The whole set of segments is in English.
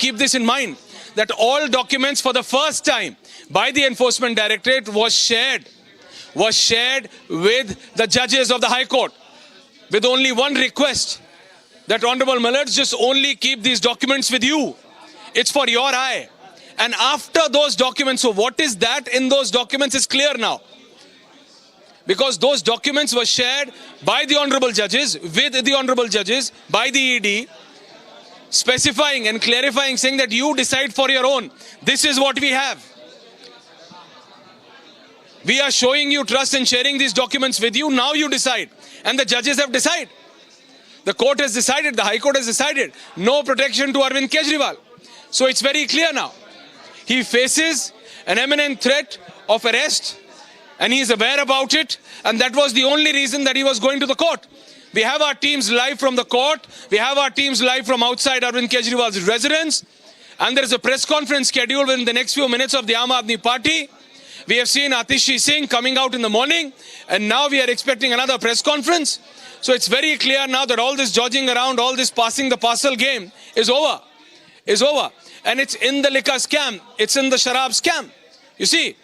keep this in mind, that all documents for the first time by the Enforcement Directorate was shared with the judges of the High Court, with only one request, that Honorable Millets just only keep these documents with you. It's for your eye. And after those documents, so what is that in those documents is clear now. Because those documents were shared by the Honorable Judges, with the Honorable Judges, by the ED, specifying and clarifying, saying that you decide for your own. This is what we have. We are showing you trust and sharing these documents with you. Now you decide. And the judges have decided. The court has decided, the High Court has decided, no protection to Arvind Kejriwal. So it's very clear now. He faces an imminent threat of arrest, and he is aware about it, and that was the only reason that he was going to the court. We have our teams live from the court, we have our teams live from outside Arvind Kejriwal's residence, and there is a press conference scheduled within the next few minutes of the Aam Aadmi Party. We have seen Atishi Singh coming out in the morning, and now we are expecting another press conference. So it's very clear now that all this dodging around, all this passing the parcel game is over. Is over. And it's in the liquor scam. It's in the sharab scam. You see,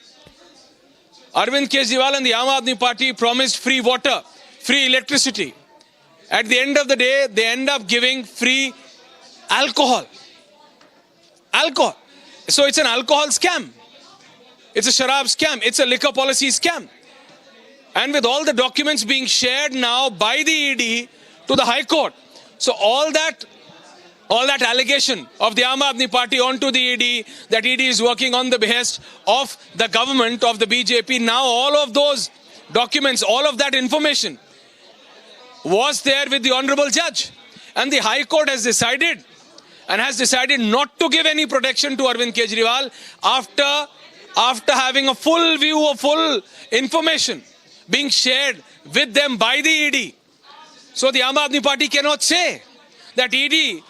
Arvind Kejriwal and the Aam Aadmi Party promised free water, free electricity. At the end of the day, they end up giving free alcohol. Alcohol. So it's an alcohol scam. It's a sharab scam. It's a liquor policy scam. And with all the documents being shared now by the ED to the High Court. So all that allegation of the Aam Aadmi Party onto the ED, that ED is working on the behest of the government, of the BJP. Now all of those documents, all of that information was there with the Honorable Judge. And the High Court has decided not to give any protection to Arvind Kejriwal after having a full view of full information being shared with them by the ED. So the Aam Aadmi Party cannot say that ED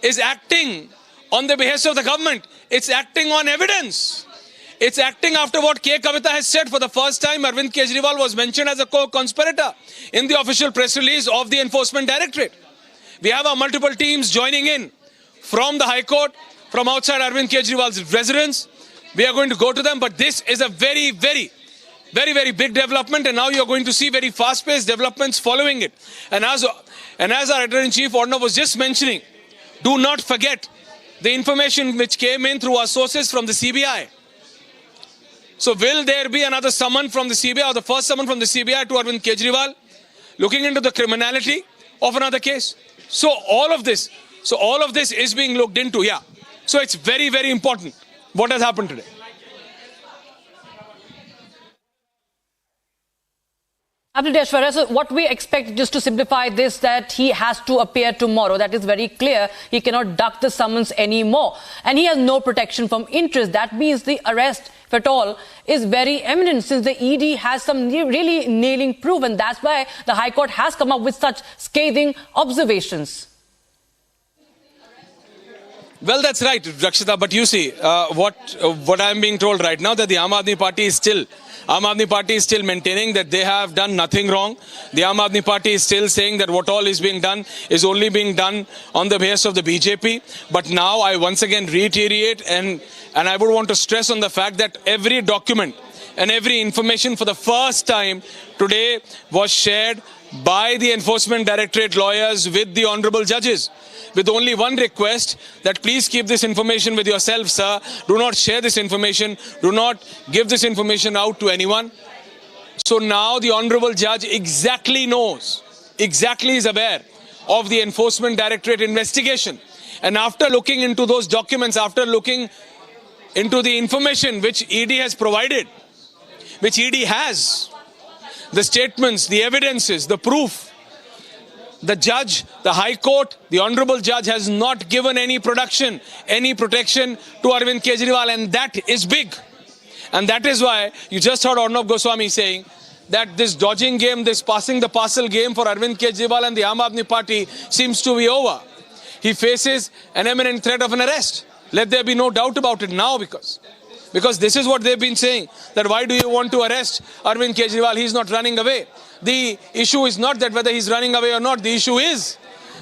is acting on the behest of the government. It's acting on evidence. It's acting after what K. Kavita has said. For the first time, Arvind Kejriwal was mentioned as a co-conspirator in the official press release of the Enforcement Directorate. We have our multiple teams joining in from the High Court, from outside Arvind Kejriwal's residence. We are going to go to them, but this is a very, very big development, and now you are going to see very fast-paced developments following it. And as our Editor-in-Chief Ordner was just mentioning, do not forget the information which came in through our sources from the CBI. So will there be another summon from the CBI, or the first summon from the CBI to Arvind Kejriwal, looking into the criminality of another case? So all of this is being looked into, yeah. So it's very, very important what has happened today. Absolutely, so what we expect, just to simplify this, that he has to appear tomorrow. That is very clear. He cannot duck the summons anymore. And he has no protection from interest. That means the arrest, if at all, is very imminent, since the ED has some really nailing proof. And that's why the High Court has come up with such scathing observations. Well, that's right, Rakshita. But you see, what I'm being told right now, that the Aam Aadmi Party is still maintaining that they have done nothing wrong. The Aam Aadmi Party is still saying that what all is being done is only being done on the behest of the BJP. But now I once again reiterate, and I would want to stress on the fact that every document and every information for the first time today was shared by the Enforcement Directorate lawyers with the Honorable Judges, with only one request, that please keep this information with yourself, sir. Do not share this information. Do not give this information out to anyone. So now the Honorable Judge exactly knows, exactly is aware of the Enforcement Directorate investigation. And after looking into those documents, after looking into the information which ED has provided, which ED has, the statements, the evidences, the proof, the judge, the High Court, the Honorable Judge has not given any protection to Arvind Kejriwal, and that is big. And that is why you just heard Arnab Goswami saying that this dodging game, this passing the parcel game for Arvind Kejriwal and the Aam Aadmi Party seems to be over. He faces an imminent threat of an arrest. Let there be no doubt about it now, because this is what they've been saying, that why do you want to arrest Arvind Kejriwal? He's not running away. The issue is not that whether he's running away or not. The issue is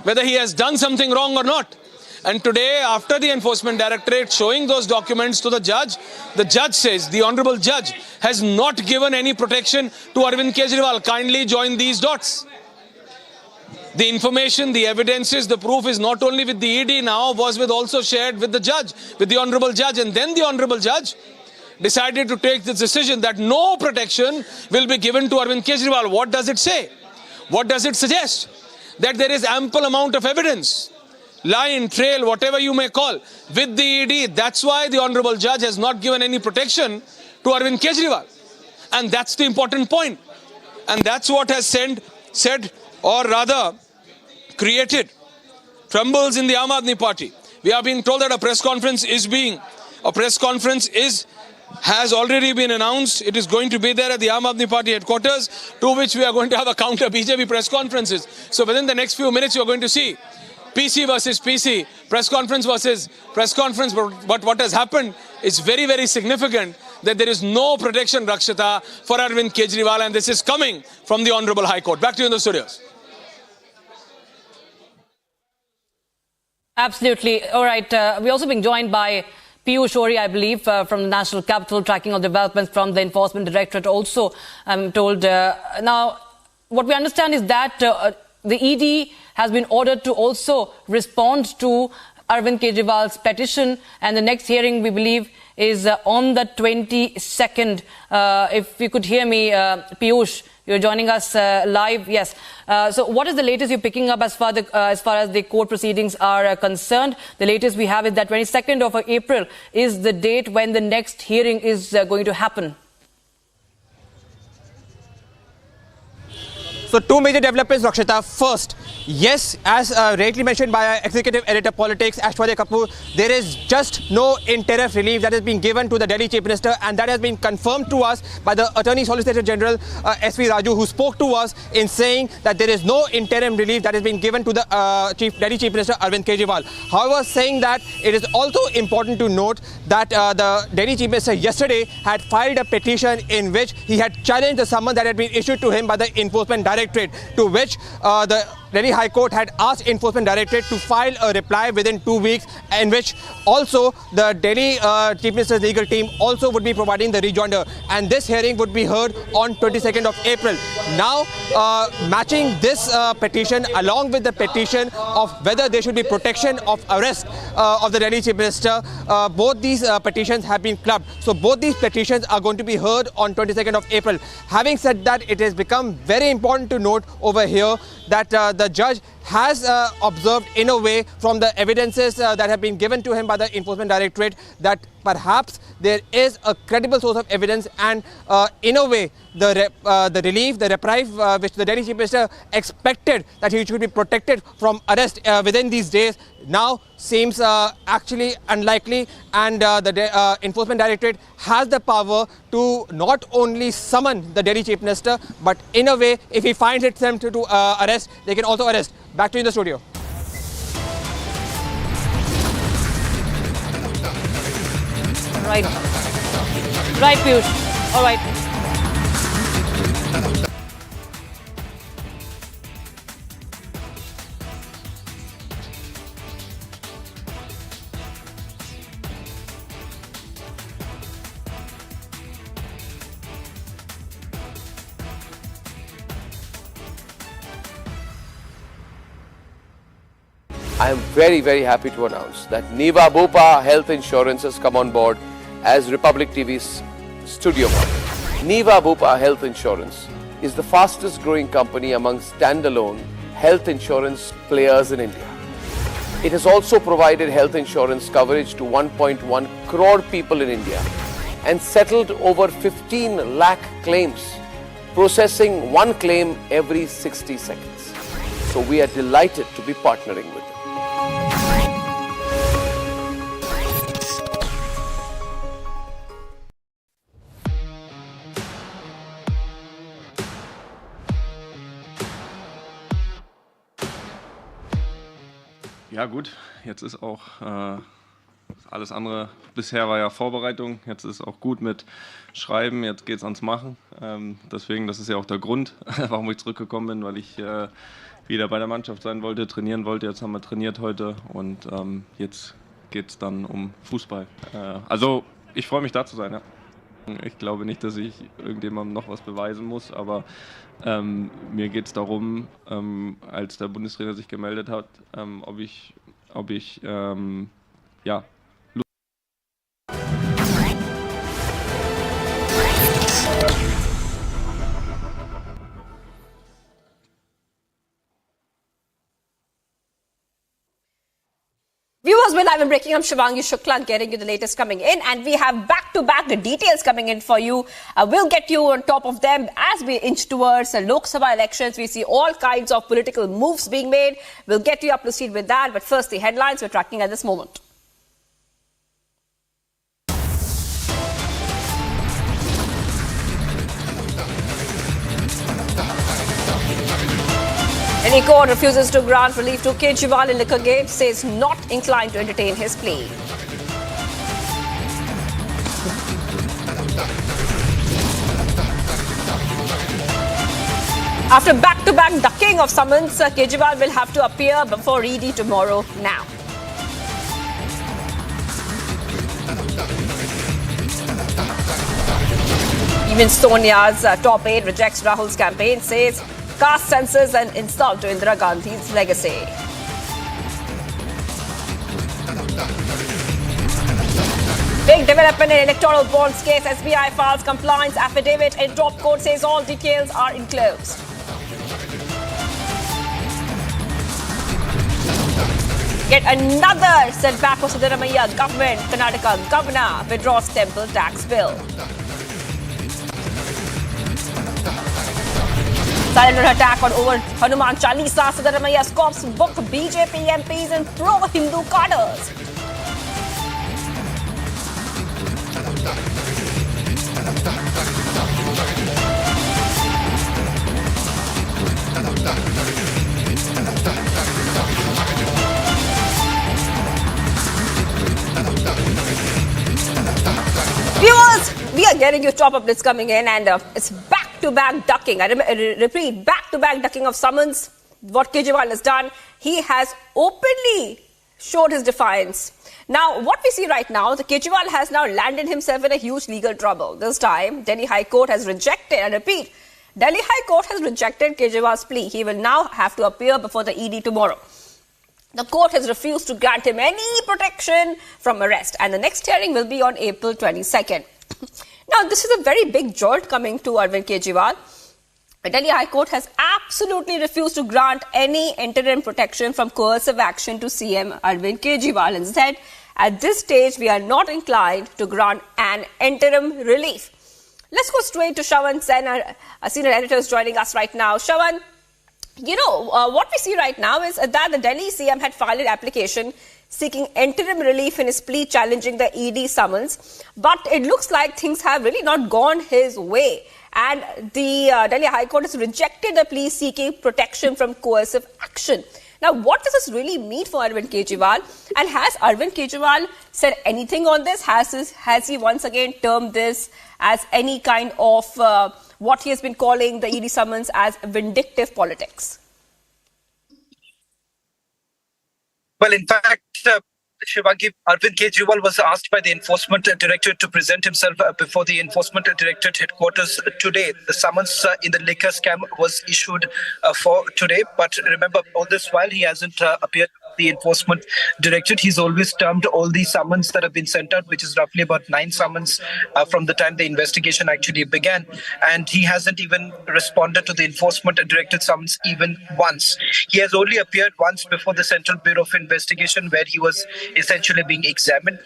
whether he has done something wrong or not. And today, after the Enforcement Directorate showing those documents to the judge says, the Honorable Judge has not given any protection to Arvind Kejriwal. Kindly join these dots. The information, the evidences, the proof is not only with the ED now, was also shared with the judge, with the Honorable Judge. And then the Honorable Judge decided to take this decision that no protection will be given to Arvind Kejriwal. What does it say? What does it suggest? That there is ample amount of evidence, line, trail, whatever you may call, with the ED. That's why the Honorable Judge has not given any protection to Arvind Kejriwal. And that's the important point. And that's what has said, or rather, created trembles in the Aam Aadmi Party. We are being told that a press conference has already been announced. It is going to be there at the Aam Aadmi Party headquarters, to which we are going to have a counter BJP press conferences. So within the next few minutes, you are going to see PC versus PC, press conference versus press conference. But what has happened is very, very significant, that there is no protection, Rakshita, for Arvind Kejriwal, and this is coming from the Honorable High Court. Back to you in the studios. Absolutely. All right. We're also being joined by Piyush Ori, I believe, from the National Capital, tracking of developments from the Enforcement Directorate also, I'm told. Now, what we understand is that the ED has been ordered to also respond to Arvind Kejriwal's petition, and the next hearing, we believe, is on the 22nd. If you could hear me, Piyush, you're joining us live. Yes. So what is the latest you're picking up as far as the court proceedings are concerned? The latest we have is that 22nd of April is the date when the next hearing is going to happen. So two major developments, Rakshita. First, yes, as rightly mentioned by our Executive Editor Politics, Aishwarya Kapoor, there is just no interim relief that has been given to the Delhi Chief Minister, and that has been confirmed to us by the Attorney Solicitor General S.V. Raju, who spoke to us in saying that there is no interim relief that has been given to the Delhi Chief Minister Arvind Kejriwal. However, saying that, it is also important to note that the Delhi Chief Minister yesterday had filed a petition in which he had challenged the summons that had been issued to him by the Enforcement Directorate, to which the Delhi High Court had asked Enforcement Directorate to file a reply within 2 weeks, in which also the Delhi Chief Minister's legal team also would be providing the rejoinder, and this hearing would be heard on 22nd of April. Now, matching this petition along with the petition of whether there should be protection of arrest of the Delhi Chief Minister, both these petitions have been clubbed. So both these petitions are going to be heard on 22nd of April. Having said that, it has become very important to note over here that the judge has observed in a way from the evidences that have been given to him by the Enforcement Directorate that perhaps there is a credible source of evidence, and in a way the relief, the reprieve which the Delhi Chief Minister expected that he should be protected from arrest within these days now seems actually unlikely, and the Enforcement Directorate has the power to not only summon the Delhi Chief Minister, but in a way, if he finds itself to arrest, they can also arrest. Back to you in the studio. Right. Right, Piyush. All right. I am very, very happy to announce that Niva Bupa Health Insurance has come on board as Republic TV's studio partner. Niva Bupa Health Insurance is the fastest growing company among standalone health insurance players in India. It has also provided health insurance coverage to 1.1 crore people in India and settled over 15 lakh claims, processing one claim every 60 seconds. So we are delighted to be partnering with them. Ja gut, jetzt ist auch alles andere, bisher war ja Vorbereitung, jetzt ist auch gut mit Schreiben, jetzt geht es ans Machen. Deswegen, das ist ja auch der Grund, warum ich zurückgekommen bin, weil ich wieder bei der Mannschaft sein wollte, trainieren wollte. Jetzt haben wir trainiert heute und jetzt geht es dann um Fußball. Also ich freue mich, da zu sein. Ja. Ich glaube nicht, dass ich irgendjemandem noch was beweisen muss, aber mir geht es darum, als der Bundestrainer sich gemeldet hat, ob ich ja, Viewers, we're live and breaking. I'm Shivangi Shukla getting you the latest coming in, and we have back-to-back details coming in for you. We'll get you on top of them as we inch towards the Lok Sabha elections. We see all kinds of political moves being made. We'll get you up to speed with that, but first the headlines we're tracking at this moment. Delhi court refuses to grant relief to Kejriwal in liquor gate, says not inclined to entertain his plea. After back-to-back ducking of summons, Kejriwal will have to appear before ED tomorrow now. Even Sonia's top aide rejects Rahul's campaign, says caste census an insult to Indira Gandhi's legacy. Big development in electoral bonds case. SBI files compliance affidavit in top court, says all details are enclosed. Yet another setback for Siddaramaiah government. Karnataka governor withdraws temple tax bill. Silent attack on over Hanuman Chalisa. Siddaramaiah's cops book BJP MPs and pro-Hindu cadres. Viewers, we are getting you top updates coming in, and it's back-to-back ducking. I repeat, back-to-back ducking of summons. What Kejriwal has done, he has openly showed his defiance. Now, what we see right now, the Kejriwal has now landed himself in a huge legal trouble. This time, Delhi High Court has rejected, I repeat, Delhi High Court has rejected Kejriwal's plea. He will now have to appear before the ED tomorrow. The court has refused to grant him any protection from arrest, and the next hearing will be on April 22nd. Now, this is a very big jolt coming to Arvind Kejriwal. The Delhi High Court has absolutely refused to grant any interim protection from coercive action to CM Arvind Kejriwal. Instead, at this stage, we are not inclined to grant an interim relief. Let's go straight to Shravan Sen, our senior editor, is joining us right now. Shravan, you know, what we see right now is that the Delhi CM had filed an application seeking interim relief in his plea challenging the ED summons. But it looks like things have really not gone his way. And the Delhi High Court has rejected the plea seeking protection from coercive action. Now, what does this really mean for Arvind Kejriwal? And has Arvind Kejriwal said anything on this? Has he once again termed this as any kind of what he has been calling the ED summons as vindictive politics? Well, in fact, Shivangi, Arvind Kejriwal was asked by the Enforcement Directorate to present himself before the Enforcement Directorate headquarters today. The summons in the liquor scam was issued for today. But remember, all this while, he hasn't appeared the Enforcement Directorate. He's always termed all the summons that have been sent out, which is roughly about 9 summons from the time the investigation actually began. And he hasn't even responded to the Enforcement Directorate summons even once. He has only appeared once before the Central Bureau of Investigation, where he was essentially being examined.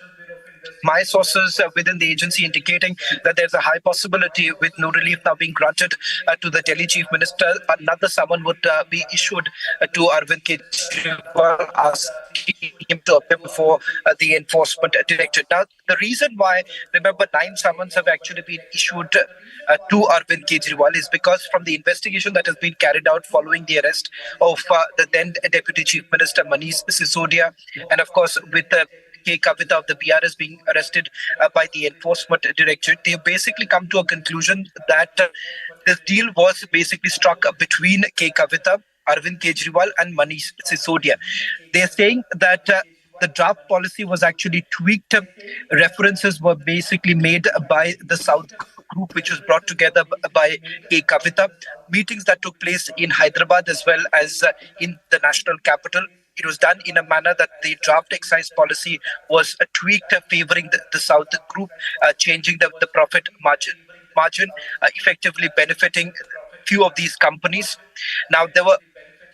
My sources within the agency indicating that there's a high possibility, with no relief now being granted to the Delhi Chief Minister, another summon would be issued to Arvind Kejriwal, asking him to appear before the Enforcement Directorate. Now, the reason why, remember, 9 summons have actually been issued to Arvind Kejriwal is because from the investigation that has been carried out following the arrest of the then Deputy Chief Minister Manish Sisodia, and of course with the K. Kavita of the BRS being arrested by the Enforcement Directorate, they basically come to a conclusion that this deal was basically struck between K. Kavita, Arvind Kejriwal and Manish Sisodia. They're saying that the draft policy was actually tweaked. References were basically made by the South group, which was brought together by A. Kavita. Meetings that took place in Hyderabad as well as in the national capital. It was done in a manner that the draft excise policy was tweaked, favoring the South group, changing the profit margin, effectively benefiting few of these companies. Now, there were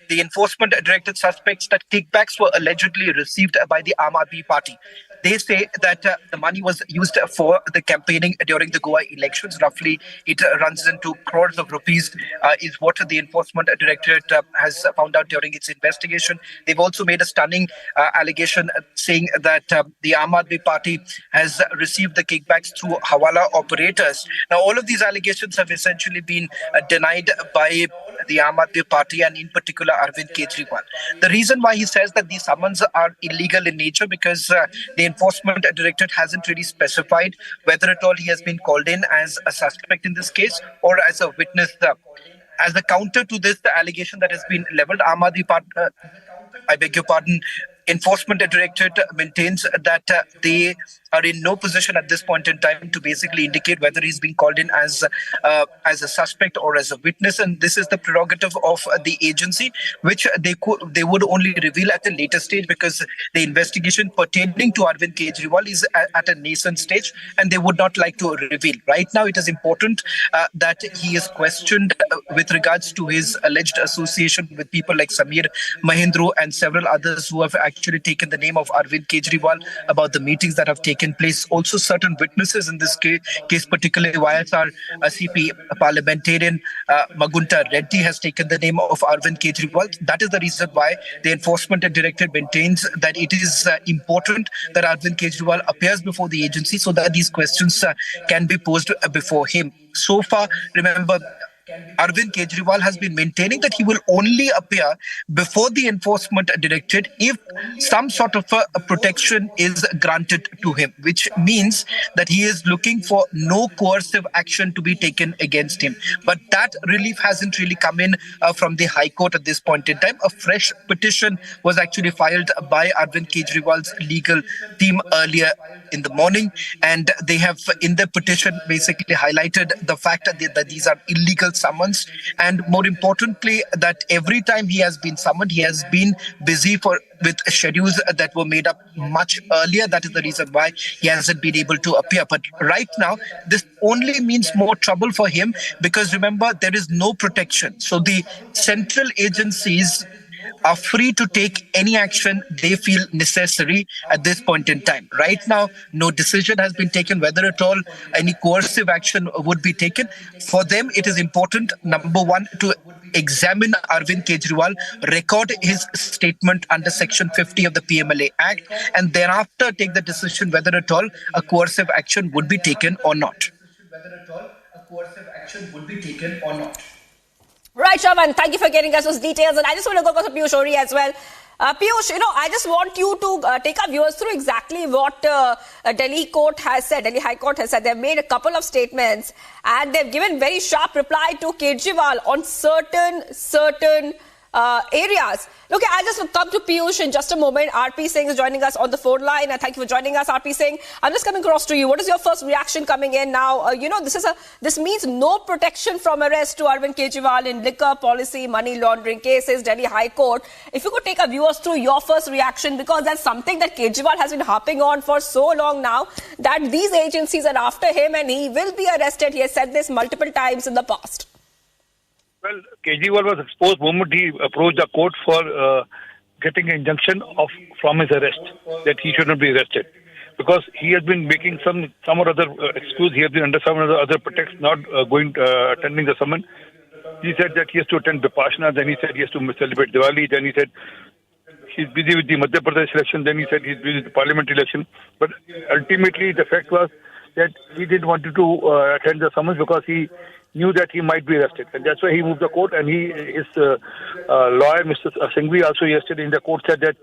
the enforcement directed suspects that kickbacks were allegedly received by the Aam Aadmi Party. They say that the money was used for the campaigning during the Goa elections. Roughly, it runs into crores of rupees, is what the Enforcement Directorate has found out during its investigation. They've also made a stunning allegation saying that the Aam Aadmi Party has received the kickbacks through Hawala operators. Now, all of these allegations have essentially been denied by the Aam Aadmi Party and in particular Arvind Kejriwal. The reason why he says that these summons are illegal in nature because the Enforcement Directorate hasn't really specified whether at all he has been called in as a suspect in this case or as a witness. As a counter to this, the allegation that has been leveled, Aam Aadmi Party, Enforcement Directorate maintains that they are in no position at this point in time to basically indicate whether he's being called in as a suspect or as a witness, and this is the prerogative of the agency, which they would only reveal at a later stage because the investigation pertaining to Arvind Kejriwal is at a nascent stage, and they would not like to reveal. Right now, it is important that he is questioned with regards to his alleged association with people like Samir Mahindra and several others who have actually taken the name of Arvind Kejriwal, about the meetings that have taken place. Also, certain witnesses in this case particularly YSR CP parliamentarian Magunta Reddy has taken the name of Arvind Kejriwal. That is the reason why the Enforcement Directorate maintains that it is important that Arvind Kejriwal appears before the agency so that these questions can be posed before him. So far, remember, Arvind Kejriwal has been maintaining that he will only appear before the Enforcement Directorate if some sort of a protection is granted to him, which means that he is looking for no coercive action to be taken against him. But that relief hasn't really come in from the High Court at this point in time. A fresh petition was actually filed by Arvind Kejriwal's legal team earlier in the morning, and they have in the petition basically highlighted the fact that these are illegal summons, and more importantly that every time he has been summoned, he has been busy with schedules that were made up much earlier. That is the reason why he hasn't been able to appear. But right now, this only means more trouble for him because remember, there is no protection. So the central agencies are free to take any action they feel necessary at this point in time. Right now, no decision has been taken whether at all any coercive action would be taken. For them, it is important, number one, to examine Arvind Kejriwal, record his statement under Section 50 of the PMLA Act, and thereafter take the decision whether at all a coercive action would be taken or not. Right, Shravan, thank you for getting us those details. And I just want to go to Piyush Ori as well. Piyush, I just want you to take our viewers through exactly what Delhi High Court has said. They've made a couple of statements and they've given very sharp reply to Kejriwal on certain areas. Look, I'll just come to Piyush in just a moment. RP Singh is joining us on the phone line. And thank you for joining us, RP Singh. I'm just coming across to you. What is your first reaction coming in now? This means no protection from arrest to Arvind Kejriwal in liquor policy, money laundering cases, Delhi High Court. If you could take our viewers through your first reaction, because that's something that Kejriwal has been harping on for so long now, that these agencies are after him and he will be arrested. He has said this multiple times in the past. Well, Kejriwal was exposed the moment he approached the court for getting an injunction from his arrest, that he should not be arrested. Because he has been making some or other excuse, he has been under some other pretext, not attending the summon. He said that he has to attend Vipassana, then he said he has to celebrate Diwali, then he said he's busy with the Madhya Pradesh election, then he said he's busy with the parliament election. But ultimately, the fact was that he didn't want to attend the summons because he knew that he might be arrested. And that's why he moved the court, and his lawyer, Mr. Singhvi, also yesterday in the court said that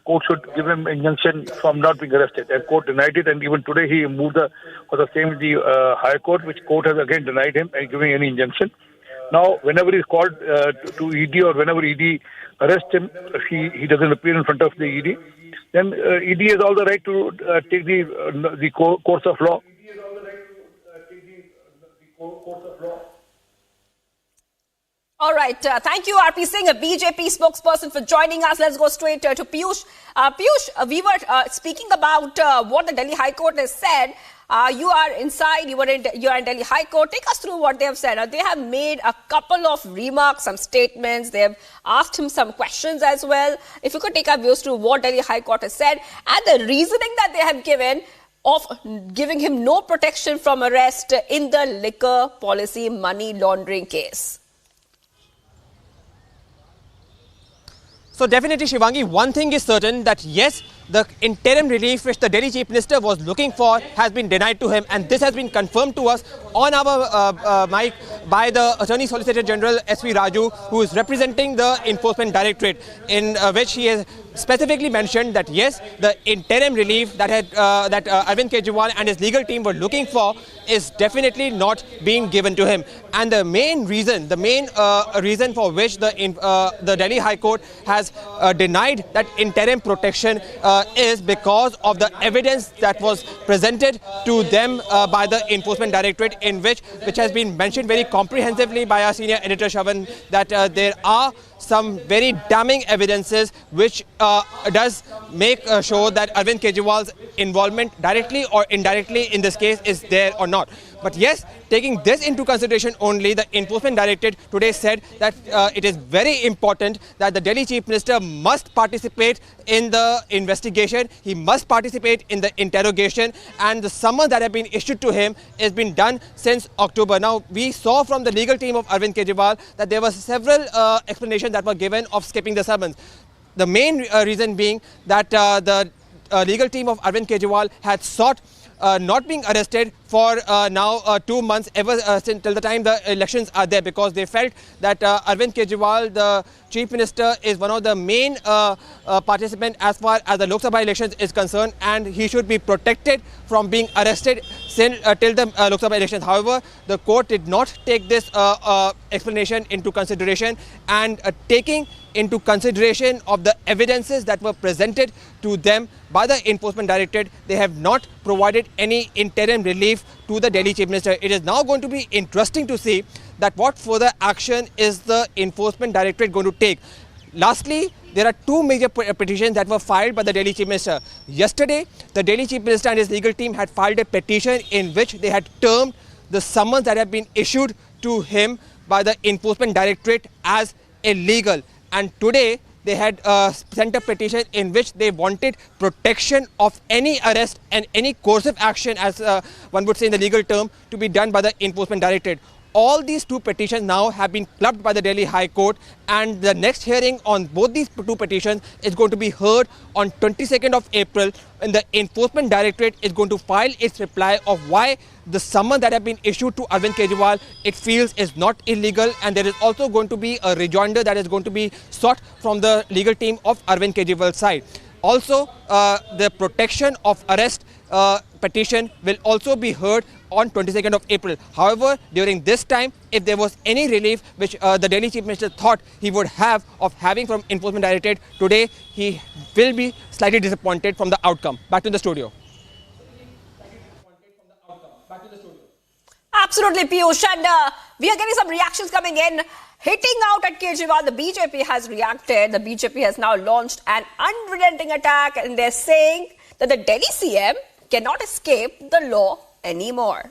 court should give him injunction from not being arrested. And court denied it, and even today he moved for the same the High Court, which court has again denied him and giving any injunction. Now, whenever he's called to ED or whenever ED arrests him, he doesn't appear in front of the ED. Then ED has all the right to take the course of law. All right. Thank you, RP Singh, a BJP spokesperson, for joining us. Let's go straight to Piyush. Piyush, we were speaking about what the Delhi High Court has said. You are inside, you are in Delhi High Court. Take us through what they have said. They have made a couple of remarks, some statements. They have asked him some questions as well. If you could take our views through what Delhi High Court has said and the reasoning that they have given of giving him no protection from arrest in the liquor policy money laundering case. So definitely, Shivangi, one thing is certain that yes, the interim relief which the Delhi Chief Minister was looking for has been denied to him, and this has been confirmed to us on our mic by the Attorney Solicitor General S.V. Raju, who is representing the Enforcement Directorate, in which he has specifically mentioned that yes, the interim relief that Arvind Kejriwal and his legal team were looking for is definitely not being given to him. And the main reason for which the Delhi High Court has denied that interim protection is because of the evidence that was presented to them by the Enforcement Directorate, in which has been mentioned very comprehensively by our senior editor Shavan, that there are some very damning evidences which does make show that Arvind Kejriwal's involvement directly or indirectly in this case is there or not. But yes, taking this into consideration only, the Enforcement Directorate today said that it is very important that the Delhi Chief Minister must participate in the investigation, he must participate in the interrogation, and the summons that have been issued to him has been done since October. Now, we saw from the legal team of Arvind Kejriwal that there were several explanations that were given of skipping the summons. The main reason being that the legal team of Arvind Kejriwal had sought not being arrested for now 2 months, ever since till the time the elections are there, because they felt that Arvind Kejriwal, the Chief Minister, is one of the main participants as far as the Lok Sabha elections is concerned, and he should be protected from being arrested till the Lok Sabha elections. However, the court did not take this explanation into consideration, and taking into consideration of the evidences that were presented to them by the Enforcement Directorate, they have not provided any interim relief to the Delhi Chief Minister. It is now going to be interesting to see that what further action is the Enforcement Directorate going to take. Lastly, there are two major petitions that were filed by the Delhi Chief Minister. Yesterday, the Delhi Chief Minister and his legal team had filed a petition in which they had termed the summons that have been issued to him by the Enforcement Directorate as illegal. And today, they had sent a petition in which they wanted protection of any arrest and any coercive action, as one would say in the legal term, to be done by the Enforcement Directorate. All these two petitions now have been clubbed by the Delhi High Court, and the next hearing on both these two petitions is going to be heard on 22nd of April, when the Enforcement Directorate is going to file its reply of why the summons that have been issued to Arvind Kejriwal, it feels, is not illegal, and there is also going to be a rejoinder that is going to be sought from the legal team of Arvind Kejriwal's side. Also, the protection of arrest petition will also be heard on 22nd of April. However, during this time, if there was any relief which the Delhi Chief Minister thought he would have of having from Enforcement Directorate, today he will be slightly disappointed from the outcome. Back to the studio. Absolutely, Piyush. And we are getting some reactions coming in. Hitting out at Kejriwal, the BJP has reacted. The BJP has now launched an unrelenting attack, and they're saying that the Delhi CM cannot escape the law anymore.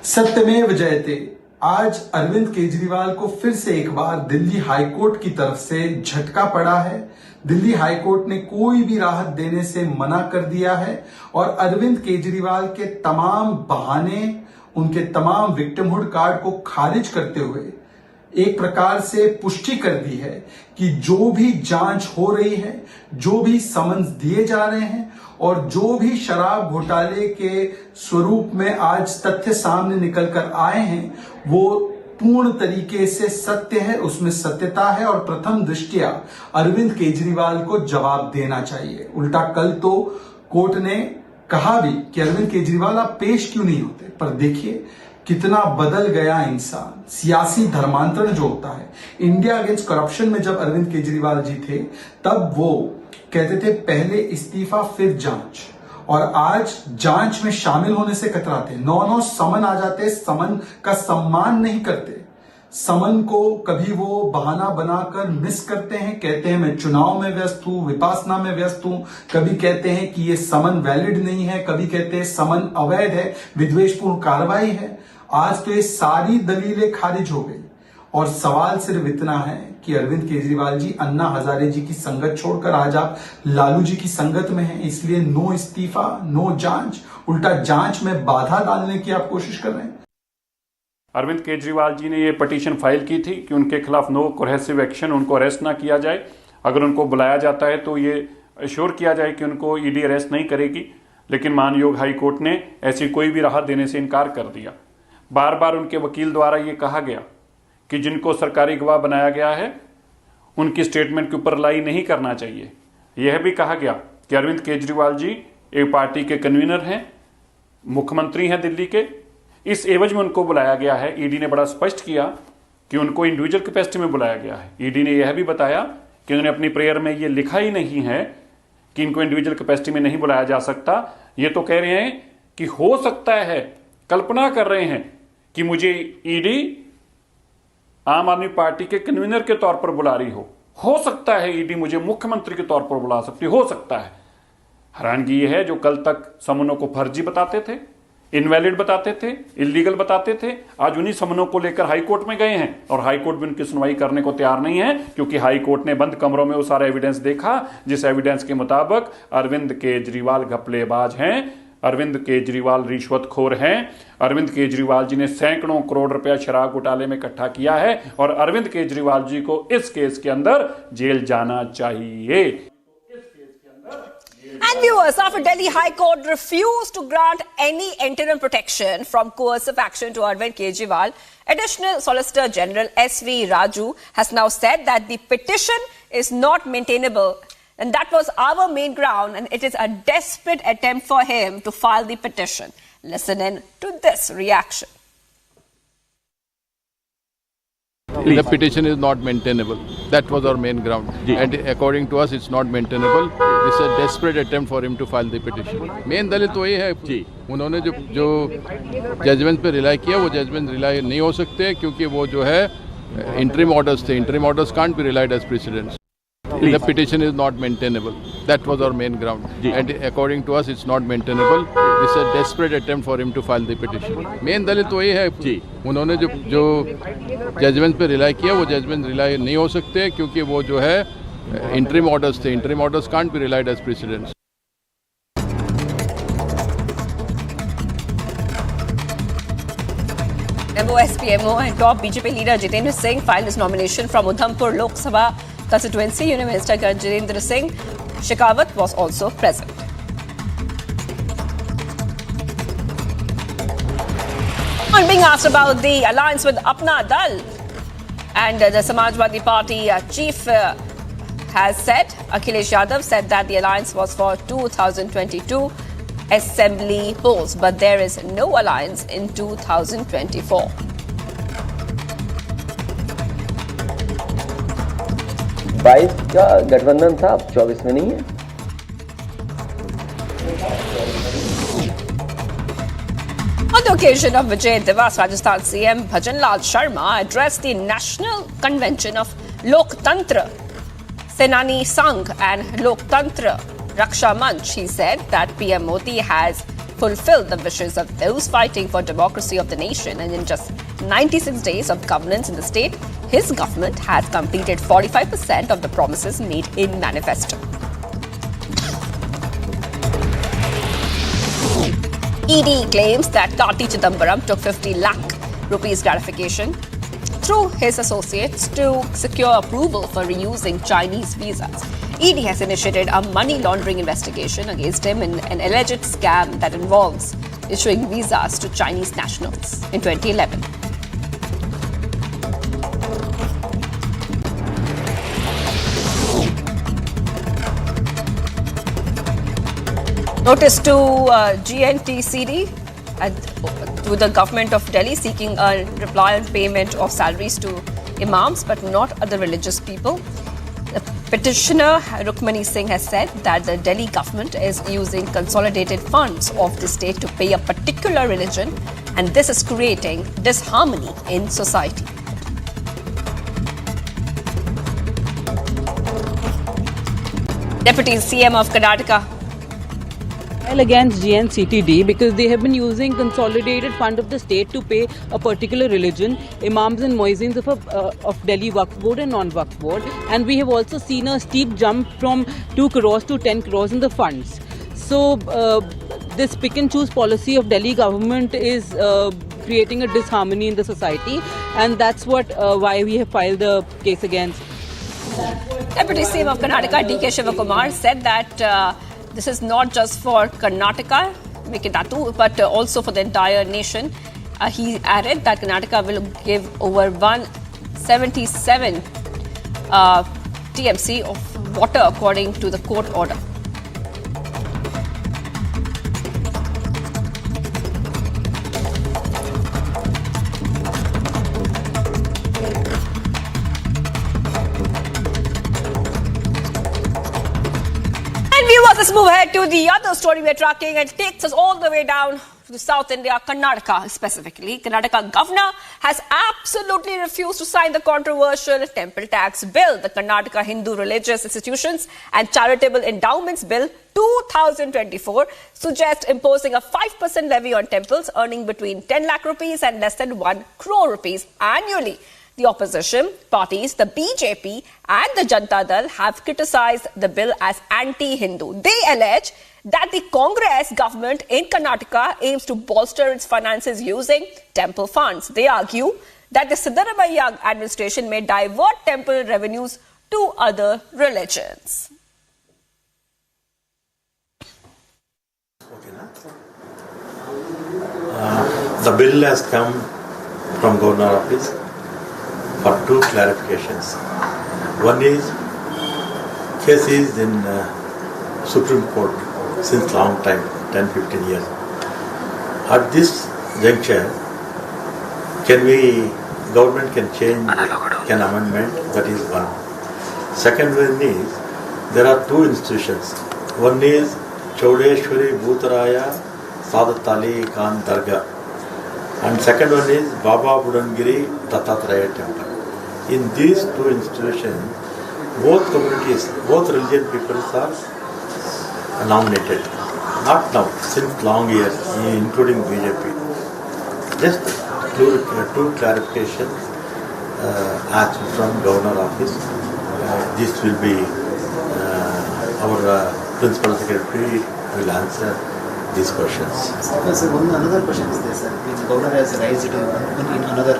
सत्यमेव जयते। आज अरविंद केजरीवाल को फिर से एक बार Delhi high court की तरफ से झटका पड़ा है। दिल्ली हाईकोर्ट ने कोई भी राहत देने से मना कर दिया है और अरविंद केजरीवाल के तमाम बहाने, उनके तमाम विक्टिमहुड कार्ड को खारिज करते हुए एक प्रकार से पुष्टि कर दी है कि जो भी जांच हो रही है, जो भी समन्स दिए जा रहे हैं और जो भी शराब घोटाले के स्वरूप में आज तथ्य सामने निकल कर आए हैं, वो पूर्ण तरीके से सत्य है, उसमें सत्यता है और प्रथम दृष्टया अरविंद केजरीवाल को जवाब देना चाहिए। उल्टा कल तो कोर्ट ने कहा भी कि अरविंद केजरीवाल आप पेश क्यों नहीं होते, पर देखिए कितना बदल गया इंसान। सियासी धर्मांतरण जो होता है, इंडिया अगेंस्ट करप्शन में जब अरविंद केजरीवाल जी थे तब वो कहते थे पहले इस्तीफा फिर जांच, और आज जांच में शामिल होने से कतराते। 9 समन आ जाते, समन का सम्मान नहीं करते, समन को कभी वो बहाना बनाकर मिस करते हैं, कहते हैं मैं चुनाव में व्यस्त हूं, विपासना में व्यस्त हूं, कभी कहते हैं कि ये समन वैलिड नहीं है, कभी कहते हैं समन अवैध है, विद्वेषपूर्ण कार्रवाई है। आज तो ये सारी दलीलें खारिज हो गई और सवाल सिर्फ इतना है कि अरविंद केजरीवाल जी अन्ना हजारे जी की संगत छोड़कर आज आप लालू जी की संगत में हैं, इसलिए नो इस्तीफा, नो जांच, उल्टा जांच में बाधा डालने की आप कोशिश कर रहे हैं। अरविंद केजरीवाल जी ने ये पटिशन फाइल की थी कि उनके खिलाफ नो कोहेसिव एक्शन, उनको अरेस्ट ना किया जाए। अगर उनको बुलाया जाता है तो ये अश्योर किया जाए कि उनको ईडी अरेस्ट नहीं करेगी, लेकिन मानयोग हाई कोर्ट ने ऐसी कोई भी राहत देने से इनकार कर दिया। बार बार उनके वकील द्वारा ये कहा गया कि जिनको सरकारी गवाह बनाया गया है उनकी स्टेटमेंट के ऊपर रिलाई नहीं करना चाहिए। यह भी कहा गया कि अरविंद केजरीवाल जी एक पार्टी के कन्वीनर हैं, मुख्यमंत्री हैं दिल्ली के, इस एवज में उनको बुलाया गया है। ईडी ने बड़ा स्पष्ट किया कि उनको इंडिविजुअल कैपेसिटी में बुलाया गया है। ईडी ने यह भी बताया कि उन्होंने अपनी प्रेयर में यह लिखा ही नहीं है कि इनको इंडिविजुअल कैपेसिटी में नहीं बुलाया जा सकता। ये तो कह रहे हैं कि हो सकता है, कल्पना कर रहे हैं कि मुझे ईडी आम आदमी पार्टी के कन्वीनर के तौर पर बुला रही हो सकता है ईडी मुझे मुख्यमंत्री के तौर पर बुला सकती, हो सकता है। हैरानगी यह है जो कल तक समनों को फर्जी बताते थे, इनवैलिड बताते थे, इलीगल बताते थे, आज उन्हीं समनों को लेकर हाई कोर्ट में गए हैं और हाई कोर्ट भी उनकी सुनवाई करने को तैयार नहीं है, क्योंकि हाई कोर्ट ने बंद कमरों में वो सारा एविडेंस देखा जिस एविडेंस के मुताबिक अरविंद केजरीवाल घपलेबाज हैं, अरविंद केजरीवाल रिश्वतखोर हैं, अरविंद केजरीवाल जी ने सैकड़ों करोड़ रुपया शराब घोटाले में इकट्ठा किया है और अरविंद केजरीवाल जी को इस केस के अंदर जेल जाना चाहिए। And viewers, after Delhi High Court refused to grant any interim protection from coercive action to Arvind Kejriwal, Additional Solicitor General S.V. Raju has now said that the petition is not maintainable, and that was our main ground, and it is a desperate attempt for him to file the petition. Listen in to this reaction. The petition is not maintainable. That was our main ground. And according to us, it's not maintainable. It's a desperate attempt for him to file the petition. Main दलील तो ये है, उन्होंने जो judgement पे rely किया, वो judgement rely नहीं हो सकते क्योंकि वो जो है इंटरिम ऑर्डर्स थे. Interim orders can't be relied as precedents. The petition is not maintainable. That was our main ground. And according to us, it's not maintainable. It's a desperate attempt for him to file the petition. Main दलील तो ये है, उन्होंने जो judgement पे rely किया, वो judgement rely नहीं हो सकते क्योंकि वो जो है इंटरिम ऑर्डर्स थे. Interim orders can't be relied as precedents. MOSPMO and top BJP leader Jitendra Singh filed his nomination from Udhampur Lok Sabha constituency. Union Minister Jitendra Singh Shekhawat was also present. On being asked about the alliance with Apna Dal, and the Samajwadi Party chief has said, Akhilesh Yadav said that the alliance was for 2022 assembly polls, but there is no alliance in 2024. बाईस का गठबंधन था, अब 24 में नहीं है. On the occasion of Vijay Divas, Rajasthan CM Bhajan Lal Sharma addressed the National Convention of Loktantra Senani Sangh and Loktantra Raksha Manch. He said that PM Modi has fulfilled the wishes of those fighting for democracy of the nation, and in just 96 days of governance in the state, his government has completed 45% of the promises made in manifesto. ED claims that Karti Chidambaram took 50 lakh rupees gratification through his associates to secure approval for reusing Chinese visas. ED has initiated a money laundering investigation against him in an alleged scam that involves issuing visas to Chinese nationals in 2011. Notice to GNTCD to the government of Delhi seeking a reply on payment of salaries to imams but not other religious people. The petitioner Rukmani Singh has said that the Delhi government is using consolidated funds of the state to pay a particular religion, and this is creating disharmony in society. Deputy CM of Karnataka against GNCTD because they have been using consolidated fund of the state to pay a particular religion, imams and muezzins of Delhi Waqf Board and non-Waqf Board, and we have also seen a steep jump from 2 crores to 10 crores in the funds. So this pick and choose policy of Delhi government is creating a disharmony in the society, and that's why we have filed the case against. Deputy CM of Karnataka DK Shivakumar said that this is not just for Karnataka, but also for the entire nation. He added that Karnataka will give over 177 TMC of water according to the court order. Let's move ahead to the other story we're tracking, and it takes us all the way down to South India, Karnataka specifically. Karnataka governor has absolutely refused to sign the controversial temple tax bill. The Karnataka Hindu Religious Institutions and Charitable Endowments Bill 2024 suggests imposing a 5% levy on temples earning between 10 lakh rupees and less than 1 crore rupees annually. The opposition parties, the BJP and the Janata Dal, have criticized the bill as anti-Hindu. They allege that the Congress government in Karnataka aims to bolster its finances using temple funds. They argue that the Siddaramaiah administration may divert temple revenues to other religions. The bill has come from Governor Office for 2 clarifications. One is, case is in Supreme Court since long time, 10-15 years. At this juncture, government can change, can amendment, that is one. Second one is, there are 2 institutions. One is Chaudeshwari Bhutaraya Sadat Ali Khan Dargah, and second one is Baba Budangiri Dattatreya Temple. In these 2 institutions, both communities, both religious peoples are nominated. Not now, since long years, including BJP. Just 2 clarifications asked from Governor Office. This will be our Principal Secretary will answer these questions. Sir, another question is there, sir. The Governor has raised it in another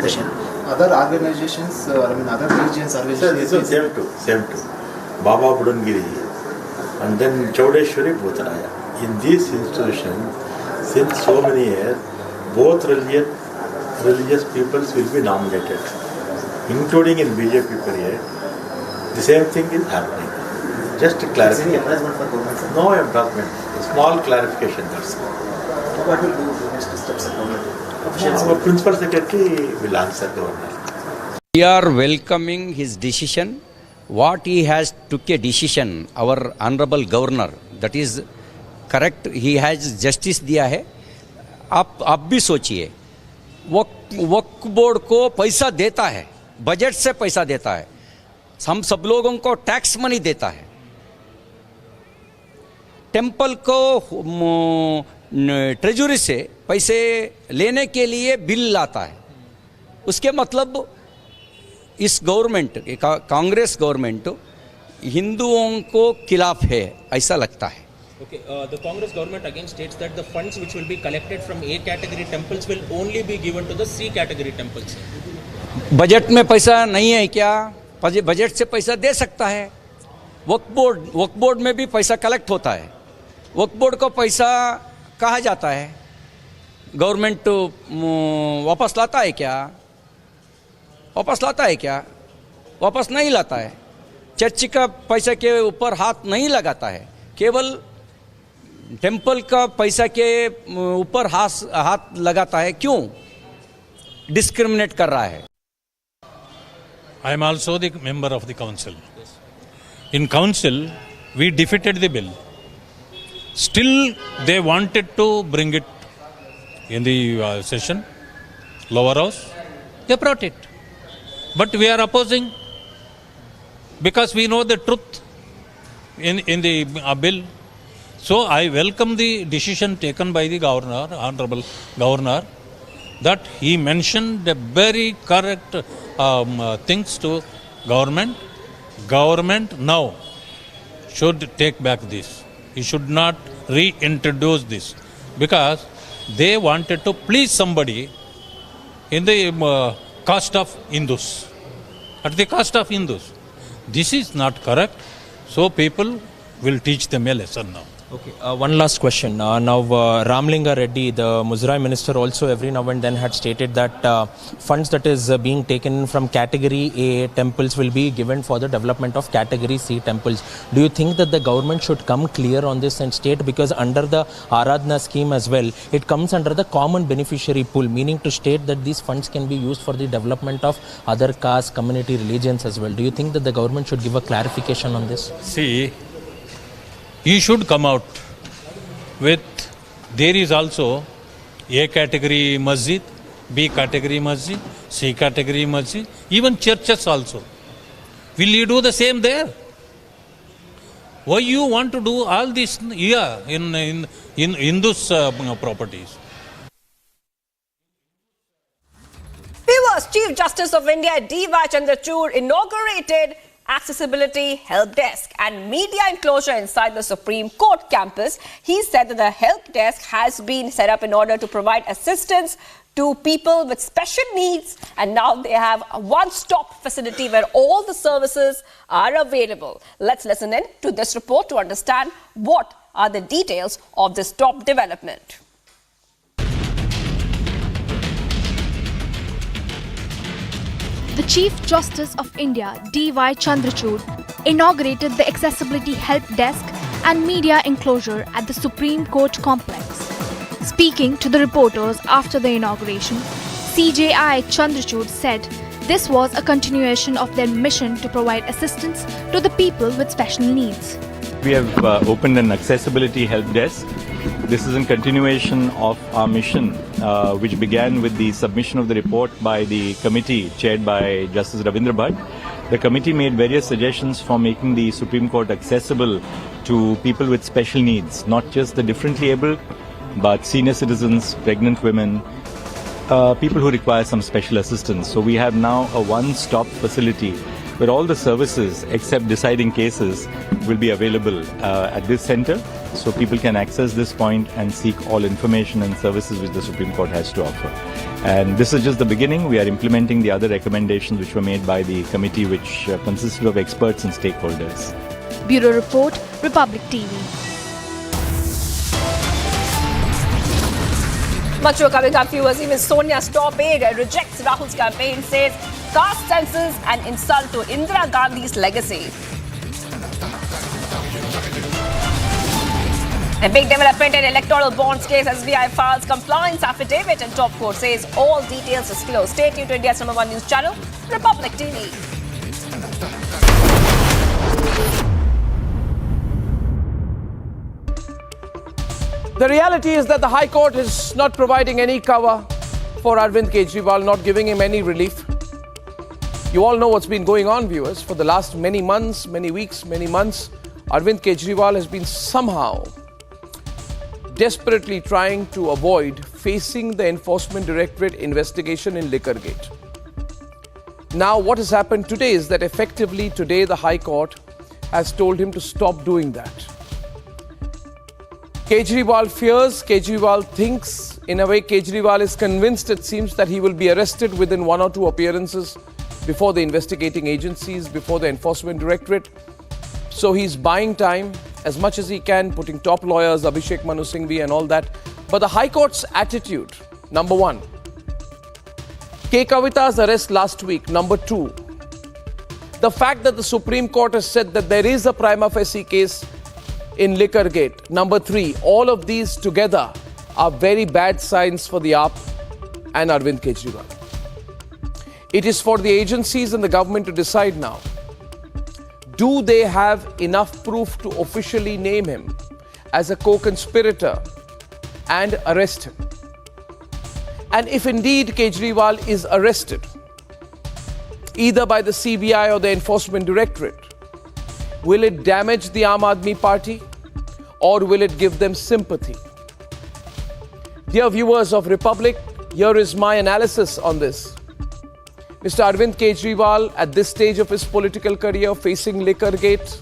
question. Other organizations, other religions, organizations. Sir, same too. Baba Budangiri and then Chaudeshwari Bhutaraya. In this institution, since so many years, both religious peoples will be nominated, including in BJP period. The same thing is happening. Just to clarify. Any embarrassment for government, sir? No embarrassment. Small clarification, that's all. What will do the next steps of government? Our Principal Secretary will answer Governor. We are welcoming his decision. What he has took a decision, our Honorable Governor, that is correct. He has justice दिया है. आप भी सोचिए, वक्फ board को पैसा देता है, budget से पैसा देता है, हम सब लोगों को टैक्स मनी देता है, टेम्पल को ट्रेजरी से पैसे लेने के लिए बिल लाता है. उसके मतलब इस गवर्नमेंट, कांग्रेस गवर्नमेंट हिंदुओं को खिलाफ है, ऐसा लगता है. Okay, the Congress government again states that the funds which will be collected from A category temples will only be given to the C category temples. Budget में पैसा नहीं है क्या? बजट से पैसा दे सकता है. वक्फ बोर्ड में भी पैसा कलेक्ट होता है. वक्फ बोर्ड को पैसा कहाँ जाता है? गवर्नमेंट वापस लाता है क्या? वापस लाता है क्या? वापस नहीं लाता है. चर्च का पैसे के ऊपर हाथ नहीं लगाता है. केवल टेंपल का पैसा के ऊपर हाथ लगाता है, क्यों डिस्क्रिमिनेट कर रहा है? I am also the member of the council. In council, we defeated the bill. Still, they wanted to bring it in the session, lower house. They brought it. But we are opposing because we know the truth in the bill. So I welcome the decision taken by the governor, honorable governor, that he mentioned the very correct things to government. Government now should take back this. He should not reintroduce this because they wanted to please somebody in the cost of Hindus, at the cost of Hindus. This is not correct. So people will teach them a lesson now. Okay, one last question. Now, Ramlinga Reddy, the Muzerai minister, also every now and then had stated that funds that is being taken from Category A temples will be given for the development of Category C temples. Do you think that the government should come clear on this and state, because under the Aradhana scheme as well, it comes under the common beneficiary pool, meaning to state that these funds can be used for the development of other castes, community, religions as well. Do you think that the government should give a clarification on this? See, he should come out with, there is also A category masjid, B category masjid, C category masjid, even churches also. Will you do the same there? Why you want to do all this here in Hindus properties? Viewers, Chief Justice of India D.Y. Chandrachud inaugurated Accessibility Help Desk and media enclosure inside the Supreme Court campus. He said that the help desk has been set up in order to provide assistance to people with special needs, and now they have a one-stop facility where all the services are available. Let's listen in to this report to understand what are the details of this top development. The Chief Justice of India, D.Y. Chandrachud, inaugurated the Accessibility Help Desk and media enclosure at the Supreme Court complex. Speaking to the reporters after the inauguration, CJI Chandrachud said this was a continuation of their mission to provide assistance to the people with special needs. We have opened an Accessibility Help Desk. This is in continuation of our mission, which began with the submission of the report by the committee chaired by Justice Ravindra Bhatt. The committee made various suggestions for making the Supreme Court accessible to people with special needs, not just the differently abled, but senior citizens, pregnant women, people who require some special assistance. So we have now a one-stop facility where all the services except deciding cases will be available at this center, so people can access this point and seek all information and services which the Supreme Court has to offer. And this is just the beginning. We are implementing the other recommendations which were made by the committee, which consisted of experts and stakeholders. Bureau Report, Republic TV. Much more coming up, viewers. Even Sonia's top aide rejects Rahul's campaign, says caste census and insult to Indira Gandhi's legacy. A big development in electoral bonds case. SBI files compliance affidavit and top court says all details disclosed. Stay tuned to India's #1 news channel, Republic TV. The reality is that the High Court is not providing any cover for Arvind Kejriwal, not giving him any relief. You all know what's been going on, viewers. For the last many months, many weeks, many months, Arvind Kejriwal has been somehow desperately trying to avoid facing the Enforcement Directorate investigation in Liquorgate. Now, what has happened today is that effectively today the High Court has told him to stop doing that. Kejriwal fears, Kejriwal thinks, in a way Kejriwal is convinced, it seems, that he will be arrested within 1 or 2 appearances before the investigating agencies, before the Enforcement Directorate. So he's buying time as much as he can, putting top lawyers, Abhishek Manu Singhvi and all that. But the High Court's attitude, number one. K. Kavita's arrest last week, number two. The fact that the Supreme Court has said that there is a prima facie case in Liquorgate. Number 3, all of these together are very bad signs for the AAP and Arvind Kejriwal. It is for the agencies and the government to decide now. Do they have enough proof to officially name him as a co-conspirator and arrest him? And if indeed Kejriwal is arrested, either by the CBI or the Enforcement Directorate, will it damage the Aam Aadmi Party or will it give them sympathy? Dear viewers of Republic, here is my analysis on this. Mr. Arvind Kejriwal, at this stage of his political career, facing Liquorgate,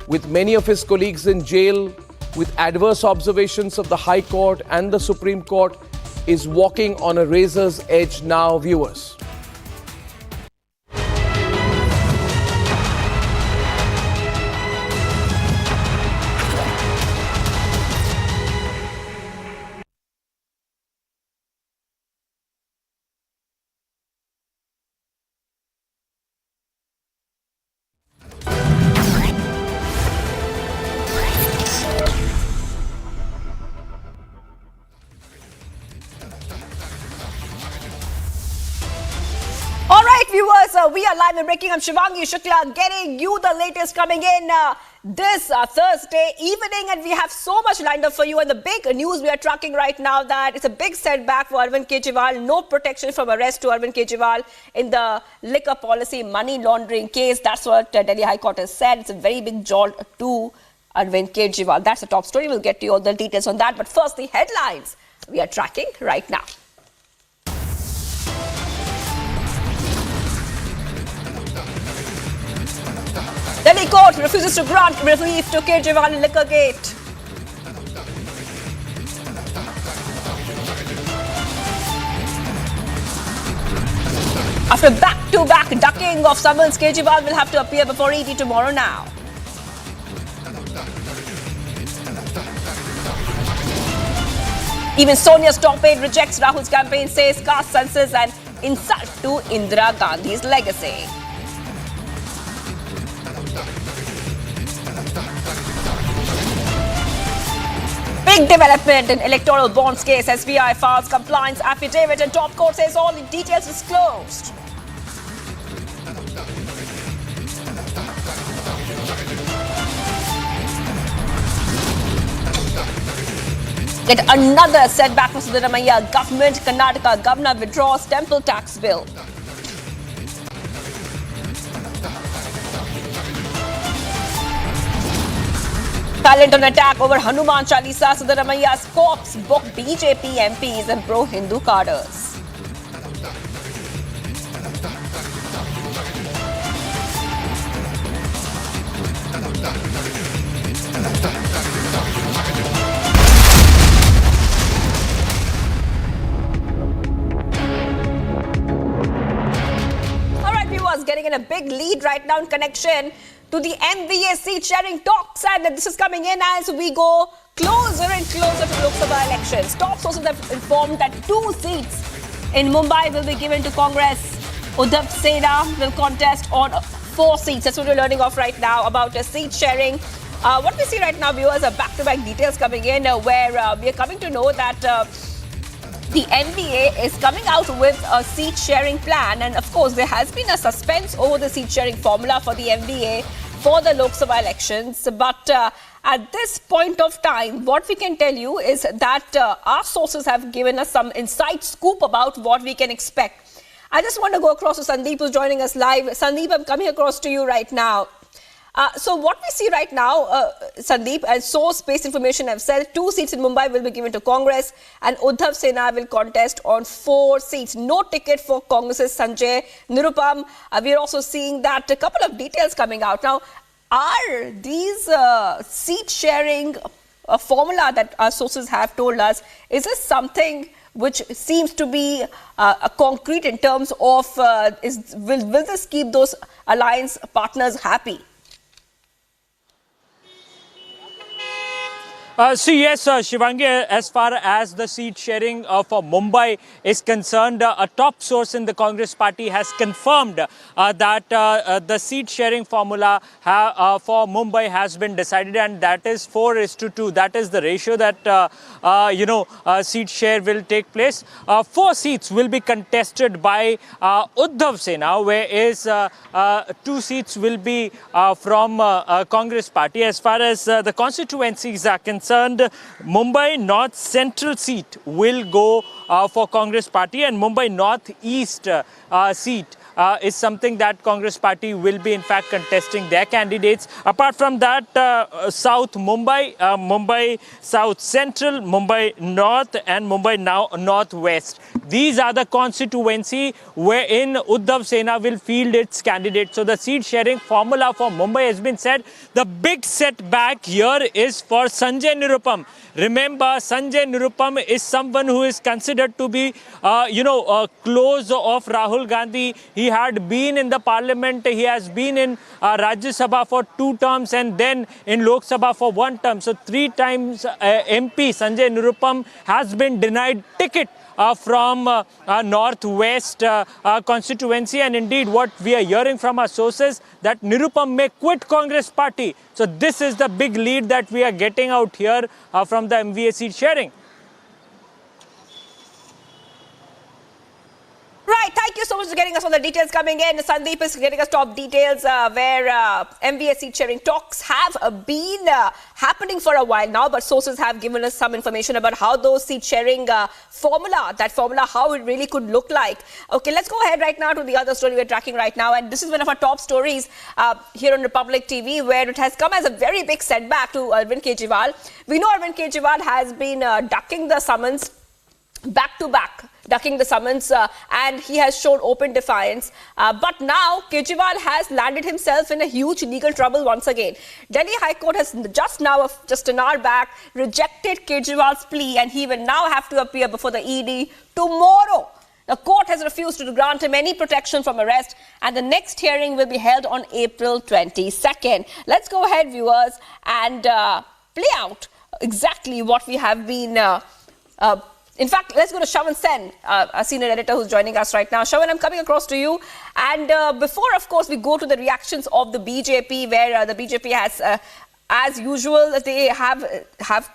with many of his colleagues in jail, with adverse observations of the High Court and the Supreme Court, is walking on a razor's edge now, viewers. Viewers, we are live and breaking. I'm Shivangi Shukla, getting you the latest coming in this Thursday evening, and we have so much lined up for you. And the big news we are tracking right now, that it's a big setback for Arvind Kejriwal. No protection from arrest to Arvind Kejriwal in the liquor policy money laundering case. That's what Delhi High Court has said. It's a very big jolt to Arvind Kejriwal. That's the top story. We'll get to you all the details on that. But first, the headlines we are tracking right now. Delhi court refuses to grant relief to Kejriwal in Liquorgate. After back-to-back ducking of summons, Kejriwal will have to appear before ED tomorrow now. Even Sonia's top aide rejects Rahul's campaign, says caste census and insult to Indira Gandhi's legacy. Big development in electoral bonds case. SBI files compliance affidavit and top court says all the details disclosed. Yet another setback for Siddaramaiah government. Karnataka governor withdraws temple tax bill. Silent on attack over Hanuman Chalisa, Siddaramaiah's corpse book BJP MPs and pro-Hindu cadres. All right, viewers, getting in a big lead right now in connection to the MVA seat sharing talks, and this is coming in as we go closer and closer to Lok Sabha elections. Top sources have informed that 2 seats in Mumbai will be given to Congress. Uddhav Sena will contest on 4 seats. That's what we're learning of right now about seat sharing. What we see right now, viewers, are back-to-back details coming in where we are coming to know that the MVA is coming out with a seat sharing plan, and of course there has been a suspense over the seat sharing formula for the MVA for the Lok Sabha elections. But at this point of time, what we can tell you is that our sources have given us some inside scoop about what we can expect. I just want to go across to Sandeep, who's joining us live. Sandeep, I'm coming across to you right now. So what we see right now, Sandeep, and source-based information have said 2 seats in Mumbai will be given to Congress and Uddhav Sena will contest on 4 seats. No ticket for Congress's Sanjay Nirupam. We are also seeing that a couple of details coming out. Now, are these seat-sharing formula that our sources have told us, is this something which seems to be concrete in terms of will this keep those alliance partners happy? Shivangi, as far as the seat sharing for Mumbai is concerned, a top source in the Congress party has confirmed that the seat sharing formula for Mumbai has been decided, and that is 4:2. That is the ratio that seat share will take place. 4 seats will be contested by Uddhav Sena, whereas 2 seats will be from Congress party. As far as the constituencies are concerned, Mumbai North Central seat will go for Congress party, and Mumbai North East seat is something that Congress party will be in fact contesting their candidates. Apart from that, South Mumbai, Mumbai South Central, Mumbai North and Mumbai Northwest. These are the constituency wherein Uddhav Sena will field its candidates. So the seat sharing formula for Mumbai has been said. The big setback here is for Sanjay Nirupam. Remember, Sanjay Nirupam is someone who is considered to be, close of Rahul Gandhi. He had been in the parliament. He has been in Rajya Sabha for 2 terms and then in Lok Sabha for 1 term. So 3 times MP Sanjay Nirupam has been denied ticket from Northwest constituency, and indeed what we are hearing from our sources that Nirupam may quit Congress party. So this is the big lead that we are getting out here from the MVA seat sharing. Right, thank you so much for getting us all the details coming in. Sandeep is getting us top details where MVA seat sharing talks have been happening for a while now, but sources have given us some information about how those seat sharing formula, how it really could look like. Okay, let's go ahead right now to the other story we're tracking right now, and this is one of our top stories here on Republic TV, where it has come as a very big setback to Arvind Kejriwal. We know Arvind Kejriwal has been ducking the summons back to back, and he has shown open defiance. But now Kejriwal has landed himself in a huge legal trouble once again. Delhi High Court has just an hour back, rejected Kejriwal's plea, and he will now have to appear before the ED tomorrow. The court has refused to grant him any protection from arrest, and the next hearing will be held on April 22nd. Let's go ahead, viewers, and play out exactly what we have been in fact, let's go to Shawan Sen, a senior editor who's joining us right now. Shawan, I'm coming across to you. And before, of course, we go to the reactions of the BJP, where the BJP has, as usual, they have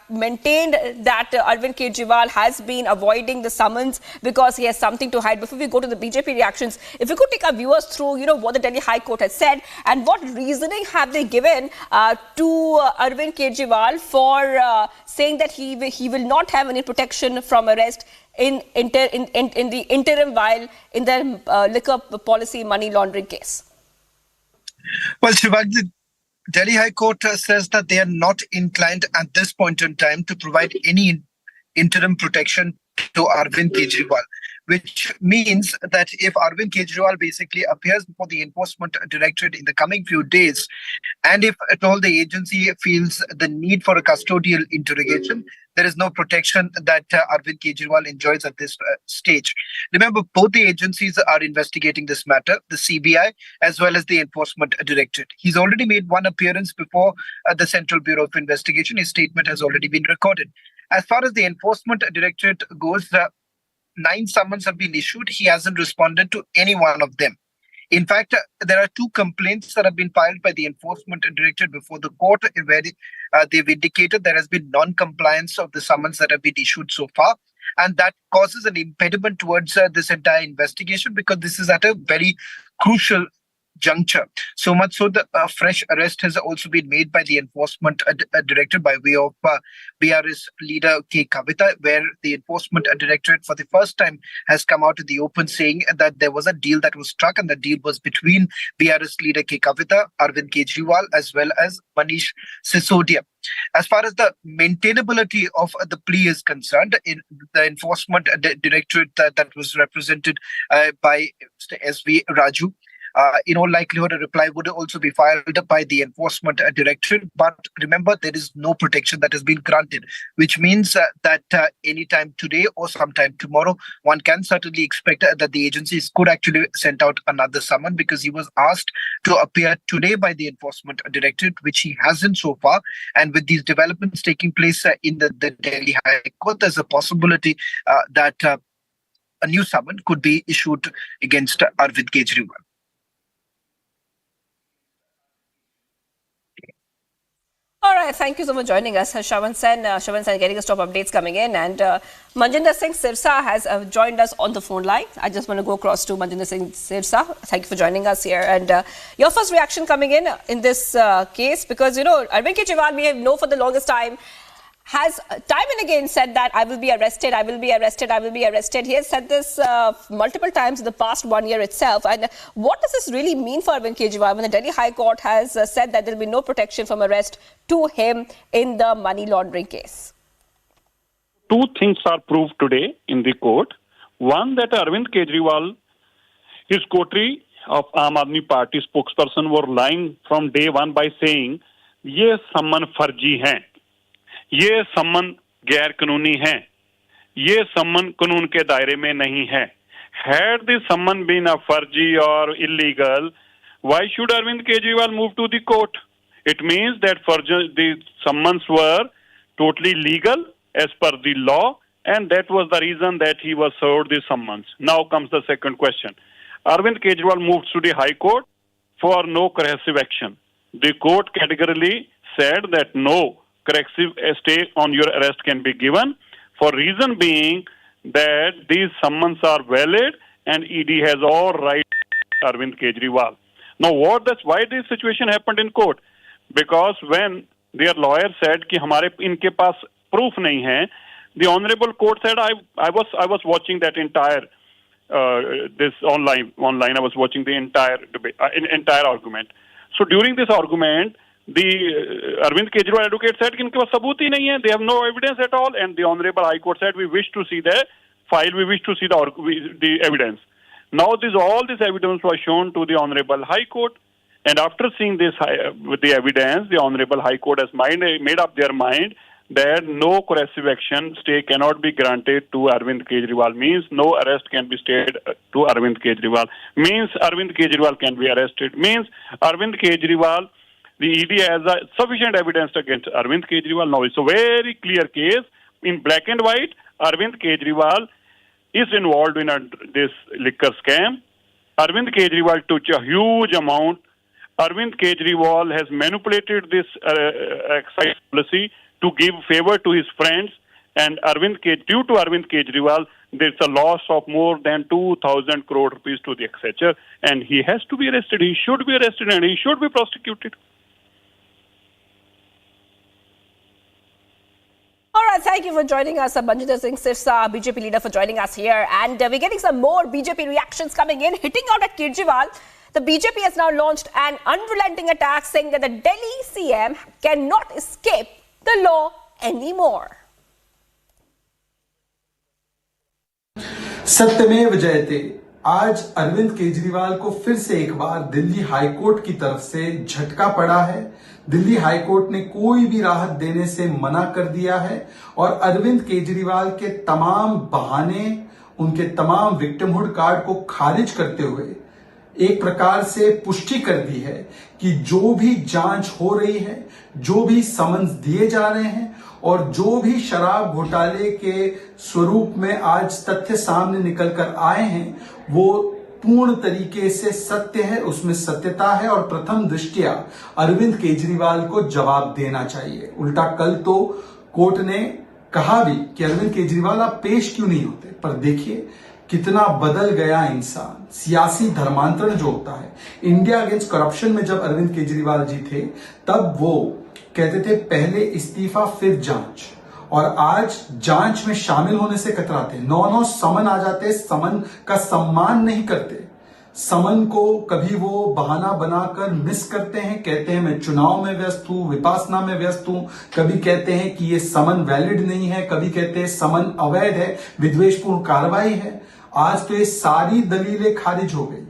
maintained that Arvind Kejriwal has been avoiding the summons because he has something to hide. Before we go to the BJP reactions, if you could take our viewers through, what the Delhi High Court has said and what reasoning have they given to Arvind Kejriwal for saying that he will not have any protection from arrest in the interim while in the liquor policy money laundering case. Well, Shivaji, Delhi High Court says that they are not inclined at this point in time to provide any interim protection to Arvind Kejriwal, which means that if Arvind Kejriwal basically appears before the Enforcement Directorate in the coming few days, and if at all the agency feels the need for a custodial interrogation, there is no protection that Arvind Kejriwal enjoys at this stage. Remember, both the agencies are investigating this matter, the CBI as well as the Enforcement Directorate. He's already made one appearance before the Central Bureau of Investigation. His statement has already been recorded. As far as the Enforcement Directorate goes, 9 summons have been issued. He hasn't responded to any one of them. In fact, there are 2 complaints that have been filed by the Enforcement Directorate before the court, where they've indicated there has been non-compliance of the summons that have been issued so far. And that causes an impediment towards this entire investigation, because this is at a very crucial juncture. So much so that a fresh arrest has also been made by the Enforcement Directorate by way of BRS leader K. Kavita, where the Enforcement Directorate for the first time has come out in the open saying that there was a deal that was struck, and the deal was between BRS leader K. Kavita, Arvind Kejriwal, as well as Manish Sisodia. As far as the maintainability of the plea is concerned, in the Enforcement Directorate that was represented by Mr. S.V. Raju, in all likelihood, a reply would also be filed by the Enforcement Directorate. But remember, there is no protection that has been granted, which means that anytime today or sometime tomorrow, one can certainly expect that the agencies could actually send out another summon, because he was asked to appear today by the Enforcement Directorate, which he hasn't so far. And with these developments taking place in the Delhi High Court, there's a possibility that a new summon could be issued against Arvind Kejriwal. All right, thank you so much for joining us, Shravan Sen. Shravan Sen getting us top updates coming in, and Manjinder Singh Sirsa has joined us on the phone line. I just want to go across to Manjinder Singh Sirsa. Thank you for joining us here, and your first reaction coming in this case, because Arvind Kejriwal, we know for the longest time, has time and again said that I will be arrested, I will be arrested, I will be arrested. He has said this multiple times in the past 1 year itself. And what does this really mean for Arvind Kejriwal when the Delhi High Court has said that there will be no protection from arrest to him in the money laundering case? Two things are proved today in the court. One, that Arvind Kejriwal, his coterie of Aam Aadmi Party spokesperson were lying from day one by saying, ये सम्मन फर्जी हैं, ये सम्मन गैर कानूनी है, ये सम्मन कानून के दायरे में नहीं है. Had the summon been a फर्जी or illegal, why should Arvind Kejriwal move to the court? It means that the summons were totally legal as per the law, and that was the reason that he was served the summons. Now comes the second question. Arvind Kejriwal moved to the High Court for no coercive action. The court categorically said that no corrective stay on your arrest can be given, for reason being that these summons are valid and ED has all right Arvind Kejriwal. Now why this situation happened in court? Because when their lawyer said कि हमारे इनके पास proof नहीं है, the honorable court said I was watching that entire this online I was watching the entire debate, entire argument. So during this argument, the Arvind Kejriwal advocate said कि इनके पास सबूत ही नहीं है, they have no evidence at all, and the honorable High Court said we wish to see the file, we wish to see the evidence. Now all this evidence was shown to the honorable High Court, and after seeing this with the evidence, the honorable High Court has made up their mind that no coercive action stay cannot be granted to Arvind Kejriwal, means no arrest can be stayed to Arvind Kejriwal, means Arvind Kejriwal can be arrested, means Arvind Kejriwal, the ED has sufficient evidence against Arvind Kejriwal. Now it's a very clear case in black and white. Arvind Kejriwal is involved in this liquor scam. Arvind Kejriwal took a huge amount. Arvind Kejriwal has manipulated this excise policy to give favor to his friends, and due to Arvind Kejriwal, there's a loss of more than 2,000 crore rupees to the exchequer, and he has to be arrested. He should be arrested and he should be prosecuted. All right, thank you for joining us, Manjinder Singh Sirsa, BJP leader, for joining us here. And we're getting some more BJP reactions coming in, hitting out at Kejriwal. The BJP has now launched an unrelenting attack saying that the Delhi CM cannot escape the law anymore. सत्यमेव जयते। आज अरविंद केजरीवाल को फिर से एक बार Delhi high court की तरफ से झटका पड़ा है। दिल्ली हाईकोर्ट ने कोई भी राहत देने से मना कर दिया है और अरविंद केजरीवाल के तमाम बहाने, उनके तमाम विक्टिमहुड कार्ड को खारिज करते हुए एक प्रकार से पुष्टि कर दी है कि जो भी जांच हो रही है, जो भी समन्स दिए जा रहे हैं और जो भी शराब घोटाले के स्वरूप में आज तथ्य सामने निकल कर आए हैं, वो पूर्ण तरीके से सत्य है, उसमें सत्यता है और प्रथम दृष्टया अरविंद केजरीवाल को जवाब देना चाहिए। उल्टा कल तो कोर्ट ने कहा भी कि अरविंद केजरीवाल आप पेश क्यों नहीं होते, पर देखिए कितना बदल गया इंसान। सियासी धर्मांतरण जो होता है, इंडिया अगेंस्ट करप्शन में जब अरविंद केजरीवाल जी थे तब वो कहते थे पहले इस्तीफा फिर जांच, और आज जांच में शामिल होने से कतराते। 9 समन आ जाते, समन का सम्मान नहीं करते, समन को कभी वो बहाना बनाकर मिस करते हैं, कहते हैं मैं चुनाव में व्यस्त हूं, विपासना में व्यस्त हूं, कभी कहते हैं कि ये समन वैलिड नहीं है, कभी कहते हैं समन अवैध है, विद्वेषपूर्ण कार्रवाई है। आज तो ये सारी दलीलें खारिज हो गई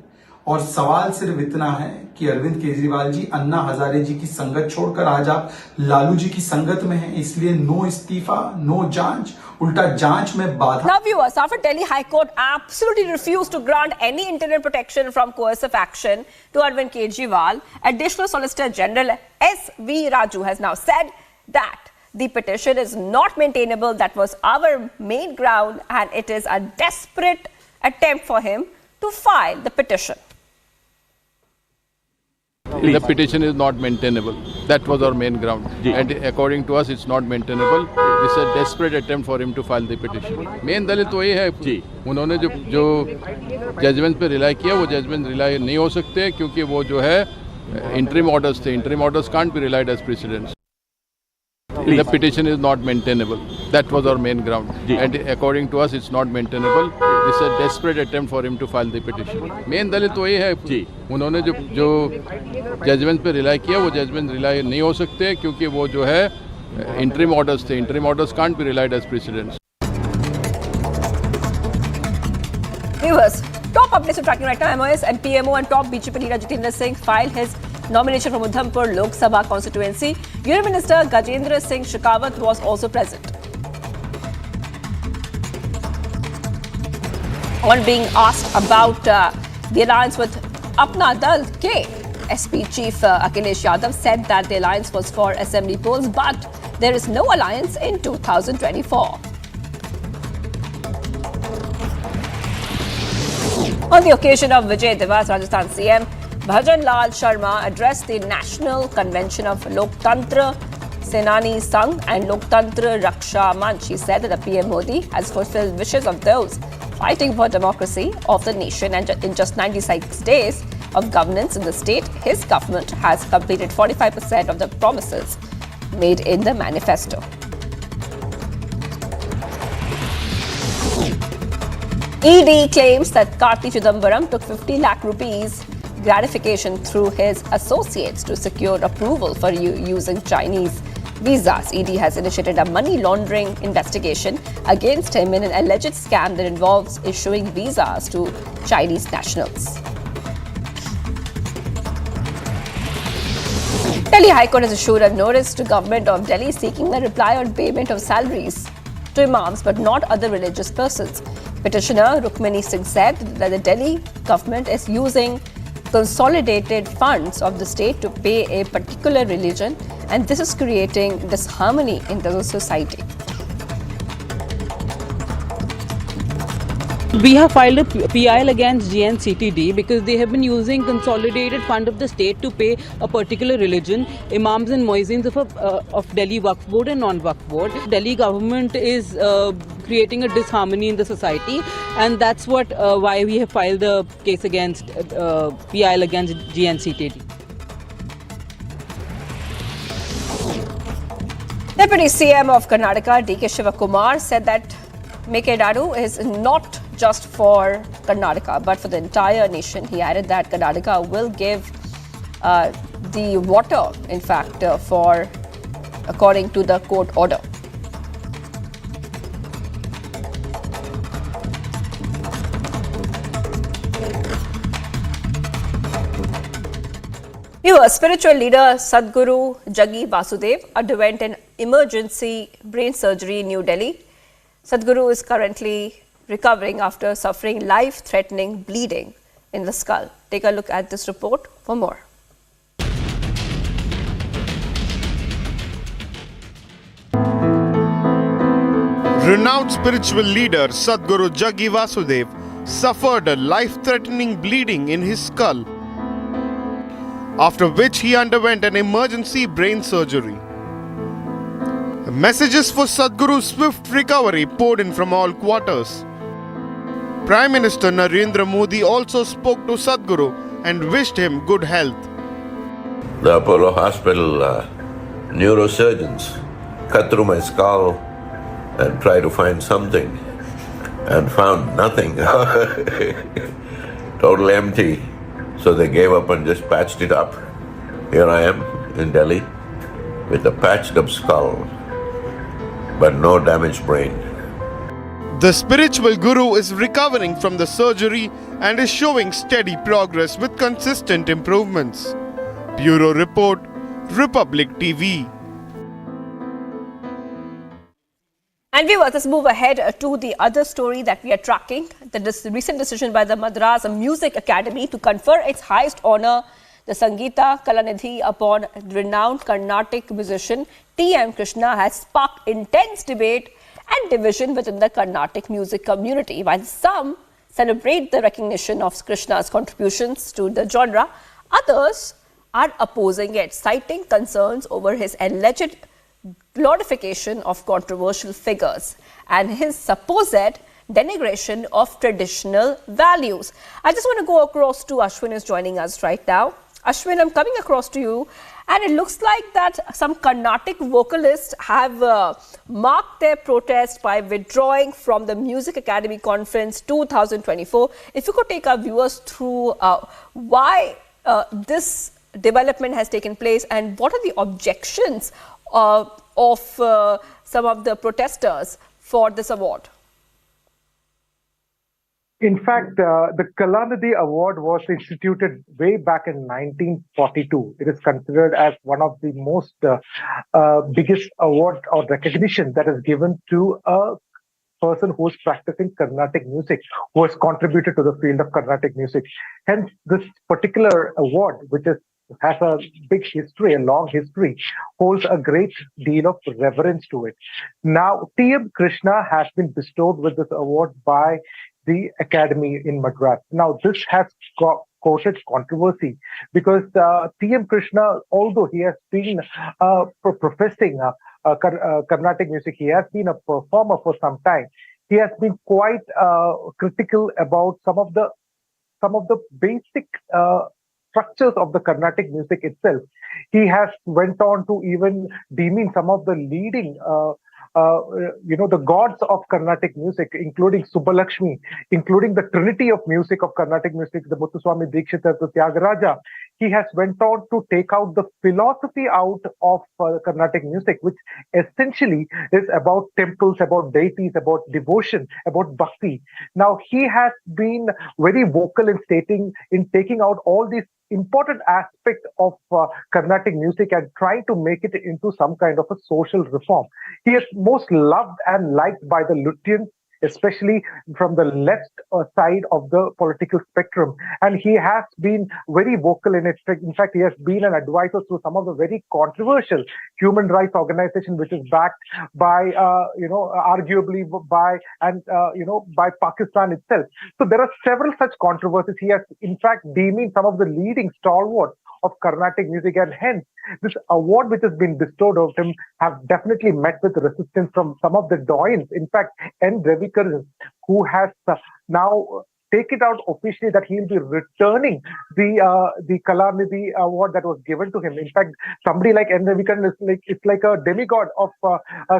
और सवाल सिर्फ इतना है कि अरविंद केजरीवाल जी अन्ना हजारे जी की संगत छोड़कर आज आप लालू जी की संगत में हैं, इसलिए नो इस्तीफा, नो जांच, उल्टा जांच में बाधा. Now viewers, after Delhi High Court absolutely refused to grant any interim protection from coercive action to Arvind Kejriwal, Additional Solicitor General S.V. Raju has now said that the petition is not maintainable. That was our main ground, and it is a desperate attempt for him to file the petition. The petition is not maintainable. That was our main ground. And according to us, it's not maintainable. It's a desperate attempt for him to file the petition. Main दलील तो ये है उन्होंने जो judgement पे rely किया, वो judgement rely नहीं हो सकते क्योंकि वो जो है interim orders थे. Interim orders can't be relied as precedents. The petition is not maintainable. That was our main ground. And according to us, it's not maintainable. It's a desperate attempt for him to file the petition. Main दलील तो ये है उन्होंने जो judgement पे rely किया, वो judgement rely नहीं हो सकते क्योंकि वो जो है interim orders थे. Interim orders can't be relied as precedents. Viewers, top updates we're tracking right now. MOS, MPMO and top BJP leader Jitendra Singh filed his nomination from Udhampur Lok Sabha constituency. Union Minister Gajendra Singh Shekhawat was also present. On being asked about the alliance with Apna Dal K, SP Chief Akhilesh Yadav said that the alliance was for assembly polls, but there is no alliance in 2024. On the occasion of Vijay Diwas, Rajasthan CM Bhajan Lal Sharma addressed the National Convention of Loktantra Senani Sangh and Loktantra Raksha Manch. He said that the PM Modi has fulfilled wishes of those fighting for democracy of the nation, and in just 96 days of governance in the state, his government has completed 45% of the promises made in the manifesto. ED claims that Karti Chidambaram took 50 lakh rupees gratification through his associates to secure approval for using Chinese visas. ED has initiated a money laundering investigation against him in an alleged scam that involves issuing visas to Chinese nationals. Delhi High Court has issued a notice to government of Delhi seeking a reply on payment of salaries to imams but not other religious persons. Petitioner Rukmini Singh said that the Delhi government is using consolidated funds of the state to pay a particular religion, and this is creating disharmony in the society. We have filed a PIL against GNCTD because they have been using consolidated fund of the state to pay a particular religion, imams and muezzins of Delhi Waqf Board and non-Waqf Board. Delhi government is creating a disharmony in the society, and that's why we have filed the case against PIL against GNCTD. Deputy CM of Karnataka, D.K. Shivakumar, said that Mekedadu is not just for Karnataka, but for the entire nation. He added that Karnataka will give the water, in fact, according to the court order. Your spiritual leader Sadhguru Jaggi Vasudev underwent an emergency brain surgery in New Delhi. Sadhguru is currently recovering after suffering life-threatening bleeding in the skull. Take a look at this report for more. Renowned spiritual leader Sadhguru Jaggi Vasudev suffered a life-threatening bleeding in his skull, after which he underwent an emergency brain surgery. Messages for Sadhguru's swift recovery poured in from all quarters. Prime Minister Narendra Modi also spoke to Sadhguru and wished him good health. The Apollo Hospital neurosurgeons cut through my skull and tried to find something and found nothing. Totally empty. So they gave up and just patched it up. Here I am in Delhi with a patched up skull, but no damaged brain. The spiritual guru is recovering from the surgery and is showing steady progress with consistent improvements. Bureau Report, Republic TV. And viewers, let's move ahead to the other story that we are tracking. The recent decision by the Madras Music Academy to confer its highest honor, the Sangeeta Kalanidhi, upon renowned Carnatic musician T.M. Krishna has sparked intense debate and division within the Carnatic music community. While some celebrate the recognition of Krishna's contributions to the genre, others are opposing it, citing concerns over his alleged glorification of controversial figures and his supposed denigration of traditional values. I just want to go across to Ashwin, who's joining us right now. Ashwin, I'm coming across to you, and it looks like that some Carnatic vocalists have marked their protest by withdrawing from the Music Academy Conference 2024. If you could take our viewers through why this development has taken place and what are the objections of some of the protesters for this award. In fact, the Kalanidhi Award was instituted way back in 1942. It is considered as one of the most biggest award or recognition that is given to a person who is practicing Carnatic music, who has contributed to the field of Carnatic music. Hence, this particular award, which has a big history, a long history, holds a great deal of reverence to it. Now, T.M. Krishna has been bestowed with this award by the Academy in Madras. Now, this has caused controversy because T.M. Krishna, although he has been professing Carnatic music, he has been a performer for some time. He has been quite critical about some of the basic structures of the Carnatic music itself. He has went on to even demean some of the leading, the gods of Carnatic music, including Subbalakshmi, including the trinity of music of Carnatic music, the Muthuswami Dikshita, the Tyagaraja. He has went on to take out the philosophy out of Carnatic music, which essentially is about temples, about deities, about devotion, about bhakti. Now, he has been very vocal in taking out all these important aspect of Carnatic music and trying to make it into some kind of a social reform. He is most loved and liked by the Lutyens, especially from the left side of the political spectrum. And he has been very vocal in it. In fact, he has been an advisor to some of the very controversial human rights organizations, which is backed by, arguably by Pakistan itself. So there are several such controversies. He has, in fact, demeaned some of the leading stalwarts of Carnatic music, and hence this award which has been bestowed on him have definitely met with resistance from some of the doyens. In fact, N. Ravikar, who has now take it out officially that he will be returning the Kalanidhi award that was given to him. In fact, somebody like N. Ravikar is like a demigod of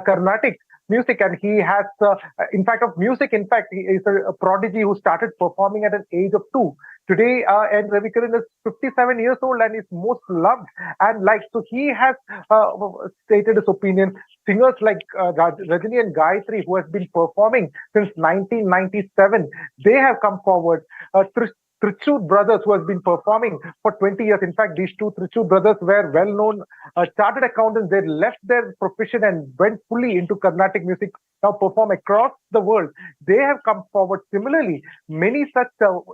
Carnatic music, and he has, he is a prodigy who started performing at an age of 2. Today, N. Ravikar is 57 years old and is most loved and liked. So he has stated his opinion. Singers like Rajini and Gayatri, who has been performing since 1997, they have come forward. Trichur brothers, who has been performing for 20 years. In fact, these two Trichur brothers were well-known chartered accountants. They left their profession and went fully into Carnatic music, now perform across the world. They have come forward. Similarly, many such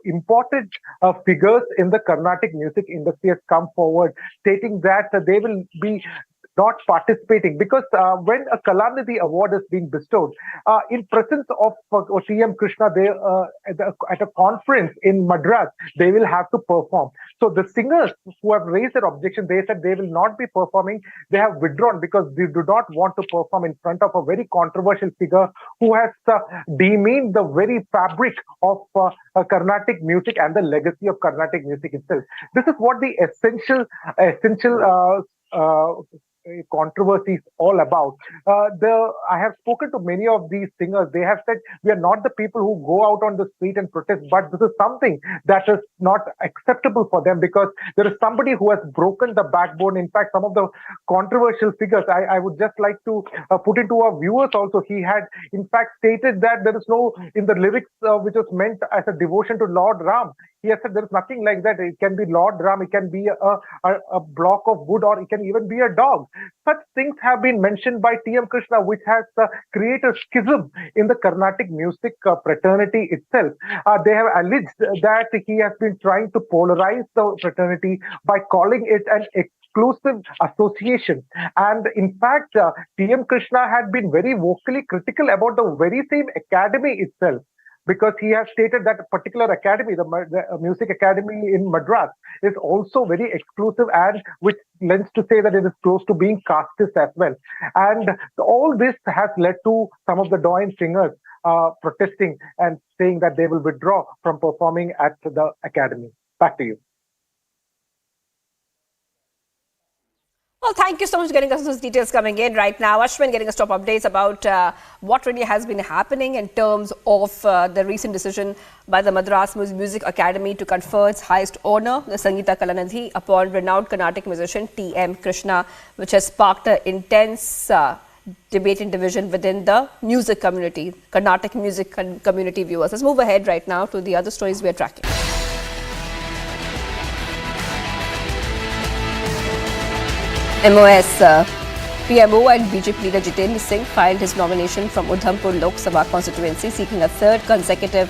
important figures in the Carnatic music industry have come forward, stating that they will be not participating because when a Kalanidhi award is being bestowed, in presence of T.M. Krishna, they at a conference in Madras, they will have to perform. So the singers who have raised their objection, they said they will not be performing. They have withdrawn because they do not want to perform in front of a very controversial figure who has demeaned the very fabric of Carnatic music and the legacy of Carnatic music itself. This is what the essential controversy is all about. I have spoken to many of these singers. They have said, we are not the people who go out on the street and protest, but this is something that is not acceptable for them because there is somebody who has broken the backbone. In fact, some of the controversial figures, I would just like to put into our viewers also. He had, in fact, stated that there is no, in the lyrics which was meant as a devotion to Lord Ram, he has said there is nothing like that. It can be Lord Ram, it can be a block of wood, or it can even be a dog. Such things have been mentioned by T.M. Krishna, which has created a schism in the Carnatic music fraternity itself. They have alleged that he has been trying to polarize the fraternity by calling it an exclusive association. And in fact, T.M. Krishna had been very vocally critical about the very same academy itself, because he has stated that a particular academy, the music academy in Madras, is also very exclusive, and which lends to say that it is close to being casteist as well. And all this has led to some of the doyen singers protesting and saying that they will withdraw from performing at the academy. Back to you. Well, thank you so much for getting us those details coming in right now. Ashwin getting us top updates about what really has been happening in terms of the recent decision by the Madras Music Academy to confer its highest honor, the Sangeeta Kalanidhi, upon renowned Carnatic musician T.M. Krishna, which has sparked an intense debate and division within the music community, Carnatic music community viewers. Let's move ahead right now to the other stories we are tracking. MOS PMO and BJP leader Jitendra Singh filed his nomination from Udhampur Lok Sabha constituency, seeking a third consecutive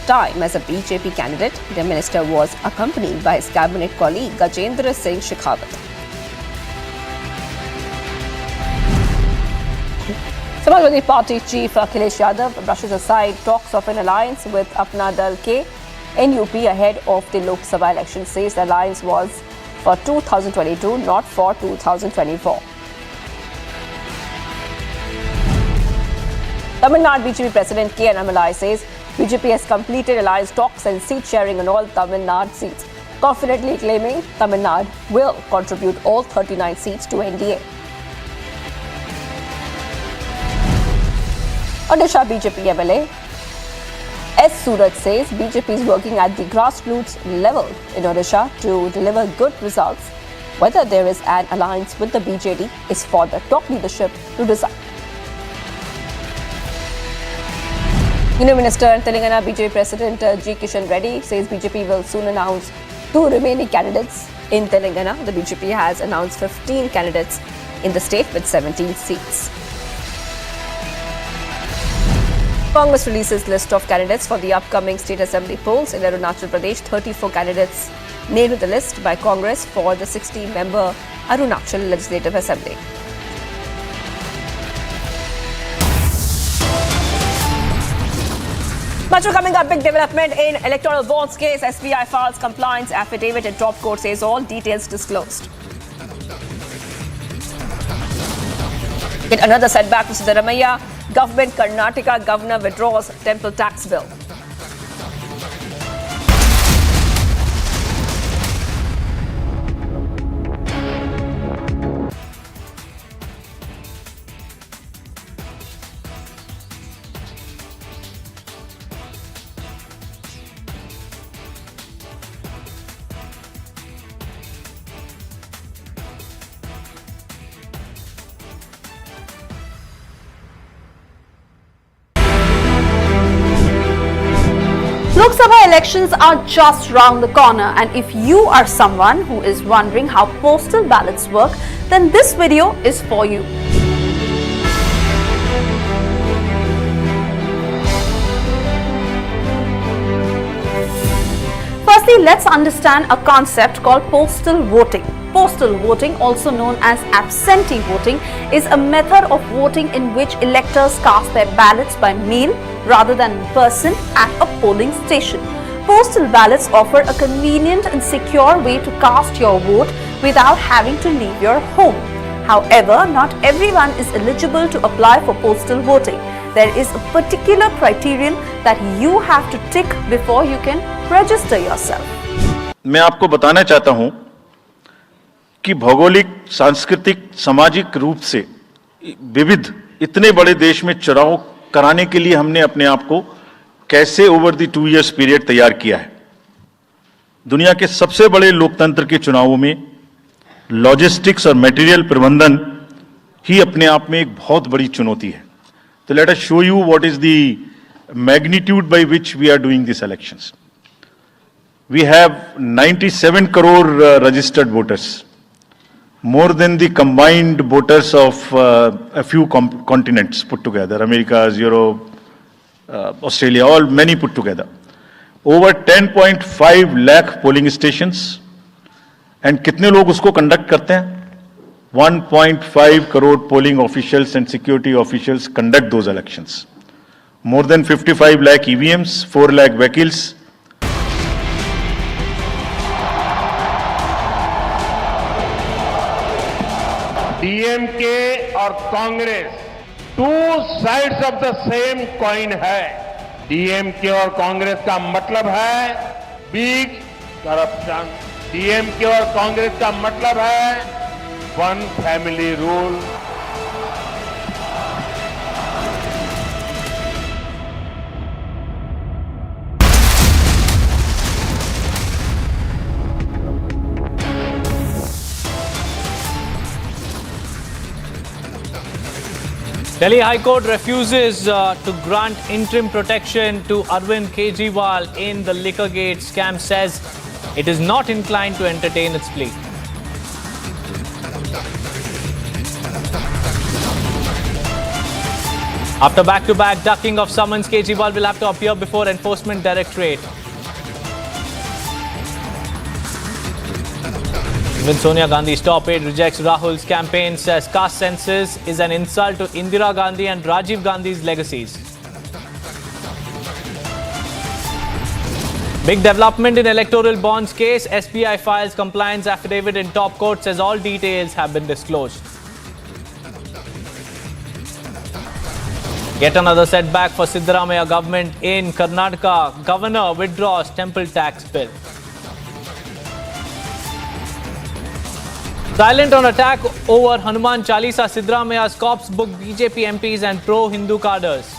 time as a BJP candidate. The minister was accompanied by his cabinet colleague Gajendra Singh Shekhawat. Samajwadi Party chief Akhilesh Yadav brushes aside talks of an alliance with Apna Dal Ke NUP ahead of the Lok Sabha election, says the alliance was for 2022, not for 2024. Tamil Nadu BJP President K. Annamalai says BJP has completed alliance talks and seat sharing on all Tamil Nadu seats, confidently claiming Tamil Nadu will contribute all 39 seats to NDA. Odisha BJP MLA S. Suraj says BJP is working at the grassroots level in Odisha to deliver good results. Whether there is an alliance with the BJD is for the top leadership to decide. Union Minister and Telangana BJP President G. Kishan Reddy says BJP will soon announce 2 remaining candidates in Telangana. The BJP has announced 15 candidates in the state with 17 seats. Congress releases list of candidates for the upcoming state assembly polls in Arunachal Pradesh. 34 candidates named in the list by Congress for the 60-member Arunachal Legislative Assembly. Much more coming up. Big development in electoral bonds case. SBI files compliance affidavit and top court says all details disclosed. Yet another setback for Siddaramaiah. Government Karnataka governor withdraws temple tax bill. Lok Sabha elections are just round the corner, and if you are someone who is wondering how postal ballots work, then this video is for you. Firstly, let's understand a concept called postal voting. Postal voting, also known as absentee voting, is a method of voting in which electors cast their ballots by mail rather than in person at a polling station. Postal ballots offer a convenient and secure way to cast your vote without having to leave your home. However, not everyone is eligible to apply for postal voting. There is a particular criterion that you have to tick before you can register yourself. मैं आपको बताना चाहता हूं कि भौगोलिक, सांस्कृतिक, सामाजिक रूप से विविध इतने बड़े देश में चुनाव कराने के लिए हमने अपने आप को कैसे ओवर द 2 years पीरियड तैयार किया है। दुनिया के सबसे बड़े लोकतंत्र के चुनावों में लॉजिस्टिक्स और मटेरियल प्रबंधन ही अपने आप में एक बहुत बड़ी चुनौती है। तो let us show you what is the magnitude by which we are doing this elections. We have 97 crore registered voters, more than the combined voters of a few continents put together, America, Europe, Australia, all many put together. Over 10.5 lakh polling stations, and कितने लोग उसको conduct करते हैं? 1.5 crore polling officials and security officials conduct those elections. More than 55 lakh EVMs, 4 lakh vehicles. DMK और Congress two sides of the same coin है। DMK और कांग्रेस का मतलब है बिग करप्शन। डीएमके और कांग्रेस का मतलब है one family rule. Delhi High Court refuses to grant interim protection to Arvind Kejriwal in the Liquorgate scam, says it is not inclined to entertain its plea. After back-to-back ducking of summons, Kejriwal will have to appear before Enforcement Directorate. Even Sonia Gandhi's top aide rejects Rahul's campaign, says caste census is an insult to Indira Gandhi and Rajiv Gandhi's legacies. Big development in electoral bonds case. SBI files compliance affidavit in top court, says all details have been disclosed. Yet another setback for Siddaramaiah government in Karnataka. Governor withdraws temple tax bill. Silent on attack over Hanuman Chalisa, Siddaramaiah's cops booked BJP MPs and pro-Hindu cadres.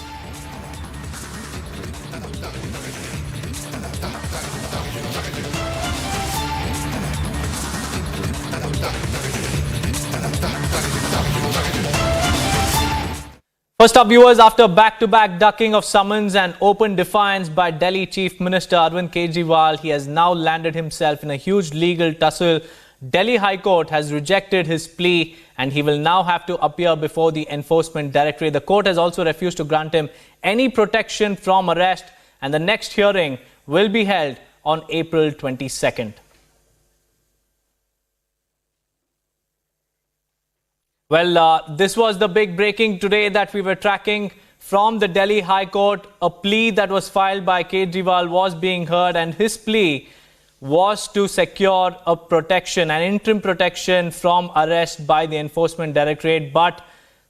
First up, viewers, after back-to-back ducking of summons and open defiance by Delhi Chief Minister Arvind Kejriwal, he has now landed himself in a huge legal tussle. Delhi High Court has rejected his plea and he will now have to appear before the Enforcement Directorate. The court has also refused to grant him any protection from arrest, and the next hearing will be held on April 22nd. Well, this was the big breaking today that we were tracking from the Delhi High Court. A plea that was filed by Kejriwal was being heard, and his plea was to secure a protection, an interim protection from arrest by the Enforcement Directorate. But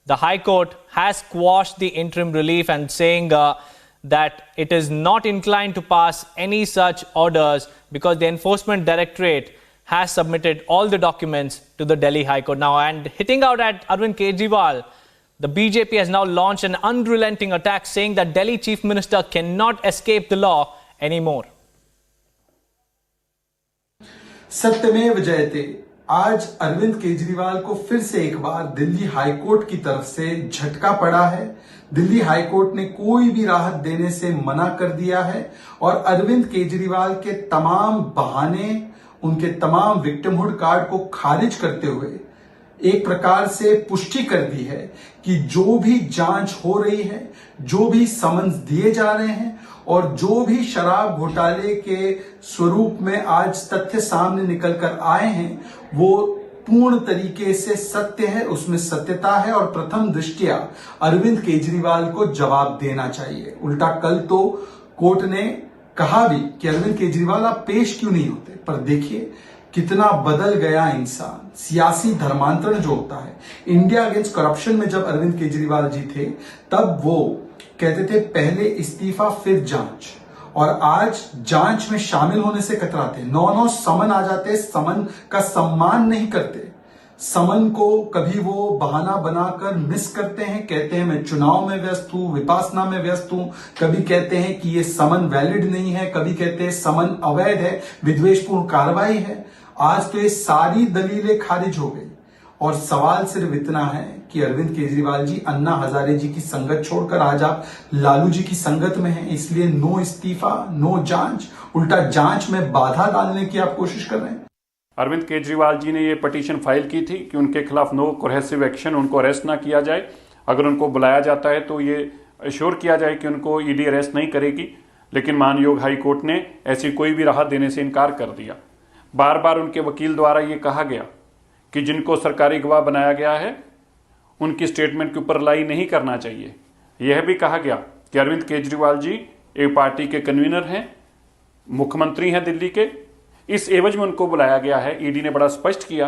the High Court has quashed the interim relief and saying that it is not inclined to pass any such orders because the Enforcement Directorate has submitted all the documents to the Delhi High Court. Now, and hitting out at Arvind Kejriwal, the BJP has now launched an unrelenting attack saying that Delhi Chief Minister cannot escape the law anymore. सत्यमेव जयते। आज अरविंद केजरीवाल को फिर से एक बार Delhi high court की तरफ से झटका पड़ा है। दिल्ली हाईकोर्ट ने कोई भी राहत देने से मना कर दिया है और अरविंद केजरीवाल के तमाम बहाने, उनके तमाम विक्टिमहुड कार्ड को खारिज करते हुए एक प्रकार से पुष्टि कर दी है कि जो भी जांच हो रही है, जो भी समन्स दिए जा रहे हैं और जो भी शराब घोटाले के स्वरूप में आज तथ्य सामने निकल कर आए हैं, वो पूर्ण तरीके से सत्य है, उसमें सत्यता है और प्रथम दृष्टया अरविंद केजरीवाल को जवाब देना चाहिए। उल्टा कल तो कोर्ट ने कहा भी कि अरविंद केजरीवाल आप पेश क्यों नहीं होते, पर देखिए कितना बदल गया इंसान। सियासी धर्मांतरण जो होता है, इंडिया अगेंस्ट करप्शन में जब अरविंद केजरीवाल जी थे तब वो कहते थे पहले इस्तीफा फिर जांच, और आज जांच में शामिल होने से कतराते, 9-9 समन आ जाते, समन का सम्मान नहीं करते, समन को कभी वो बहाना बनाकर मिस करते हैं, कहते हैं मैं चुनाव में व्यस्त हूं, विपासना में व्यस्त हूं, कभी कहते हैं कि ये समन वैलिड नहीं है, कभी कहते हैं समन अवैध है, विद्वेषपूर्ण कार्रवाई है। आज तो ये सारी दलीलें खारिज हो गई और सवाल सिर्फ इतना है कि अरविंद केजरीवाल जी अन्ना हजारे जी की संगत छोड़कर आज आप लालू जी की संगत में हैं, इसलिए नो इस्तीफा, नो जांच, उल्टा जांच में बाधा डालने की आप कोशिश कर रहे हैं। अरविंद केजरीवाल जी ने ये पटिशन फाइल की थी कि उनके खिलाफ नो कोहेसिव एक्शन, उनको अरेस्ट ना किया जाए। अगर उनको बुलाया जाता है तो ये अश्योर किया जाए कि उनको ईडी अरेस्ट नहीं करेगी, लेकिन मानयोग हाई कोर्ट ने ऐसी कोई भी राहत देने से इनकार कर दिया। बार बार उनके वकील द्वारा ये कहा गया कि जिनको सरकारी गवाह बनाया गया है उनकी स्टेटमेंट के ऊपर रिलाई नहीं करना चाहिए। यह भी कहा गया कि अरविंद केजरीवाल जी एक पार्टी के कन्वीनर हैं, मुख्यमंत्री हैं दिल्ली के, इस एवज में उनको बुलाया गया है। ईडी ने बड़ा स्पष्ट किया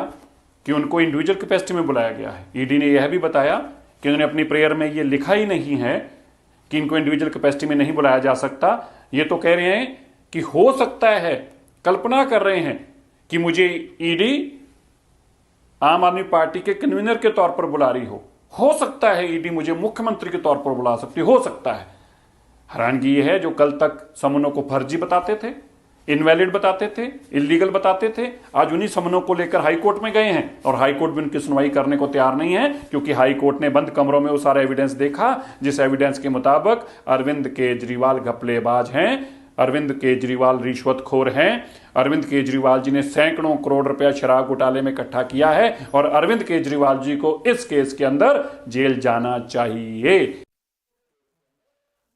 कि उनको इंडिविजुअल कैपेसिटी में बुलाया गया है। ईडी ने यह भी बताया कि उन्होंने अपनी प्रेयर में यह लिखा ही नहीं है कि इनको इंडिविजुअल कैपेसिटी में नहीं बुलाया जा सकता। ये तो कह रहे हैं कि हो सकता है, कल्पना कर रहे हैं कि मुझे ईडी आम आदमी पार्टी के कन्वीनर के तौर पर बुला रही हो सकता है ईडी मुझे मुख्यमंत्री के तौर पर बुला सकती, हो सकता है। हैरानगी यह है जो कल तक समनों को फर्जी बताते थे, इनवैलिड बताते थे, इलीगल बताते थे, आज उन्हीं समनों को लेकर हाई कोर्ट में गए हैं और हाई कोर्ट भी उनकी सुनवाई करने को तैयार नहीं है, क्योंकि हाई कोर्ट ने बंद कमरों में वो सारा एविडेंस देखा जिस एविडेंस के मुताबिक अरविंद केजरीवाल घपलेबाज हैं, अरविंद केजरीवाल रिश्वतखोर हैं, अरविंद केजरीवाल जी ने सैकड़ों करोड़ रुपया शराब घोटाले में इकट्ठा किया है और अरविंद केजरीवाल जी को इस केस के अंदर जेल जाना चाहिए।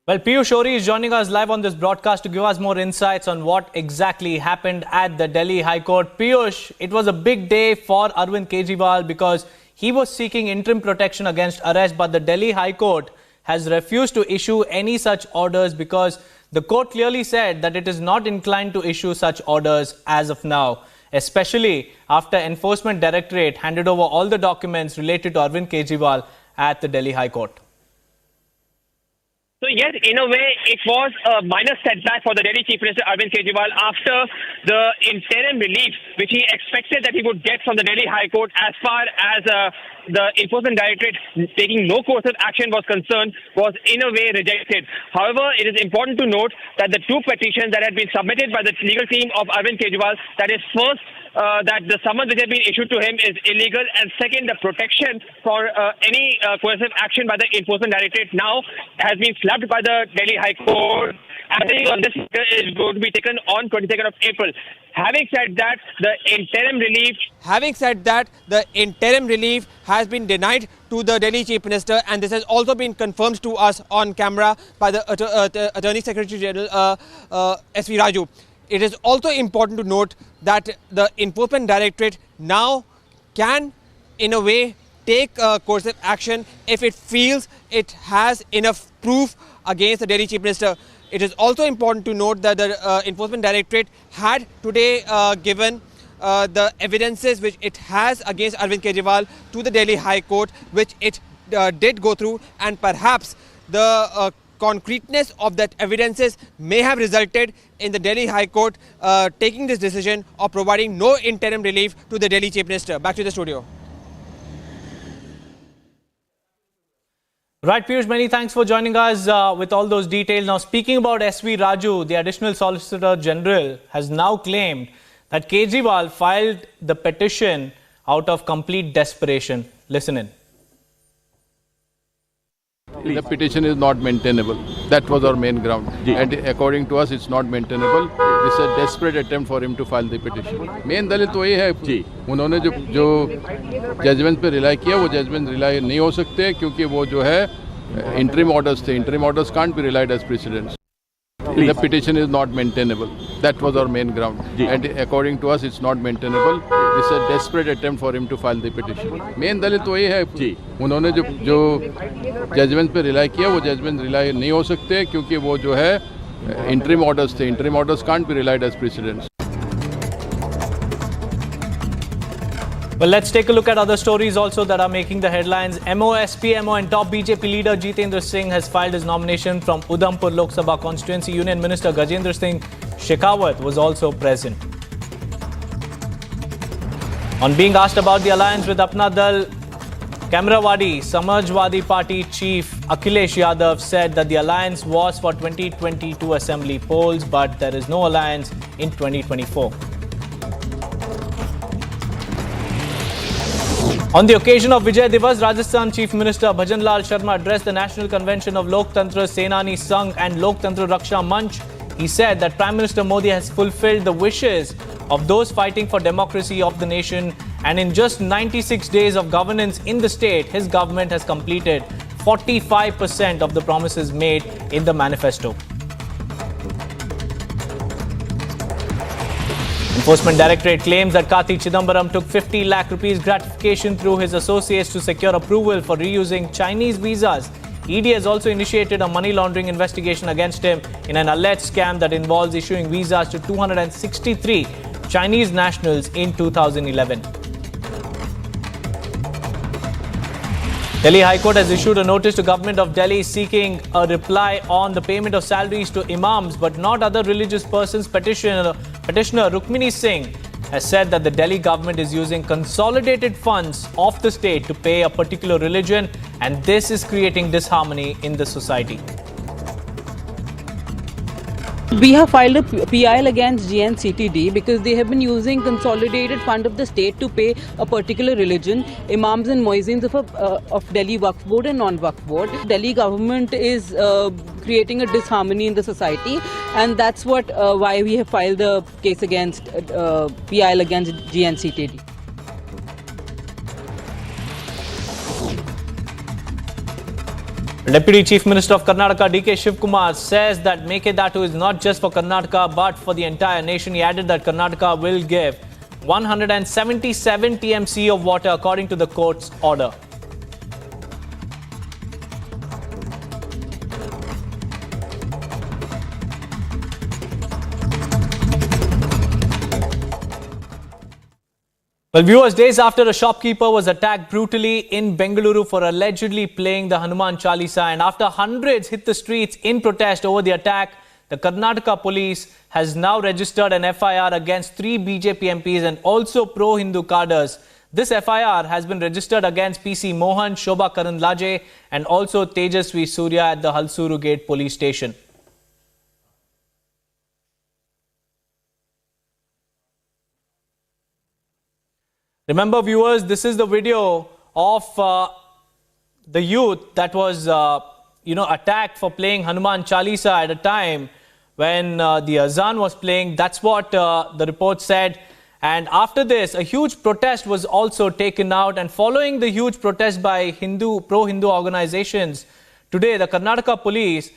Well, Piyush Shori is joining us live on this broadcast to give us more insights on what exactly happened at the Delhi High Court. Piyush, it was a big day for Arvind Kejriwal because he was seeking interim protection against arrest, but the Delhi High Court has refused to issue any such orders because the court clearly said that it is not inclined to issue such orders as of now, especially after Enforcement Directorate handed over all the documents related to Arvind Kejriwal at the Delhi High Court. So yes, in a way, it was a minor setback for the Delhi Chief Minister Arvind Kejriwal after the interim relief which he expected that he would get from the Delhi High Court as far as the Enforcement Directorate taking no coercive action was concerned, was in a way rejected. However, it is important to note that the two petitions that had been submitted by the legal team of Arvind Kejriwal, that is first, that the summons which have been issued to him is illegal, and second, the protection for any coercive action by the Enforcement Directorate now has been slapped by the Delhi High Court. Action on this is going to be taken on 22nd of April. Having said that, the interim relief has been denied to the Delhi Chief Minister, and this has also been confirmed to us on camera by the Attorney Secretary General S.V. Raju. It is also important to note that the Enforcement Directorate now can, in a way, take coercive action if it feels it has enough proof against the Delhi Chief Minister. It is also important to note that the Enforcement Directorate had today given the evidences which it has against Arvind Kejriwal to the Delhi High Court, which it did go through, and perhaps the concreteness of that evidences may have resulted in the Delhi High Court taking this decision of providing no interim relief to the Delhi Chief Minister. Back to the studio. Right, Piyush, many thanks for joining us with all those details. Now, speaking about S.V. Raju, the Additional Solicitor General has now claimed that Kejriwal filed the petition out of complete desperation. Listen in. The petition is not maintainable. That was our main ground. And according to us, it's not maintainable. It's a desperate attempt for him to file the petition. Main दलील तो ये है उन्होंने जो judgement पे rely किया वो judgement rely नहीं हो सकते क्योंकि वो जो है interim orders थे. Interim orders can't be relied as precedents. The petition is not maintainable. That was our main ground. And according to us, it's not maintainable. It's a desperate attempt for him to file the petition. Main दलील तो ये है उन्होंने जो judgement पे rely किया वो judgement rely नहीं हो सकते क्योंकि वो जो है interim orders थे. Interim orders can't be relied as precedents. Well, let's take a look at other stories also that are making the headlines. MOSPMO and top BJP leader Jitendra Singh has filed his nomination from Udhampur Lok Sabha constituency. Union Minister Gajendra Singh Shekhawat was also present. On being asked about the alliance with Apna Dal, Kamrawadi Samajwadi Party chief Akhilesh Yadav said that the alliance was for 2022 assembly polls, but there is no alliance in 2024. On the occasion of Vijay Divas, Rajasthan Chief Minister Bhajan Lal Sharma addressed the National Convention of Loktantra Senani Sangh and Loktantra Raksha Manch. He said that Prime Minister Modi has fulfilled the wishes of those fighting for democracy of the nation, and in just 96 days of governance in the state, his government has completed 45% of the promises made in the manifesto. Enforcement Directorate claims that Karti Chidambaram took 50 lakh rupees gratification through his associates to secure approval for reusing Chinese visas. ED has also initiated a money laundering investigation against him in an alleged scam that involves issuing visas to 263 Chinese nationals in 2011. Delhi High Court has issued a notice to Government of Delhi seeking a reply on the payment of salaries to imams but not other religious persons. Petitioner Rukmini Singh has said that the Delhi government is using consolidated funds of the state to pay a particular religion, and this is creating disharmony in the society. We have filed a PIL against GNCTD because they have been using consolidated fund of the state to pay a particular religion, imams and muezzins of Delhi Waqf Board and non-Waqf Board. Delhi government is creating a disharmony in the society, and that's why we have filed the case against PIL against GNCTD. Deputy Chief Minister of Karnataka DK Shivkumar says that Mekedatu is not just for Karnataka but for the entire nation. He added that Karnataka will give 177 TMC of water according to the court's order. Well, viewers, days after a shopkeeper was attacked brutally in Bengaluru for allegedly playing the Hanuman Chalisa, and after hundreds hit the streets in protest over the attack, the Karnataka police has now registered an FIR against 3 BJP MPs and also pro-Hindu cadres. This FIR has been registered against PC Mohan, Shobha Karandlaje and also Tejasvi Surya at the Halsuru Gate police station. Remember, viewers, this is the video of the youth that was, attacked for playing Hanuman Chalisa at a time when the azan was playing. That's what the report said. And after this, a huge protest was also taken out. And following the huge protest by pro-Hindu organizations, today the Karnataka police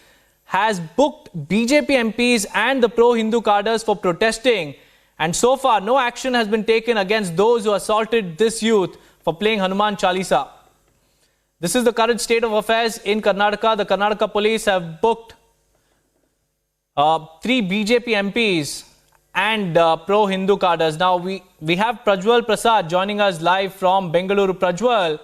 has booked BJP MPs and the pro-Hindu cadres for protesting. And so far, no action has been taken against those who assaulted this youth for playing Hanuman Chalisa. This is the current state of affairs in Karnataka. The Karnataka police have booked 3 BJP MPs and pro-Hindu cadres. Now, we have Prajwal Prasad joining us live from Bengaluru. Prajwal,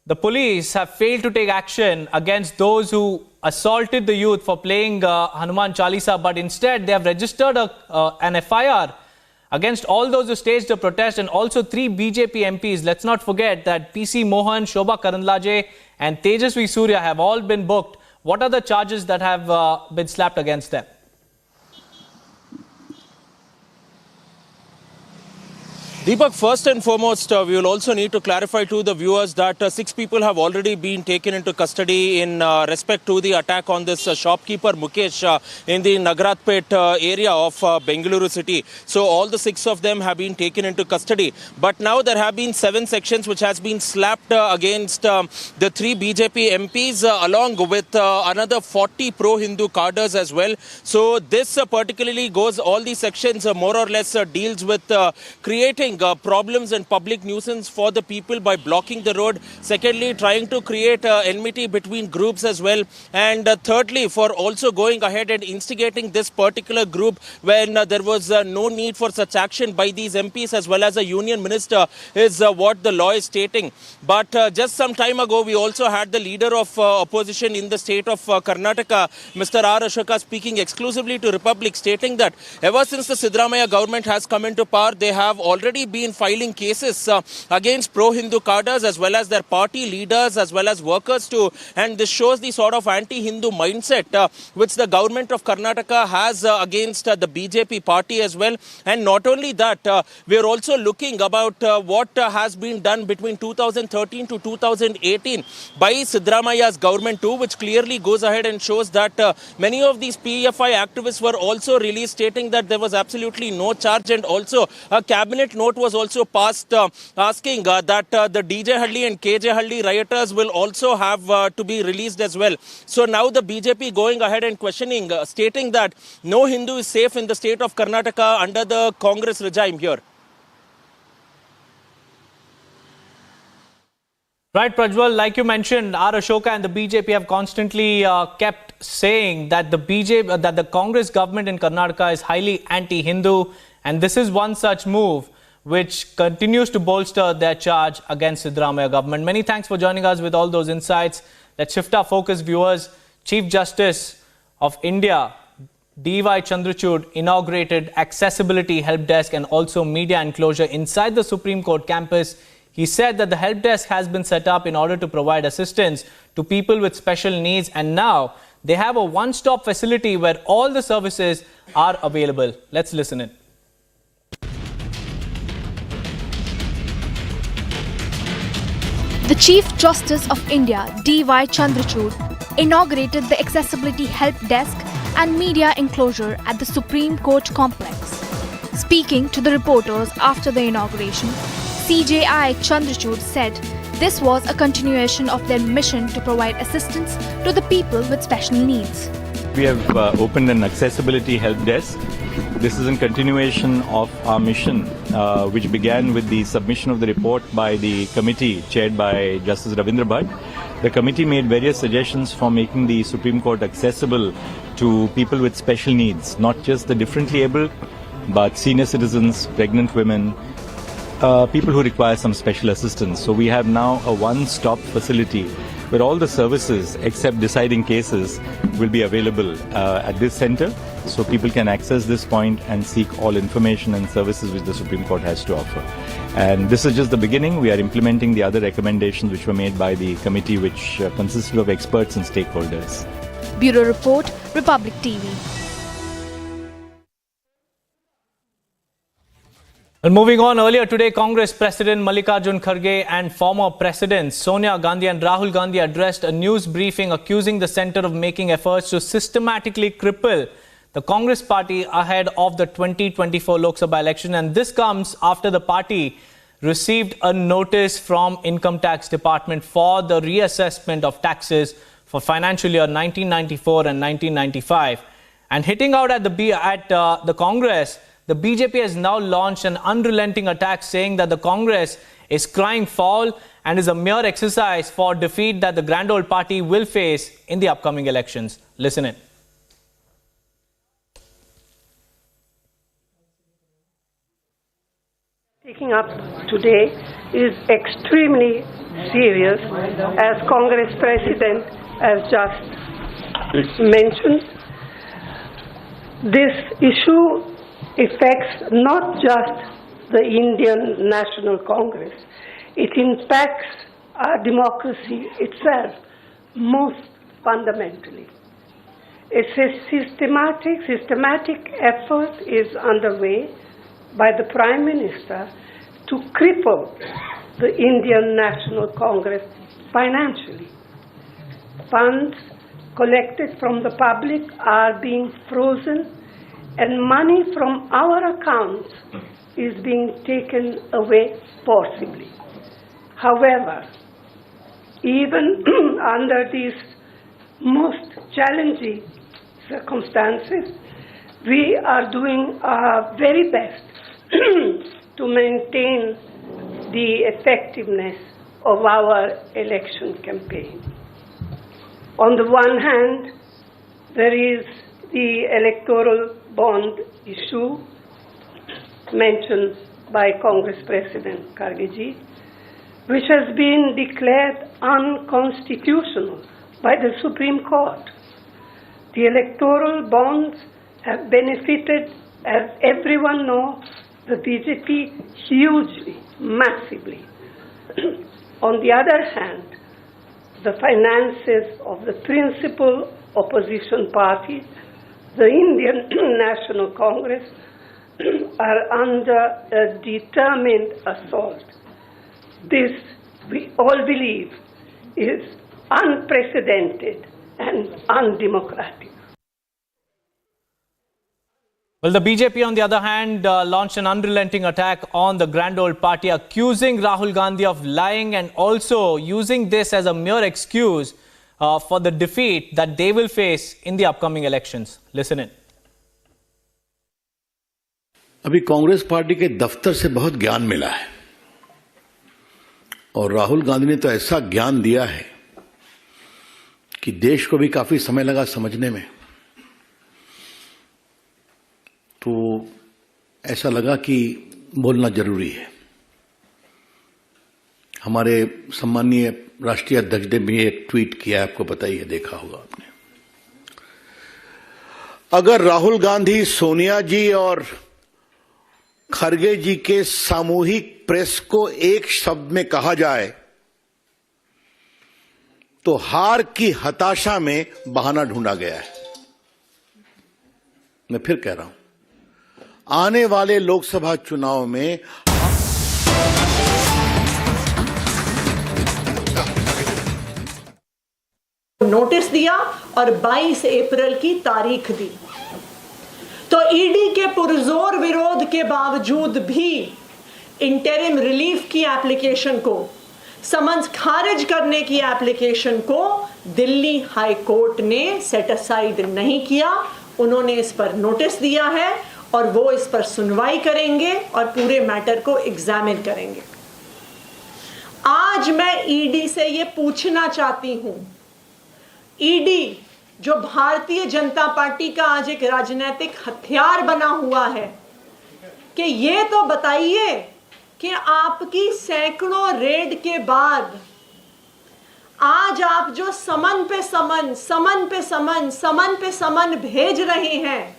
the police have failed to take action against those who assaulted the youth for playing Hanuman Chalisa, but instead they have registered an FIR against all those who staged a protest and also 3 BJP MPs. Let's not forget that PC Mohan, Shobha Karandlaje and Tejasvi Surya have all been booked. What are the charges that have been slapped against them? Deepak, first and foremost, we will also need to clarify to the viewers that 6 people have already been taken into custody in respect to the attack on this shopkeeper Mukesh in the Nagaratpet area of Bengaluru city. So all the 6 of them have been taken into custody. But now there have been 7 sections which has been slapped against the 3 BJP MPs along with another 40 pro-Hindu cadres as well. So this particularly goes, all these sections more or less deals with creating creating problems and public nuisance for the people by blocking the road. Secondly, trying to create enmity between groups as well. And thirdly, for also going ahead and instigating this particular group when there was no need for such action by these MPs as well as a union minister is what the law is stating. But just some time ago, we also had the leader of opposition in the state of Karnataka, Mr. R. Ashoka, speaking exclusively to Republic, stating that ever since the Siddaramaiah government has come into power, they have already been filing cases against pro-Hindu cadres as well as their party leaders as well as workers too. And this shows the sort of anti-Hindu mindset which the government of Karnataka has against the BJP party as well. And not only that, we are also looking about what has been done between 2013 to 2018 by Siddaramaiah's government too, which clearly goes ahead and shows that many of these PFI activists were also released, stating that there was absolutely no charge, and also a cabinet note was also passed asking that the DJ Halli and KJ Halli rioters will also have to be released as well. So now the BJP going ahead and questioning, stating that no Hindu is safe in the state of Karnataka under the Congress regime here. Right, Prajwal, like you mentioned, R. Ashoka and the BJP have constantly kept saying that the Congress government in Karnataka is highly anti-Hindu, and this is one such move which continues to bolster their charge against Siddaramaiah government. Many thanks for joining us with all those insights. Let's shift our focus, viewers. Chief Justice of India, D.Y. Chandrachud, inaugurated accessibility help desk and also media enclosure inside the Supreme Court campus. He said that the help desk has been set up in order to provide assistance to people with special needs, and now they have a one-stop facility where all the services are available. Let's listen in. The Chief Justice of India, D.Y. Chandrachud, inaugurated the Accessibility Help Desk and media enclosure at the Supreme Court complex. Speaking to the reporters after the inauguration, CJI Chandrachud said this was a continuation of their mission to provide assistance to the people with special needs. We have opened an accessibility help desk. This is in continuation of our mission, which began with the submission of the report by the committee chaired by Justice Ravindra Bhatt. The committee made various suggestions for making the Supreme Court accessible to people with special needs, not just the differently able, but senior citizens, pregnant women, people who require some special assistance. So we have now a one-stop facility where all the services except deciding cases will be available at this center, so people can access this point and seek all information and services which the Supreme Court has to offer. And this is just the beginning. We are implementing the other recommendations which were made by the committee, which consisted of experts and stakeholders. Bureau Report, Republic TV. Well, moving on, earlier today, Congress President Mallikarjun Kharge and former Presidents Sonia Gandhi and Rahul Gandhi addressed a news briefing accusing the centre of making efforts to systematically cripple the Congress party ahead of the 2024 Lok Sabha election. And this comes after the party received a notice from Income Tax Department for the reassessment of taxes for financial year 1994 and 1995. And hitting out at the Congress, the BJP has now launched an unrelenting attack, saying that the Congress is crying foul and is a mere exercise for defeat that the grand old party will face in the upcoming elections. Listen in. Taking up today is extremely serious, as Congress President has just mentioned. This issue affects not just the Indian National Congress. It impacts our democracy itself most fundamentally. A systematic effort is underway by the Prime Minister to cripple the Indian National Congress financially. Funds collected from the public are being frozen, and money from our accounts is being taken away forcibly. However, even under these most challenging circumstances, we are doing our very best to maintain the effectiveness of our election campaign. On the one hand, there is the electoral bond issue mentioned by Congress President Kejriwal, which has been declared unconstitutional by the Supreme Court. The electoral bonds have benefited, as everyone knows, the BJP hugely, massively. On the other hand, the finances of the principal opposition parties, the Indian National Congress, are under a determined assault. This, we all believe, is unprecedented and undemocratic. Well, the BJP, on the other hand, launched an unrelenting attack on the grand old party, accusing Rahul Gandhi of lying and also using this as a mere excuse for the defeat that they will face in the upcoming elections. Listen in. अभी Congress party के दफ्तर से बहुत ज्ञान मिला है और राहुल गांधी ने तो ऐसा ज्ञान दिया है कि देश को भी काफी समय लगा समझने में। तो ऐसा लगा कि बोलना जरूरी है। हमारे सम्मानीय राष्ट्रीय अध्यक्ष ने भी एक ट्वीट किया, आपको पता ही है, देखा होगा आपने। अगर राहुल गांधी, सोनिया जी और खरगे जी के सामूहिक प्रेस को एक शब्द में कहा जाए तो हार की हताशा में बहाना ढूंढा गया है। मैं फिर कह रहा हूं, आने वाले लोकसभा चुनाव में नोटिस दिया और 22 अप्रैल की तारीख दी। तो ईडी के पुरजोर विरोध के बावजूद भी इंटरिम रिलीफ की एप्लीकेशन को, समन्स खारिज करने की एप्लीकेशन को दिल्ली हाई कोर्ट ने सेट असाइड नहीं किया। उन्होंने इस पर नोटिस दिया है और वो इस पर सुनवाई करेंगे और पूरे मैटर को एग्जामिन करेंगे। आज मैं ईडी से ये पूछना चाहती हूं, ईडी जो भारतीय जनता पार्टी का आज एक राजनीतिक हथियार बना हुआ है, कि ये तो बताइए कि आपकी सैकड़ों रेड के बाद आज आप जो समन पे समन भेज रहे हैं,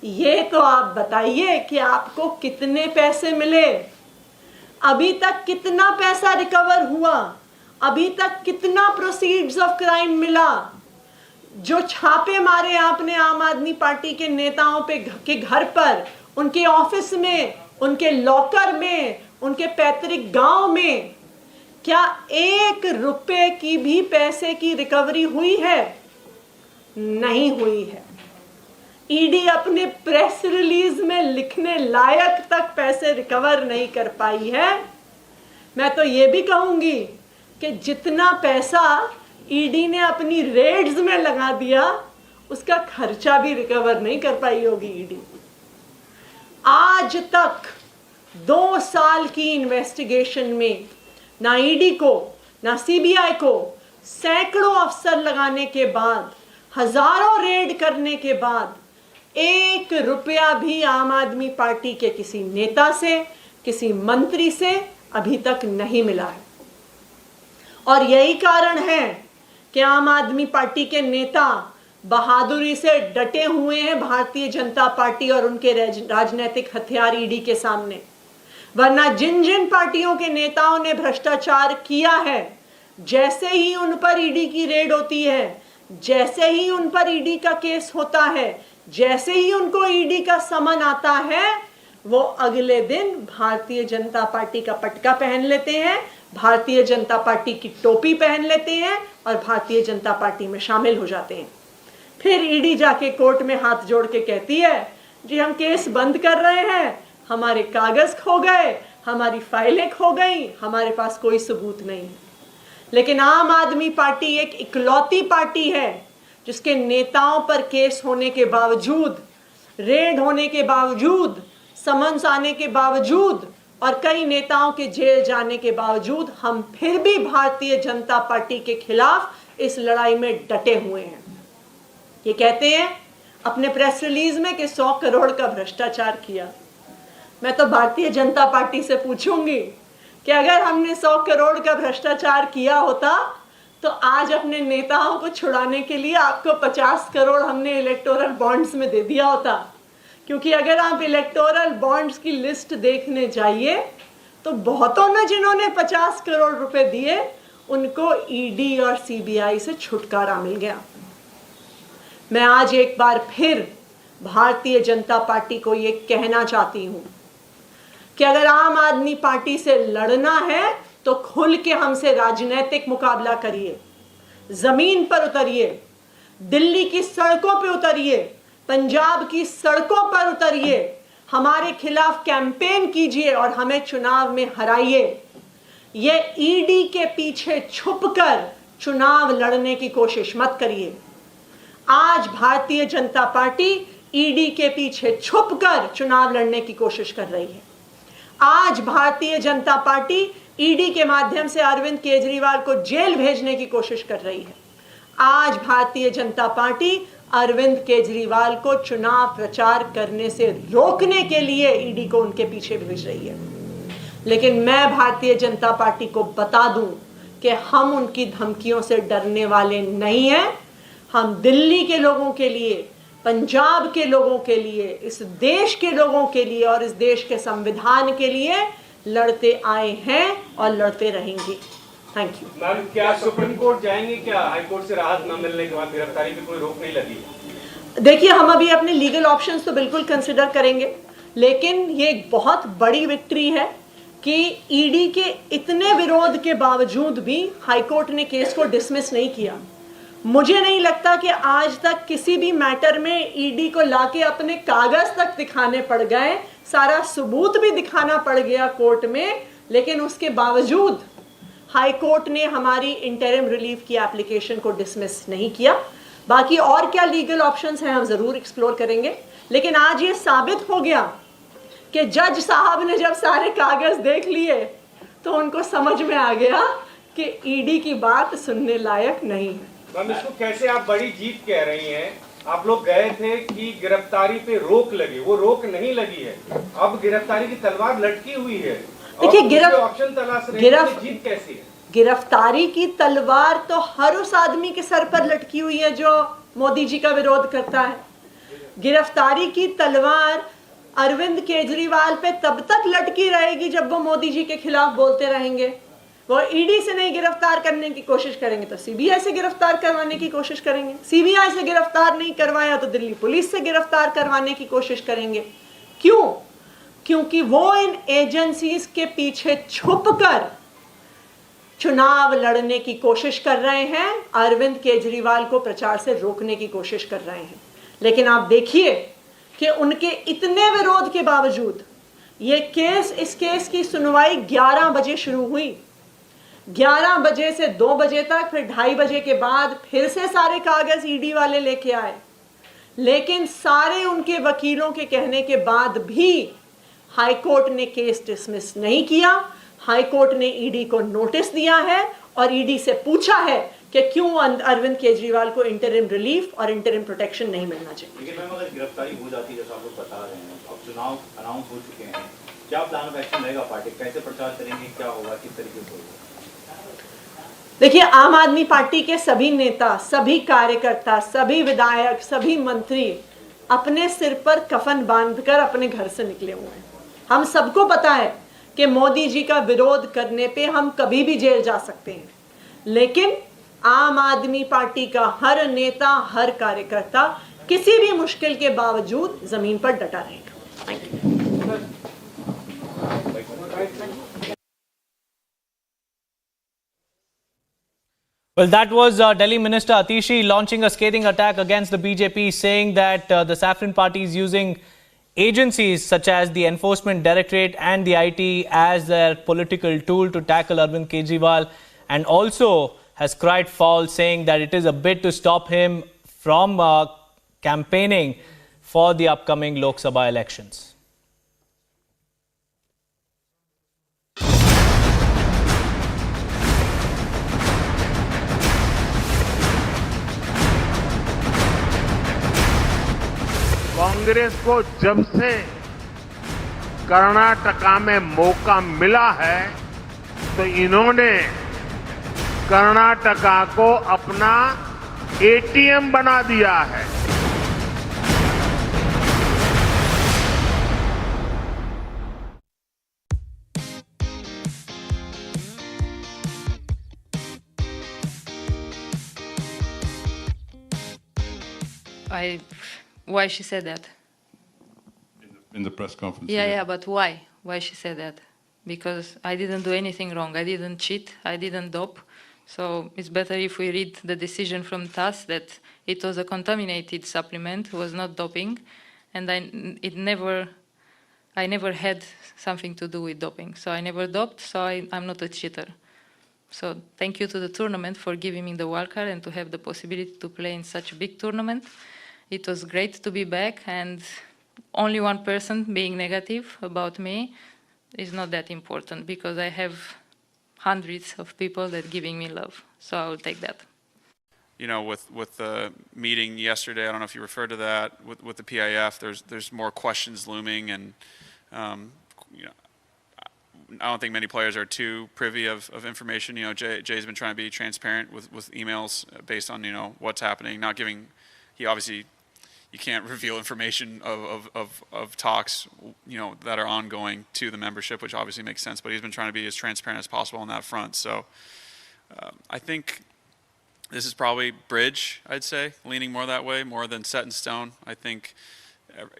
ये तो आप बताइए कि आपको कितने पैसे मिले, अभी तक कितना पैसा रिकवर हुआ, अभी तक कितना प्रोसीड्स ऑफ क्राइम मिला। जो छापे मारे आपने आम आदमी पार्टी के नेताओं पे के घर पर, उनके ऑफिस में, उनके लॉकर में, उनके पैतृक गांव में, क्या 1 रुपए की भी पैसे की रिकवरी हुई है? नहीं हुई है। ईडी अपने प्रेस रिलीज में लिखने लायक तक पैसे रिकवर नहीं कर पाई है। मैं तो ये भी कहूंगी कि जितना पैसा ईडी ने अपनी रेड्स में लगा दिया, उसका खर्चा भी रिकवर नहीं कर पाई होगी ईडी। आज तक 2 साल की इन्वेस्टिगेशन में ना ईडी को ना सीबीआई को, सैकड़ों अफसर लगाने के बाद, हजारों रेड करने के बाद, 1 रुपया भी आम आदमी पार्टी के किसी नेता से, किसी मंत्री से अभी तक नहीं मिला है। और यही कारण है कि आम आदमी पार्टी के नेता बहादुरी से डटे हुए हैं भारतीय जनता पार्टी और उनके राजनीतिक हथियार ईडी के सामने। वरना जिन जिन पार्टियों के नेताओं ने भ्रष्टाचार किया है, जैसे ही उन पर ईडी की रेड होती है, जैसे ही उन पर ईडी का केस होता है, जैसे ही उनको ईडी का समन आता है, वो अगले दिन भारतीय जनता पार्टी का पटका पहन लेते हैं, भारतीय जनता पार्टी की टोपी पहन लेते हैं और भारतीय जनता पार्टी में शामिल हो जाते हैं। फिर ईडी जाके कोर्ट में हाथ जोड़ के कहती है, जी हम केस बंद कर रहे हैं, हमारे कागज खो गए, हमारी फाइलें खो गई, हमारे पास कोई सबूत नहीं है। लेकिन आम आदमी पार्टी एक इकलौती पार्टी है जिसके नेताओं पर केस होने के बावजूद, रेड होने के बावजूद, समन्स आने के बावजूद और कई नेताओं के जेल जाने के बावजूद हम फिर भी भारतीय जनता पार्टी के खिलाफ इस लड़ाई में डटे हुए हैं। ये कहते हैं अपने प्रेस रिलीज में कि 100 करोड़ का भ्रष्टाचार किया। मैं तो भारतीय जनता पार्टी से पूछूंगी कि अगर हमने 100 करोड़ का भ्रष्टाचार किया होता तो आज अपने नेताओं को छुड़ाने के लिए आपको 50 करोड़ हमने इलेक्टोरल बॉन्ड्स में दे दिया होता। क्योंकि अगर आप इलेक्टोरल बॉन्ड्स की लिस्ट देखने जाइए तो बहुतों ने जिन्होंने 50 करोड़ रुपए दिए उनको ईडी और सीबीआई से छुटकारा मिल गया। मैं आज एक बार फिर भारतीय जनता पार्टी को ये कहना चाहती हूं कि अगर आम आदमी पार्टी से लड़ना है तो खुल के हमसे राजनीतिक मुकाबला करिए, जमीन पर उतरिए, दिल्ली की सड़कों पे उतरिए, पंजाब की सड़कों पर उतरिए, हमारे खिलाफ कैंपेन कीजिए और हमें चुनाव में हराइए। ये ईडी के पीछे छुपकर चुनाव लड़ने की कोशिश मत करिए। आज भारतीय जनता पार्टी ईडी के पीछे छुपकर चुनाव लड़ने की कोशिश कर रही है। आज भारतीय जनता पार्टी ईडी के माध्यम से अरविंद केजरीवाल को जेल भेजने की कोशिश कर रही है। आज भारतीय जनता पार्टी अरविंद केजरीवाल को चुनाव प्रचार करने से रोकने के लिए ईडी को उनके पीछे भेज रही है। लेकिन मैं भारतीय जनता पार्टी को बता दूं कि हम उनकी धमकियों से डरने वाले नहीं हैं। हम दिल्ली के लोगों के लिए, पंजाब के लोगों के लिए, इस देश के लोगों के लिए और इस देश के संविधान के लिए लड़ते आए हैं और लड़ते रहेंगे। Thank you. मैम, क्या सुप्रीम कोर्ट जाएंगे? क्या हाई कोर्ट से राहत न मिलने के बाद गिरफ्तारी पे कोई रोक नहीं लगी? देखिए, हम अभी अपने लीगल ऑप्शंस तो बिल्कुल कंसिडर करेंगे, लेकिन ये एक बहुत बड़ी विक्ट्री है कि ईडी के इतने विरोध के बावजूद भी हाई कोर्ट ने केस को डिसमिस नहीं किया। मुझे नहीं लगता कि आज तक किसी भी मैटर में ईडी को लाके अपने कागज तक दिखाने पड़ गए, सारा सबूत भी दिखाना पड़ गया कोर्ट में, लेकिन उसके बावजूद हाई कोर्ट ने हमारी इंटरिम रिलीफ की एप्लीकेशन को डिसमिस नहीं किया। बाकी और क्या लीगल ऑप्शंस हैं हम जरूर एक्सप्लोर करेंगे, लेकिन आज ये साबित हो गया कि जज साहब ने जब सारे कागज देख लिए तो उनको समझ में आ गया कि ईडी की बात सुनने लायक नहीं है। मैम, इसको कैसे आप बड़ी जीत कह रही हैं? आप लोग गए थे कि गिरफ्तारी पे रोक लगी, वो रोक नहीं लगी है। अब गिरफ्तारी की तलवार लटकी हुई है। देखिए, ऑप्शन तलाश रहे हैं, जीत कैसी है? गिरफ्तारी की तलवार तो हर उस आदमी के सर पर लटकी हुई है जो मोदी जी का विरोध करता है। गिरफ्तारी की तलवार अरविंद केजरीवाल पे तब तक लटकी रहेगी जब वो मोदी जी के खिलाफ बोलते रहेंगे। वो ईडी से नहीं गिरफ्तार करने की कोशिश करेंगे तो सीबीआई से गिरफ्तार करवाने की कोशिश करेंगे। सीबीआई से गिरफ्तार नहीं करवाया तो दिल्ली पुलिस से गिरफ्तार करवाने की कोशिश करेंगे। क्यों? क्योंकि वो इन एजेंसीज के पीछे छुपकर चुनाव लड़ने की कोशिश कर रहे हैं, अरविंद केजरीवाल को प्रचार से रोकने की कोशिश कर रहे हैं। लेकिन आप देखिए कि उनके इतने विरोध के बावजूद इस केस की सुनवाई 11 बजे शुरू हुई। 11 बजे से 2 बजे तक, फिर 2:30 बजे के बाद फिर से सारे कागज ईडी वाले लेके आए। लेकिन सारे उनके वकीलों के कहने के बाद भी हाई कोर्ट ने केस डिसमिस नहीं किया। हाई कोर्ट ने ईडी को नोटिस दिया है और ईडी से पूछा है कि क्यों अरविंद केजरीवाल को इंटरिम रिलीफ और इंटरिम प्रोटेक्शन नहीं मिलना चाहिए। लेकिन मैम, अगर गिरफ्तारी हो जाती है जैसा आप लोग बता रहे हैं, अब चुनाव अनाउंस हो चुके हैं, क्या प्लान ऑफ एक्शन रहेगा? पार्टी कैसे प्रचार करेंगे, क्या होगा, किस तरीके से होगा? देखिए, आम आदमी पार्टी के सभी नेता, सभी कार्यकर्ता, सभी विधायक, सभी मंत्री अपने सिर पर कफन बांधकर अपने घर से निकले हुए हैं। हम सबको पता है कि मोदी जी का विरोध करने पे हम कभी भी जेल जा सकते हैं, लेकिन आम आदमी पार्टी का हर नेता, हर कार्यकर्ता किसी भी मुश्किल के बावजूद जमीन पर डटा रहेगा। Thank you. Well, that was Delhi Minister Atishi launching a scathing attack against the BJP, saying that the Saffron Party is using agencies such as the Enforcement Directorate and the IT as their political tool to tackle Arvind Kejriwal, and also has cried foul, saying that it is a bid to stop him from campaigning for the upcoming Lok Sabha elections. Congress को जब से कर्नाटका में मौका मिला है तो इन्होंने कर्नाटका को अपना एटीएम बना दिया है। Why she said that? In the press conference. Yeah, but why? Why she said that? Because I didn't do anything wrong. I didn't cheat. I didn't dope. So it's better if we read the decision from TASS that it was a contaminated supplement, was not doping, and I never had something to do with doping. So I never doped, so I'm not a cheater. So thank you to the tournament for giving me the wildcard and to have the possibility to play in such a big tournament. It was great to be back, and only one person being negative about me is not that important because I have hundreds of people that giving me love. So I will take that. You know, with the meeting yesterday, I don't know if you referred to that, with the PIF, there's more questions looming, and you know, I don't think many players are too privy of information. You know, Jay's been trying to be transparent with emails based on, you know, what's happening, not giving, he obviously, you can't reveal information of talks, you know, that are ongoing to the membership, which obviously makes sense, but he's been trying to be as transparent as possible on that front. So I think this is probably bridge, I'd say, leaning more that way, more than set in stone. I think,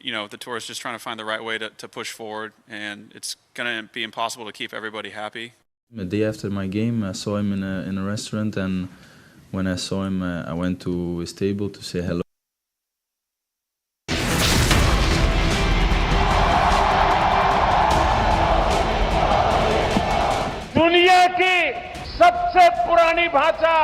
you know, the tour is just trying to find the right way to push forward, and it's going to be impossible to keep everybody happy. The day after my game, I saw him in a restaurant, and when I saw him, I went to his table to say hello. दुनिया की सबसे पुरानी भाषा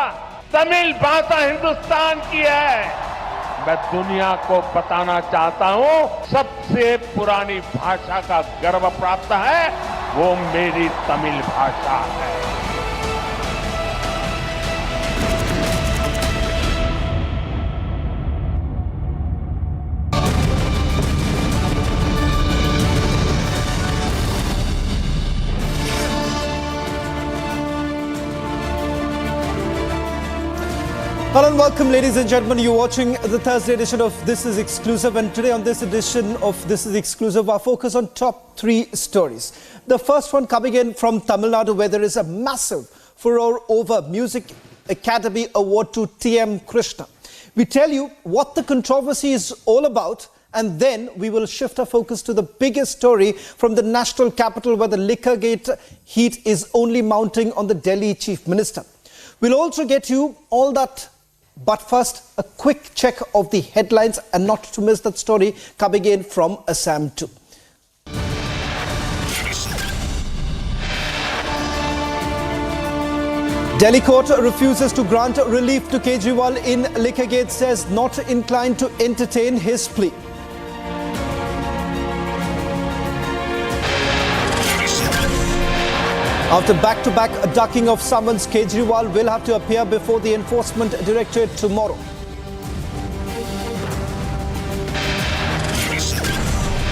तमिल भाषा हिंदुस्तान की है। मैं दुनिया को बताना चाहता हूं, सबसे पुरानी भाषा का गर्व प्राप्त है, वो मेरी तमिल भाषा है। Hello and welcome, ladies and gentlemen. You're watching the Thursday edition of This Is Exclusive, and today on this edition of This Is Exclusive, our focus on top 3 stories. The first one coming in from Tamil Nadu, where there is a massive furore over Music Academy Award to TM Krishna. We tell you what the controversy is all about, and then we will shift our focus to the biggest story from the national capital, where the Liquorgate heat is only mounting on the Delhi Chief Minister. We'll also get you all that. But first, a quick check of the headlines, and not to miss that story coming in from Assam too. Delhi court refuses to grant relief to Kejriwal in Liquorgate, says not inclined to entertain his plea. After back-to-back ducking of summons, Kejriwal will have to appear before the Enforcement Directorate tomorrow.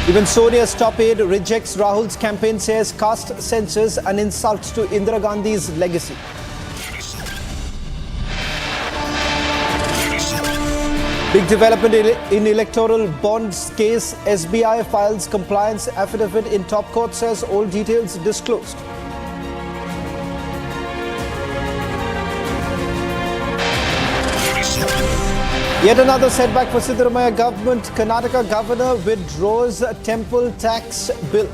Even Sonia's top aide rejects Rahul's campaign, says caste censures an insult to Indira Gandhi's legacy. Big development in electoral bonds case. SBI files compliance affidavit in top court, says all details disclosed. Yet another setback for Siddaramaiah government. Karnataka governor withdraws temple tax bill.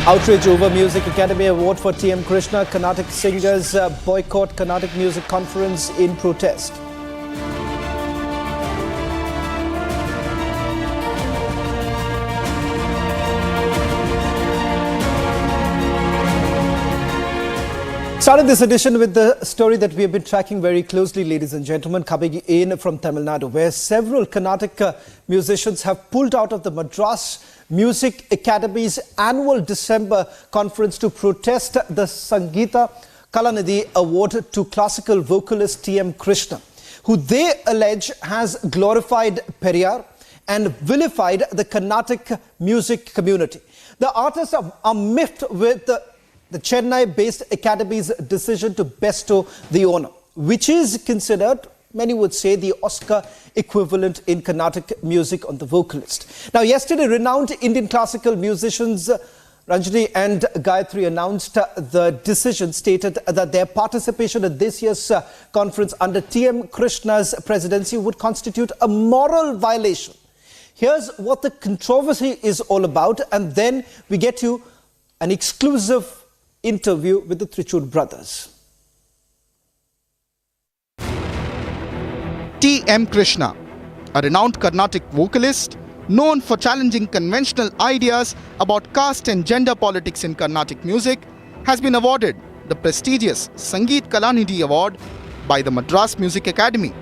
Outrage over Music Academy Award for TM Krishna. Karnataka singers boycott Karnataka Music Conference in protest. Started this edition with the story that we have been tracking very closely, ladies and gentlemen, coming in from Tamil Nadu, where several Karnataka musicians have pulled out of the Madras Music Academy's annual December conference to protest the Sangeeta Kalanidhi award to classical vocalist T.M. Krishna, who they allege has glorified Periyar and vilified the Carnatic music community. The artists are miffed with the Chennai-based Academy's decision to bestow the honor, which is considered, many would say, the Oscar equivalent in Carnatic music on the vocalist. Now, yesterday, renowned Indian classical musicians Ranjini and Gayatri announced the decision, stated that their participation at this year's conference under T.M. Krishna's presidency would constitute a moral violation. Here's what the controversy is all about, and then we get to an exclusive interview with the Trichur brothers. T.M. Krishna, a renowned Carnatic vocalist known for challenging conventional ideas about caste and gender politics in Carnatic music, has been awarded the prestigious Sangeet Kalanidhi Award by the Madras Music Academy.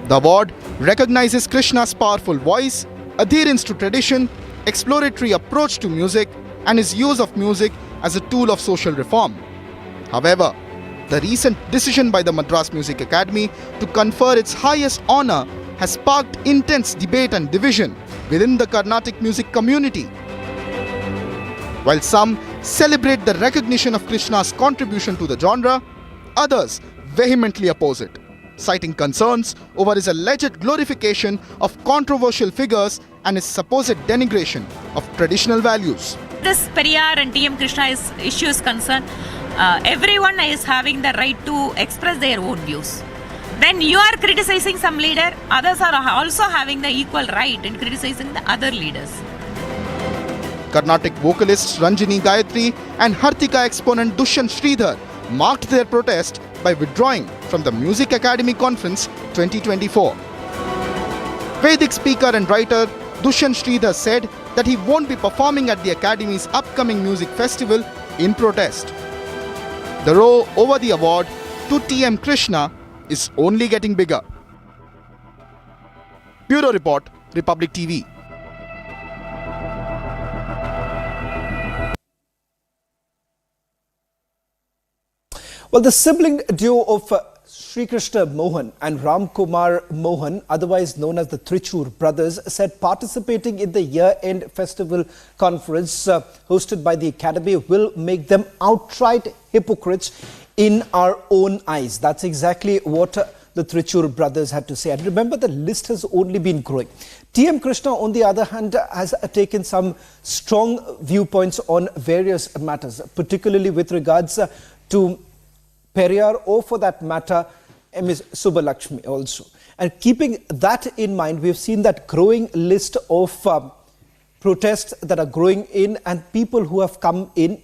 The award recognizes Krishna's powerful voice, adherence to tradition, exploratory approach to music, and his use of music as a tool of social reform. However, the recent decision by the Madras Music Academy to confer its highest honor has sparked intense debate and division within the Carnatic music community. While some celebrate the recognition of Krishna's contribution to the genre, others vehemently oppose it, citing concerns over his alleged glorification of controversial figures and his supposed denigration of traditional values. This Periyar and T.M. Krishna issue is concerned, everyone is having the right to express their own views. When you are criticizing some leader, others are also having the equal right in criticizing the other leaders. Carnatic vocalists Ranjini Gayatri and Hartika exponent Dushyant Sridhar marked their protest by withdrawing from the Music Academy Conference 2024. Vedic speaker and writer Dushyant Sridhar said that he won't be performing at the Academy's upcoming music festival in protest. The row over the award to T.M. Krishna is only getting bigger. Bureau Report, Republic TV. Well, the sibling duo of Sri Krishna Mohan and Ram Kumar Mohan, otherwise known as the Trichur brothers, said participating in the year-end festival conference hosted by the Academy will make them outright hypocrites in our own eyes. That's exactly what the Trichur brothers had to say. And remember, the list has only been growing. T.M. Krishna, on the other hand, has taken some strong viewpoints on various matters, particularly with regards to Periyar, or for that matter, Ms. Subbalakshmi also. And keeping that in mind, we've seen that growing list of protests that are growing in, and people who have come in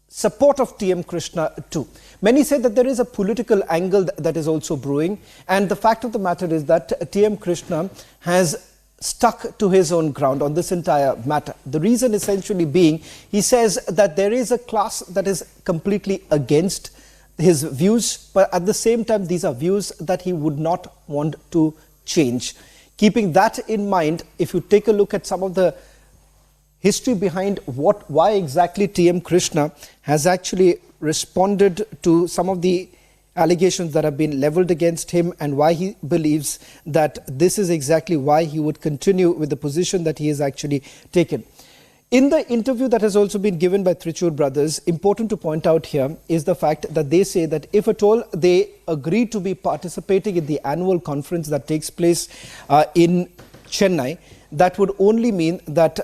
support of T.M. Krishna too. Many say that there is a political angle that is also brewing, and the fact of the matter is that T.M. Krishna has stuck to his own ground on this entire matter. The reason essentially being, he says that there is a class that is completely against his views, but at the same time, these are views that he would not want to change. Keeping that in mind, if you take a look at some of the history behind why exactly T.M. Krishna has actually responded to some of the allegations that have been leveled against him, and why he believes that this is exactly why he would continue with the position that he has actually taken. In the interview that has also been given by Trichur brothers, important to point out here is the fact that they say that if at all they agree to be participating in the annual conference that takes place in Chennai, that would only mean that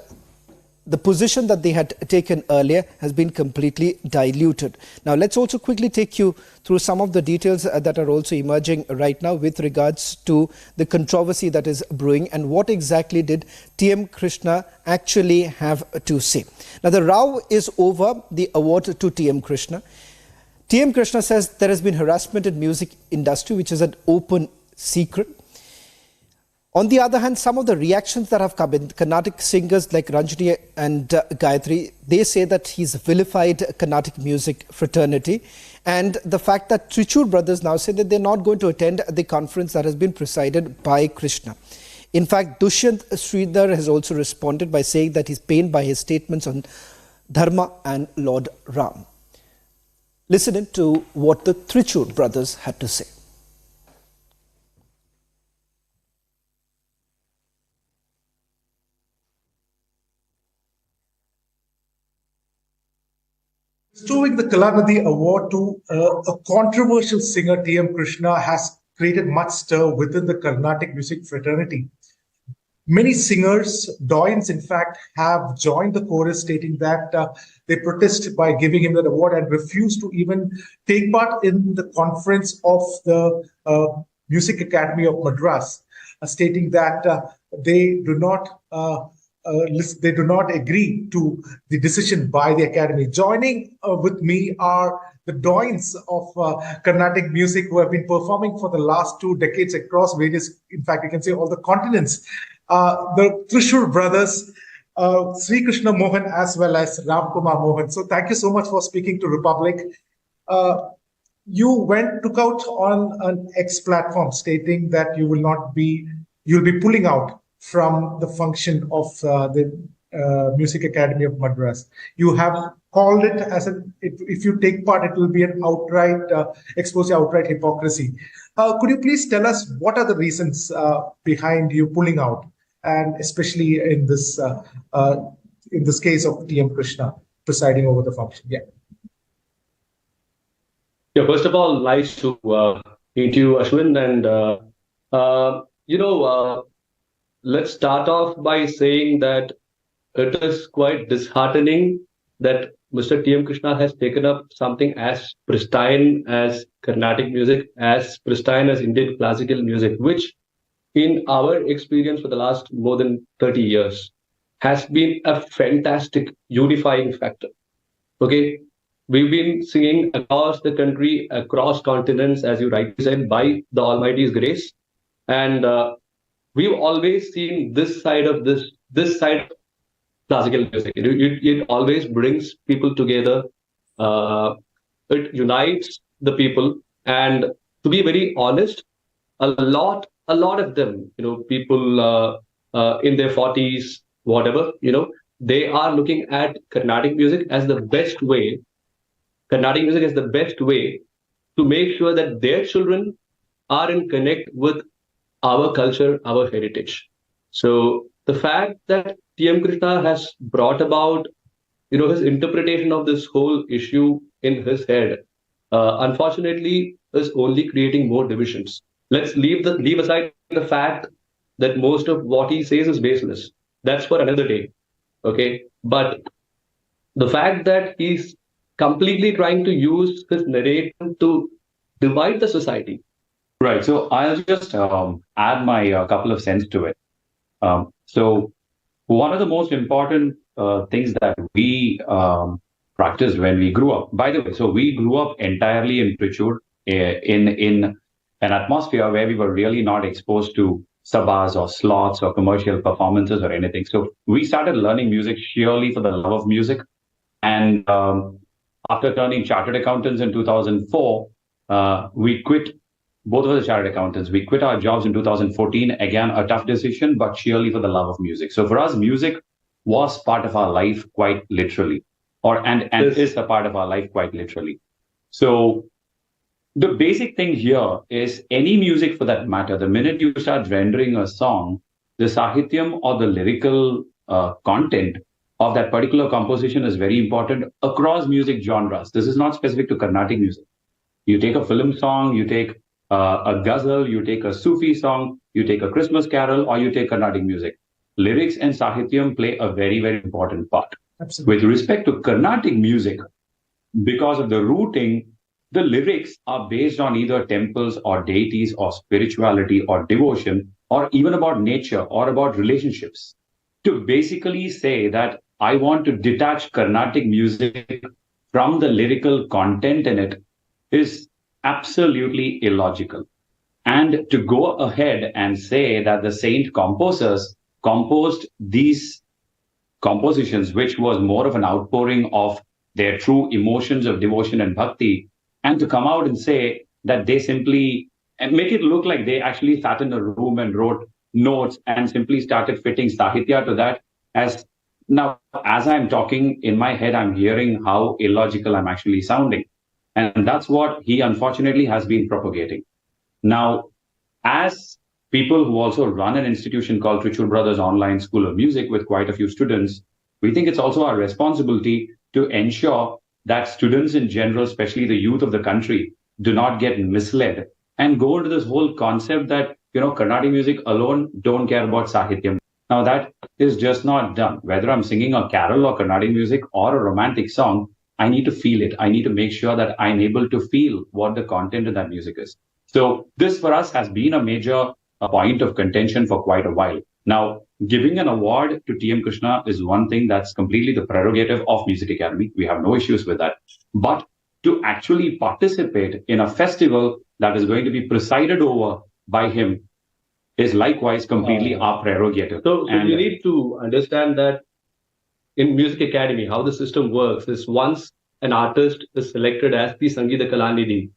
the position that they had taken earlier has been completely diluted. Now, let's also quickly take you through some of the details that are also emerging right now with regards to the controversy that is brewing, and what exactly did T.M. Krishna actually have to say. Now, the row is over the award to T.M. Krishna. T.M. Krishna says there has been harassment in music industry, which is an open secret. On the other hand, some of the reactions that have come in, Carnatic singers like Ranjini and Gayatri, they say that he's vilified Carnatic music fraternity. And the fact that Trichur brothers now say that they're not going to attend the conference that has been presided by Krishna. In fact, Dushyant Sridhar has also responded by saying that he's pained by his statements on Dharma and Lord Ram. Listen in to what the Trichur brothers had to say. Bestowing the Kalanadi Award to a controversial singer, T.M. Krishna, has created much stir within the Carnatic music fraternity. Many singers, doyens in fact, have joined the chorus stating that they protest by giving him that award and refuse to even take part in the conference of the Music Academy of Madras, stating that they do not agree to the decision by the Academy. Joining with me are the doyens of Carnatic music who have been performing for the last 2 decades across various, in fact, you can say all the continents. The Trishur brothers, Sri Krishna Mohan as well as Ram Kumar Mohan. So thank you so much for speaking to Republic. You took out on an X platform stating that you'll be pulling out from the function of the Music Academy of Madras. You have called it as if you take part, it will be an outright hypocrisy. Could you please tell us what are the reasons behind you pulling out, and especially in this case of T.M. Krishna presiding over the function? Yeah. First of all, nice to meet you, Ashwin, and let's start off by saying that it is quite disheartening that Mr. T.M. Krishna has taken up something as pristine as Carnatic music, as pristine as Indian classical music, which in our experience for the last more than 30 years has been a fantastic unifying factor. Okay, we've been singing across the country, across continents, as you rightly said, by the Almighty's grace. And we've always seen this side of classical music. It always brings people together. It unites the people. And to be very honest, a lot of them, people in their 40s, whatever, they are looking at Carnatic music as the best way. Carnatic music is the best way to make sure that their children are in connect with our culture, our heritage. So the fact that T.M. Krishna has brought about, his interpretation of this whole issue in his head, unfortunately, is only creating more divisions. Let's leave aside the fact that most of what he says is baseless. That's for another day. Okay, but the fact that he's completely trying to use his narrative to divide the society. Right. So I'll just add my couple of cents to it. So one of the most important things that we practiced when we grew up, by the way, so we grew up entirely in Trichur in an atmosphere where we were really not exposed to sabas or slots or commercial performances or anything. So we started learning music sheerly for the love of music. And after turning chartered accountants in 2004, we quit. Both of us are chartered accountants. We quit our jobs in 2014. Again, a tough decision, but sheerly for the love of music. So for us, music was part of our life quite literally, and is a part of our life quite literally. So the basic thing here is any music for that matter, the minute you start rendering a song, the sahityam or the lyrical content of that particular composition is very important across music genres. This is not specific to Carnatic music. You take a film song, you take a ghazal, you take a Sufi song, you take a Christmas carol, or you take Carnatic music. Lyrics and sahityam play a very, very important part. Absolutely. With respect to Carnatic music, because of the rooting, the lyrics are based on either temples or deities or spirituality or devotion, or even about nature or about relationships. To basically say that I want to detach Carnatic music from the lyrical content in it is absolutely illogical. And to go ahead and say that the saint composers composed these compositions, which was more of an outpouring of their true emotions of devotion and bhakti, and to come out and say that they simply make it look like they actually sat in a room and wrote notes and simply started fitting sahitya to that. As I'm talking in my head, I'm hearing how illogical I'm actually sounding. And that's what he unfortunately has been propagating. Now, as people who also run an institution called Trichur Brothers Online School of Music with quite a few students, we think it's also our responsibility to ensure that students in general, especially the youth of the country, do not get misled and go into this whole concept that, Carnatic music alone don't care about Sahityam. Now that is just not done. Whether I'm singing a carol or Carnatic music or a romantic song, I need to feel it. I need to make sure that I'm able to feel what the content of that music is. So this for us has been a major point of contention for quite a while. Now, giving an award to TM Krishna is one thing that's completely the prerogative of Music Academy. We have no issues with that. But to actually participate in a festival that is going to be presided over by him is likewise completely our prerogative. So you need to understand that in Music Academy, how the system works is once an artist is selected as the Sangeeta Kalanidhi,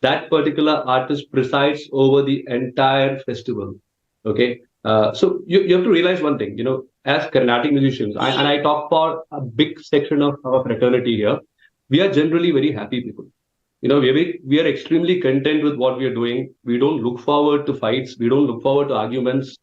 that particular artist presides over the entire festival. Okay. So you have to realize one thing, as Carnatic musicians, and I talk for a big section of our fraternity here, we are generally very happy people. We are extremely content with what we are doing. We don't look forward to fights. We don't look forward to arguments.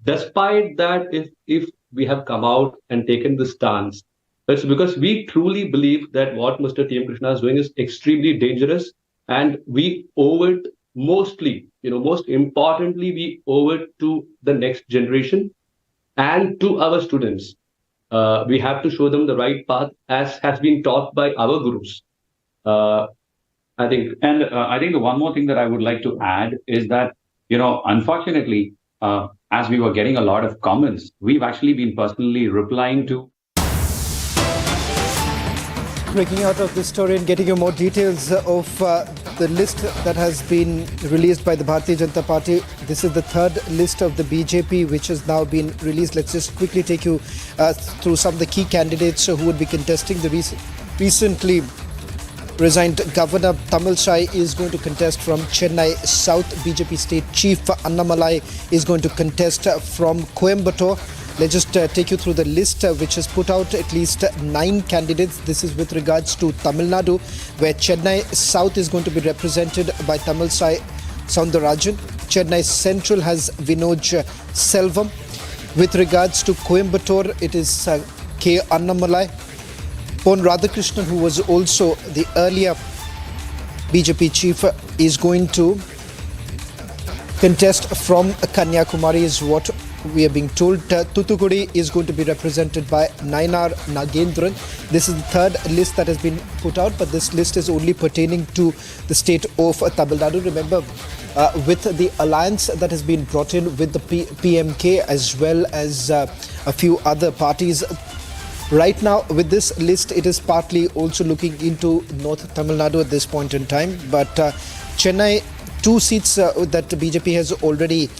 Despite that, if we have come out and taken this stance, it's because we truly believe that what Mr. T.M. Krishna is doing is extremely dangerous, and we owe it mostly, most importantly, we owe it to the next generation and to our students. We have to show them the right path as has been taught by our gurus. I think the one more thing that I would like to add is that, unfortunately, as we were getting a lot of comments, we've actually been personally replying to. Breaking out of this story and getting you more details of the list that has been released by the Bharatiya Janata Party. This is the third list of the BJP which has now been released. Let's just quickly take you through some of the key candidates who would be contesting. The recently resigned Governor Tamil is going to contest from Chennai South. BJP State Chief Annamalai is going to contest from Coimbatore. Let's just take you through the list which has put out at least 9 candidates. This is with regards to Tamil Nadu, where Chennai South is going to be represented by Tamilsai Soundarajan. Chennai Central has Vinoj Selvam. With regards to Coimbatore, it is K. Annamalai. Pon Radhakrishnan, who was also the earlier BJP chief, is going to contest from Kanyakumari, is what we are being told. Thoothukudi is going to be represented by Nainar Nagendran. This is the third list that has been put out, but this list is only pertaining to the state of Tamil Nadu. Remember, with the alliance that has been brought in with the PMK as well as a few other parties, right now with this list, it is partly also looking into North Tamil Nadu at this point in time. But Chennai, 2 seats that the BJP has already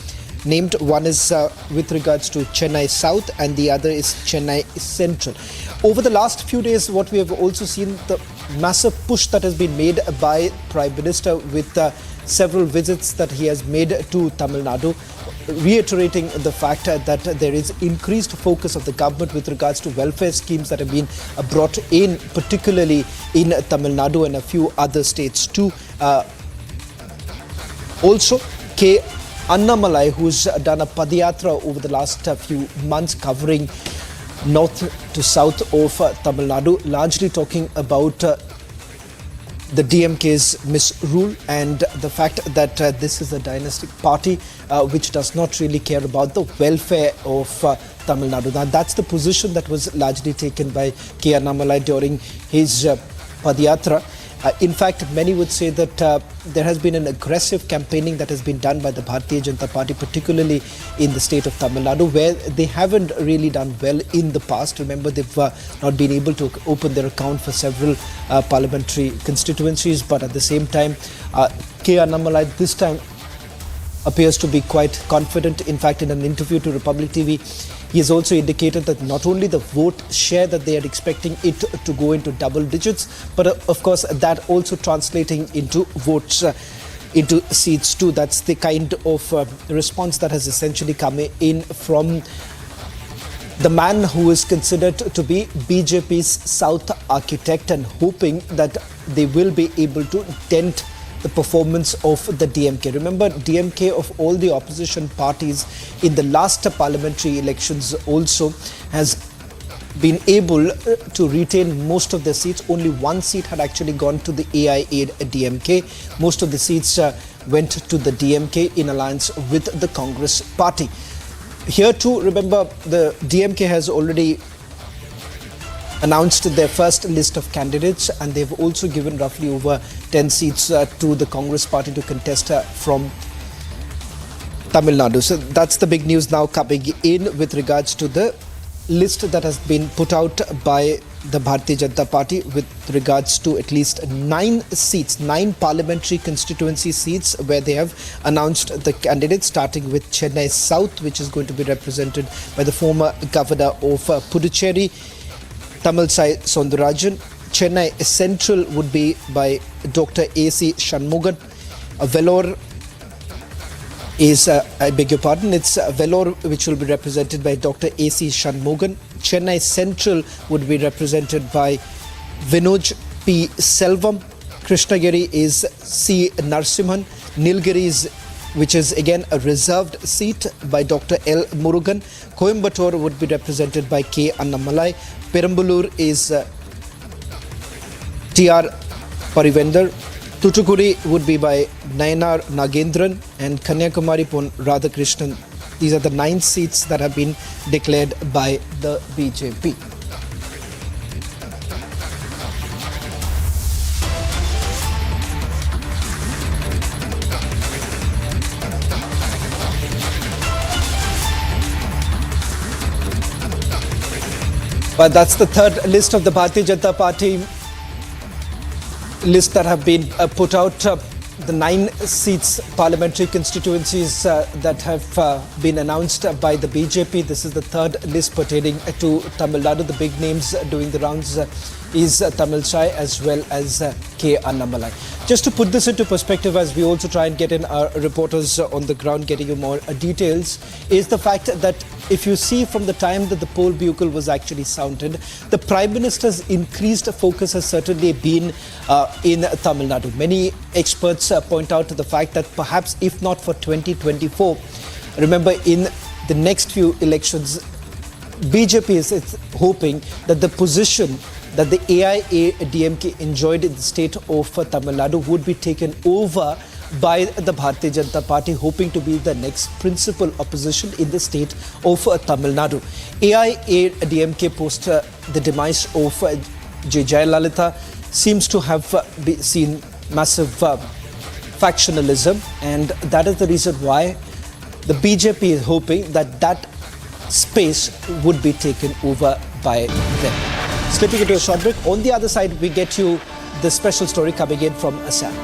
named. One is with regards to Chennai South and the other is Chennai Central. Over the last few days, what we have also seen, the massive push that has been made by Prime Minister with several visits that he has made to Tamil Nadu, reiterating the fact that there is increased focus of the government with regards to welfare schemes that have been brought in, particularly in Tamil Nadu and a few other states too. Also, K. Annamalai, who's done a padiyatra over the last few months covering north to south of Tamil Nadu, largely talking about the DMK's misrule and the fact that this is a dynastic party which does not really care about the welfare of Tamil Nadu. Now, that's the position that was largely taken by K. Annamalai during his padiyatra. In fact, many would say that there has been an aggressive campaigning that has been done by the Bharatiya Janata Party, particularly in the state of Tamil Nadu, where they haven't really done well in the past. Remember, they've not been able to open their account for several parliamentary constituencies, but at the same time, K. Annamalai this time appears to be quite confident. In fact, in an interview to Republic TV, he has also indicated that not only the vote share that they are expecting it to go into double digits, but of course that also translating into votes, into seats too. That's the kind of response that has essentially come in from the man who is considered to be BJP's South architect, and hoping that they will be able to dent the performance of the DMK. Remember, DMK of all the opposition parties in the last parliamentary elections also has been able to retain most of the seats. Only one seat had actually gone to the AIA-DMK. Most of the seats went to the DMK in alliance with the Congress party. Here too, remember, the DMK has already announced their first list of candidates, and they've also given roughly over 10 seats to the Congress party to contest from Tamil Nadu. So that's the big news now coming in with regards to the list that has been put out by the Bharatiya Janata Party with regards to at least 9 seats, 9 parliamentary constituency seats where they have announced the candidates, starting with Chennai South, which is going to be represented by the former governor of Puducherry, Tamilsai Soundarajan. Chennai Central would be by Dr. A.C. Shanmugam. Vellore is, I beg your pardon, it's Vellore which will be represented by Dr. A.C. Shanmugam. Chennai Central would be represented by Vinoj P. Selvam. Krishnagiri is C. Narsimhan. Nilgiri is, which is again a reserved seat, by Dr. L. Murugan. Coimbatore would be represented by K. Annamalai. Perambulur is T.R. Parivender. Thuthukudi would be by Nayanar Nagendran, and Kanyakumari Pon Radhakrishnan. These are the 9 seats that have been declared by the BJP. But that's the third list of the Bharatiya Janata Party list that have been put out. The 9 seats, parliamentary constituencies that have been announced by the BJP. This is the third list pertaining to Tamil Nadu. The big names doing the rounds is Tamilsai as well as K. Annamalai. Just to put this into perspective, as we also try and get in our reporters on the ground getting you more details, is the fact that if you see from the time that the poll bugle was actually sounded, the Prime Minister's increased focus has certainly been in Tamil Nadu. Many experts point out to the fact that perhaps if not for 2024, remember in the next few elections, BJP is hoping that the position that the AIA-DMK enjoyed in the state of Tamil Nadu would be taken over by the Bharatiya Janata Party, hoping to be the next principal opposition in the state of Tamil Nadu. AIA-DMK post the demise of J. Jayalalitha seems to have seen massive factionalism, and that is the reason why the BJP is hoping that that space would be taken over by them. Slipping into a short break. On the other side, we get you the special story coming in from Assam.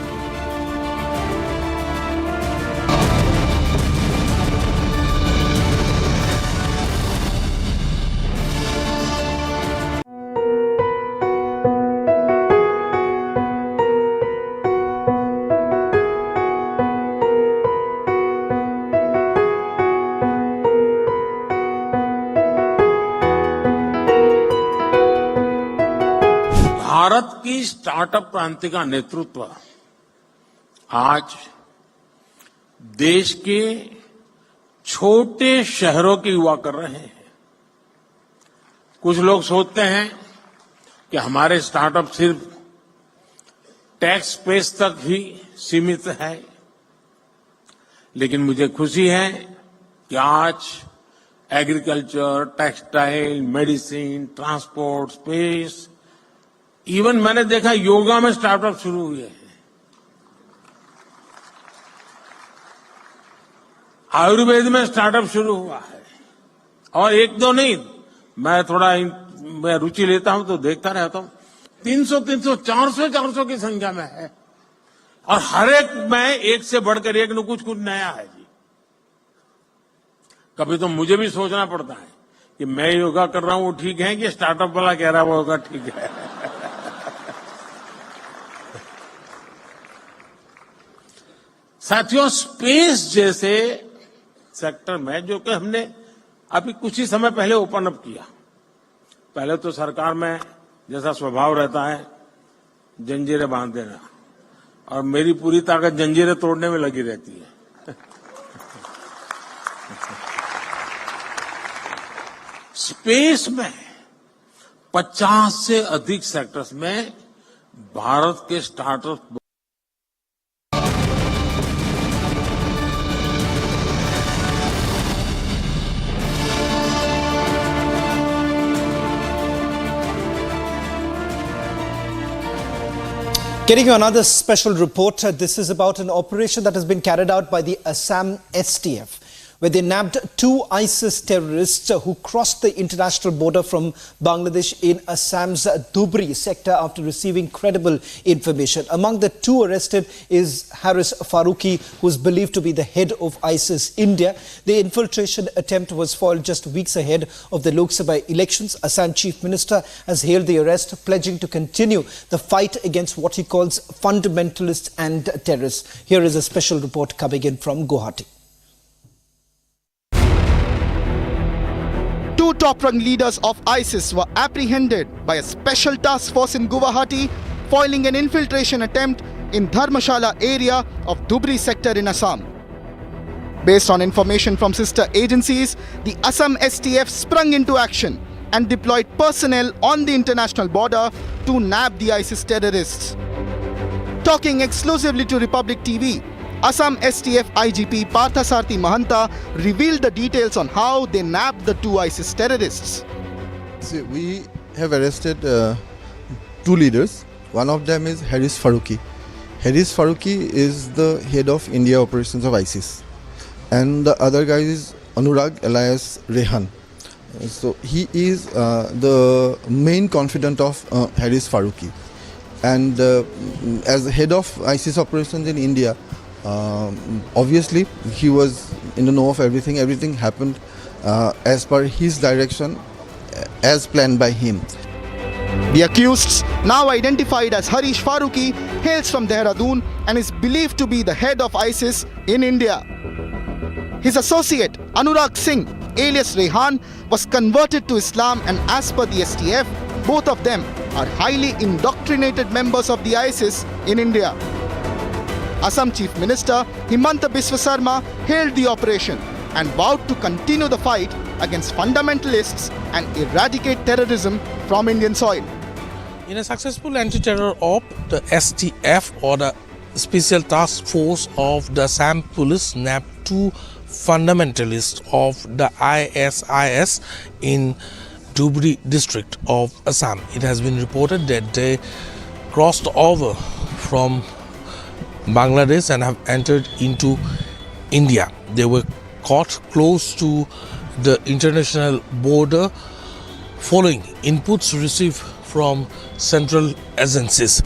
Bharat की startup क्रांति का नेतृत्व आज देश के छोटे शहरों के युवा कर रहे हैं। कुछ लोग सोचते हैं कि हमारे स्टार्टअप सिर्फ टैक्स स्पेस तक ही सीमित है, लेकिन मुझे खुशी है कि आज agriculture, textile, medicine, transport, space, even मैंने देखा योगा में स्टार्टअप शुरू हुए हैं। आयुर्वेद में स्टार्टअप शुरू हुआ है, और एक दो नहीं, मैं रुचि लेता हूं तो देखता रहता हूं। 300, 400 की संख्या में है, और हर एक में एक से बढ़कर एक न कुछ नया है जी। कभी तो मुझे भी सोचना पड़ता है कि मैं योगा कर रहा हूं वो ठीक है कि स्टार्टअप वाला कह रहा है वो योगा ठीक है। साथियों, स्पेस जैसे सेक्टर में जो कि हमने अभी कुछ ही समय पहले ओपन अप किया, पहले तो सरकार में जैसा स्वभाव रहता है जंजीरें बांध देना, और मेरी पूरी ताकत जंजीरें तोड़ने में लगी रहती है। स्पेस में 50 से अधिक सेक्टर्स में भारत के startup Getting you another special report. This is about an operation that has been carried out by the Assam STF, where they nabbed 2 ISIS terrorists who crossed the international border from Bangladesh in Assam's Dhubri sector after receiving credible information. Among the 2 arrested is Haris Faruqi, who is believed to be the head of ISIS India. The infiltration attempt was foiled just weeks ahead of the Lok Sabha elections. Assam Chief Minister has hailed the arrest, pledging to continue the fight against what he calls fundamentalists and terrorists. Here is a special report coming in from Guwahati. 2 top-rung leaders of ISIS were apprehended by a special task force in Guwahati, foiling an infiltration attempt in Dharmashala area of Dhubri sector in Assam. Based on information from sister agencies, the Assam STF sprung into action and deployed personnel on the international border to nab the ISIS terrorists. Talking exclusively to Republic TV, Assam STF IGP Parthasarthi Mahanta revealed the details on how they nabbed the 2 ISIS terrorists. See, we have arrested 2 leaders. One of them is Haris Faruqi. Haris Faruqi is the head of India operations of ISIS. And the other guy is Anurag alias Rehan. So he is the main confidant of Haris Faruqi. And as head of ISIS operations in India, obviously he was in the know of everything. Everything happened as per his direction, as planned by him. The accused, now identified as Harish Faruqi, hails from Dehradun and is believed to be the head of ISIS in India. His associate Anurag Singh, alias Rehan, was converted to Islam, and as per the STF, both of them are highly indoctrinated members of the ISIS in India. Assam Chief Minister Himanta Biswa Sarma hailed the operation and vowed to continue the fight against fundamentalists and eradicate terrorism from Indian soil. In a successful anti-terror op, the STF, or the Special Task Force of the Assam Police, nabbed 2 fundamentalists of the ISIS in Dhubri district of Assam. It has been reported that they crossed over from Bangladesh and have entered into India. They were caught close to the international border following inputs received from central agencies.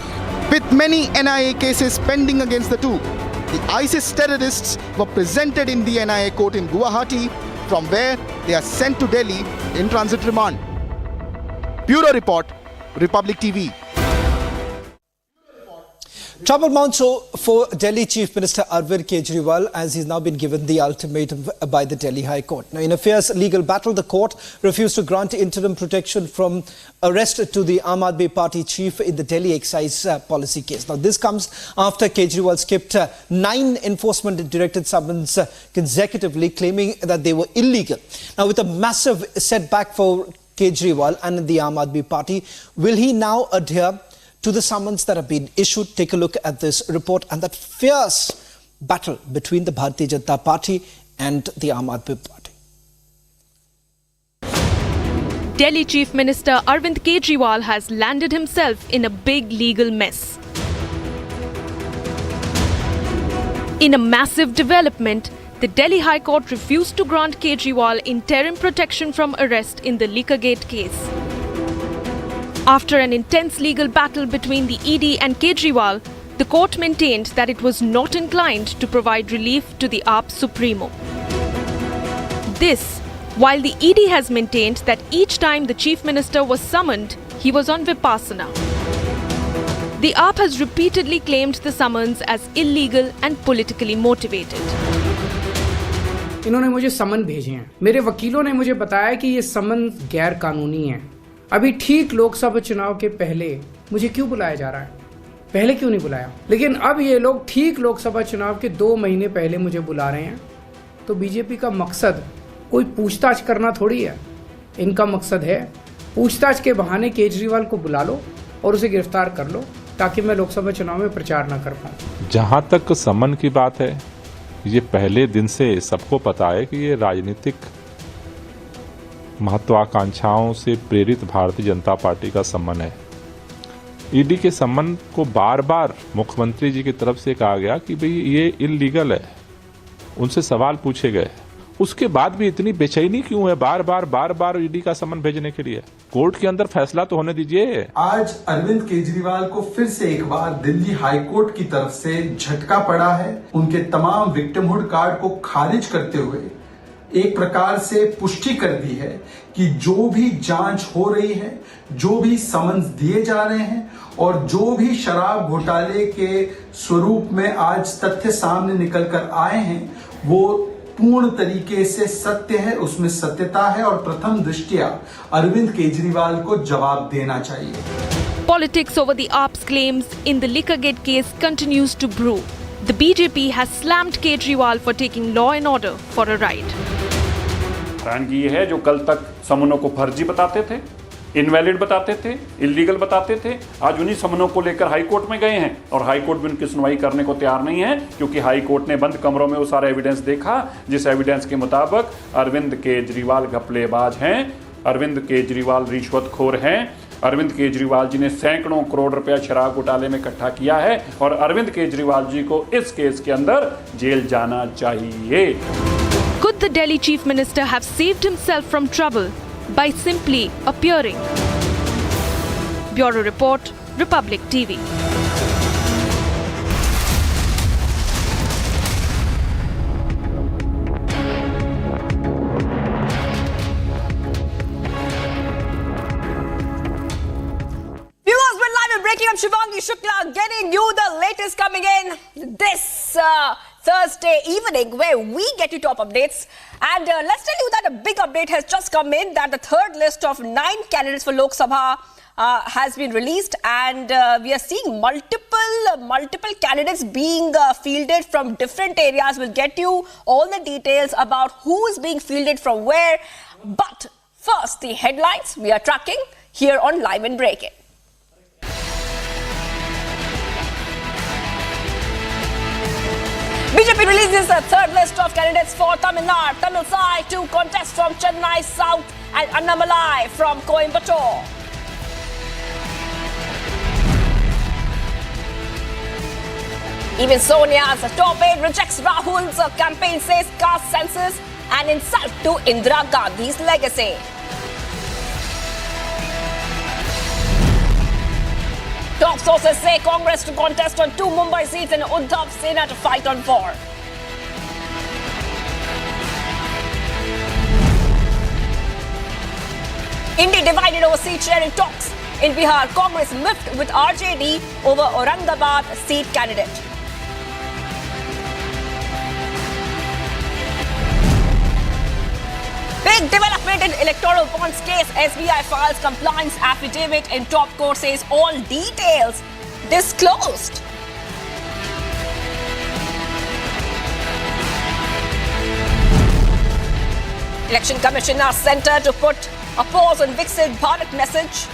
With many NIA cases pending against the 2, the ISIS terrorists were presented in the NIA court in Guwahati, from where they are sent to Delhi in transit remand. Bureau Report, Republic TV. Trouble mounts for Delhi Chief Minister Arvind Kejriwal, as he's now been given the ultimatum by the Delhi High Court. Now, in a fierce legal battle, the court refused to grant interim protection from arrest to the Aam Aadmi Party chief in the Delhi excise policy case. Now, this comes after Kejriwal skipped 9 enforcement-directed summons consecutively, claiming that they were illegal. Now, with a massive setback for Kejriwal and the Aam Aadmi Party, will he now adhere to the summons that have been issued? Take a look at this report and that fierce battle between the Bharatiya Janata Party and the Aam Aadmi Party. Delhi Chief Minister Arvind Kejriwal has landed himself in a big legal mess. In a massive development, the Delhi High Court refused to grant Kejriwal interim protection from arrest in the Lickagate case. After an intense legal battle between the ED and Kejriwal, the court maintained that it was not inclined to provide relief to the AAP Supremo. This, while the ED has maintained that each time the Chief Minister was summoned, he was on Vipassana. The AAP has repeatedly claimed the summons as illegal and politically motivated. इन्होंने मुझे समन भेजे हैं। मेरे वकीलों ने मुझे बताया कि ये समन गैर कानूनी है। अभी ठीक लोकसभा चुनाव के पहले मुझे क्यों बुलाया जा रहा है? पहले क्यों नहीं बुलाया? लेकिन अब ये लोग ठीक लोकसभा चुनाव के 2 महीने पहले मुझे बुला रहे हैं। तो बीजेपी का मकसद कोई पूछताछ करना थोड़ी है, इनका मकसद है पूछताछ के बहाने केजरीवाल को बुला लो और उसे गिरफ्तार कर लो ताकि मैं लोकसभा चुनाव में प्रचार ना कर पाऊँ। जहां तक समन की बात है, ये पहले दिन से सबको पता है कि ये राजनीतिक महत्वाकांक्षाओं से प्रेरित भारतीय जनता पार्टी का सम्मन है। ईडी के सम्मन को बार बार मुख्यमंत्री जी की तरफ से कहा गया कि भाई ये इल्लीगल है, उनसे सवाल पूछे गए। उसके बाद भी इतनी बेचैनी क्यों है बार बार ईडी का सम्मन भेजने के लिए? कोर्ट के अंदर फैसला तो होने दीजिए। आज अरविंद केजरीवाल को फिर से एक बार दिल्ली हाईकोर्ट की तरफ से झटका पड़ा है। उनके तमाम विक्टिमहुड कार्ड को खारिज करते हुए एक प्रकार से पुष्टि कर दी है कि जो भी जांच हो रही है, जो भी समन्स दिए जा रहे हैं और जो भी शराब घोटाले के स्वरूप में आज तथ्य सामने निकल कर आए हैं, वो पूर्ण तरीके से सत्य है, उसमें सत्यता है और प्रथम दृष्टया अरविंद केजरीवाल को जवाब देना चाहिए। Politics over the AAP's claims in the Lickagate case continues to brew. The BJP has slammed Kejriwal for taking law and order for a ride. हैरानगी ये है, जो कल तक समनों को फर्जी बताते थे, इनवैलिड बताते थे, इलीगल बताते थे, आज उन्हीं समनों को लेकर हाई कोर्ट में गए हैं और हाई कोर्ट भी उनकी सुनवाई करने को तैयार नहीं है, क्योंकि हाई कोर्ट ने बंद कमरों में वो सारा एविडेंस देखा जिस एविडेंस के मुताबिक अरविंद केजरीवाल घपलेबाज हैं, अरविंद केजरीवाल रिश्वतखोर हैं, अरविंद केजरीवाल जी ने सैकड़ों करोड़ रुपया शराब घोटाले में इकट्ठा किया है और अरविंद केजरीवाल जी को इस केस के अंदर जेल जाना चाहिए। Could the Delhi Chief Minister have saved himself from trouble by simply appearing? Bureau Report, Republic TV. Viewers, we're live and breaking up. Shivangi Shukla getting you the latest coming in this Thursday evening, where we get you top updates. And let's tell you that a big update has just come in, that the third list of 9 candidates for Lok Sabha has been released, and we are seeing multiple candidates being fielded from different areas. We'll get you all the details about who is being fielded from where. But first, the headlines we are tracking here on Live and Break It. BJP releases a third list of candidates for Tamil Nadu. Tamil side to contest from Chennai South and Annamalai from Coimbatore. Even Sonia's top aide rejects Rahul's campaign, says caste census and insult to Indira Gandhi's legacy. Top sources say Congress to contest on 2 Mumbai seats and Uddhav Sena to fight on 4. India divided over seat sharing talks. In Bihar, Congress miffed with RJD over Aurangabad seat candidate. Big development in electoral bonds case. SBI files compliance affidavit in top court, says all details disclosed. Election Commissioner Center to put a pause on Viksit Bharat message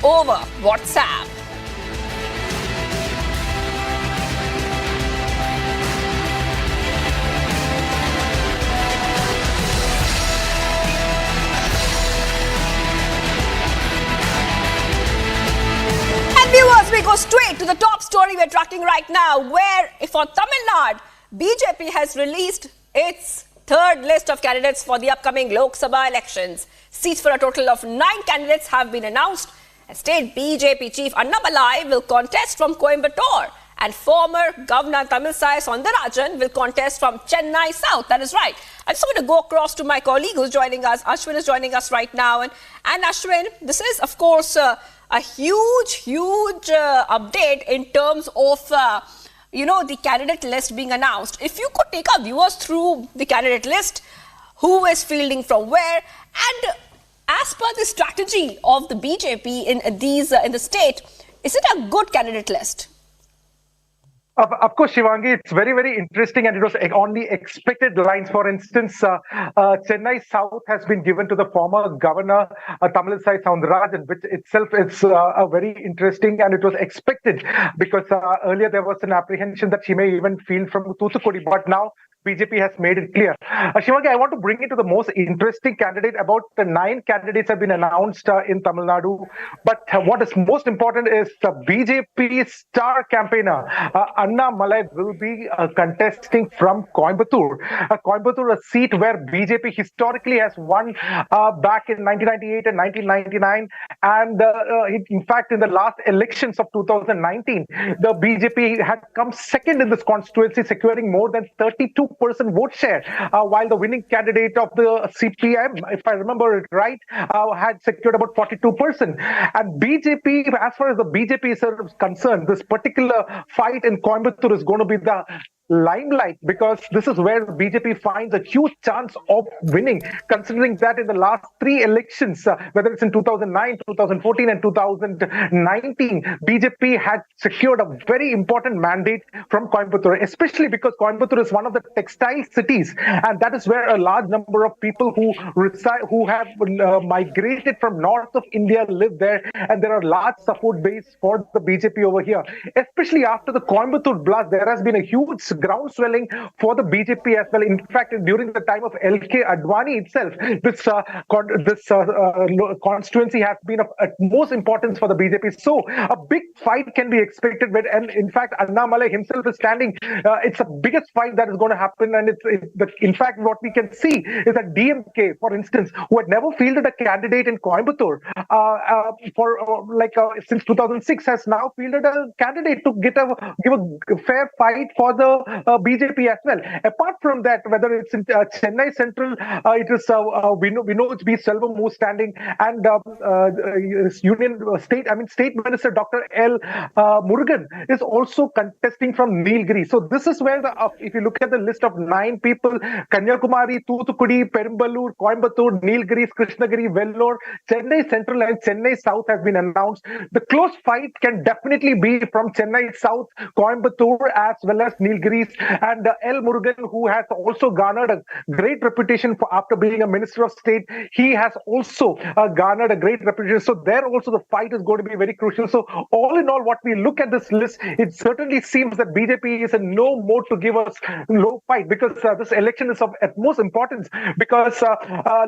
over WhatsApp. Viewers, we go straight to the top story we're tracking right now, where for Tamil Nadu, BJP has released its third list of candidates for the upcoming Lok Sabha elections. Seats for a total of 9 candidates have been announced. State BJP chief Annamalai will contest from Coimbatore, and former Governor Tamilisai Soundarajan will contest from Chennai South. That is right. I'm just going to go across to my colleague who's joining us. Ashwin is joining us right now. And Ashwin, this is, of course, a huge update in terms of, the candidate list being announced. If you could take our viewers through the candidate list, who is fielding from where, and as per the strategy of the BJP in the state, is it a good candidate list? Of course, Shivangi, it's very, very interesting, and it was on the expected lines. For instance, Chennai South has been given to the former governor, Tamilisai Soundararajan, which itself is a very interesting, and it was expected because earlier there was an apprehension that she may even field from Thoothukudi, but now BJP has made it clear. Shivangi, I want to bring you to the most interesting candidate. About 9 candidates have been announced in Tamil Nadu. But what is most important is the BJP star campaigner, Annamalai, will be contesting from Coimbatore. Coimbatore, a seat where BJP historically has won back in 1998 and 1999. And in fact, in the last elections of 2019, the BJP had come second in this constituency, securing more than 32% vote share, while the winning candidate of the CPM, if I remember it right, had secured about 42%. And BJP, as far as the BJP is concerned, this particular fight in Coimbatore is going to be the limelight, because this is where the BJP finds a huge chance of winning, considering that in the last 3 elections, whether it's in 2009, 2014 and 2019, BJP had secured a very important mandate from Coimbatore, especially because Coimbatore is one of the textile cities, and that is where a large number of people who reside, who have migrated from north of India live there, and there are large support base for the BJP over here. Especially after the Coimbatore blast, there has been a huge ground swelling for the BJP as well. In fact, during the time of LK Advani itself, this constituency has been of utmost importance for the BJP. So a big fight can be expected, and in fact, Annamalai himself is standing. It's the biggest fight that is going to happen, and in fact, what we can see is that DMK, for instance, who had never fielded a candidate in Coimbatore since 2006, has now fielded a candidate to give a fair fight for the BJP as well. Apart from that, whether it's in Chennai Central, it is we know it's B. Selvam who's standing, and State Minister Dr. L. Murugan is also contesting from Nilgiri. So this is where if you look at the list of 9 people, Kanyakumari, Thoothukudi, Perambalur, Coimbatore, Nilgiris, Krishnagiri, Vellore, Chennai Central and Chennai South has been announced. The close fight can definitely be from Chennai South, Coimbatore as well as Nilgiris, and L. Murugan, who has also garnered a great reputation after being a Minister of State. He has also garnered a great reputation. So there also the fight is going to be very crucial. So all in all, what we look at this list, it certainly seems that BJP is in no mode to give us low fight, because this election is of utmost importance, because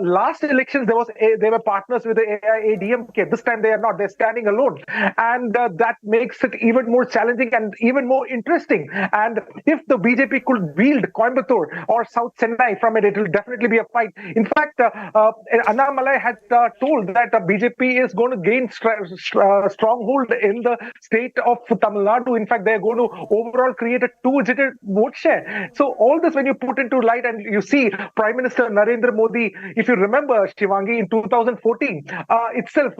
last elections they were partners with the AIADMK. This time they are not. They're standing alone, and that makes it even more challenging and even more interesting. And if the BJP could wield Coimbatore or South Chennai from it, it will definitely be a fight. In fact, Annamalai had told that BJP is going to gain stronghold in the state of Tamil Nadu. In fact, they are going to overall create a 2-digit vote share. So all this, when you put into light, and you see Prime Minister Narendra Modi, if you remember, Shivangi, in 2014 itself,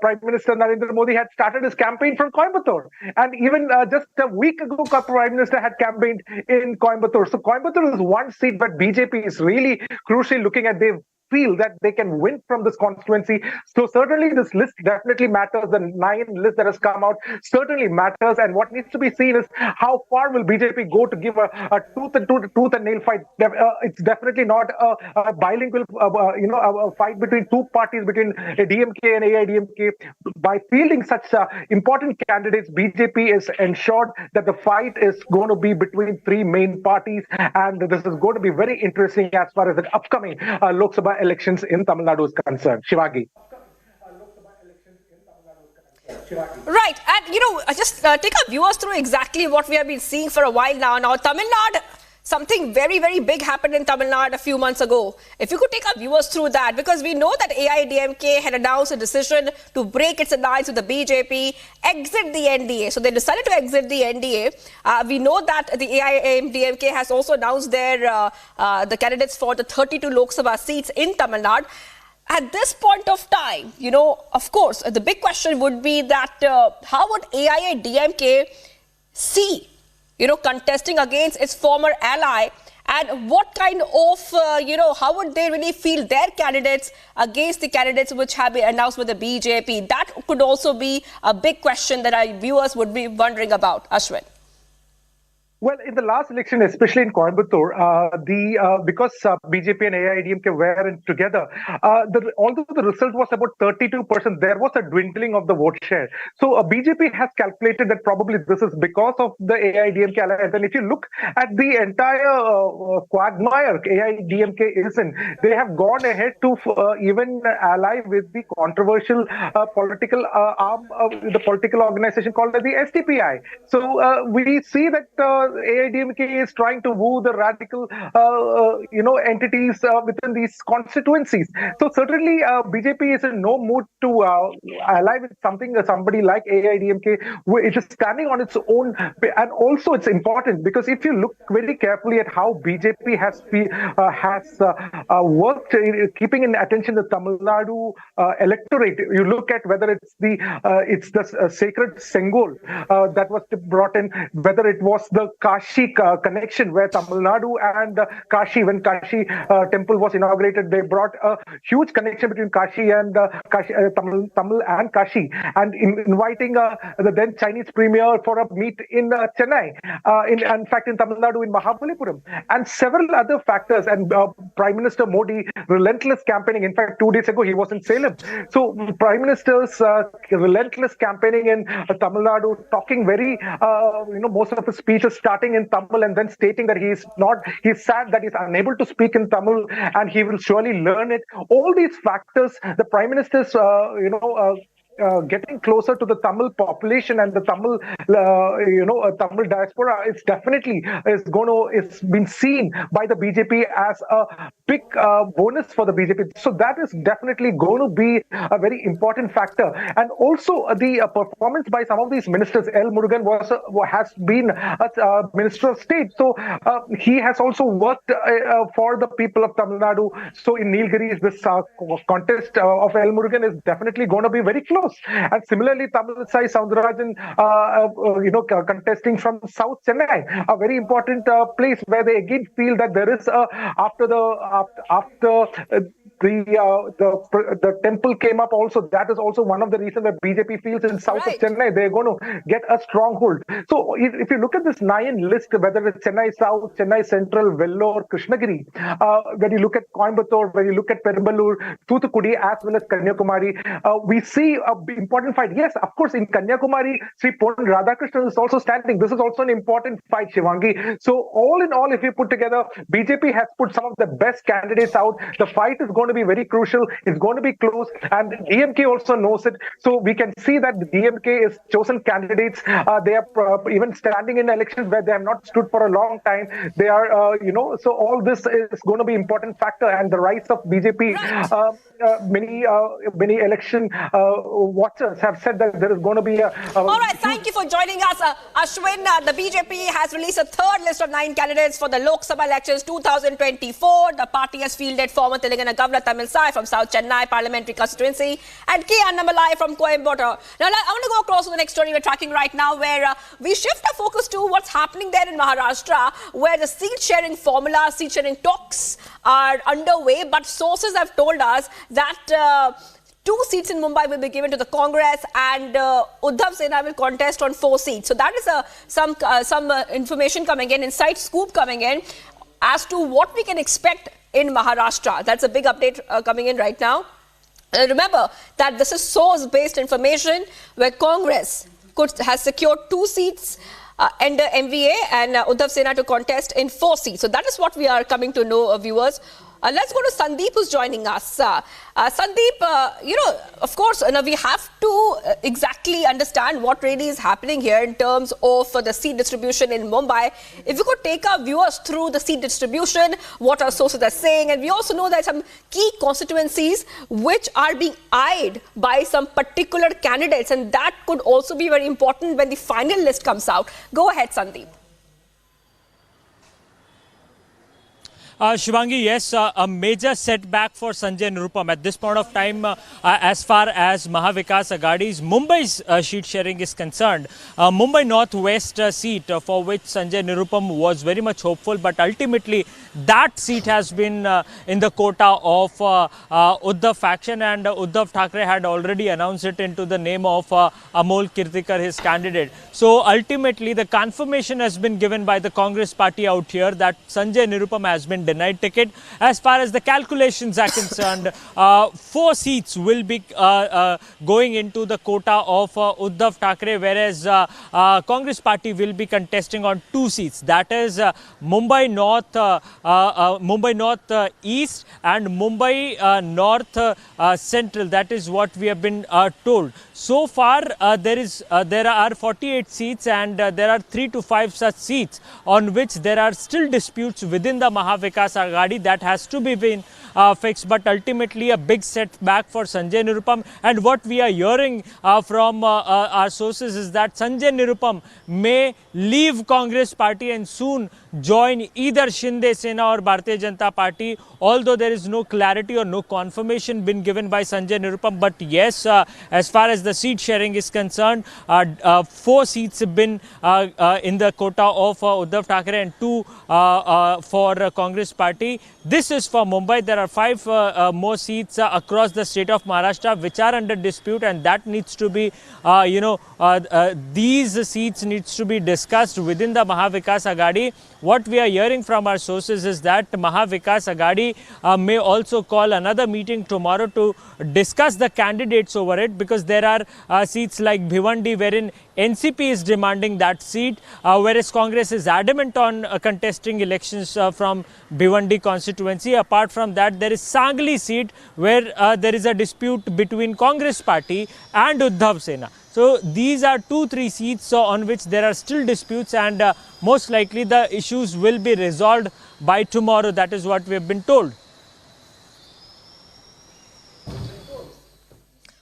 Prime Minister Narendra Modi had started his campaign from Coimbatore, and even just a week ago, Prime Minister had campaigned in Coimbatore. So Coimbatore is one seat, but BJP is really crucially looking at. They feel that they can win from this constituency. So certainly this list definitely matters. The 9 list that has come out certainly matters. And what needs to be seen is how far will BJP go to give a tooth and nail fight. It's definitely not a bilingual, a fight between 2 parties, between DMK and AIDMK. By fielding such important candidates, BJP is ensured that the fight is going to be between 3 main parties. And this is going to be very interesting as far as the upcoming Lok Sabha elections in Tamil Nadu is concerned. Shivangi. Right, and just take our viewers through exactly what we have been seeing for a while now. Now, Tamil Nadu, something very, very big happened in Tamil Nadu a few months ago. If you could take our viewers through that, because we know that AIDMK had announced a decision to break its alliance with the BJP, exit the NDA. So they decided to exit the NDA. We know that the AIDMK has also announced the candidates for the 32 Lok Sabha seats in Tamil Nadu. At this point of time, of course, the big question would be that how would AIADMK see, contesting against its former ally, and what kind of, how would they really feel their candidates against the candidates which have been announced with the BJP? That could also be a big question that our viewers would be wondering about. Ashwin. Well, in the last election, especially in Coimbatore, because BJP and AIDMK were together, although the result was about 32%, there was a dwindling of the vote share. So BJP has calculated that probably this is because of the AIDMK alliance. And if you look at the entire quagmire AIDMK is in, they have gone ahead to even ally with the controversial political arm of the political organization called the SDPI. So we see that AIDMK is trying to woo the radical, entities within these constituencies. So certainly BJP is in no mood to ally with somebody like AIDMK, which is standing on its own. And also it's important because if you look very carefully at how BJP has worked, keeping in attention the Tamil Nadu electorate, you look at whether it's the sacred Sengol that was brought in, whether it was the Kashi connection where Tamil Nadu and Kashi, when Kashi temple was inaugurated, they brought a huge connection between Kashi and Tamil and Kashi, and inviting the then Chinese premier for a meet in Chennai, in fact in Tamil Nadu in Mahabalipuram, and several other factors, and Prime Minister Modi relentless campaigning. In fact, 2 days ago he was in Salem. So Prime Minister's relentless campaigning in Tamil Nadu, talking very most of his speeches starting in Tamil and then stating that he's sad that he's unable to speak in Tamil and he will surely learn it. All these factors, the Prime Minister's getting closer to the Tamil population and the Tamil, Tamil diaspora, it's definitely it's been seen by the BJP as a big bonus for the BJP. So that is definitely going to be a very important factor. And also the performance by some of these ministers. L. Murugan has been a Minister of State. So he has also worked for the people of Tamil Nadu. So in Nilgiri, this contest of L. Murugan is definitely going to be very close. And similarly, Tamil Sai Soundarajan, contesting from South Chennai, a very important place where they again feel that there is after the temple came up also, that is also one of the reasons that BJP feels in south of Chennai, they're going to get a stronghold. So if you look at this 9 list, whether it's Chennai South, Chennai Central, Vellore, Krishnagiri, when you look at Coimbatore, when you look at Perambalur, Thoothukudi, as well as Kanyakumari, we see an important fight. Yes, of course, in Kanyakumari, Sri Pon Radhakrishnan is also standing. This is also an important fight, Shivangi. So all in all, if you put together, BJP has put some of the best candidates out. The fight is going to be very crucial. It's going to be close, and DMK also knows it. So we can see that the DMK is chosen candidates. They are even standing in elections where they have not stood for a long time. They are, so all this is going to be important factor, and the rise of BJP. Many election watchers have said that there is going to be a. All right, thank you for joining us, Ashwin. The BJP has released a third list of 9 candidates for the Lok Sabha elections 2024. The party has fielded former Telangana Governor Tamil Sai from South Chennai Parliamentary Constituency and K. Annamalai from Coimbatore. Now, I want to go across to the next story we're tracking right now, where we shift our focus to what's happening there in Maharashtra, where the seat-sharing formula, seat-sharing talks are underway, but sources have told us that 2 seats in Mumbai will be given to the Congress, and Uddhav Sena will contest on 4 seats. So that is some information coming in, inside scoop coming in, as to what we can expect in Maharashtra. That's a big update coming in right now. Remember that this is source-based information, where Congress has secured 2 seats under MVA and Uddhav Sena to contest in 4 seats. So that is what we are coming to know, viewers. Let's go to Sandeep, who's joining us. Sandeep, of course, we have to exactly understand what really is happening here in terms of the seat distribution in Mumbai. If you could take our viewers through the seat distribution, what our sources are saying, and we also know there are some key constituencies which are being eyed by some particular candidates, and that could also be very important when the final list comes out. Go ahead, Sandeep. Shivangi, yes, a major setback for Sanjay Nirupam at this point of time as far as Mahavikas Aghadi's Mumbai's sheet sharing is concerned. Mumbai Northwest seat for which Sanjay Nirupam was very much hopeful, but ultimately that seat has been in the quota of Uddhav faction, and Uddhav Thackeray had already announced it into the name of Amol Kirtikar, his candidate. So ultimately the confirmation has been given by the Congress party out here that Sanjay Nirupam has been denied ticket. As far as the calculations are concerned, 4 seats will be going into the quota of Uddhav Thackeray, whereas Congress party will be contesting on 2 seats. That is Mumbai North East and Mumbai North Central. That is what we have been told. So far, there are 48 seats, and there are 3 to 5 such seats on which there are still disputes within the Mahavikas Aghadi that has to be fixed. But ultimately, a big setback for Sanjay Nirupam. And what we are hearing from our sources is that Sanjay Nirupam may leave Congress party and soon join either Shinde Sena or Bharatiya Janata Party, although there is no clarity or no confirmation been given by Sanjay Nirupam. But yes, as far as the seat sharing is concerned, 4 seats have been in the quota of Uddhav Thackeray and 2 for Congress party. This is for Mumbai. There are 5 more seats across the state of Maharashtra which are under dispute, and that needs to be, these seats needs to be discussed within the Mahavikas Aghadi. What we are hearing from our sources is that Mahavikas Aghadi may also call another meeting tomorrow to discuss the candidates over it, because there are seats like Bhivandi wherein NCP is demanding that seat, whereas Congress is adamant on contesting elections from Bhivandi constituency. Apart from that, there is Sangli seat where there is a dispute between Congress party and Uddhav Sena. So these are 2-3 seats on which there are still disputes, and most likely the issues will be resolved by tomorrow. That is what we have been told.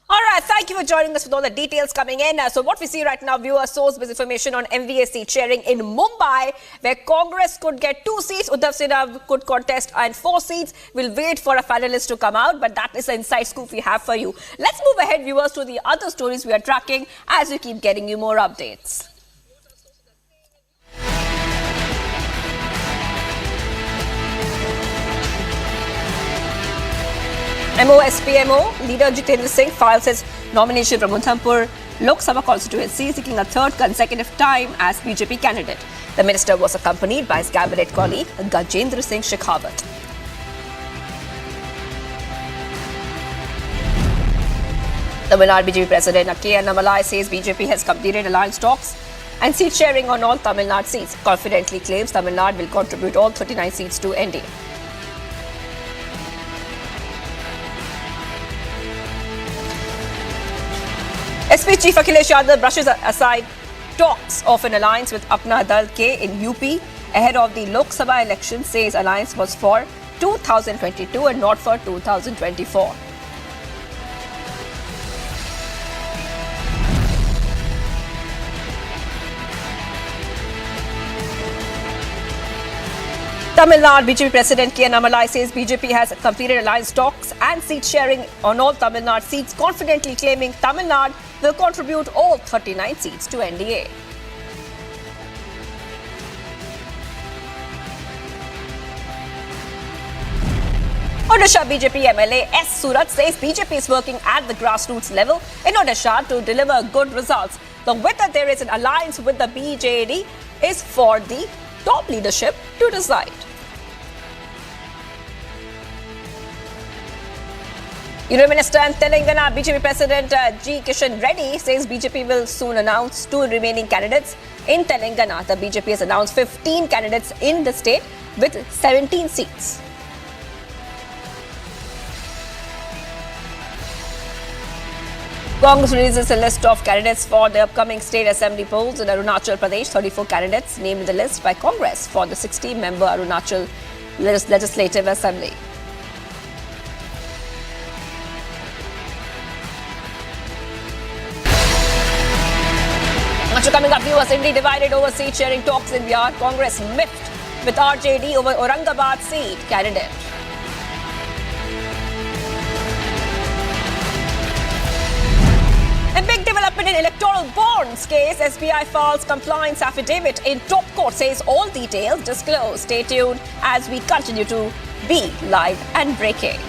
All right, thank you for joining us with all the details coming in. So what we see right now, viewers, source-based information on MVA seat sharing in Mumbai, where Congress could get 2 seats, Uddhav Sena could contest, and 4 seats. We'll wait for a finalist to come out, but that is the inside scoop we have for you. Let's move ahead, viewers, to the other stories we are tracking as we keep getting you more updates. MOSPMO leader Jitendra Singh files his nomination from Udhampur Lok Sabha constituency, seeking a 3rd consecutive time as BJP candidate. The minister was accompanied by his cabinet colleague Gajendra Singh Shekhawat. Tamil Nadu BJP President Annamalai says BJP has completed alliance talks and seat sharing on all Tamil Nadu seats. Confidently claims Tamil Nadu will contribute all 39 seats to NDA. SP Chief Akhilesh Yadav brushes aside talks of an alliance with Apna Dal K in UP ahead of the Lok Sabha election, says alliance was for 2022 and not for 2024. Tamil Nadu BJP President Annamalai says BJP has completed alliance talks and seat sharing on all Tamil Nadu seats, confidently claiming Tamil Nadu will contribute all 39 seats to NDA. Odisha BJP MLA S. Surat says BJP is working at the grassroots level in Odisha to deliver good results. Though whether there is an alliance with the BJD is for the top leadership to decide. Union Minister and Telangana BJP President G. Kishan Reddy says BJP will soon announce 2 remaining candidates in Telangana. The BJP has announced 15 candidates in the state with 17 seats. Congress releases a list of candidates for the upcoming state assembly polls in Arunachal Pradesh. 34 candidates named in the list by Congress for the 60-member Arunachal Legislative Assembly. After coming up, viewers, India divided over seat sharing talks in Bihar. Congress miffed with RJD over Aurangabad seat candidate. A big development in electoral bonds case. SBI files compliance affidavit in top court, says all details disclosed. Stay tuned as we continue to be live and breaking.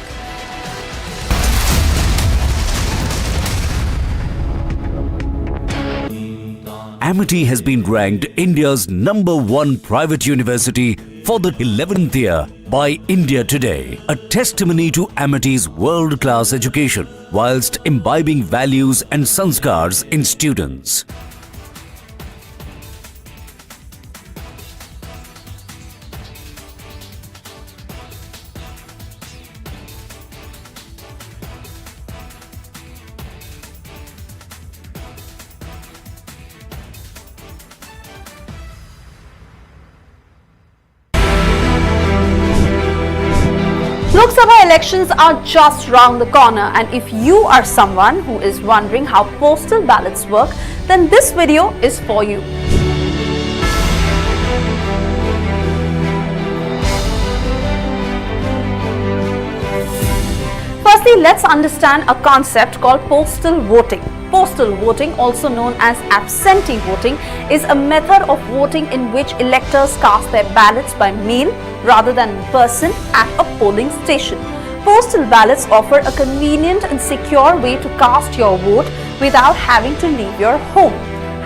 Amity has been ranked India's #1 private university for the 11th year by India Today, a testimony to Amity's world-class education whilst imbibing values and sanskars in students. Lok Sabha elections are just round the corner, and if you are someone who is wondering how postal ballots work, then this video is for you. Firstly, let's understand a concept called postal voting. Postal voting, also known as absentee voting, is a method of voting in which electors cast their ballots by mail rather than in person at a polling station. Postal ballots offer a convenient and secure way to cast your vote without having to leave your home.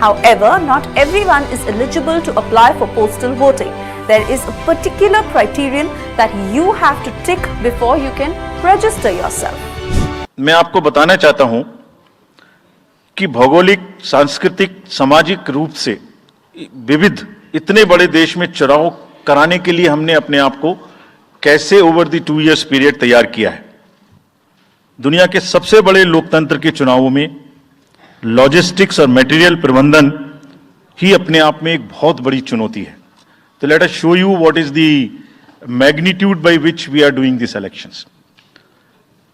However, not everyone is eligible to apply for postal voting. There is a particular criterion that you have to tick before you can register yourself. मैं आपको बताना चाहता हूं कि भौगोलिक, सांस्कृतिक, सामाजिक रूप से विविध इतने बड़े देश में चुनाव कराने के लिए हमने अपने आप को कैसे ओवर द 2 इयर्स पीरियड तैयार किया है। दुनिया के सबसे बड़े लोकतंत्र के चुनावों में लॉजिस्टिक्स और मटेरियल प्रबंधन ही अपने आप में एक बहुत बड़ी चुनौती है। तो let us show you what is the magnitude by which we are doing this elections.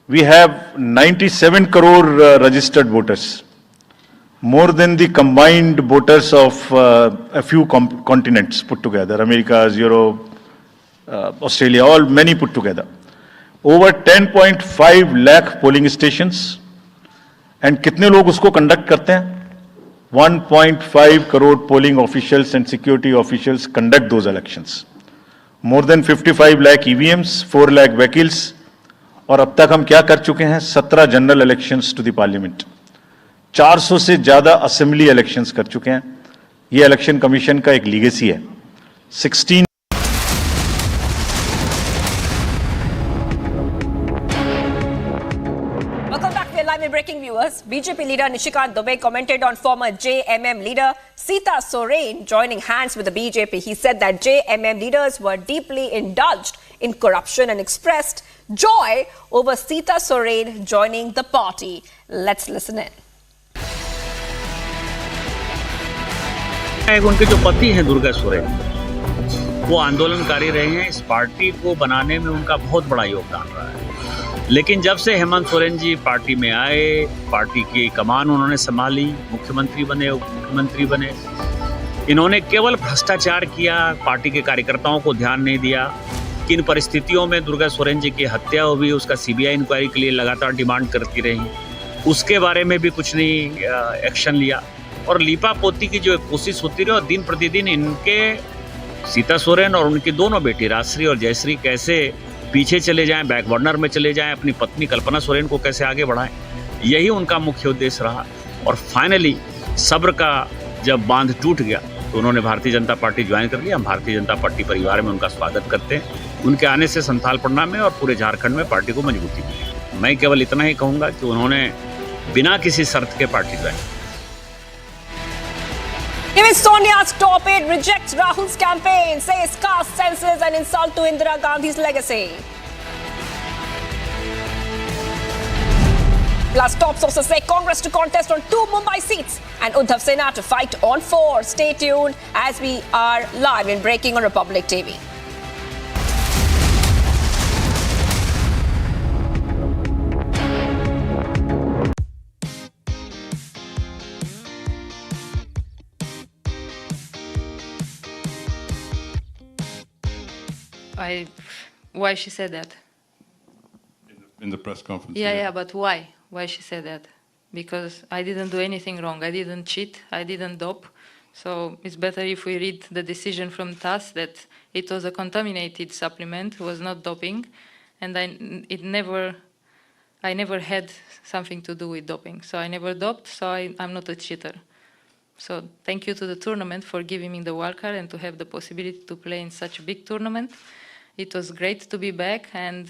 We have 97 crore registered voters, more than the combined voters of a few continents put together, America, Europe, Australia, all many put together. Over 10.5 lakh polling stations, and कितने लोग उसको conduct करते हैं? 1.5 crore polling officials and security officials conduct those elections. More than 55 lakh EVMs, 4 lakh vehicles, और अब तक हम क्या कर चुके हैं? 17 general elections to the parliament, 400 से ज्यादा असेंबली इलेक्शंस कर चुके हैं। ये इलेक्शन कमीशन का एक लीगेसी है। 16 Breaking viewers, BJP leader Nishikant Dubey commented on former JMM leader Sita Soren joining hands with the BJP. He said that JMM leaders were deeply indulged in corruption and expressed joy over Sita Soren joining the party. Let's listen in. उनके जो पति हैं दुर्गा सोरेन, वो आंदोलनकारी रहे हैं। इस party को बनाने में उनका बहुत बड़ा योगदान रहा है। लेकिन जब से हेमंत सोरेन जी पार्टी में आए, पार्टी की कमान उन्होंने संभाली, मुख्यमंत्री बने, उप मुख्यमंत्री बने, इन्होंने केवल भ्रष्टाचार किया, पार्टी के कार्यकर्ताओं को ध्यान नहीं दिया। किन परिस्थितियों में दुर्गा सोरेन जी की हत्या हुई, उसका सीबीआई इंक्वायरी के लिए लगातार डिमांड करती रही, उसके बारे में भी कुछ नहीं एक्शन लिया। और लीपा पोती की जो कोशिश होती रही, और दिन प्रतिदिन इनके सीता सोरेन और उनकी दोनों बेटी राजश्री और जयश्री कैसे पीछे चले जाएं, बैक बर्नर में चले जाएं, अपनी पत्नी कल्पना सोरेन को कैसे आगे बढ़ाएं, यही उनका मुख्य उद्देश्य रहा। और फाइनली सब्र का जब बांध टूट गया तो उन्होंने भारतीय जनता पार्टी ज्वाइन कर लिया। हम भारतीय जनता पार्टी परिवार में उनका स्वागत करते हैं। उनके आने से संथाल पन्ना में और पूरे झारखंड में पार्टी को मजबूती मिली। मैं केवल इतना ही कहूँगा कि उन्होंने बिना किसी शर्त के party join. Even Sonia's top aide rejects Rahul's campaign, says caste census an insult to Indira Gandhi's legacy. Plus, top sources say Congress to contest on 2 Mumbai seats and Uddhav Sena to fight on 4. Stay tuned as we are live in Breaking on Republic TV. Why she said that? In the press conference. Yeah, but why? Why she said that? Because I didn't do anything wrong. I didn't cheat. I didn't dope. So it's better if we read the decision from TASS that it was a contaminated supplement, was not doping, and I never had something to do with doping. So I never doped, so I'm not a cheater. So thank you to the tournament for giving me the wildcard and to have the possibility to play in such a big tournament. It was great to be back, and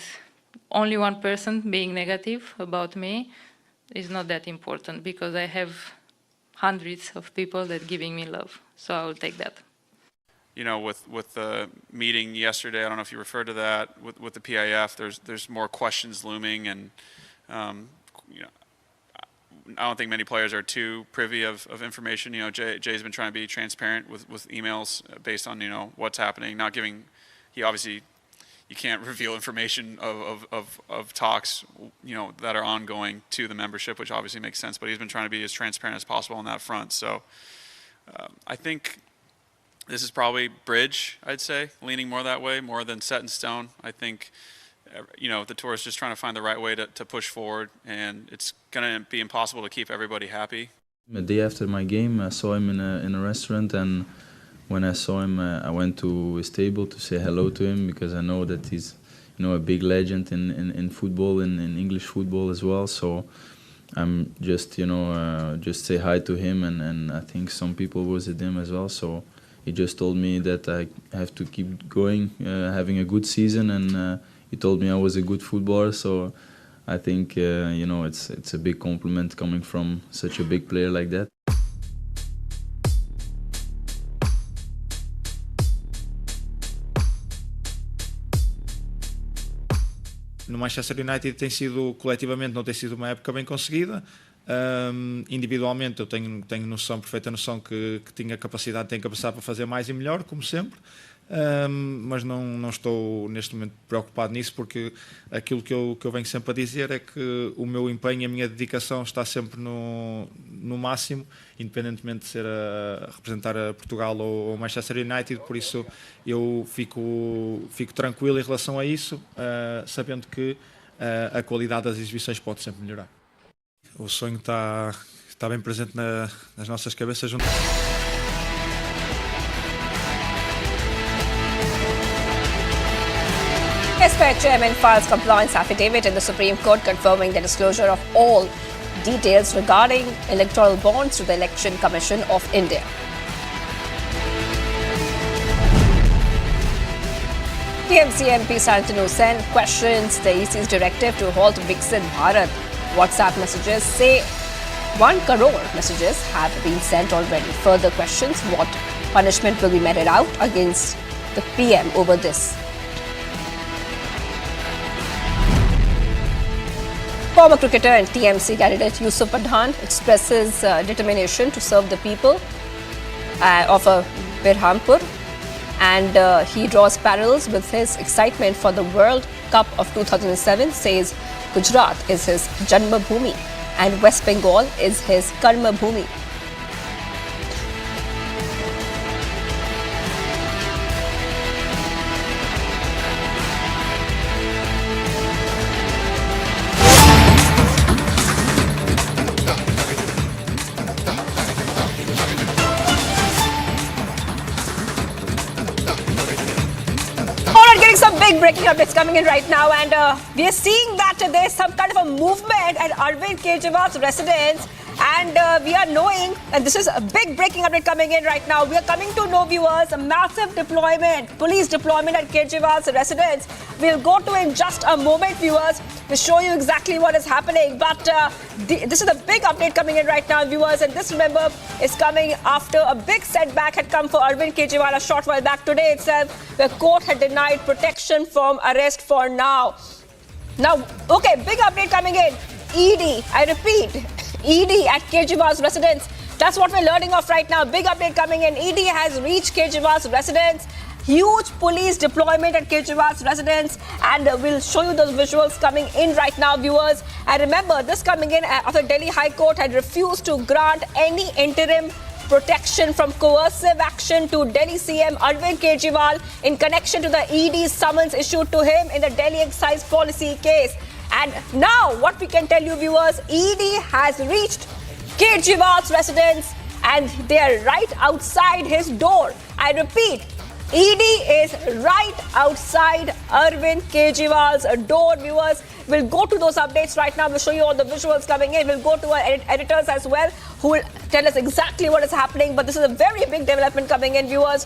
only one person being negative about me is not that important because I have hundreds of people that giving me love. So I will take that. You know, with the meeting yesterday, I don't know if you referred to that, with the PIF, there's more questions looming, and you know, I don't think many players are too privy of information. You know, Jay's been trying to be transparent with emails based on, you know, what's happening, not giving, he obviously, you can't reveal information of talks, you know, that are ongoing to the membership, which obviously makes sense, but he's been trying to be as transparent as possible on that front. So I think this is probably bridge, I'd say, leaning more that way, more than set in stone. I think, you know, the tour is just trying to find the right way to push forward, and it's going to be impossible to keep everybody happy. The day after my game, I saw him in a restaurant, and when I saw him, I went to his table to say hello to him because I know that he's, you know, a big legend in football, in English football as well. So I'm just, you know, just say hi to him, and I think some people was at him as well. So he just told me that I have to keep going, having a good season, and he told me I was a good footballer. So I think, you know, it's a big compliment coming from such a big player like that. No Manchester United tem sido, coletivamente, não tem sido uma época bem conseguida. Individualmente eu tenho perfeita noção que tenho capacidade para fazer mais e melhor, como sempre. Mas não estou neste momento preocupado nisso, porque aquilo que eu venho sempre a dizer é que o meu empenho e a minha dedicação está sempre no máximo, independentemente de ser a representar a Portugal ou o Manchester United. Por isso eu fico tranquilo em relação a isso, sabendo que a qualidade das exibições pode sempre melhorar. O sonho está bem presente nas nossas cabeças. SPEC chairman files compliance affidavit in the Supreme Court confirming the disclosure of all details regarding electoral bonds to the Election Commission of India. TMC MP Santanu Sen questions the EC's directive to halt Viksit Bharat. WhatsApp messages say 1 crore messages have been sent already. Further questions what punishment will be meted out against the PM over this. Former cricketer and TMC candidate Yusuf Pathan expresses determination to serve the people of Birhampur, and he draws parallels with his excitement for the World Cup of 2007, says Gujarat is his Janma Bhumi and West Bengal is his Karma Bhumi. Big breaking updates coming in right now, and we are seeing that there's some kind of a movement at Arvind Kejriwal's residence, and we are knowing, and this is a big breaking update coming in right now, we are coming to know, viewers, a massive deployment, police deployment at Kejriwal's residence. We'll go to in just a moment, viewers, to show you exactly what is happening, but this is a big update coming in right now, viewers, and this, remember, is coming after a big setback had come for Arvind Kejriwal a short while back. Today itself, the court had denied protection from arrest for now. Now, okay, big update coming in. ED, I repeat, ED at Kejriwal's residence. That's what we're learning of right now. Big update coming in. ED has reached Kejriwal's residence. Huge police deployment at Kejriwal's residence, and we'll show you those visuals coming in right now, viewers. And remember, this coming in after Delhi High Court had refused to grant any interim protection from coercive action to Delhi CM Arvind Kejriwal in connection to the ED summons issued to him in the Delhi excise policy case. And now what we can tell you, viewers, ED has reached Kejriwal's residence and they are right outside his door. I repeat, ED is right outside Arvind Kejriwal's door, viewers. We'll go to those updates right now. We'll show you all the visuals coming in. We'll go to our editors as well, who will tell us exactly what is happening. But this is a very big development coming in, viewers.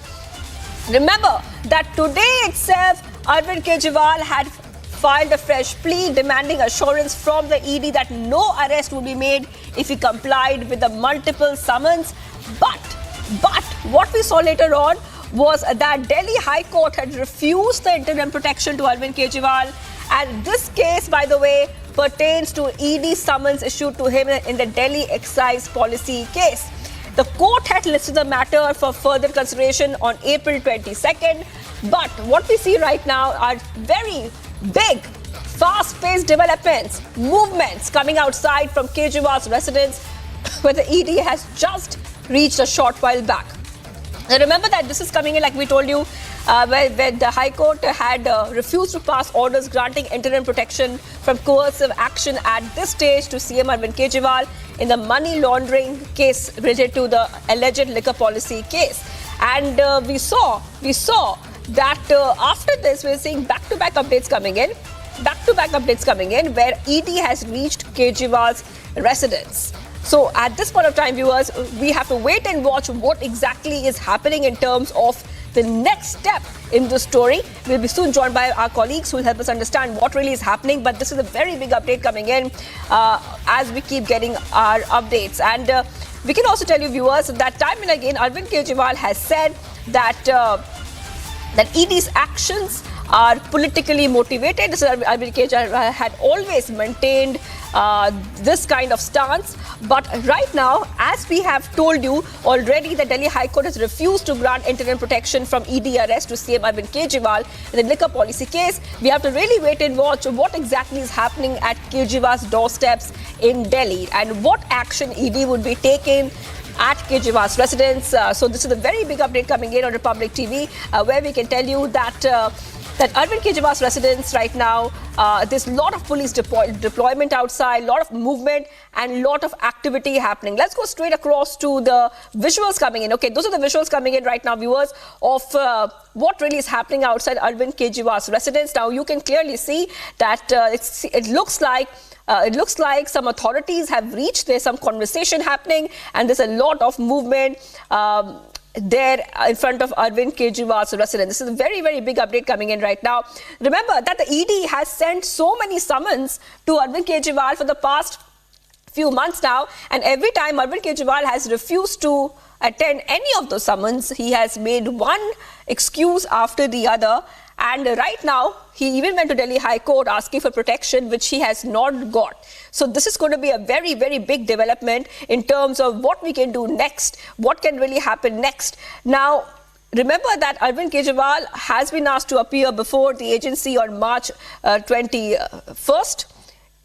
Remember that today itself, Arvind Kejriwal had filed a fresh plea demanding assurance from the ED that no arrest would be made if he complied with the multiple summons. But what we saw later on was that Delhi High Court had refused the interim protection to Arvind Kejriwal. And this case, by the way, pertains to ED summons issued to him in the Delhi excise policy case. The court had listed the matter for further consideration on April 22nd. But what we see right now are very big, fast-paced developments, movements coming outside from Kejriwal's residence, where the ED has just reached a short while back. Now remember that this is coming in, like we told you, where the High Court had refused to pass orders granting interim protection from coercive action at this stage to CM Arvind Kejriwal in the money laundering case related to the alleged liquor policy case. And we saw that after this, we're seeing back-to-back updates coming in, where ED has reached Kejriwal's residence. So at this point of time, viewers, we have to wait and watch what exactly is happening in terms of the next step in the story. We'll be soon joined by our colleagues who will help us understand what really is happening. But this is a very big update coming in as we keep getting our updates. And we can also tell you, viewers, that time and again, Arvind Kejriwal has said that ED's actions are politically motivated. This is Arvind Kejriwal had always maintained this kind of stance. But right now, as we have told you already, the Delhi High Court has refused to grant interim protection from ED arrest to CM Arvind Kejriwal in the liquor policy case. We have to really wait and watch what exactly is happening at Kejriwal's doorsteps in Delhi and what action ED would be taking at Kejriwal's residence. So this is a very big update coming in on Republic TV, where we can tell you that Arvind Kejriwal's residence right now, there's a lot of police deployment outside, a lot of movement and a lot of activity happening. Let's go straight across to the visuals coming in. Okay, those are the visuals coming in right now, viewers, of what really is happening outside Arvind Kejriwal's residence. Now, you can clearly see that it looks like some authorities have reached. There's some conversation happening and there's a lot of movement there in front of Arvind Kejriwal's residence. This is a very, very big update coming in right now. Remember that the ED has sent so many summons to Arvind Kejriwal for the past few months now, and every time Arvind Kejriwal has refused to attend any of those summons. He has made one excuse after the other. And right now, he even went to Delhi High Court asking for protection, which he has not got. So this is going to be a very, very big development in terms of what we can do next, what can really happen next. Now, remember that Arvind Kejriwal has been asked to appear before the agency on March 21st.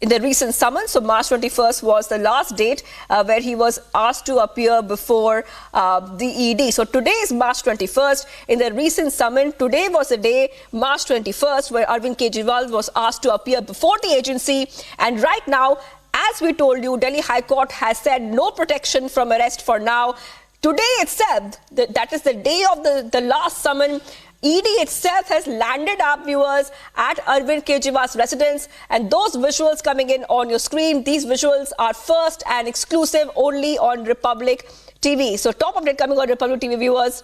In the recent summons. So March 21st was the last date where he was asked to appear before the ED. So today is March 21st. In the recent summon, today was the day, March 21st, where Arvind Kejriwal was asked to appear before the agency. And right now, as we told you, Delhi High Court has said no protection from arrest for now. Today itself, that is the day of the last summon, ED itself has landed up, viewers, at Arvind Kejriwal's residence, and those visuals coming in on your screen, these visuals are first and exclusive only on Republic TV. So top update coming on Republic TV, viewers.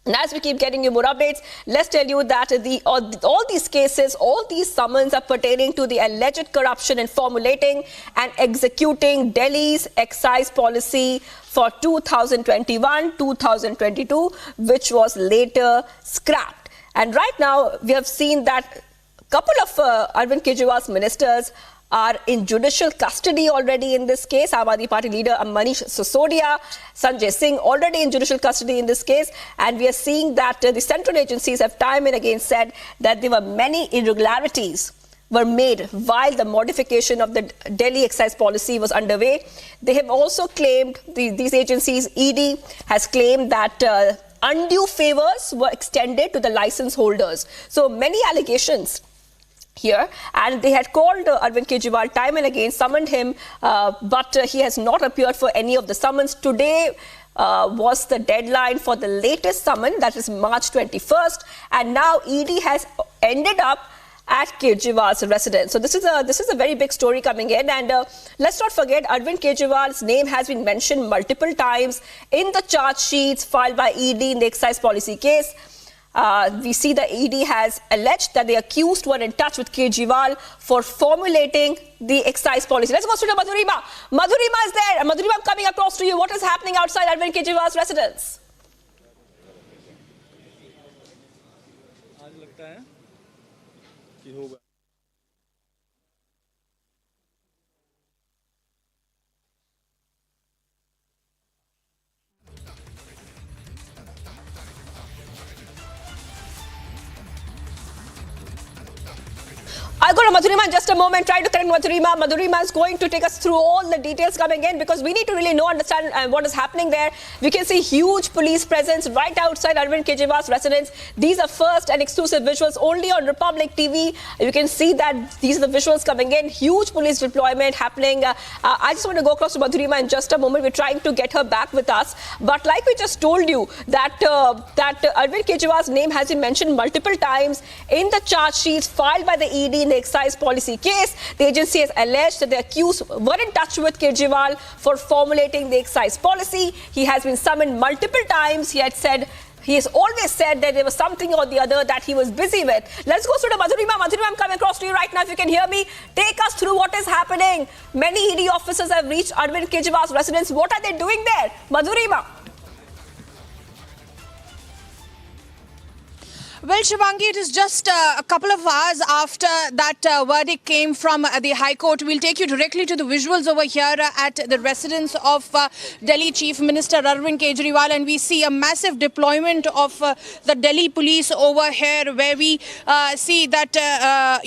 And as we keep getting you more updates, let's tell you that all these cases, all these summons are pertaining to the alleged corruption in formulating and executing Delhi's excise policy for 2021-2022, which was later scrapped. And right now, we have seen that a couple of Arvind Kejriwal's ministers are in judicial custody already in this case. Aam Aadmi Party leader Manish Sisodia, Sanjay Singh already in judicial custody in this case. And we are seeing that the central agencies have time and again said that there were many irregularities were made while the modification of the Delhi excise policy was underway. They have also claimed, these agencies, ED has claimed that undue favors were extended to the license holders. So many allegations here, and they had called Arvind Kejriwal time and again, summoned him, but he has not appeared for any of the summons. Today was the deadline for the latest summon, that is March 21st, and now ED has ended up at Kejriwal's residence. So this is a very big story coming in, and let's not forget Arvind Kejriwal's name has been mentioned multiple times in the charge sheets filed by ED in the excise policy case. We see the ED has alleged that the accused were in touch with Kejriwal for formulating the excise policy. Let's go to Madhurima. Madhurima is there. Madhurima, I'm coming across to you. What is happening outside Arvind Kejriwal's residence? I'll go to Madhurima in just a moment. Try to connect Madhurima. Madhurima is going to take us through all the details coming in, because we need to really understand what is happening there. We can see huge police presence right outside Arvind Kejriwal's residence. These are first and exclusive visuals only on Republic TV. You can see that these are the visuals coming in. Huge police deployment happening. I just want to go across to Madhurima in just a moment. We're trying to get her back with us. But like we just told you, that Arvind Kejriwal's name has been mentioned multiple times in the charge sheets filed by the ED in the excise policy case. The agency has alleged that the accused were in touch with Kejriwal for formulating the excise policy. He has been summoned multiple times. He has always said that there was something or the other that he was busy with. Let's go to Madhurima. Madhurima, I'm coming across to you right now. If you can hear me, take us through what is happening. Many ED officers have reached Arvind Kejriwal's residence. What are they doing there? Madhurima. Well, Shivangi, it is just a couple of hours after that verdict came from the High Court. We'll take you directly to the visuals over here at the residence of Delhi Chief Minister Arvind Kejriwal, and we see a massive deployment of the Delhi police over here, where we see that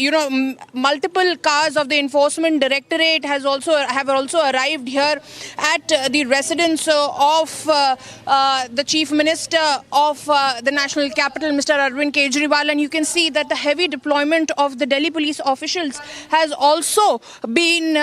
multiple cars of the Enforcement Directorate have also arrived here at the residence of the Chief Minister of the National Capital, Mr. Arvind Kejriwal, and you can see that the heavy deployment of the Delhi police officials has also been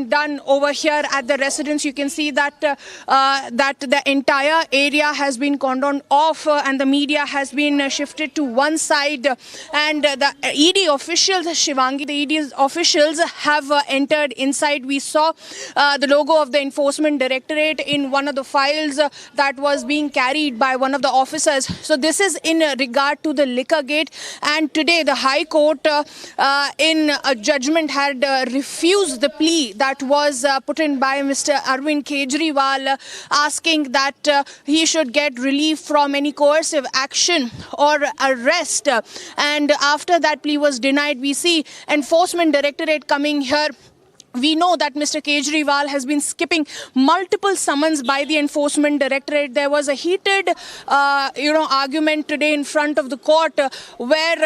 done over here at the residence. You can see that the entire area has been cordoned off, and the media has been shifted to one side, and the ED officials, Shivangi, the ED officials have entered inside. We saw the logo of the Enforcement Directorate in one of the files that was being carried by one of the officers. So this is in regard to the liquor gate, and today the High Court in a judgment had refused the plea that was put in by Mr. Arvind Kejriwal, asking that he should get relief from any coercive action or arrest, and after that plea was denied, we see Enforcement Directorate coming here. We know that Mr. Kejriwal has been skipping multiple summons by the Enforcement Directorate. There was a heated, argument today in front of the court where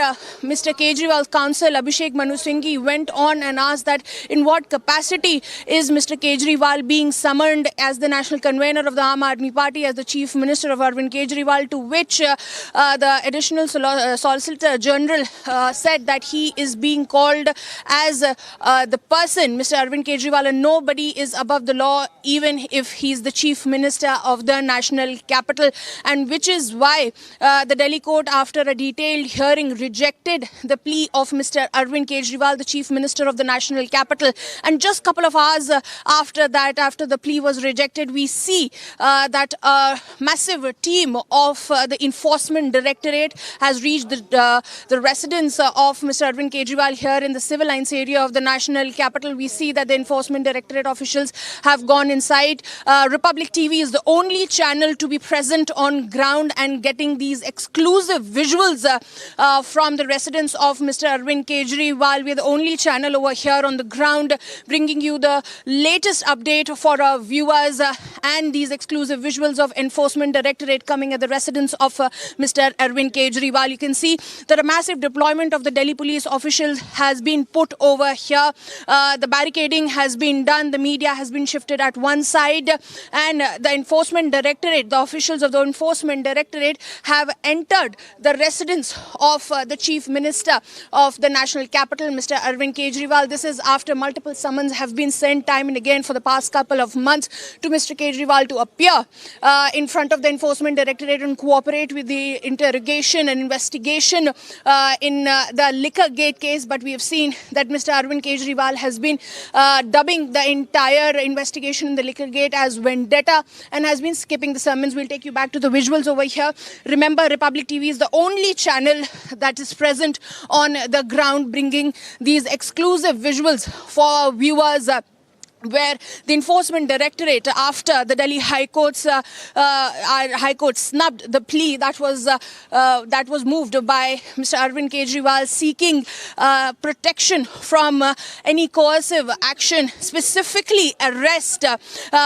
Mr. Kejriwal's counsel Abhishek Manu Singhi went on and asked that in what capacity is Mr. Kejriwal being summoned as the national convener of the Aam Aadmi Party, as the Chief Minister of Arvind Kejriwal, to which the additional Solicitor General said that he is being called as the person, Mr. Arvind Kejriwal, and nobody is above the law, even if he's the Chief Minister of the national capital, and which is why the Delhi court, after a detailed hearing, rejected the plea of Mr. Arvind Kejriwal, the Chief Minister of the national capital. And just a couple of hours after that, after the plea was rejected, we see that a massive team of the Enforcement Directorate has reached the residence of Mr. Arvind Kejriwal here in the civil lines area of the national capital. We see see that the Enforcement Directorate officials have gone inside. Republic TV is the only channel to be present on ground and getting these exclusive visuals from the residence of Mr. Arvind Kejriwal. We are the only channel over here on the ground bringing you the latest update for our viewers and these exclusive visuals of Enforcement Directorate coming at the residence of Mr. Arvind Kejriwal. You can see that a massive deployment of the Delhi police officials has been put over here. The barricading has been done. The media has been shifted at one side, and the Enforcement Directorate, the officials of the Enforcement Directorate have entered the residence of the Chief Minister of the National Capital, Mr. Arvind Kejriwal. This is after multiple summons have been sent time and again for the past couple of months to Mr. Kejriwal to appear in front of the Enforcement Directorate and cooperate with the interrogation and investigation in the Liquor Gate case. But we have seen that Mr. Arvind Kejriwal has been dubbing the entire investigation in the Liquor Gate as vendetta and has been skipping the summons. We'll take you back to the visuals over here. Remember, Republic TV is the only channel that is present on the ground bringing these exclusive visuals for viewers. Where the Enforcement Directorate, after the Delhi High Court snubbed the plea that was moved by Mr. Arvind Kejriwal seeking protection from any coercive action, specifically arrest.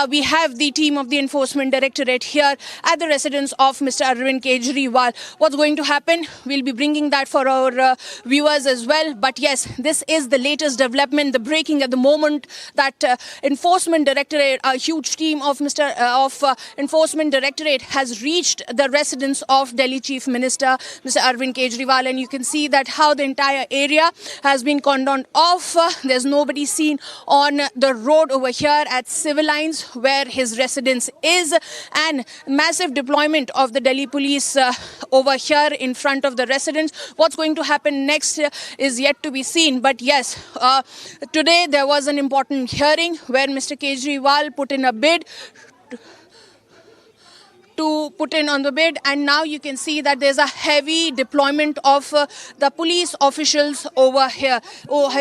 We have the team of the Enforcement Directorate here at the residence of Mr. Arvind Kejriwal. What's going to happen? We'll be bringing that for our viewers as well. But yes, this is the latest development, the breaking at the moment that Enforcement Directorate, a huge team of Enforcement Directorate has reached the residence of Delhi Chief Minister, Mr. Arvind Kejriwal, and you can see that how the entire area has been cordoned off. There's nobody seen on the road over here at Civil Lines where his residence is, and massive deployment of the Delhi police over here in front of the residence. What's going to happen next is yet to be seen. But yes, today there was an important hearing where Mr. Kejriwal put in a bid to put in on the bid, and now you can see that there's a heavy deployment of the police officials over here. The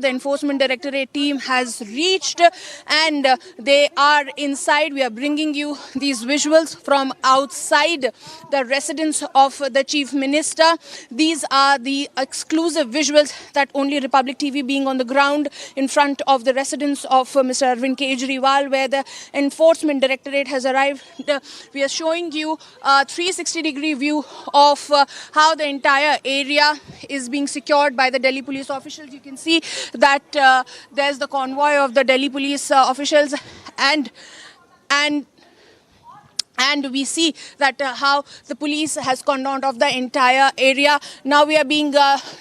Enforcement Directorate team has reached and they are inside. We are bringing you these visuals from outside the residence of the Chief Minister. These are the exclusive visuals that only Republic TV being on the ground in front of the residence of Mr. Arvind Kejriwal, where the Enforcement Directorate has arrived. We are showing you a 360-degree view of how the entire area is being secured by the Delhi police officials. You can see that there's the convoy of the Delhi police officials and we see that how the police has cordoned off the entire area. Now we are being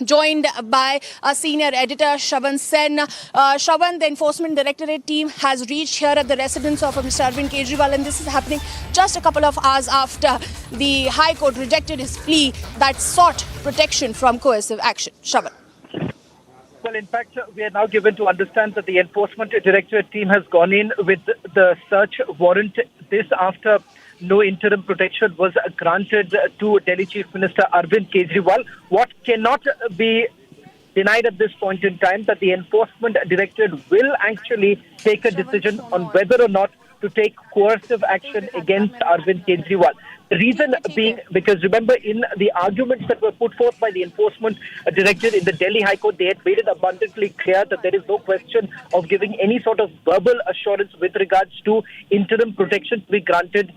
joined by a senior editor, Shravan Sen. Shravan, the Enforcement Directorate team has reached here at the residence of Mr. Arvind Kejriwal, and this is happening just a couple of hours after the High Court rejected his plea that sought protection from coercive action. Shravan. Well, in fact, we are now given to understand that the Enforcement Directorate team has gone in with the search warrant. This after no interim protection was granted to Delhi Chief Minister Arvind Kejriwal. What cannot be denied at this point in time that the Enforcement Directorate will actually take a decision on whether or not to take coercive action against Arvind Kejriwal. The reason being because, remember, in the arguments that were put forth by the Enforcement Directorate in the Delhi High Court, they had made it abundantly clear that there is no question of giving any sort of verbal assurance with regards to interim protection to be granted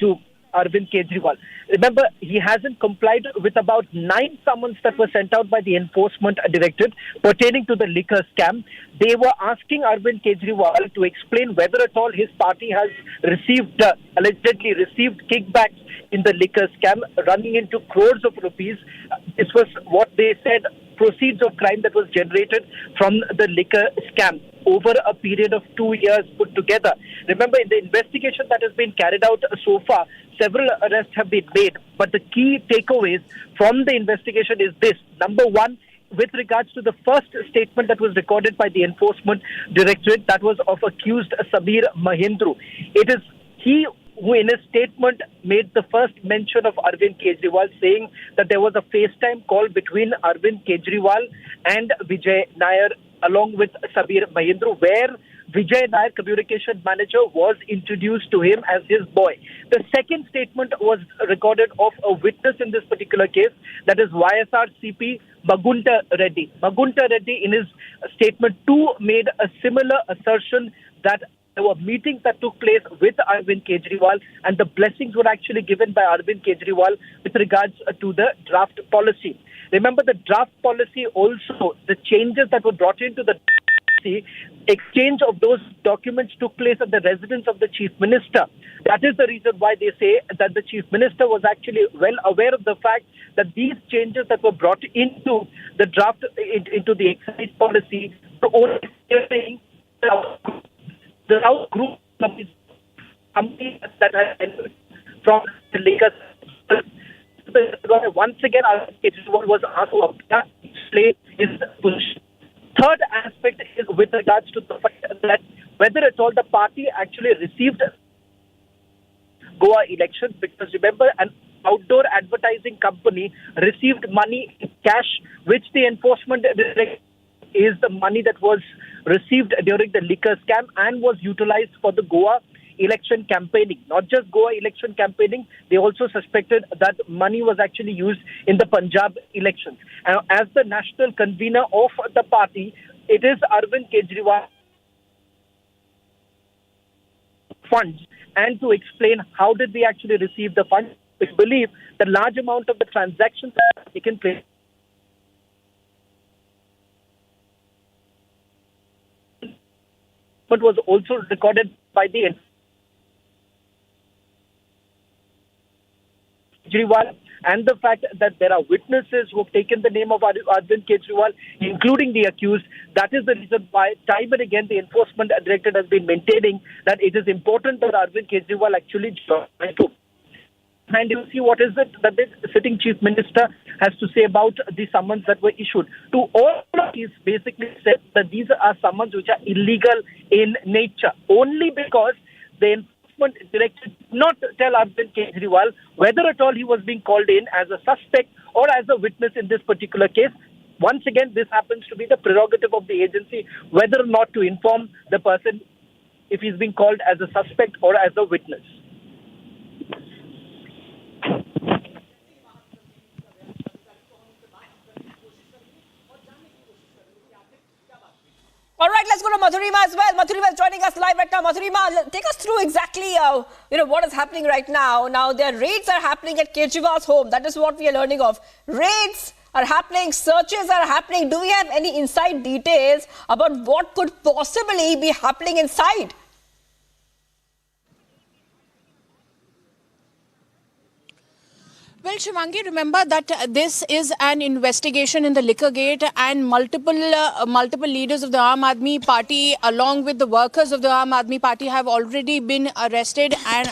to Arvind Kejriwal. Remember, he hasn't complied with about 9 summons that were sent out by the Enforcement Directorate pertaining to the liquor scam. They were asking Arvind Kejriwal to explain whether at all his party has allegedly received kickbacks in the liquor scam, running into crores of rupees. This was what they said, proceeds of crime that was generated from the liquor scam over a period of 2 years put together. Remember, in the investigation that has been carried out so far, several arrests have been made. But the key takeaways from the investigation is this. Number one, with regards to the first statement that was recorded by the Enforcement Directorate, that was of accused Samir Mahindru. It is he who in his statement made the first mention of Arvind Kejriwal, saying that there was a FaceTime call between Arvind Kejriwal and Vijay Nair along with Sabir Mahindra, where Vijay Nair, communication manager, was introduced to him as his boy. The second statement was recorded of a witness in this particular case, that is YSR CP Magunta Reddy. Magunta Reddy, in his statement too, made a similar assertion that there were meetings that took place with Arvind Kejriwal, and the blessings were actually given by Arvind Kejriwal with regards to the draft policy. Remember, the draft policy also, the changes that were brought into the policy, exchange of those documents took place at the residence of the Chief Minister. That is the reason why they say that the Chief Minister was actually well aware of the fact that these changes that were brought into the draft, into the excise policy, were only saying the South group companies that had from the liquor. Once again, Kejriwal was asked to explain his position. Third aspect is with regards to the fact that whether at all the party actually received Goa election, because remember, an outdoor advertising company received money in cash, which the enforcement director is the money that was received during the liquor scam and was utilized for the Goa election campaigning. Not just Goa election campaigning, they also suspected that money was actually used in the Punjab elections. And as the national convener of the party, it is Arvind Kejriwal funds, and to explain how did we actually receive the funds. We believe the large amount of the transactions that have taken place but was also recorded by the Kejriwal, and the fact that there are witnesses who have taken the name of Arvind Kejriwal, including the accused. That is the reason why time and again the enforcement directorate has been maintaining that it is important that Arvind Kejriwal actually join to. And you see what is it that the sitting chief minister has to say about the summons that were issued. To all of these basically said that these are summons which are illegal in nature, only because the enforcement director did not tell Arvind Kejriwal whether at all he was being called in as a suspect or as a witness in this particular case. Once again, this happens to be the prerogative of the agency whether or not to inform the person if he's being called as a suspect or as a witness. All right, let's go to Madhurima as well. Madhurima is joining us live right now. Madhurima, take us through exactly what is happening right now. Now, their raids are happening at Kejriwal's home. That is what we are learning of. Raids are happening, searches are happening. Do we have any inside details about what could possibly be happening inside? Well, Shivangi, remember that this is an investigation in the liquor gate, and multiple leaders of the Aam Aadmi Party, along with the workers of the Aam Aadmi Party, have already been arrested and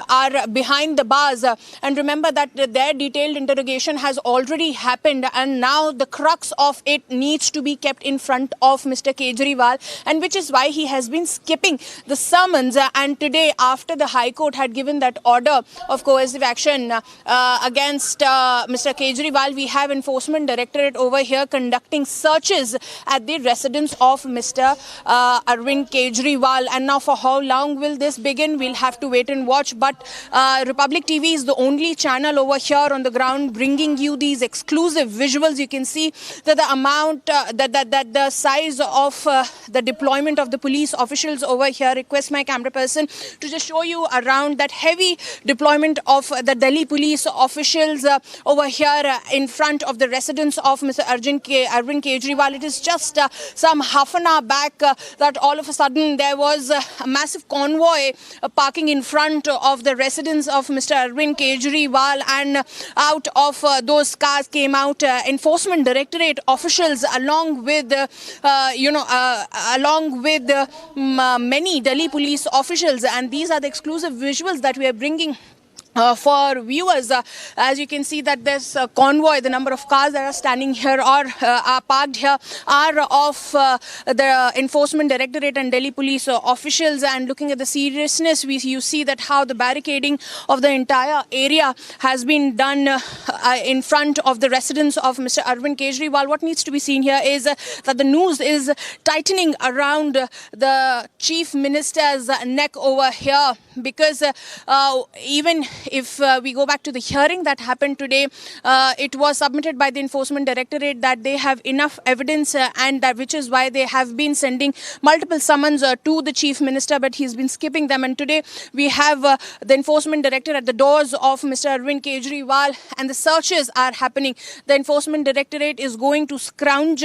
are behind the bars. And remember that their detailed interrogation has already happened, and now the crux of it needs to be kept in front of Mr. Kejriwal, and which is why he has been skipping the summons. And today, after the High Court had given that order of coercive action against Mr. Kejriwal, we have Enforcement Directorate over here conducting searches at the residence of Mr. Arvind Kejriwal. And now for how long will this begin? We'll have to wait and watch. But Republic TV is the only channel over here on the ground bringing you these exclusive visuals. You can see that the amount, that the size of the deployment of the police officials over here. Request my camera person to just show you around that heavy deployment of the Delhi police officials over here in front of the residence of Mr. Arvind Kejriwal. It is just some half an hour back that all of a sudden there was a massive convoy parking in front of the residence of Mr. Arvind Kejriwal, and out of those cars came out Enforcement Directorate officials along with many Delhi police officials, and these are the exclusive visuals that we are bringing for viewers, as you can see that this convoy, the number of cars that are standing here or are parked here are of the Enforcement Directorate and Delhi Police officials. And looking at the seriousness, you see that how the barricading of the entire area has been done in front of the residence of Mr. Arvind Kejriwal. What needs to be seen here is that the noose is tightening around the Chief Minister's neck over here, because even if we go back to the hearing that happened today, it was submitted by the Enforcement Directorate that they have enough evidence and that which is why they have been sending multiple summons to the Chief Minister, but he's been skipping them. And today we have the Enforcement Director at the doors of Mr. Arvind Kejriwal, and the searches are happening. The Enforcement Directorate is going to scrounge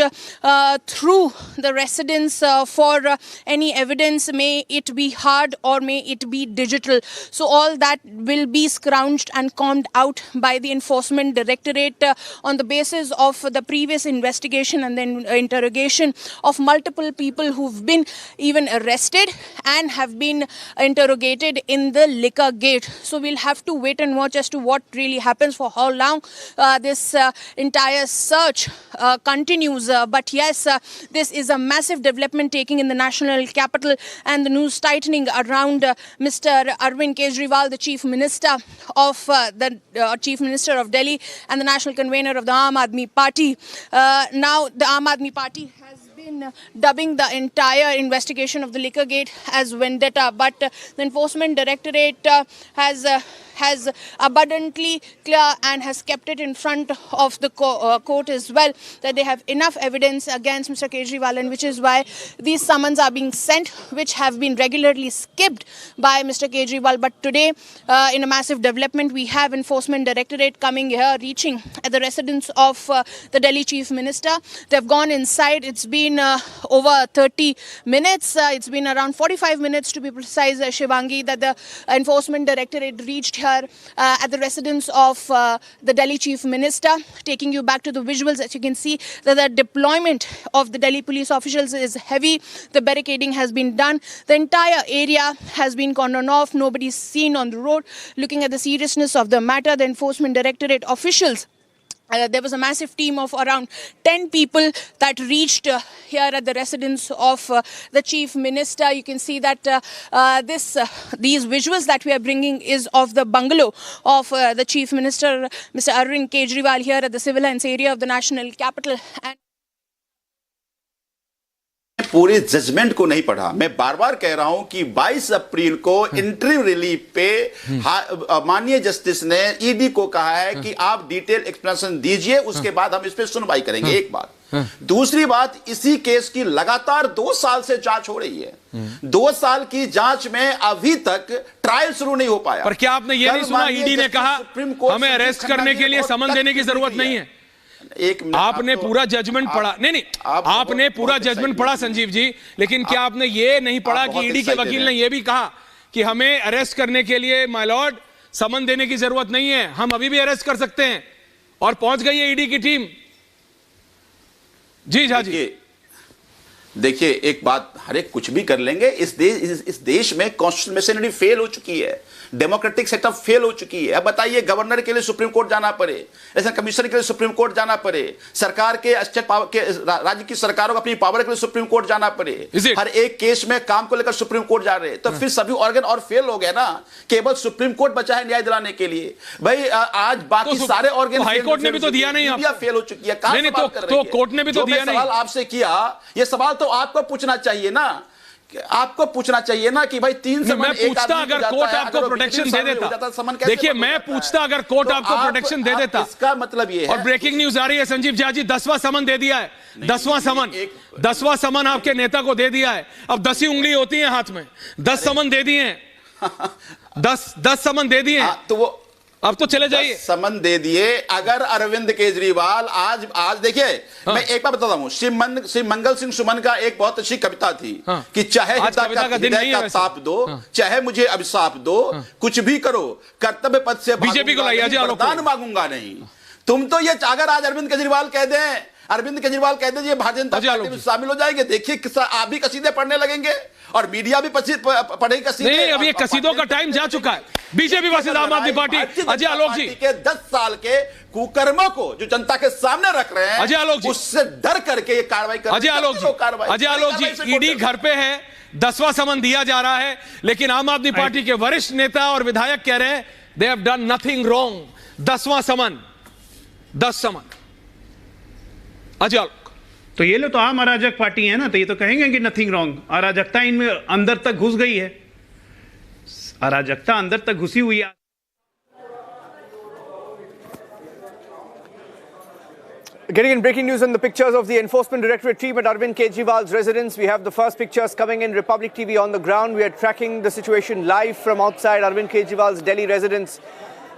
through the residence for any evidence, may it be hard or may it be digital. So all that will be scrounged and combed out by the Enforcement Directorate on the basis of the previous investigation and then interrogation of multiple people who've been even arrested and have been interrogated in the liquor gate. So we'll have to wait and watch as to what really happens, for how long this entire search continues. But yes, this is a massive development taking in the national capital, and the news tightening around Mr. Arvind Kejriwal, the Chief Minister of Chief Minister of Delhi and the national convener of the Aam Aadmi Party. Now the Aam Aadmi Party has been dubbing the entire investigation of the liquor gate as vendetta, but the Enforcement Directorate has abundantly clear and has kept it in front of the court as well, that they have enough evidence against Mr. Kejriwal, and which is why these summons are being sent, which have been regularly skipped by Mr. Kejriwal. But today, in a massive development, we have Enforcement Directorate coming here, reaching at the residence of the Delhi Chief Minister. They've gone inside. It's been over 30 minutes. It's been around 45 minutes to be precise, Shivangi, that the Enforcement Directorate reached here at the residence of the Delhi Chief Minister. Taking you back to the visuals, as you can see that the deployment of the Delhi police officials is heavy. The barricading has been done. The entire area has been cordoned off. Nobody's seen on the road. Looking at the seriousness of the matter, the Enforcement Directorate officials, there was a massive team of around 10 people that reached here at the residence of the Chief Minister. You can see that these visuals that we are bringing is of the bungalow of the Chief Minister, Mr. Arvind Kejriwal, here at the civil lines area of the national capital. And पूरे judgement को नहीं पढ़ा। मैं बार बार कह रहा हूं कि 22 अप्रैल को इंटरिम रिलीफ पे माननीय जस्टिस ने ईडी को कहा है कि आप डिटेल एक्सप्लेनेशन दीजिए, उसके बाद हम इस पे सुनवाई करेंगे। एक बात। दूसरी बात, इसी केस की लगातार 2 साल से जांच हो रही है। 2 साल की जांच में अभी तक ट्रायल शुरू नहीं हो पाया। पर क्या आपने ये नहीं सुना ईडी ने कहा हमें अरेस्ट करने के लिए समन देने की जरूरत नहीं है? आपने पूरा जजमेंट पढ़ा? नहीं, आपने पूरा जजमेंट पढ़ा संजीव जी, लेकिन क्या आपने ये नहीं पढ़ा कि ईडी के वकील ने ये भी कहा कि हमें अरेस्ट करने के लिए माय लॉर्ड समन देने की जरूरत नहीं है, हम अभी भी अरेस्ट कर सकते हैं, और पहुंच गई है ईडी की टीम। जी झा जी, देखिए एक बात, हर एक कुछ भी कर लेंगे। इस देश में कॉन्स्टिट्यूशनल मशीनरी फेल हो चुकी है, डेमोक्रेटिक सेटअप फेल हो चुकी है। अब बताइए, गवर्नर के लिए सुप्रीम कोर्ट जाना पड़े, इलेक्शन कमिश्नर के लिए सुप्रीम कोर्ट जाना पड़े, सरकार के स्टेट पावर के राज्य की सरकारों को अपनी पावर के लिए सुप्रीम कोर्ट जाना पड़े, हर एक केस में काम को लेकर सुप्रीम कोर्ट जा रहे हैं, तो फिर सभी ऑर्गन और फेल हो गए ना। केवल सुप्रीम कोर्ट बचा है न्याय दिलाने के लिए। भाई आज बाकी सारे ऑर्गन, हाईकोर्ट ने भी तो दिया नहीं, फेल हो चुकी है। तो कोर्ट ने भी तो दिया नहीं। सवाल आपसे किया, ये सवाल तो आपको पूछना चाहिए ना, आपको पूछना चाहिए ना कि भाई 3 समन मैं पूछता अगर कोर्ट आपको प्रोटेक्शन दे देता। देखिए मैं पूछता अगर कोर्ट आपको प्रोटेक्शन दे देता, इसका मतलब ये है। और ब्रेकिंग न्यूज आ रही है संजीव झा जी, 10वां समन दे दिया है। 10वां समन आपके नेता को दे दिया है। अब 10 ही उंगली होती है हाथ में, 10 समन दे दिए हैं, 10 समन दे दिए हैं, तो वो अब तो चले जाइए। समन दे दिए। अगर अरविंद केजरीवाल आज देखिए, मैं एक बार बताता हूं, श्री मंगल सिंह सुमन का एक बहुत अच्छी कविता थी कि चाहे हृदय का ताप दो, चाहे मुझे अभिशाप दो, कुछ भी करो, कर्तव्य पथ से बीजेपी को वरदान मांगूंगा नहीं। तुम तो ये, अगर आज अरविंद केजरीवाल कह दें अरविंद केजरीवाल कह दीजिए भारतीय जनता पार्टी में शामिल हो जाएंगे, देखिए आप भी कसीदे पढ़ने लगेंगे और मीडिया भी पढ़ेगी कसीदे। नहीं, अब ये कसीदों का टाइम जा चुका है। बीजेपी वर्सेस आम आदमी पार्टी। अजय आलोक जी के 10 साल के कुकर्मों को जो जनता के सामने रख रहे हैं, अजय आलोक जी, उससे डर करके ये कार्रवाई कर रहे हैं। अजय आलोक जी, ईडी घर पे है, 10वां समन दिया जा रहा है, लेकिन आम आदमी पार्टी के वरिष्ठ नेता और विधायक कह रहे हैं they have done nothing wrong. 10वां समन, 10 समन। अजय आलोक, तो ये लोग तो आम अराजक पार्टी है ना, तो ये तो कहेंगे कि नथिंग रॉन्ग। अराजकता इनमें अंदर तक घुस गई है, अराजकता अंदर तक घुसी हुई है। Getting in breaking news on the pictures of the Enforcement Directorate team at Arvind Kejriwal's residence. We have the first pictures coming in. Republic TV on the ground. We are tracking the situation live from outside Arvind Kejriwal's Delhi residence.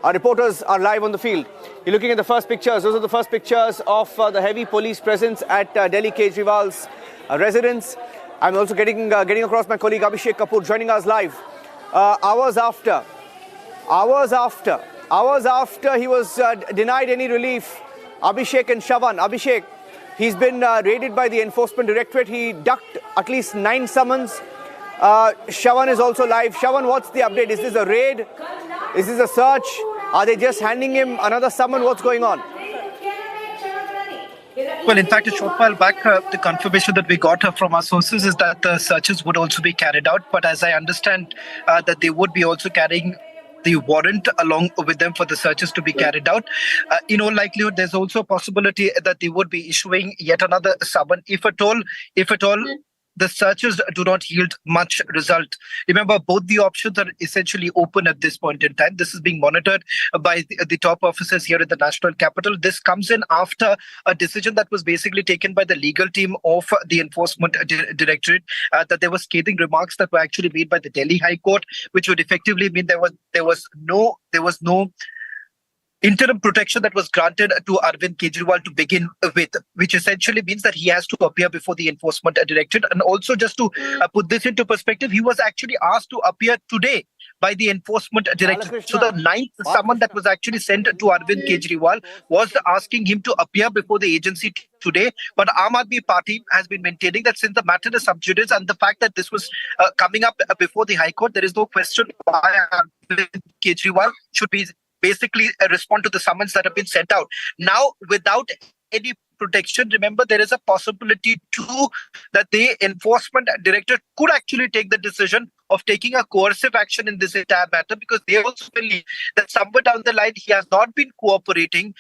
Our reporters are live on the field. You're looking at the first pictures. Those are the first pictures of the heavy police presence at Delhi Kejriwal's residence. I'm also getting across my colleague Abhishek Kapoor joining us live. Hours after he was denied any relief, Abhishek and Shavan. Abhishek, he's been raided by the Enforcement Directorate. He ducked at least 9 summons. Shavan is also live. Shavan, what's the update? Is this a raid? Is this a search? Are they just handing him another summon? What's going on? Well, in fact, a short while back, the confirmation that we got from our sources is that the searches would also be carried out. But as I understand, that they would be also carrying the warrant along with them for the searches to be carried out. In all likelihood, there's also a possibility that they would be issuing yet another summon, if at all the searches do not yield much result. Remember, both the options are essentially open at this point in time. This is being monitored by the top officers here at the national capital. This comes in after a decision that was basically taken by the legal team of the Enforcement Directorate, that there were scathing remarks that were actually made by the Delhi High Court, which would effectively mean there was no interim protection that was granted to Arvind Kejriwal to begin with, which essentially means that he has to appear before the Enforcement Directorate. And also, just to put this into perspective, he was actually asked to appear today by the Enforcement Directorate. So the 9th summon that was actually sent to Arvind Kejriwal was asking him to appear before the agency today. But Aam Aadmi Party has been maintaining that since the matter is sub judice and the fact that this was coming up before the High Court, there is no question why Arvind Kejriwal should be basically respond to the summons that have been sent out. Now, without any protection, remember, there is a possibility too that the Enforcement Director could actually take the decision of taking a coercive action in this entire matter, because they also believe that somewhere down the line he has not been cooperating,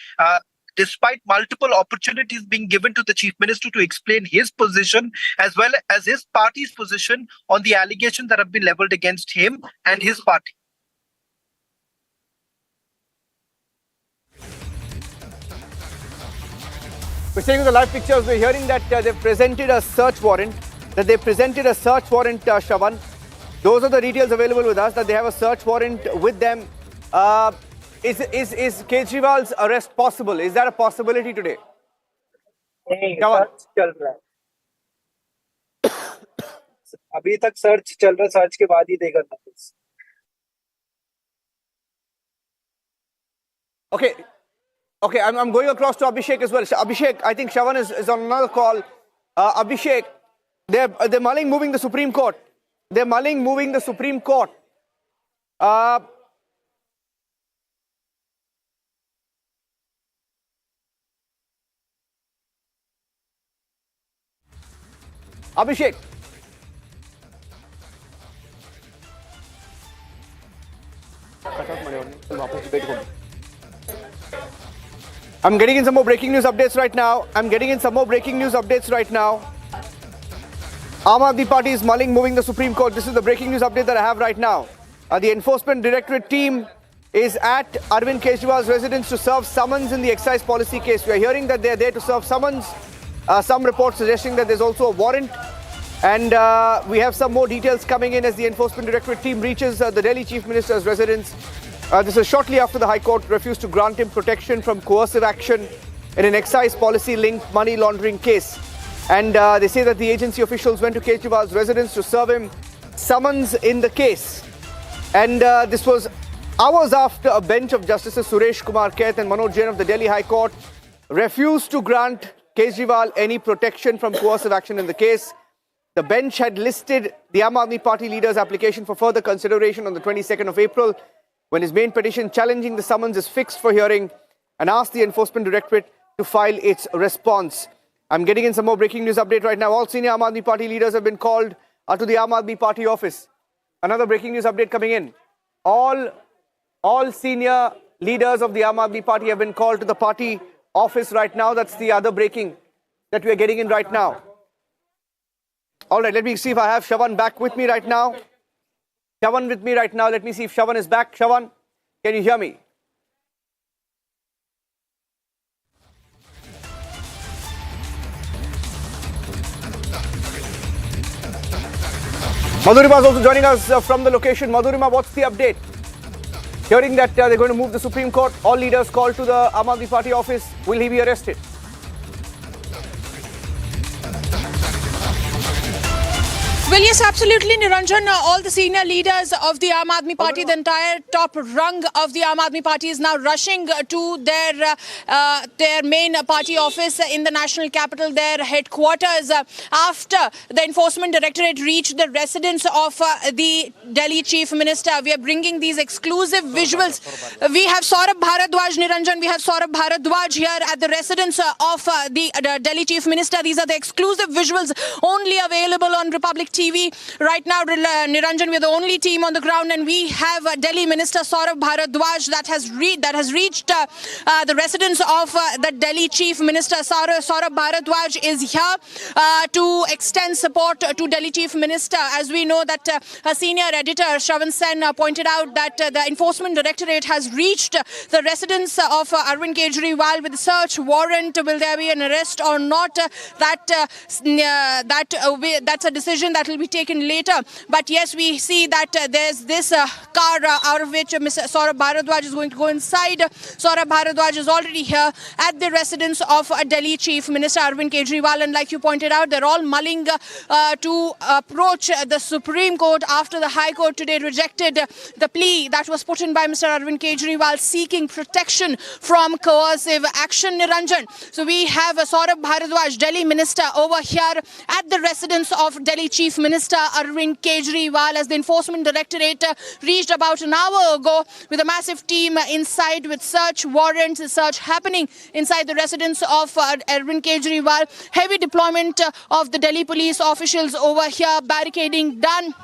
despite multiple opportunities being given to the Chief Minister to explain his position as well as his party's position on the allegations that have been leveled against him and his party. We're seeing the live pictures. We're hearing that they've presented a search warrant. Shavan. Those are the details available with us, that they have a search warrant with them. Is Kejriwal's arrest possible? Is that a possibility today? Search चल रहा है, अभी तक search चल रहा है, search के बाद ही देगा notice. Okay, I'm going across to Abhishek as well. Abhishek, I think Shavan is on another call. Abhishek, they're mulling moving the Supreme Court. Abhishek. I'm getting in some more breaking news updates right now. Aam Aadmi Party is mulling moving the Supreme Court. This is the breaking news update that I have right now. The Enforcement Directorate team is at Arvind Kejriwal's residence to serve summons in the excise policy case. We are hearing that they are there to serve summons. Some reports suggesting that there's also a warrant. And we have some more details coming in as the Enforcement Directorate team reaches the Delhi Chief Minister's residence. This is shortly after the High Court refused to grant him protection from coercive action in an excise policy-linked money laundering case. And they say that the agency officials went to Kejriwal's residence to serve him summons in the case. And this was hours after a bench of Justices Suresh Kumar Kaith and Manoj Jain of the Delhi High Court refused to grant Kejriwal any protection from coercive action in the case. The bench had listed the Aam Aadmi Party leader's application for further consideration on the 22nd of April, when his main petition challenging the summons is fixed for hearing, and asked the Enforcement Directorate to file its response. I'm getting in some more breaking news update right now. All senior Aam Aadmi Party leaders have been called to the Aam Aadmi Party office. Another breaking news update coming in. All senior leaders of the Aam Aadmi Party have been called to the party office right now. That's the other breaking that we are getting in right now. All right, let me see if I have Shravan back with me right now. Shravan with me right now. Let me see if Shravan is back. Shravan, can you hear me? Madhurima is also joining us from the location. Madhurima, what's the update? Hearing that they're going to move the Supreme Court, all leaders called to the Aam Aadmi Party office. Will he be arrested? Well, yes, absolutely, Niranjan. All the senior leaders of the Aam Aadmi Party, the entire top rung of the Aam Aadmi Party is now rushing to their main party office in the national capital, their headquarters, after the Enforcement Directorate reached the residence of the Delhi Chief Minister. We are bringing these exclusive visuals. We have Saurabh Bharadwaj, Niranjan. We have Saurabh Bharadwaj here at the residence of the Delhi Chief Minister. These are the exclusive visuals only available on Republic TV. Right now, Niranjan, we're the only team on the ground, and we have Delhi Minister Saurabh Bharadwaj that has reached the residence of the Delhi Chief Minister. Saurabh Bharadwaj is here to extend support to Delhi Chief Minister. As we know that a senior editor, Shravan Sen, pointed out that the Enforcement Directorate has reached the residence of Arvind Kejriwal with a search warrant. Will there be an arrest or not? That's a decision that will be taken later. But yes, we see that there's this car out of which Mr. Saurabh Bharadwaj is going to go inside. Saurabh Bharadwaj is already here at the residence of Delhi Chief Minister Arvind Kejriwal, and like you pointed out, they're all mulling to approach the Supreme Court after the High Court today rejected the plea that was put in by Mr. Arvind Kejriwal seeking protection from coercive action, Niranjan. So we have Saurabh Bharadwaj, Delhi Minister, over here at the residence of Delhi Chief Minister Arvind Kejriwal, as the Enforcement Directorate reached about an hour ago with a massive team inside with search warrants, search happening inside the residence of Arvind Kejriwal. Heavy deployment of the Delhi police officials over here, barricading done.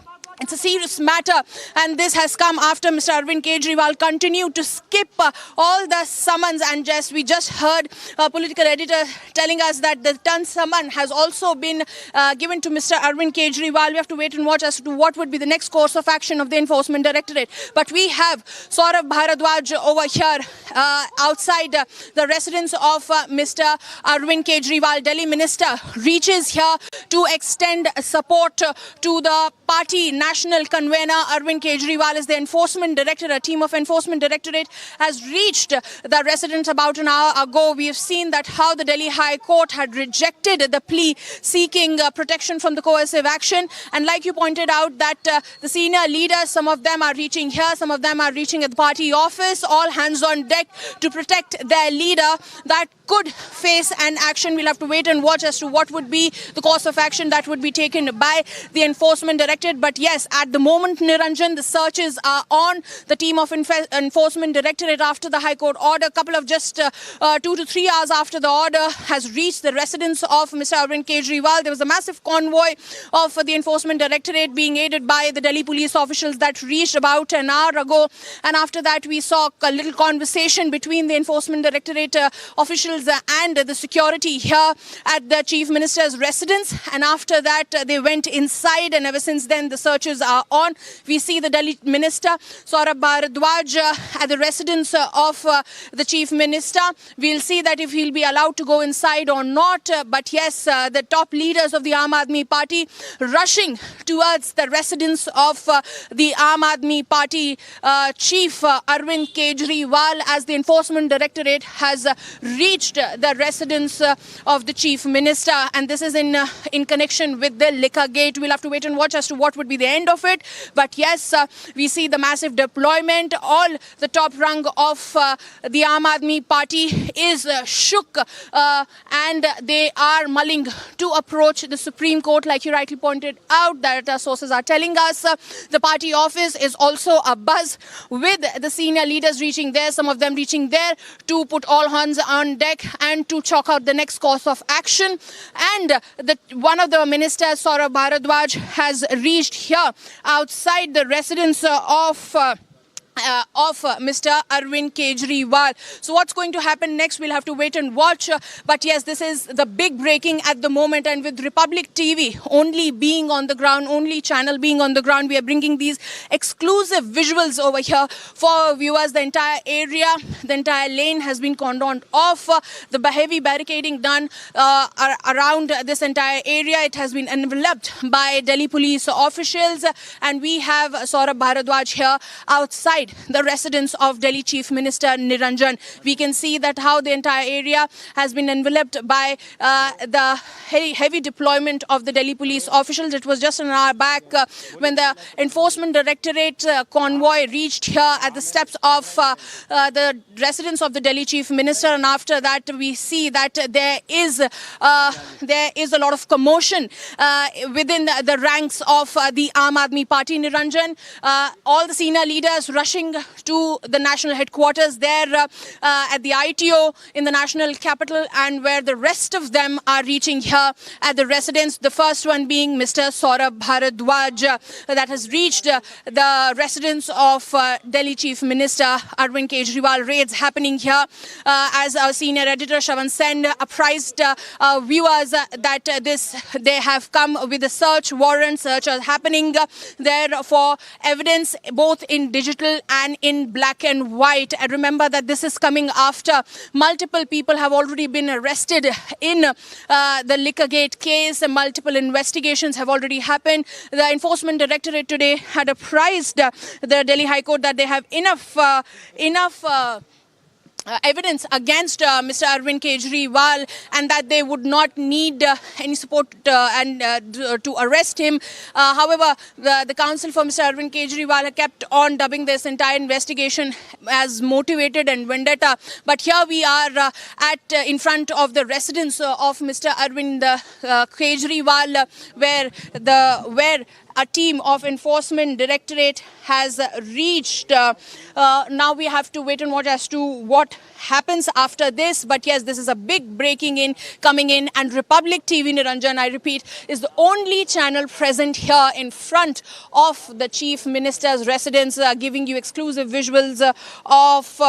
It's a serious matter, and this has come after Mr. Arvind Kejriwal continued to skip all the summons, and we just heard a political editor telling us that the ton summon has also been given to Mr. Arvind Kejriwal. We have to wait and watch as to what would be the next course of action of the Enforcement Directorate. But we have Saurabh Bharadwaj over here outside the residence of Mr. Arvind Kejriwal. Delhi Minister reaches here to extend support to the party national convener Arvind Kejriwal. As the Enforcement Director, a team of Enforcement Directorate has reached the residence about an hour ago. We have seen that how the Delhi High Court had rejected the plea seeking protection from the coercive action. And like you pointed out, that the senior leaders, some of them are reaching here, some of them are reaching at the party office, all hands on deck to protect their leader that could face an action. We'll have to wait and watch as to what would be the course of action that would be taken by the Enforcement Directorate. But yes, at the moment, Niranjan, the searches are on. The team of Enforcement Directorate, after the High Court order, a couple of just 2 to 3 hours after the order, has reached the residence of Mr. Arvind Kejriwal. There was a massive convoy of the Enforcement Directorate being aided by the Delhi police officials that reached about an hour ago. And after that, we saw a little conversation between the Enforcement Directorate officials and the security here at the Chief Minister's residence. And after that, they went inside, and ever since then, the searches are on. We see the Delhi Minister, Saurabh Bharadwaj, at the residence of the Chief Minister. We'll see that if he'll be allowed to go inside or not. But yes, the top leaders of the Aam Aadmi Party rushing towards the residence of the Aam Aadmi Party Chief Arvind Kejriwal, as the Enforcement Directorate has reached reached the residence of the Chief Minister, and this is in connection with the liquor gate. We'll have to wait and watch as to what would be the end of it. But yes, we see the massive deployment. All the top rung of the Aam Aadmi Party is shook, and they are mulling to approach the Supreme Court, like you rightly pointed out, that sources are telling us. The party office is also abuzz with the senior leaders reaching there, some of them reaching there to put all hands on deck and to chalk out the next course of action. And one of the ministers, Saurabh Bharadwaj, has reached here outside the residence of Mr. Arvind Kejriwal. So what's going to happen next, we'll have to wait and watch. But yes, this is the big breaking at the moment, and with Republic TV only being on the ground, only channel being on the ground, we are bringing these exclusive visuals over here for viewers. The entire area, the entire lane has been cordoned off. The heavy barricading done around this entire area. It has been enveloped by Delhi police officials, and we have Saurabh Bharadwaj here outside the residence of Delhi Chief Minister Niranjan. We can see that how the entire area has been enveloped by the heavy deployment of the Delhi police officials. It was just an hour back when the Enforcement Directorate convoy reached here at the steps of the residence of the Delhi Chief Minister, and after that we see that there is a lot of commotion within the ranks of the Aam Aadmi Party. Niranjan, all the senior leaders rushing to the national headquarters there at the ITO in the national capital, and where the rest of them are reaching here at the residence. The first one being Mr. Saurabh Bharadwaj, that has reached the residence of Delhi Chief Minister Arvind Kejriwal. Raids happening here as our senior editor Shravan Sen apprised viewers that they have come with a search warrant. Search are happening there for evidence both in digital and in black and white. And remember that this is coming after multiple people have already been arrested in the Liquorgate case. Multiple investigations have already happened. The Enforcement Directorate today had apprised the Delhi High Court that they have enough evidence against Mr. Arvind Kejriwal, and that they would not need any support to arrest him. However, the counsel for Mr. Arvind Kejriwal kept on dubbing this entire investigation as motivated and vendetta. But here we are in front of the residence of Mr. Arvind Kejriwal, where a team of Enforcement Directorate has reached. Now we have to wait and watch as to what happens after this. But yes, this is a big breaking in coming in, and Republic TV, Niranjan, I repeat, is the only channel present here in front of the Chief Minister's residence, giving you exclusive visuals of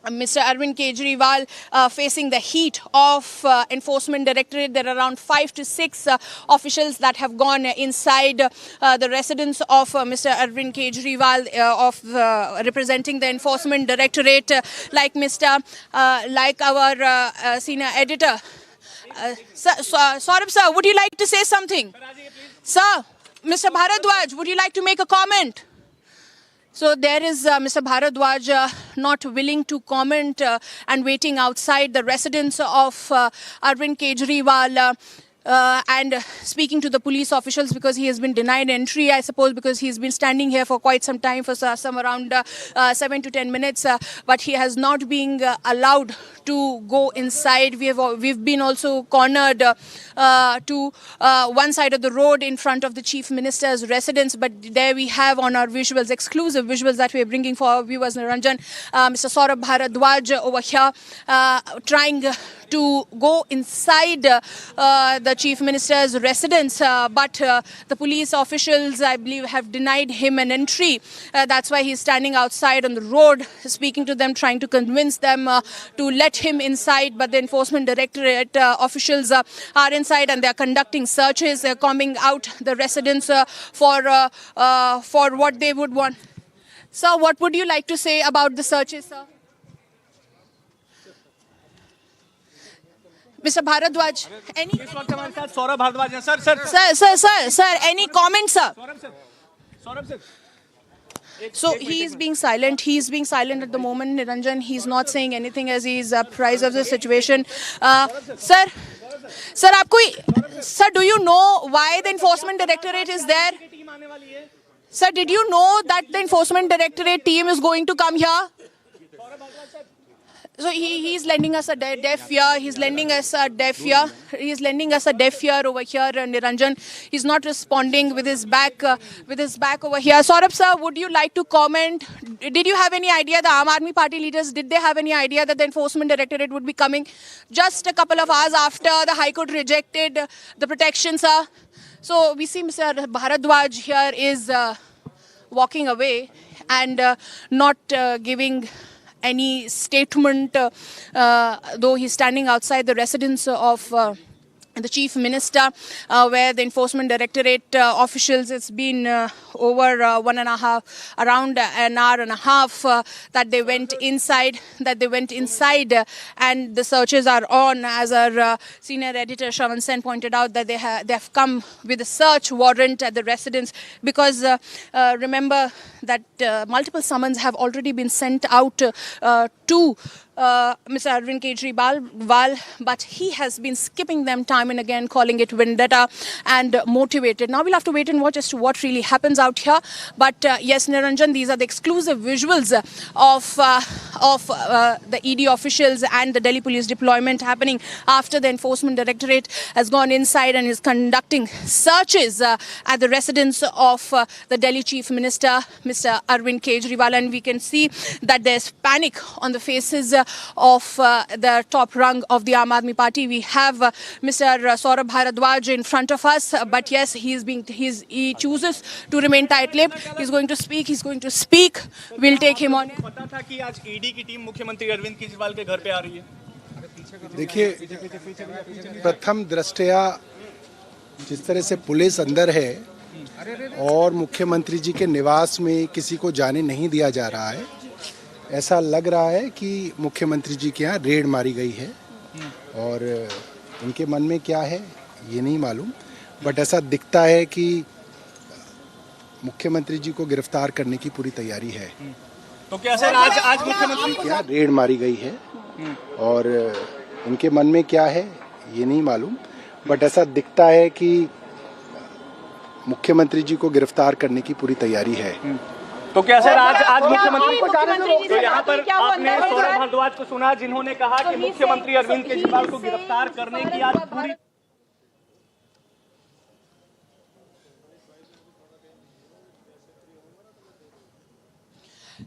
Mr. Arvind Kejriwal facing the heat of Enforcement Directorate. There are around 5 to 6 officials that have gone inside the residence of Mr. Arvind Kejriwal representing the Enforcement Directorate, like our senior editor. Saurabh sir, would you like to say something? Sir, Mr. Bharadwaj, would you like to make a comment? So there is Mr. Bharadwaj not willing to comment and waiting outside the residence of Arvind Kejriwal and speaking to the police officials because he has been denied entry, I suppose, because he's been standing here for quite some time, for some around 7 to 10 minutes, but he has not been allowed to go inside. We've been also cornered to one side of the road in front of the Chief Minister's residence, but there we have on our visuals, exclusive visuals that we're bringing for our viewers, Niranjan, Mr. Saurabh Bharadwaj over here trying to go inside the Chief Minister's residence, but the police officials, I believe, have denied him an entry. That's why he's standing outside on the road, speaking to them, trying to convince them to let him inside. But the Enforcement Directorate officials are inside and they're conducting searches. They're combing out the residence for what they would want. Sir, what would you like to say about the searches, sir? Mr. Bharadwaj, any Saurabh Bharadwaj, sir, any comments, sir? So he is being silent. He is being silent at the moment, Niranjan. He's not saying anything as he is apprised of the situation. Sir, do you know why the Enforcement Directorate is there? Sir, did you know that the Enforcement Directorate team is going to come here? So he's lending us a deaf ear. He's lending us a deaf ear. He's lending us a deaf ear over here, Niranjan. He's not responding with his back over here. Saurabh sir, would you like to comment? Did you have any idea, the Aam Aadmi Party leaders, did they have any idea that the Enforcement Directorate would be coming just a couple of hours after the High Court rejected the protection, sir? So we see Mr. Bharadwaj here is walking away and not giving any statement, though he's standing outside the residence of the Chief Minister, where the Enforcement Directorate officials, it's been over around an hour and a half that they went inside, and the searches are on. As our senior editor Shravan Sen pointed out, that they have come with a search warrant at the residence, because remember that multiple summons have already been sent out to Mr. Arvind Kejriwal, but he has been skipping them time and again, calling it vendetta and motivated. Now we'll have to wait and watch as to what really happens out here. But yes, Niranjan, these are the exclusive visuals of the ED officials and the Delhi police deployment happening after the Enforcement Directorate has gone inside and is conducting searches at the residence of the Delhi Chief Minister, Mr. Arvind Kejriwal. And we can see that there's panic on the faces of the top rung of the Aam Aadmi Party. We have Mr. Saurabh Bharadwaj in front of us, but yes, he chooses to remain tight-lipped. He's going to speak. We'll take him on. पता था कि आज ED की team मुख्यमंत्री अरविंद केजरीवाल के घर पे आ रही है? देखिए, प्रथम दृष्टया जिस तरह से पुलिस अंदर है और मुख्यमंत्री जी के निवास में किसी को जाने नहीं दिया जा रहा है, ऐसा लग रहा है कि मुख्यमंत्री जी के यहाँ रेड मारी गई है, और उनके मन में क्या है ये नहीं मालूम, बट ऐसा दिखता है कि मुख्यमंत्री जी को गिरफ्तार करने की पूरी तैयारी है। तो क्या सर आज मुख्यमंत्री के यहाँ रेड मारी गई है, और उनके मन में क्या है ये नहीं मालूम, बट ऐसा दिखता है कि मुख्यमंत्री जी को गिरफ्तार करने की पूरी तैयारी है। तो क्या सर आज मुख्यमंत्री, तो यहाँ पर आपने सौरभ भारद्वाज को सुना, जिन्होंने कहा कि मुख्यमंत्री अरविंद केजरीवाल को गिरफ्तार करने की आज पूरी।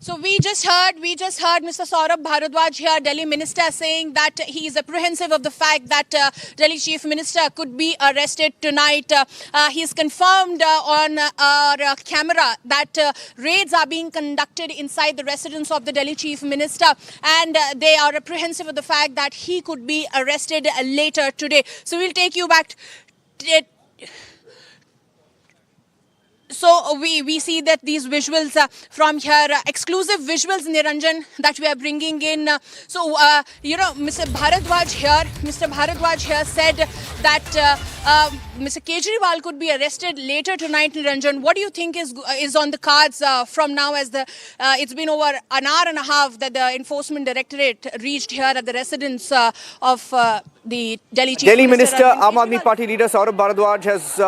So we just heard Mr. Saurabh Bharadwaj here, Delhi Minister, saying that he is apprehensive of the fact that Delhi Chief Minister could be arrested tonight. He's confirmed on our camera that raids are being conducted inside the residence of the Delhi Chief Minister, and they are apprehensive of the fact that he could be arrested later today. So we'll take you back. So we see that these visuals from here, exclusive visuals, Niranjan, that we are bringing in. So, Mr. Bharadwaj here said that Mr. Kejriwal could be arrested later tonight, Niranjan. What do you think is on the cards from now, as it's been over an hour and a half that the Enforcement Directorate reached here at the residence of the Delhi Chief Minister, Aam Aadmi Party leader Saurabh Bharadwaj has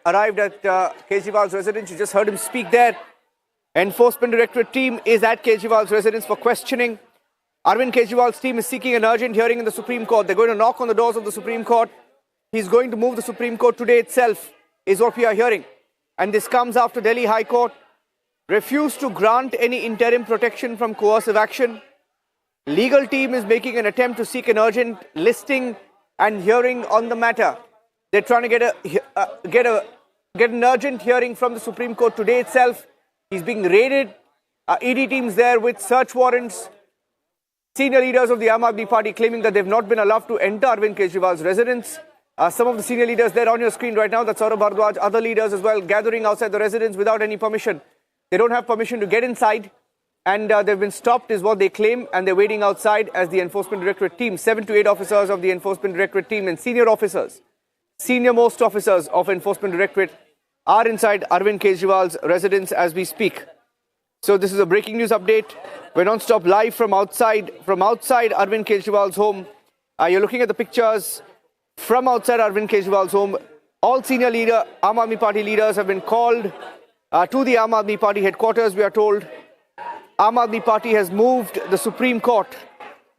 arrived at Kejriwal's residence. You just heard him speak there. Enforcement Directorate team is at Kejriwal's residence for questioning. Arvind Kejriwal's team is seeking an urgent hearing in the Supreme Court. They're going to knock on the doors of the Supreme Court. He's going to move the Supreme Court today itself, is what we are hearing. And this comes after Delhi High Court refused to grant any interim protection from coercive action. Legal team is making an attempt to seek an urgent listing and hearing on the matter. They're trying to get an urgent hearing from the Supreme Court today itself. He's being raided. ED teams there with search warrants. Senior leaders of the Aam Aadmi Party claiming that they've not been allowed to enter Arvind Kejriwal's residence. Some of the senior leaders there on your screen right now, that's Saurabh Bharadwaj, other leaders as well, gathering outside the residence without any permission. They don't have permission to get inside, and they've been stopped is what they claim, and they're waiting outside as the Enforcement Directorate team, 7 to 8 officers of the Enforcement Directorate team and senior officers, senior-most officers of Enforcement Directorate are inside Arvind Kejriwal's residence as we speak. So this is a breaking news update. We're non-stop live from outside Arvind Kejriwal's home. You're looking at the pictures from outside Arvind Kejriwal's home. All senior Aam Aadmi Party leaders have been called to the Aam Aadmi Party headquarters. We are told Aam Aadmi Party has moved the Supreme Court.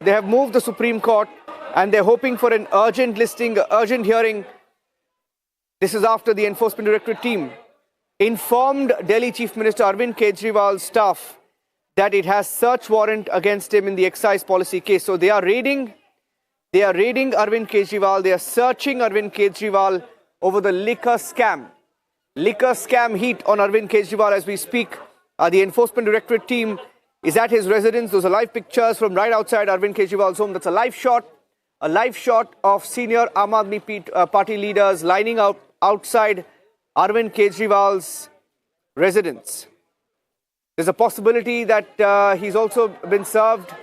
They have moved the Supreme Court and they're hoping for an urgent hearing. This is after the Enforcement Directorate team informed Delhi Chief Minister Arvind Kejriwal's staff that it has search warrant against him in the excise policy case. So they are raiding Arvind Kejriwal. They are searching Arvind Kejriwal over the liquor scam heat on Arvind Kejriwal as we speak. The Enforcement Directorate team is at his residence. Those are live pictures from right outside Arvind Kejriwal's home. That's a live shot of senior Aam Aadmi Party leaders lining up outside Arvind Kejriwal's residence. There's a possibility that he's also been served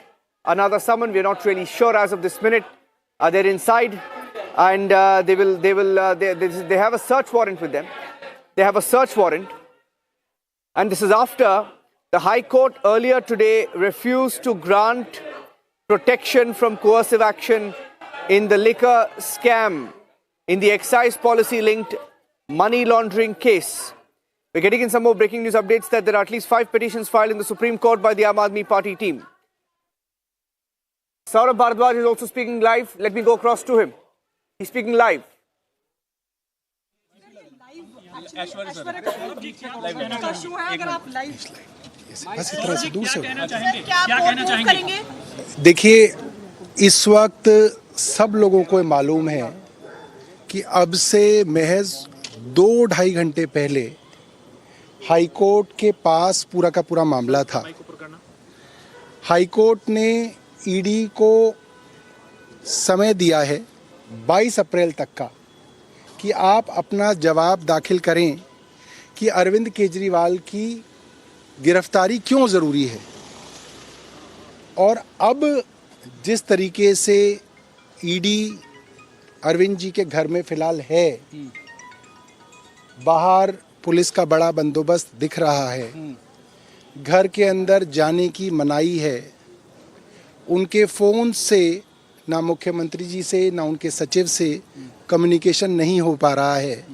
another summon. We're not really sure as of this minute. They're inside, and they have a search warrant with them. They have a search warrant, and this is after the High Court earlier today refused to grant protection from coercive action in the liquor scam, in the excise policy-linked money laundering case. We're getting in some more breaking news updates that there are at least 5 petitions filed in the Supreme Court by the Aam Aadmi Party team. Saurabh Bharadwaj is also speaking live. Let me go across to him. He's speaking live. देखिए, इस वक्त सब लोगों को मालूम है कि अब से महज 2-2.5 घंटे पहले हाई कोर्ट के पास पूरा का पूरा मामला था। हाई कोर्ट ने ईडी को समय दिया है 22 अप्रैल तक का कि आप अपना जवाब दाखिल करें कि अरविंद केजरीवाल की गिरफ्तारी क्यों ज़रूरी है। और अब जिस तरीके से ईडी अरविंद जी के घर में फ़िलहाल है, बाहर पुलिस का बड़ा बंदोबस्त दिख रहा है, घर के अंदर जाने की मनाही है, उनके फ़ोन से ना मुख्यमंत्री जी से ना उनके सचिव से कम्युनिकेशन नहीं हो पा रहा है।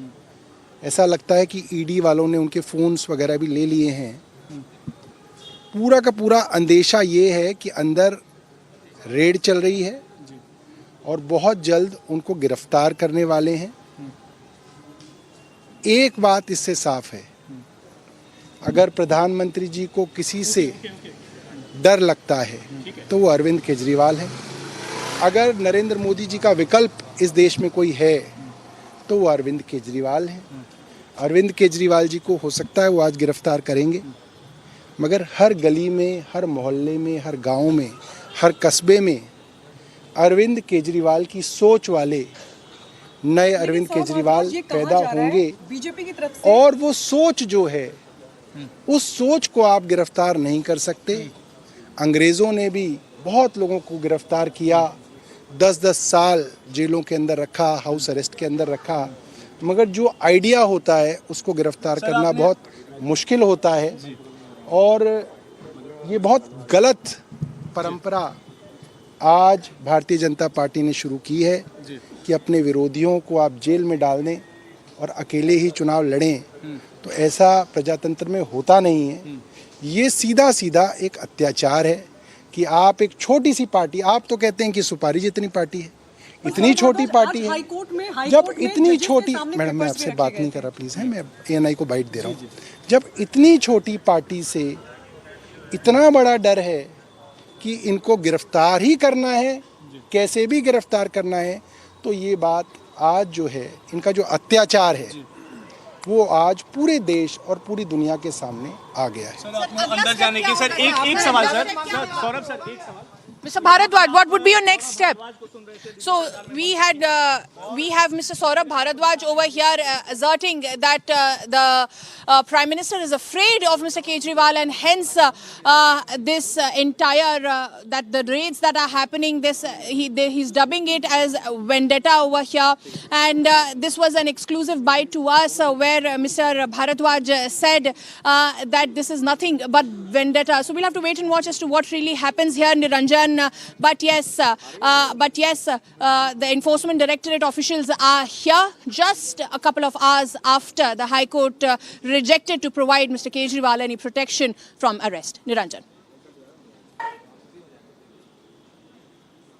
ऐसा लगता है कि ईडी वालों ने उनके फ़ोन्स वगैरह भी ले लिए हैं। पूरा का पूरा अंदेशा ये है कि अंदर रेड चल रही है और बहुत जल्द उनको गिरफ्तार करने वाले हैं। एक बात इससे साफ है, अगर प्रधानमंत्री जी को किसी से डर लगता है तो वो अरविंद केजरीवाल है। अगर नरेंद्र मोदी जी का विकल्प इस देश में कोई है तो वो अरविंद केजरीवाल है। अरविंद केजरीवाल जी को हो सकता है वो आज गिरफ्तार करेंगे, मगर हर गली में, हर मोहल्ले में, हर गांव में, हर कस्बे में अरविंद केजरीवाल की सोच वाले नए अरविंद केजरीवाल पैदा होंगे। बीजेपी की तरफ से और वो सोच जो है, उस सोच को आप गिरफ्तार नहीं कर सकते। अंग्रेज़ों ने भी बहुत लोगों को गिरफ्तार किया, 10-10 साल जेलों के अंदर रखा, हाउस अरेस्ट के अंदर रखा, मगर जो आइडिया होता है उसको गिरफ्तार करना बहुत मुश्किल होता है। और ये बहुत गलत परंपरा आज भारतीय जनता पार्टी ने शुरू की है कि अपने विरोधियों को आप जेल में डाल दें और अकेले ही चुनाव लड़ें। तो ऐसा प्रजातंत्र में होता नहीं है। ये सीधा सीधा एक अत्याचार है कि आप एक छोटी सी पार्टी, आप तो कहते हैं कि सुपारी जितनी पार्टी है, इतनी छोटी पार्टी है। जब इतनी छोटी, मैडम मैं आपसे बात नहीं कर रहा प्लीज़, है मैं ANI को बाइट दे रहा हूँ। जब इतनी छोटी पार्टी से इतना बड़ा डर है कि इनको गिरफ्तार ही करना है, कैसे भी गिरफ्तार करना है, तो ये बात आज जो है, इनका जो अत्याचार है वो आज पूरे देश और पूरी दुनिया के सामने आ गया है। सर, आपने अंदर जाने के सर एक सवाल सर सौरभ सर एक सवाल Mr. Bharadwaj, what would be your next step? So we have Mr. Saurabh Bharadwaj over here asserting that the Prime Minister is afraid of Mr. Kejriwal, and hence this entire that the raids that are happening, he's dubbing it as vendetta over here. And this was an exclusive bite to us where Mr. Bharadwaj said that this is nothing but vendetta. So we'll have to wait and watch as to what really happens here, Niranjan. But yes, the Enforcement Directorate officials are here just a couple of hours after the High Court rejected to provide Mr. Kejriwal any protection from arrest. Niranjan.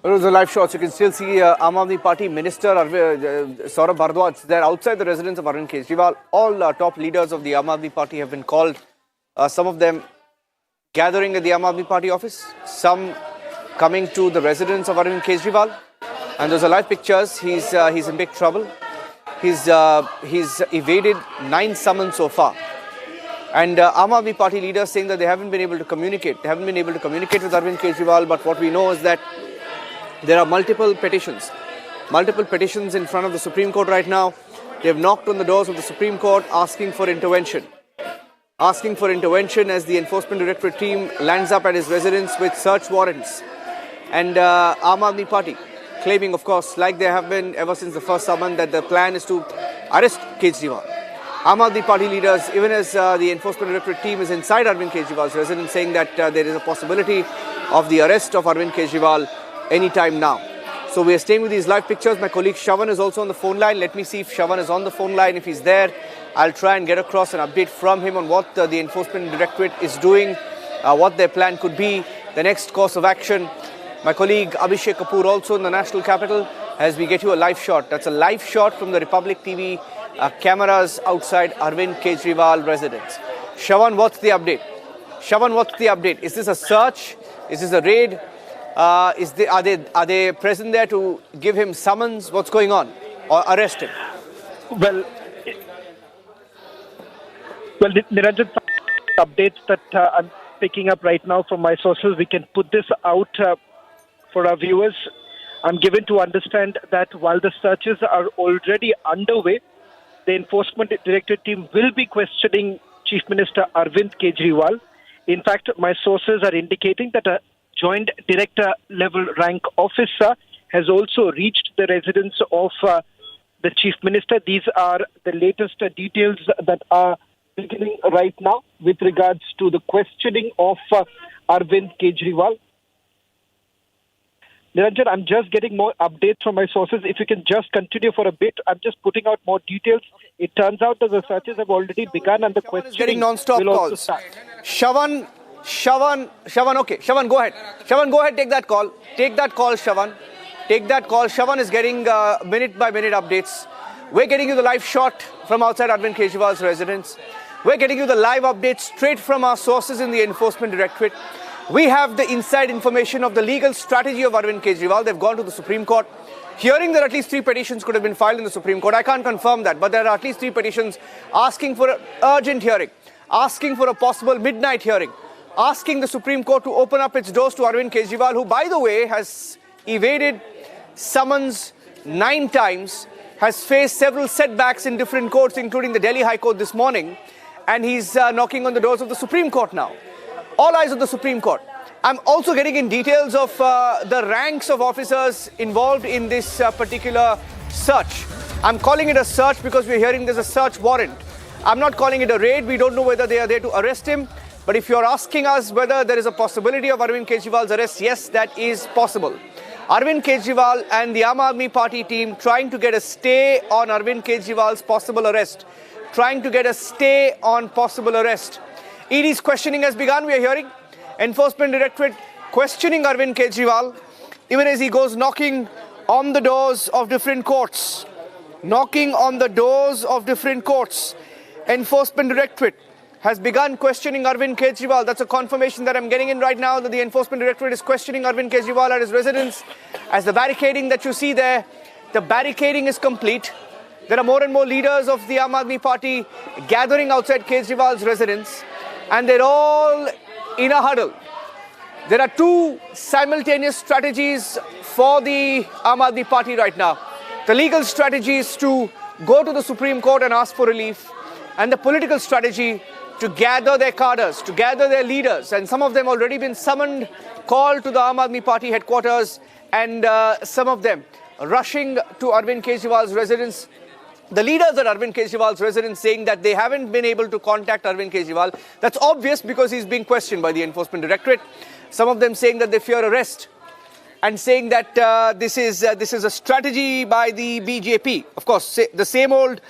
Those are live shots. You can still see Aam Aadmi Party Minister Saurabh Bharadwaj there outside the residence of Arvind Kejriwal. All top leaders of the Aam Aadmi Party have been called. Some of them gathering at the Aam Aadmi Party office. Some coming to the residence of Arvind Kejriwal. And those are live pictures. He's in big trouble. He's evaded 9 summons so far. And Aam Aadmi Party leaders saying that they haven't been able to communicate. They haven't been able to communicate with Arvind Kejriwal. But what we know is that there are multiple petitions in front of the Supreme Court right now. They have knocked on the doors of the Supreme Court asking for intervention. Asking for intervention as the Enforcement Directorate team lands up at his residence with search warrants. And Aam Aadmi Party claiming, of course, like they have been ever since the first summon, that the plan is to arrest Kejriwal. Aam Aadmi Party leaders, even as the Enforcement Directorate team is inside Arvind Kejriwal's residence, saying that there is a possibility of the arrest of Arvind Kejriwal anytime now. So we are staying with these live pictures. My colleague Shravan is also on the phone line. Let me see if Shravan is on the phone line. If he's there, I'll try and get across an update from him on what the Enforcement Directorate is doing, what their plan could be, the next course of action. My colleague Abhishek Kapoor, also in the national capital, as we get you a live shot. That's a live shot from the Republic TV cameras outside Arvind Kejriwal residence. Shravan, what's the update? Shravan, what's the update? Is this a search? Is this a raid? Are they present there to give him summons? What's going on? Or arrest him? Well, Niranjan, updates that I'm picking up right now from my sources. We can put this out for our viewers. I'm given to understand that while the searches are already underway, the Enforcement Directorate team will be questioning Chief Minister Arvind Kejriwal. In fact, my sources are indicating that a Joint Director level rank officer has also reached the residence of the Chief Minister. These are the latest details that are beginning right now with regards to the questioning of Arvind Kejriwal. Niranjan, I'm just getting more updates from my sources. If you can just continue for a bit, I'm just putting out more details. It turns out that the searches have already begun and the questioning getting non-stop calls. Shravan, okay. Shravan, go ahead. Shravan, go ahead, take that call. Take that call, Shravan. Take that call. Shravan is getting minute-by-minute updates. We're getting you the live shot from outside Arvind Kejriwal's residence. We're getting you the live updates straight from our sources in the Enforcement Directorate. We have the inside information of the legal strategy of Arvind Kejriwal. They've gone to the Supreme Court, hearing that at least 3 petitions could have been filed in the Supreme Court. I can't confirm that, but there are at least 3 petitions asking for an urgent hearing, asking for a possible midnight hearing, asking the Supreme Court to open up its doors to Arvind Kejriwal, who, by the way, has evaded summons 9 times, has faced several setbacks in different courts, including the Delhi High Court this morning, and he's knocking on the doors of the Supreme Court now. All eyes on the Supreme Court. I'm also getting in details of the ranks of officers involved in this particular search. I'm calling it a search because we're hearing there's a search warrant. I'm not calling it a raid. We don't know whether they are there to arrest him. But if you're asking us whether there is a possibility of Arvind Kejriwal's arrest, yes, that is possible. Arvind Kejriwal and the Aam Aadmi Party team trying to get a stay on Arvind Kejriwal's possible arrest. Trying to get a stay on possible arrest. ED's questioning has begun, we are hearing. Enforcement Directorate questioning Arvind Kejriwal, even as he goes knocking on the doors of different courts. Knocking on the doors of different courts. Enforcement Directorate has begun questioning Arvind Kejriwal. That's a confirmation that I'm getting in right now, that the Enforcement Directorate is questioning Arvind Kejriwal at his residence. As the barricading that you see there, the barricading is complete. There are more and more leaders of the Aam Aadmi Party gathering outside Kejriwal's residence, and they're all in a huddle. There are two simultaneous strategies for the Aam Aadmi Party right now. The legal strategy is to go to the Supreme Court and ask for relief, and the political strategy to gather their cadres, to gather their leaders, and some of them already been summoned, called to the Aam Aadmi Party headquarters, and some of them rushing to Arvind Kejriwal's residence. The leaders at Arvind Kejriwal's residence saying that they haven't been able to contact Arvind Kejriwal. That's obvious because he's being questioned by the Enforcement Directorate. Some of them saying that they fear arrest and saying that this is a strategy by the BJP. Of course, the same old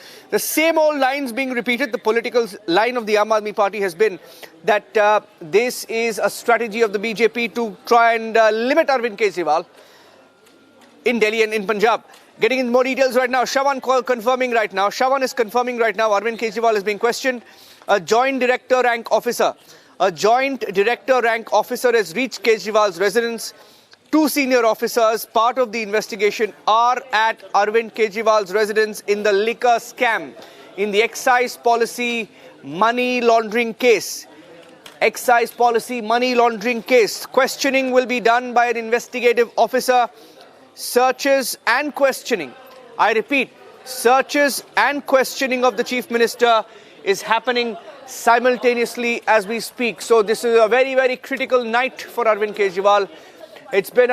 lines being repeated. The political line of the Aam Aadmi Party has been that this is a strategy of the BJP to try and limit Arvind Kejriwal in Delhi and in Punjab. Getting in more details right now, Shravan confirming right now. Shravan is confirming right now Arvind Kejriwal is being questioned. A joint director rank officer has reached Kejriwal's residence. Two senior officers, part of the investigation, are at Arvind Kejriwal's residence in the liquor scam, in the excise policy money laundering case. Excise policy money laundering case. Questioning will be done by an investigative officer. Searches and questioning, I repeat, searches and questioning of the Chief Minister is happening simultaneously as we speak. So this is a very, very critical night for Arvind Kejriwal. It's been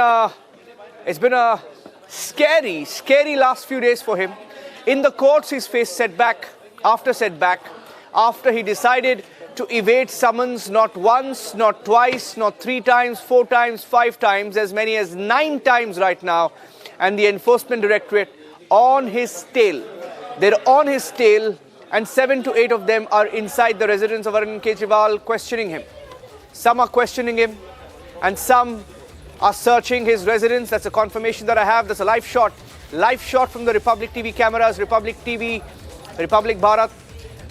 a scary last few days for him. In the courts, he's faced setback after he decided to evade summons not once, not twice, not 3 times, 4 times, 5 times, as many as 9 times right now. And the Enforcement Directorate on his tail. They're on his tail, and 7 to 8 of them are inside the residence of Arvind Kejriwal questioning him. Some are questioning him, and some are searching his residence. That's a confirmation that I have. That's a live shot from the Republic TV cameras, Republic TV, Republic Bharat,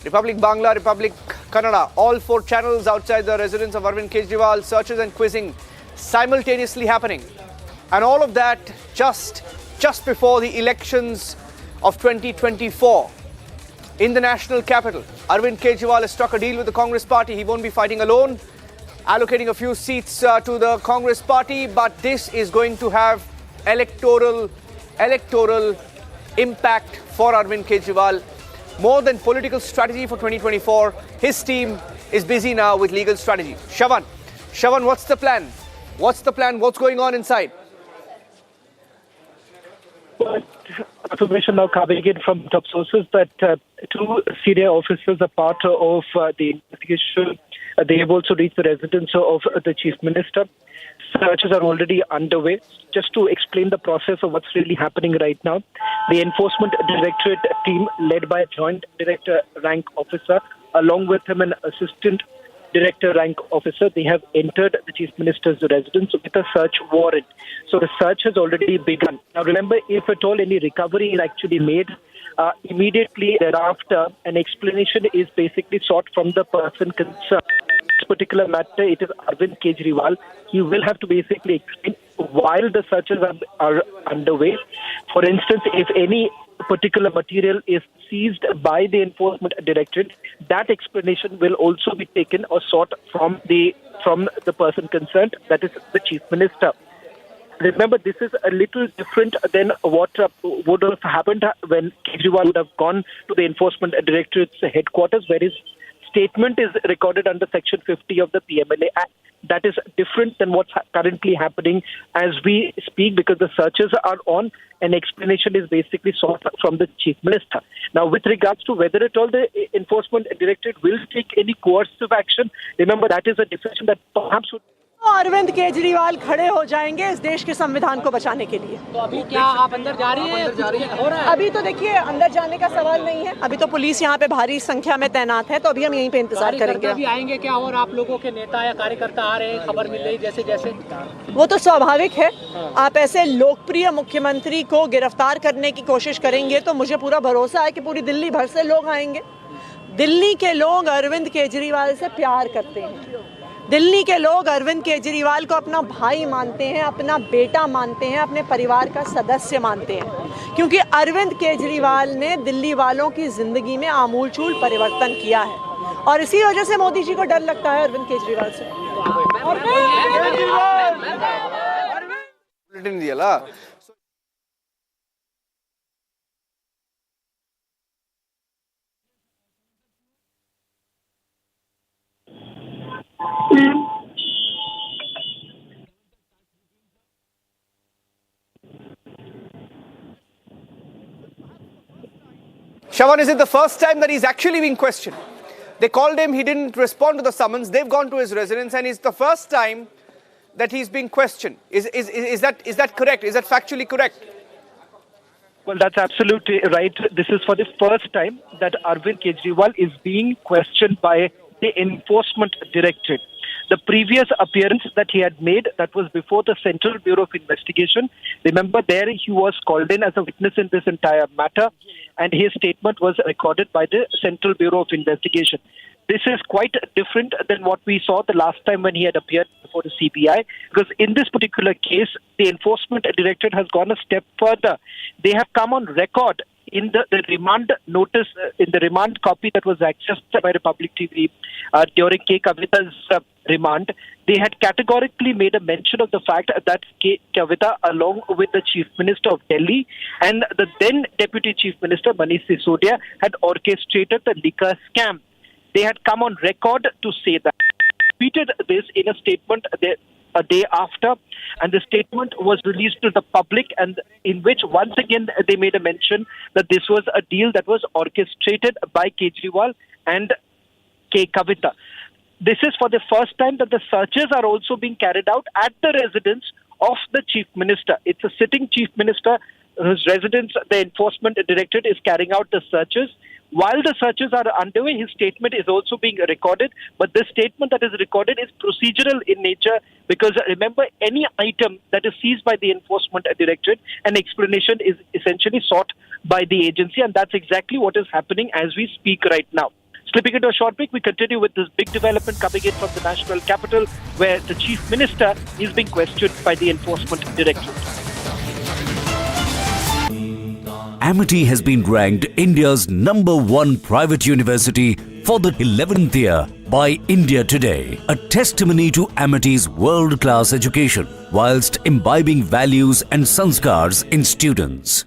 Republic Bangla, Republic Kannada, all 4 channels outside the residence of Arvind Kejriwal, searches and quizzing simultaneously happening. And all of that just before the elections of 2024 in the national capital. Arvind Kejriwal has struck a deal with the Congress party. He won't be fighting alone, allocating a few seats to the Congress party, but this is going to have electoral impact for Arvind Kejriwal. More than political strategy for 2024, his team is busy now with legal strategy. Shravan, what's the plan? What's going on inside? Information now coming in from top sources that 2 senior officers are part of the investigation. They have also reached the residence of the Chief Minister. Searches are already underway. Just to explain the process of what's really happening right now, the Enforcement Directorate team led by a Joint Director rank officer, along with him an Assistant Director rank officer, they have entered the Chief Minister's residence with a search warrant. So the search has already begun. Now remember, if at all any recovery is actually made, immediately thereafter an explanation is basically sought from the person concerned. This particular matter, it is Arvind Kejriwal. He will have to basically explain while the searches are underway. For instance, if any particular material is seized by the Enforcement Directorate, that explanation will also be taken or sought from the person concerned, that is the Chief Minister. Remember, this is a little different than what would have happened when Kejriwal would have gone to the Enforcement Directorate's headquarters, where his statement is recorded under Section 50 of the PMLA Act. That is different than what's currently happening as we speak, because the searches are on and explanation is basically sought from the Chief Minister. Now, with regards to whether at all the Enforcement Directorate will take any coercive action, remember that is a decision that perhaps would... Arvind Kejriwal खड़े हो जाएंगे इस देश के संविधान को बचाने के लिए। तो अभी क्या आप अंदर जा रही हैं? अभी तो देखिए अंदर जाने का सवाल नहीं है। अभी तो पुलिस यहाँ पे भारी संख्या में तैनात है, तो अभी हम यहीं पे इंतजार करेंगे। अभी आएंगे क्या? और आप लोगों के नेता या कार्यकर्ता आ रहे हैं, खबर मिल रही जैसे वो तो स्वाभाविक है। आप ऐसे लोकप्रिय मुख्यमंत्री को गिरफ्तार करने की कोशिश करेंगे तो मुझे पूरा भरोसा है कि पूरी दिल्ली भर से लोग आएंगे। दिल्ली के लोग अरविंद केजरीवाल से प्यार करते हैं। दिल्ली के लोग अरविंद केजरीवाल को अपना भाई मानते हैं, अपना बेटा मानते हैं, अपने परिवार का सदस्य मानते हैं, क्योंकि अरविंद केजरीवाल ने दिल्ली वालों की जिंदगी में आमूलचूल परिवर्तन किया है और इसी वजह से मोदी जी को डर लगता है अरविंद केजरीवाल से। Bulletin diyala. Shravan, is it the first time that he's actually being questioned? They called him, he didn't respond to the summons, they've gone to his residence, and it's the first time that he's being questioned. Is that correct? Is that factually correct? Well, that's absolutely right. This is for the first time that Arvind Kejriwal is being questioned by the Enforcement Directorate. The previous appearance that he had made, that was before the Central Bureau of Investigation. Remember, there he was called in as a witness in this entire matter, and his statement was recorded by the Central Bureau of Investigation. This is quite different than what we saw the last time when he had appeared before the CBI, because in this particular case, the Enforcement Directorate has gone a step further. They have come on record in the remand notice, in the remand copy that was accessed by Republic TV during K. Kavita's remand. They had categorically made a mention of the fact that K. Kavita, along with the Chief Minister of Delhi and the then Deputy Chief Minister Manish Sisodia, had orchestrated the liquor scam. They had come on record to say that. Repeated this in a statement a day after, and the statement was released to the public, and in which once again they made a mention that this was a deal that was orchestrated by Kejriwal and K. Kavita. This is for the first time that the searches are also being carried out at the residence of the Chief Minister. It's a sitting Chief Minister whose residence the Enforcement Directorate is carrying out the searches. While the searches are underway, his statement is also being recorded, but this statement that is recorded is procedural in nature, because remember, any item that is seized by the Enforcement Directorate, an explanation is essentially sought by the agency, and that's exactly what is happening as we speak right now. Slipping into a short break, we continue with this big development coming in from the national capital, where the Chief Minister is being questioned by the Enforcement Directorate. Amity has been ranked India's #1 private university for the 11th year by India Today, a testimony to Amity's world-class education whilst imbibing values and sanskars in students.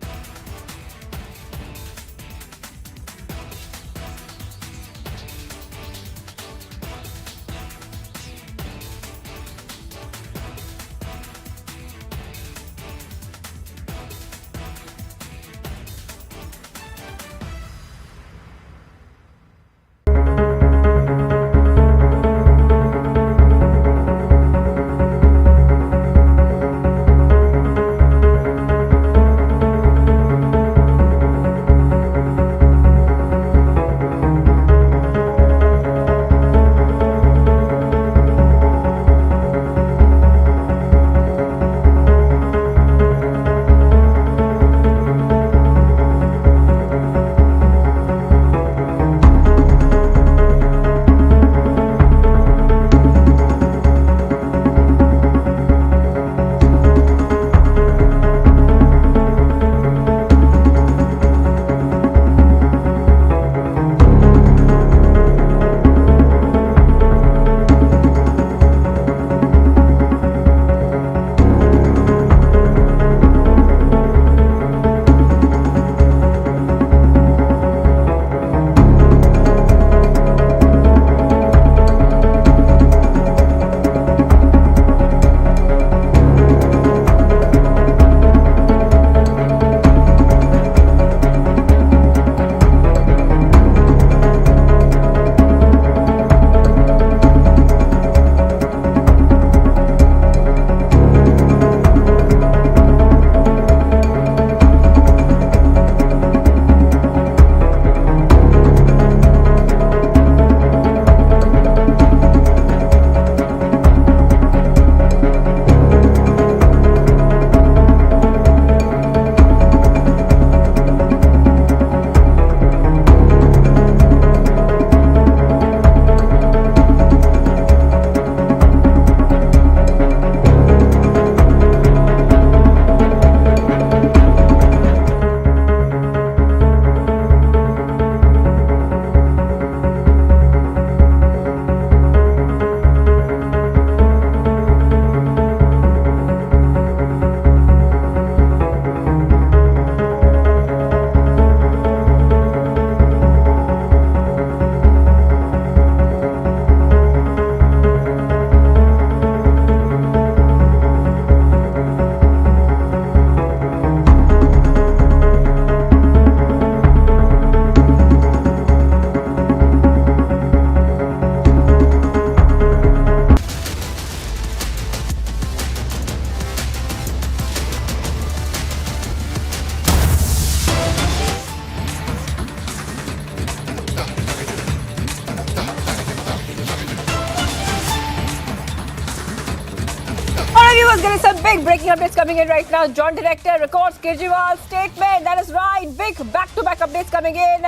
Okay, some big breaking updates coming in right now. John Director records Kejriwal's statement. That is right. Big back-to-back updates coming in.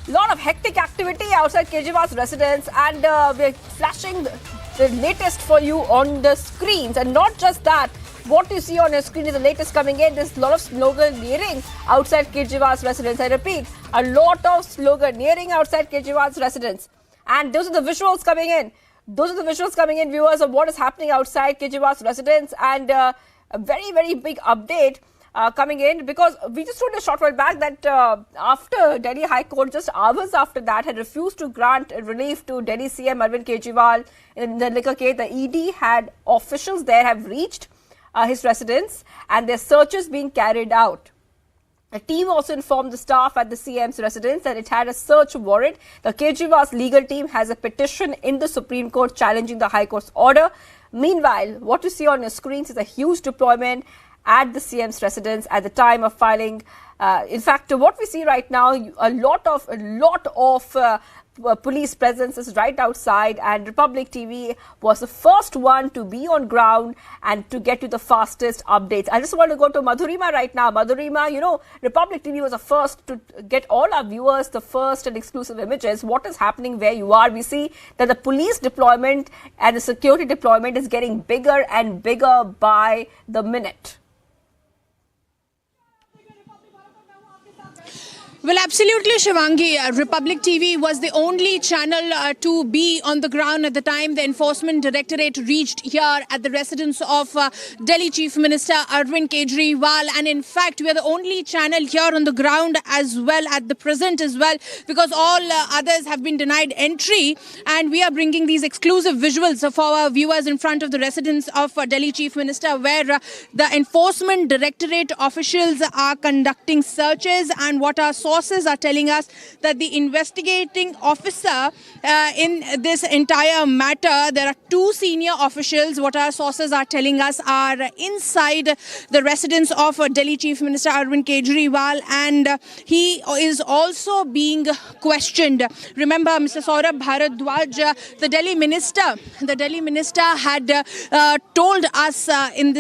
Lot of hectic activity outside Kejriwal's residence, and we're flashing the latest for you on the screens. And not just that, what you see on your screen is the latest coming in. There's a lot of sloganeering outside Kejriwal's residence. I repeat, a lot of sloganeering outside Kejriwal's residence. And those are the visuals coming in. Those are the visuals coming in, viewers, of what is happening outside Kejriwal's residence. And a very, very big update coming in, because we just told a short while back that after Delhi High Court, just hours after that, had refused to grant relief to Delhi CM Arvind Kejriwal in the liquor case, the ED had officials there have reached his residence, and their searches being carried out. The team also informed the staff at the CM's residence that it had a search warrant. The Kejriwal's legal team has a petition in the Supreme Court challenging the High Court's order. Meanwhile, what you see on your screens is a huge deployment at the CM's residence at the time of filing. In fact, what we see right now, a lot of police presence is right outside, and Republic TV was the first one to be on ground and to get you the fastest updates. I just want to go to Madhurima right now. Madhurima, you know, Republic TV was the first to get all our viewers the first and exclusive images. What is happening where you are? We see that the police deployment and the security deployment is getting bigger and bigger by the minute. Well, absolutely, Shivangi. Republic TV was the only channel to be on the ground at the time the Enforcement Directorate reached here at the residence of Delhi Chief Minister Arvind Kejriwal. And in fact, we are the only channel here on the ground as well at the present as well, because all others have been denied entry. And we are bringing these exclusive visuals for our viewers in front of the residence of Delhi Chief Minister, where the Enforcement Directorate officials are conducting searches, and what our sources are telling us that the investigating officer in this entire matter, there are two senior officials, what our sources are telling us, are inside the residence of Delhi Chief Minister Arvind Kejriwal, and he is also being questioned. Remember, Mr. Saurabh Bharadwaj, the Delhi minister had told us in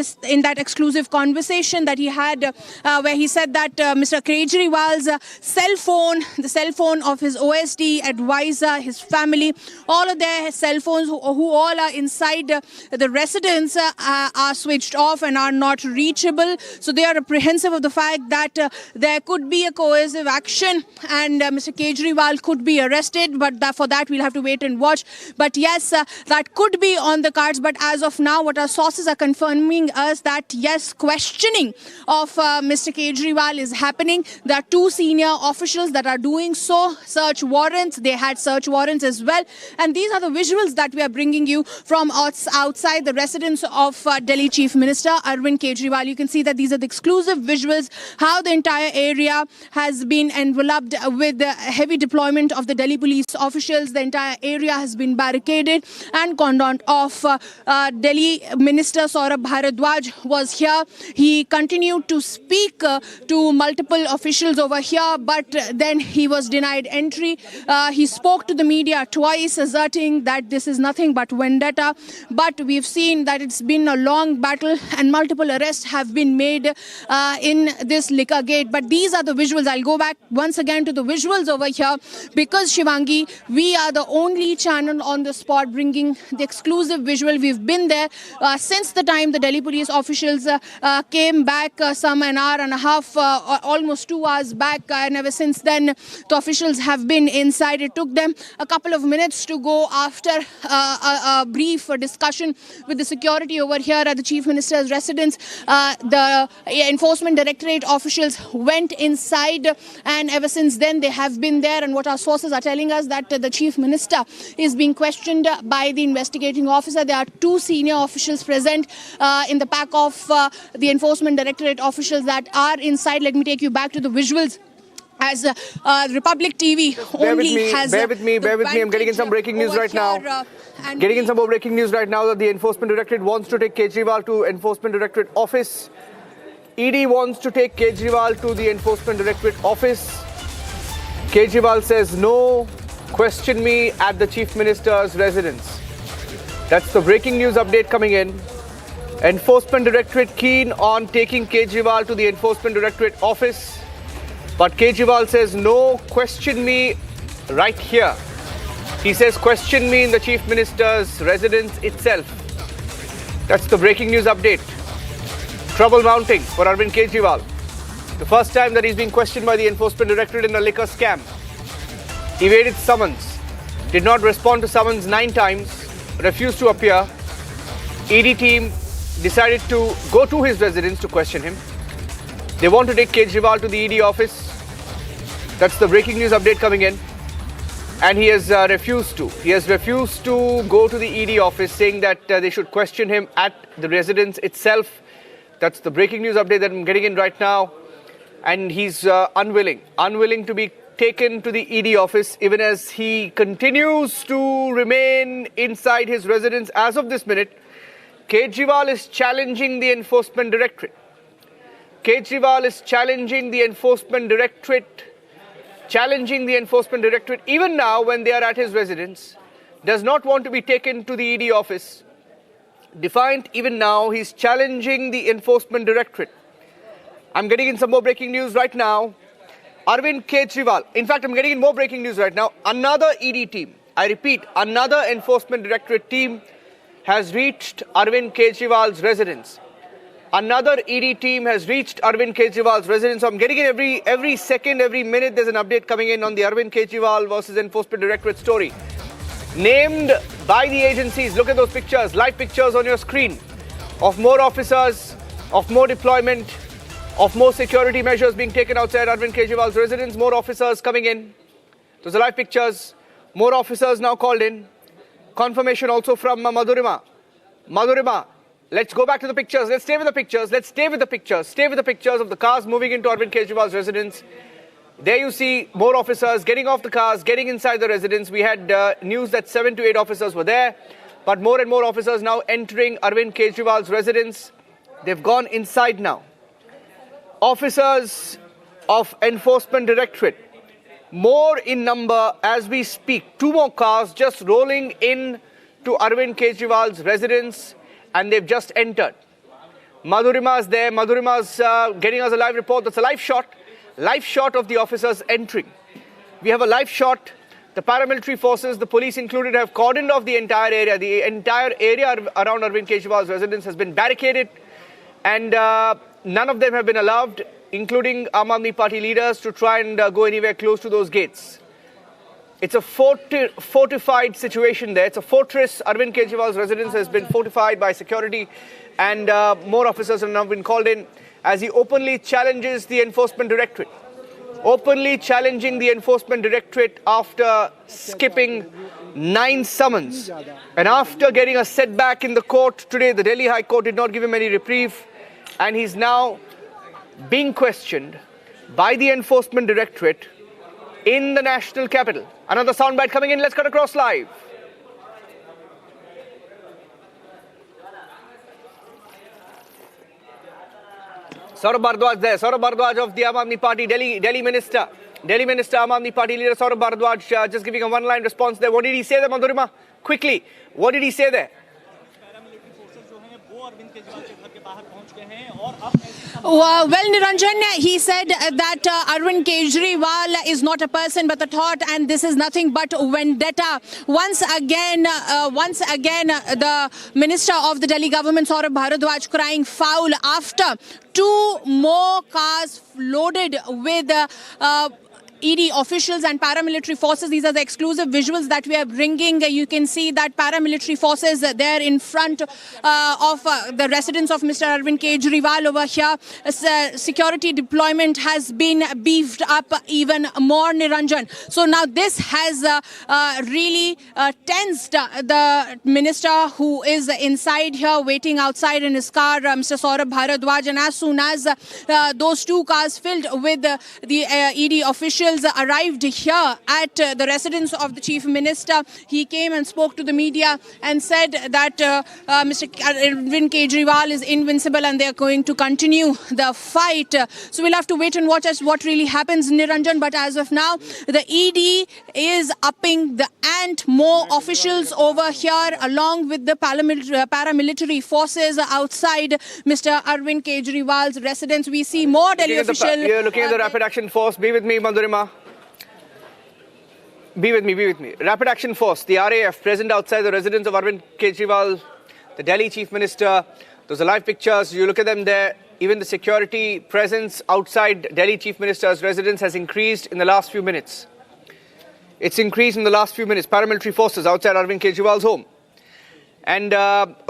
that exclusive conversation that he had, where he said that Mr. Kejriwal's the cell phone of his OSD advisor, his family, all of their cell phones who all are inside the residence are switched off and are not reachable. So they are apprehensive of the fact that there could be a coercive action and Mr. Kejriwal could be arrested. But for that, we'll have to wait and watch. But yes, that could be on the cards. But as of now, what our sources are confirming us that yes, questioning of Mr. Kejriwal is happening. There are two senior officials that are doing so. Search warrants, they had search warrants as well. And these are the visuals that we are bringing you from outside the residence of Delhi Chief Minister Arvind Kejriwal. You can see that these are the exclusive visuals, how the entire area has been enveloped with the heavy deployment of the Delhi police officials. The entire area has been barricaded and cordoned off. Delhi Minister Saurabh Bharadwaj was here. He continued to speak to multiple officials over here, but then he was denied entry. He spoke to the media twice, asserting that this is nothing but vendetta. But we've seen that it's been a long battle and multiple arrests have been made in this liquor gate. But these are the visuals. I'll go back once again to the visuals over here, because Shivangi, we are the only channel on the spot bringing the exclusive visual. We've been there since the time the Delhi police officials came back some an hour and a half, almost 2 hours back, and ever since then the officials have been inside. It took them a couple of minutes to go after a brief discussion with the security over here at the Chief Minister's residence. The Enforcement Directorate officials went inside, and ever since then they have been there. And what our sources are telling us that the Chief Minister is being questioned by the investigating officer. There are two senior officials present in the pack of the Enforcement Directorate officials that are inside. Let me take you back to the visuals. As Republic TV only has... Bear with me. I'm getting in some breaking news right now. Getting in some more breaking news right now that the Enforcement Directorate wants to take Kejriwal to Enforcement Directorate office. ED wants to take Kejriwal to the Enforcement Directorate office. Kejriwal says, no, question me at the Chief Minister's residence. That's the breaking news update coming in. Enforcement Directorate keen on taking Kejriwal to the Enforcement Directorate office. But Kejriwal says, no, question me right here. He says, question me in the Chief Minister's residence itself. That's the breaking news update. Trouble mounting for Arvind Kejriwal. The first time that he's being questioned by the Enforcement Directorate in a liquor scam. Evaded summons. Did not respond to summons 9 times. Refused to appear. ED team decided to go to his residence to question him. They want to take Kejriwal to the ED office. That's the breaking news update coming in. And he has refused to. He has refused to go to the ED office, saying that they should question him at the residence itself. That's the breaking news update that I'm getting in right now. And he's unwilling to be taken to the ED office, even as he continues to remain inside his residence as of this minute. Kejriwal is challenging the Enforcement Directorate. Kejriwal is challenging the Enforcement Directorate. Challenging the Enforcement Directorate even now when they are at his residence. Does not want to be taken to the ED office. Defiant even now, he's challenging the Enforcement Directorate. I'm getting in some more breaking news right now. Arvind Kejriwal. In fact, I'm getting in more breaking news right now. Another ED team. I repeat, another Enforcement Directorate team has reached Arvind Kejriwal's residence. Another ED team has reached Arvind Kejriwal's residence. So I'm getting in every second, every minute, there's an update coming in on the Arvind Kejriwal versus Enforcement Directorate story. Named by the agencies. Look at those pictures, live pictures on your screen of more officers, of more deployment, of more security measures being taken outside Arvind Kejriwal's residence. More officers coming in. Those are live pictures. More officers now called in. Confirmation also from Madhurima. Madhurima, let's go back to the pictures. Let's stay with the pictures. Let's stay with the pictures. Stay with the pictures of the cars moving into Arvind Kejriwal's residence. There you see more officers getting off the cars, getting inside the residence. We had news that 7 to 8 officers were there. But more and more officers now entering Arvind Kejriwal's residence. They've gone inside now. Officers of Enforcement Directorate. More in number as we speak. 2 more cars just rolling in to Arvind Kejriwal's residence, and they've just entered. Madhurima's there. Madhurima's getting us a live report. That's a live shot of the officers entering. We have a live shot. The paramilitary forces, the police included, have cordoned off the entire area. The entire area around Arvind Kejriwal's residence has been barricaded, and none of them have been allowed, including Aam Aadmi Party leaders, to try and go anywhere close to those gates. It's a fortified situation there. It's a fortress. Arvind Kejriwal's residence has been fortified by security, and more officers have now been called in as he openly challenges the Enforcement Directorate. Openly challenging the Enforcement Directorate after skipping 9 summons. And after getting a setback in the court today, the Delhi High Court did not give him any reprieve. And he's now being questioned by the Enforcement Directorate in the national capital. Another soundbite coming in. Let's cut across live. Saurabh Bharadwaj there. Saurabh Bharadwaj of the Aam Aadmi Party, Delhi Minister. Delhi Minister, Aam Aadmi Party leader Saurabh Bharadwaj just giving a one-line response there. What did he say there, Madhurima? Quickly, what did he say there? Well, Niranjan, he said that Arvind Kejriwal is not a person but a thought, and this is nothing but vendetta. Once again, the Minister of the Delhi government, Saurabh Bharadwaj, crying foul after 2 more cars loaded with ED officials and paramilitary forces. These are the exclusive visuals that we are bringing. You can see that paramilitary forces there in front of the residence of Mr. Arvind Kejriwal over here. Security deployment has been beefed up even more, Niranjan. So now this has really tensed the minister who is inside here waiting outside in his car, Mr. Saurabh Bharadwaj. And as soon as those 2 cars filled with the ED officials visuals arrived here at the residence of the Chief Minister. He came and spoke to the media and said that Mr. Arvind Kejriwal is invincible and they are going to continue the fight. So we'll have to wait and watch as what really happens, Niranjan. But as of now, the ED is upping the ante. More officials over here along with the paramilitary forces outside Mr. Arvind Kejriwal's residence. We see more Delhi officials. You're looking at the rapid action force. Be with me, Madhurima. Be with me. Rapid action force, the RAF, present outside the residence of Arvind Kejriwal, the Delhi Chief Minister. Those are live pictures. You look at them there. Even the security presence outside Delhi Chief Minister's residence has increased in the last few minutes. It's increased in the last few minutes. Paramilitary forces outside Arvind Kejriwal's home. And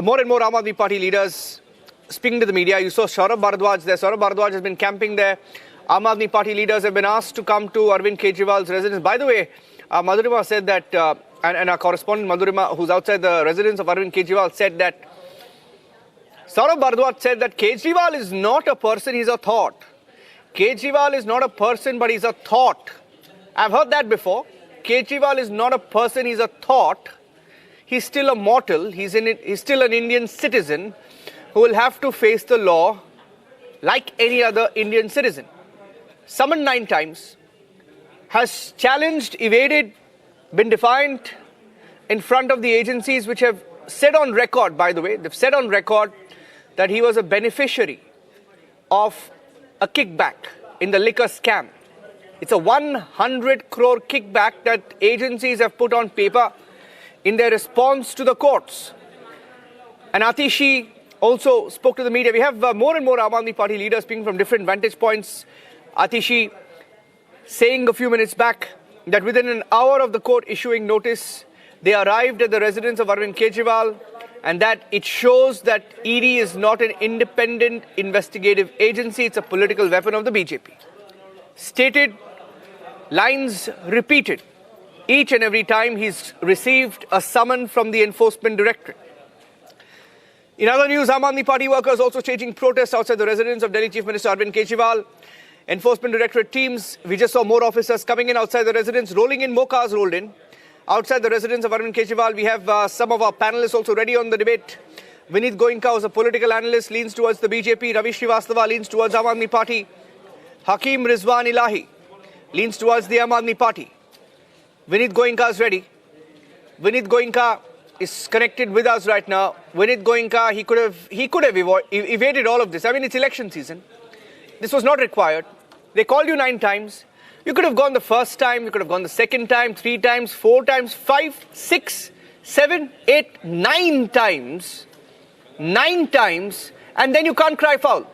more and more Aam Aadmi Party leaders speaking to the media. You saw Saurabh Bharadwaj there. Saurabh Bharadwaj has been camping there. Aam Aadmi Party leaders have been asked to come to Arvind Kejriwal's residence. By the way, Madhurima said that, and our correspondent Madhurima, who's outside the residence of Arvind Kejriwal, said that Saurabh Bharadwaj said that Kejriwal is not a person, he's a thought. Kejriwal is not a person, but he's a thought. I've heard that before. Kejriwal is not a person, he's a thought. He's still a mortal. He's still an Indian citizen who will have to face the law like any other Indian citizen. Summoned 9 times, has challenged, evaded, been defiant in front of the agencies which have said on record, by the way, they've said on record that he was a beneficiary of a kickback in the liquor scam. It's a 100 crore kickback that agencies have put on paper in their response to the courts. And Atishi also spoke to the media. We have more and more Aam Aadmi Party leaders speaking from different vantage points. Atishi saying a few minutes back that within an hour of the court issuing notice, they arrived at the residence of Arvind Kejriwal, and that it shows that ED is not an independent investigative agency, it's a political weapon of the BJP. Stated, lines repeated, each and every time he's received a summon from the Enforcement Directorate. In other news, Aam Aadmi Party workers also staging protests outside the residence of Delhi Chief Minister Arvind Kejriwal. Enforcement Directorate teams, we just saw more officers coming in outside the residence, rolling in, more cars rolled in. Outside the residence of Arvind Kejriwal, we have some of our panelists also ready on the debate. Vineet Goenka, who's a political analyst, leans towards the BJP. Ravi Srivastava leans towards Aam Aadmi Party. Hakeem Rizwan Ilahi leans towards the Aam Aadmi Party. Vineet Goenka is ready. Vineet Goenka is connected with us right now. Vineet Goenka, he could have evaded all of this. I mean, it's election season. This was not required. They called you 9 times. You could have gone the first time, you could have gone the second time, 3 times, 4 times, 5, 6, 7, 8, 9 times. 9 times, and then you can't cry foul.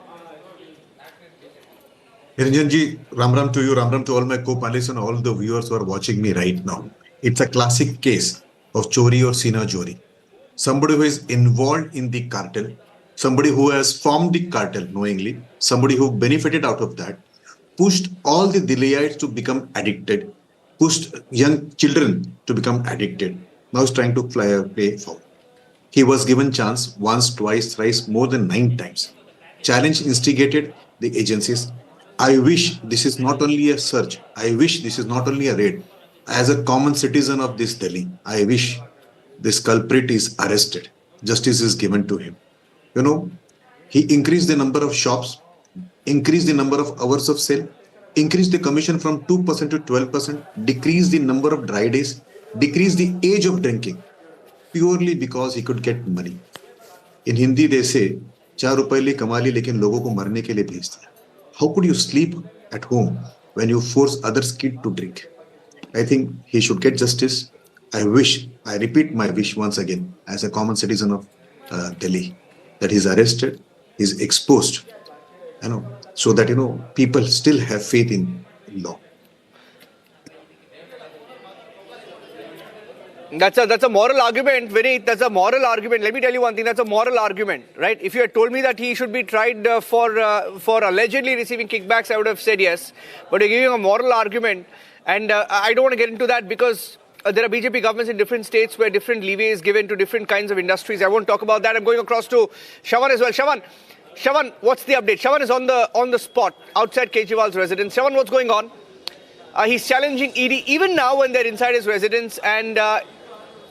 Niranjan ji, Ram Ram to you, Ram Ram to all my co-panelists and all the viewers who are watching me right now. It's a classic case of chori or sina chori. Somebody who is involved in the cartel, somebody who has formed the cartel knowingly, somebody who benefited out of that, pushed all the Delhiites to become addicted, pushed young children to become addicted. Now he's trying to play foul. He was given chance once, twice, thrice, more than 9 times. Challenge instigated the agencies. I wish this is not only a search. I wish this is not only a raid. As a common citizen of this Delhi, I wish this culprit is arrested. Justice is given to him. You know, he increased the number of shops, increased the number of hours of sale, increased the commission from 2% to 12%, decreased the number of dry days, decreased the age of drinking, purely because he could get money. In Hindi they say, 4 रुपए ले कमा ली लेकिन लोगों को मरने के लिए भेज दिया. How could you sleep at home when you force others' kid to drink? I think he should get justice. I repeat my wish once again, as a common citizen of Delhi, that he's arrested, he's exposed, so that, people still have faith in law. That's a moral argument, Vineet. That's a moral argument. Let me tell you one thing. That's a moral argument, right? If you had told me that he should be tried for allegedly receiving kickbacks, I would have said yes. But you're giving a moral argument, and I don't want to get into that because there are BJP governments in different states where different leeway is given to different kinds of industries. I won't talk about that. I'm going across to Shawan as well. Shawan, what's the update? Shawan is on the spot outside Kejriwal's residence. Shawan, what's going on? He's challenging ED even now when they're inside his residence, and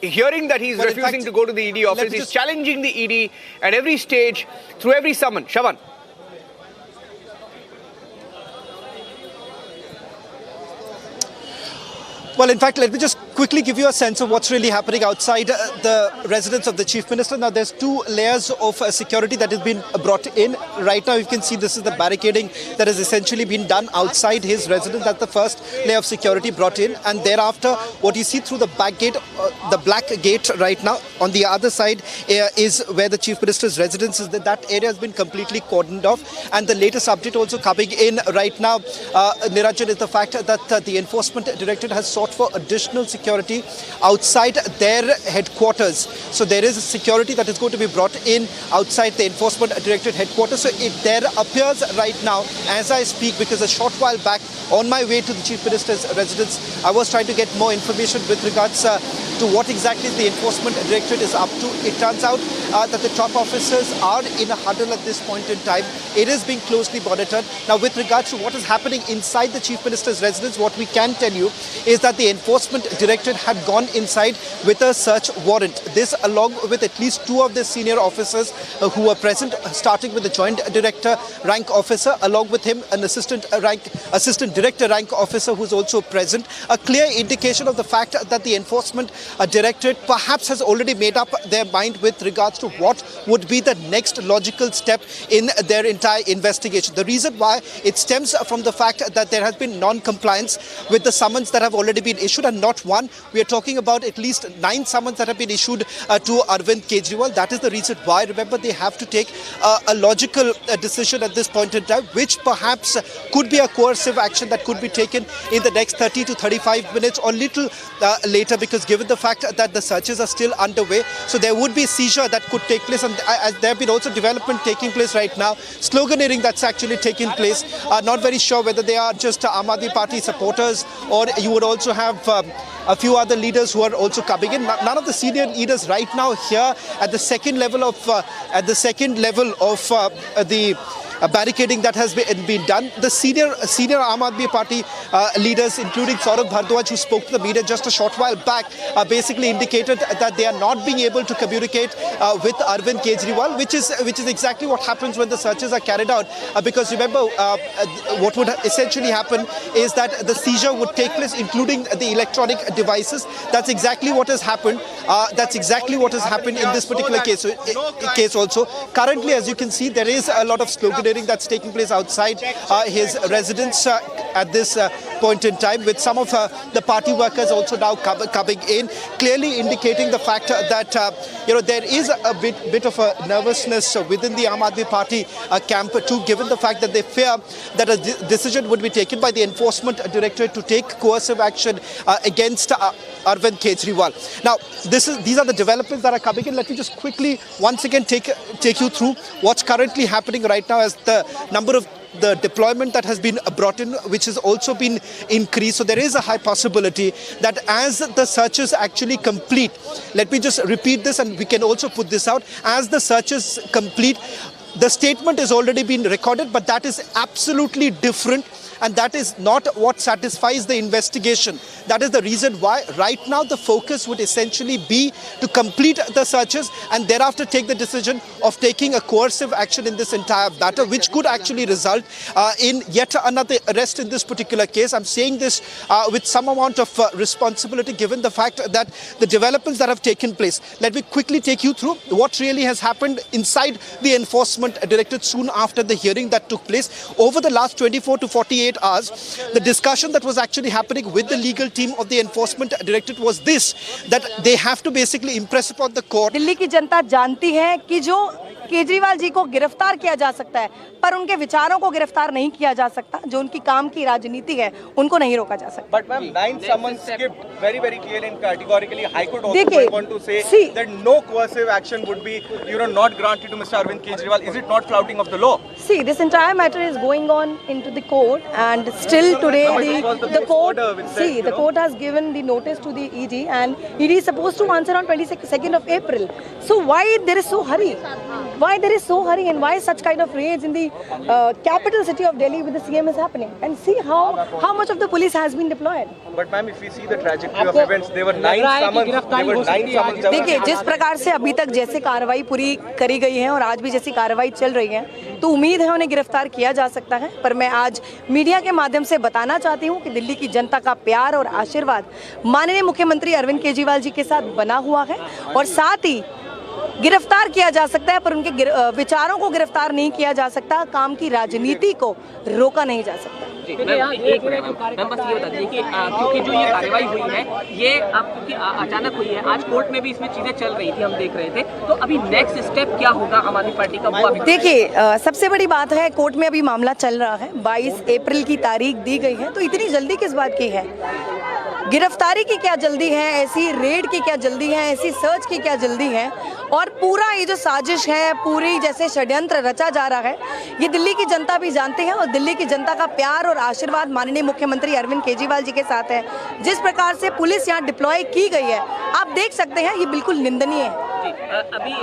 hearing that he's refusing to go to the ED office, he's challenging the ED at every stage, through every summon. Shavan. Well, in fact, let me just quickly give you a sense of what's really happening outside the residence of the Chief Minister. Now, there's two layers of security that has been brought in. Right now, you can see this is the barricading that has essentially been done outside his residence. That's the first layer of security brought in. And thereafter, what you see through the back gate, the black gate right now, on the other side is where the Chief Minister's residence is. That area has been completely cordoned off. And the latest update also coming in right now, Niranjan, is the fact that the Enforcement Directorate has sought for additional security outside their headquarters. So there is a security that is going to be brought in outside the Enforcement Directorate headquarters. So it there appears right now as I speak, because a short while back on my way to the Chief Minister's residence, I was trying to get more information with regards to what exactly the Enforcement Directorate is up to. It turns out that the top officers are in a huddle at this point in time. It is being closely monitored. Now, with regards to what is happening inside the Chief Minister's residence, what we can tell you is that the Enforcement Directorate had gone inside with a search warrant. This along with at least two of the senior officers who were present, starting with the Joint Director rank officer, along with him an Assistant Director rank officer who's also present. A clear indication of the fact that the Enforcement Directorate perhaps has already made up their mind with regards to what would be the next logical step in their entire investigation. The reason why it stems from the fact that there has been non-compliance with the summons that have already been issued, and not one. We are talking about at least 9 summons that have been issued to Arvind Kejriwal. That is the reason why, remember, they have to take a logical decision at this point in time, which perhaps could be a coercive action that could be taken in the next 30 to 35 minutes or little later, because given the fact that the searches are still underway, so there would be seizure that could take place, and there have been also development taking place right now, sloganeering that's actually taking place. Not very sure whether they are just Aam Aadmi Party supporters, or you would also have a few other leaders who are also coming in. None of the senior leaders right now here at the second level of the barricading that has been done. The senior Aam Aadmi Party leaders, including Saurabh Bhardwaj, who spoke to the media just a short while back, basically indicated that they are not being able to communicate with Arvind Kejriwal, which is exactly what happens when the searches are carried out. Because remember, what would essentially happen is that the seizure would take place, including the electronic devices. That's exactly what has happened. That's exactly what has happened in this particular case. Also, currently, as you can see, there is a lot of slogan that's taking place outside his residence at this point in time, with some of the party workers also now coming in, clearly indicating the fact that there is a bit of a nervousness within the Aam Aadmi Party camp too, given the fact that they fear that a decision would be taken by the Enforcement Directorate to take coercive action against Arvind Kejriwal. Now, these are the developments that are coming in. Let me just quickly once again take you through what's currently happening right now, as the number of the deployment that has been brought in, which has also been increased. So there is a high possibility that as the searches actually complete, let me just repeat this and we can also put this out, as the searches complete, the statement has already been recorded, but that is absolutely different. And that is not what satisfies the investigation. That is the reason why right now the focus would essentially be to complete the searches and thereafter take the decision of taking a coercive action in this entire matter, which could actually result in yet another arrest in this particular case. I'm saying this with some amount of responsibility, given the fact that the developments that have taken place. Let me quickly take you through what really has happened inside the Enforcement Directorate soon after the hearing that took place. Over the last 24 to 48 hours, the discussion that was actually happening with the legal team of the Enforcement Directorate was this, that they have to basically impress upon the court. Delhi की जनता जानती है कि जो केजरीवाल जी को गिरफ्तार किया जा सकता है, पर उनके विचारों को गिरफ्तार नहीं किया जा सकता. जो उनकी काम की राजनीति है, उनको नहीं रोका जा सकता. But ma'am, 9 summons skipped very clearly and categorically. High Court also might want to say that no coercive action would be, not granted to Mr. Arvind Kejriwal. Is it not flouting of the law? See, this entire matter is going on into the court, and still today the court has given the notice to the ED, and ED is supposed to answer on 22nd of April. So why there is so hurry? why there is so hurry and why such kind of raids in the capital city of Delhi with the CM is happening, and see how much of the police has been deployed. But ma'am, if we see the trajectory of events, there were 9 summons. देखिए, जिस प्रकार से अभी तक जैसे कार्रवाई पूरी करी गई है और आज भी जैसी कार्रवाई चल रही है, तो उम्मीद है उन्हें गिरफ्तार किया जा सकता है। पर मैं आज मीडिया के माध्यम से बताना चाहती हूं कि दिल्ली की जनता का प्यार और आशीर्वाद माननीय मुख्यमंत्री अरविंद केजरीवाल जी के साथ बना हुआ है, और साथ ही गिरफ्तार किया जा सकता है पर उनके विचारों को गिरफ्तार नहीं किया जा सकता, काम की राजनीति को रोका नहीं जा सकता। एक मिनट बस ये बता दीजिए कि क्योंकि जो ये कार्रवाई हुई है ये क्योंकि अचानक हुई है, आज कोर्ट में भी इसमें चीजें चल रही थी, हम देख रहे थे, तो अभी नेक्स्ट स्टेप क्या होगा आम आदमी पार्टी का? देखिए, सबसे बड़ी बात है कोर्ट में अभी मामला चल रहा है, 22 अप्रैल की तारीख दी गई है, तो इतनी जल्दी किस बात की है? गिरफ्तारी की क्या जल्दी है, ऐसी रेड की क्या जल्दी है, ऐसी सर्च की क्या जल्दी है? और पूरा ये जो साजिश है, पूरी जैसे षड्यंत्र रचा जा रहा है, ये दिल्ली की जनता भी जानती है, और दिल्ली की जनता का प्यार और आशीर्वाद माननीय मुख्यमंत्री अरविंद केजरीवाल जी के साथ है। जिस प्रकार से पुलिस यहाँ डिप्लॉय की गई है, आप देख सकते हैं, ये बिल्कुल निंदनीय है। अभी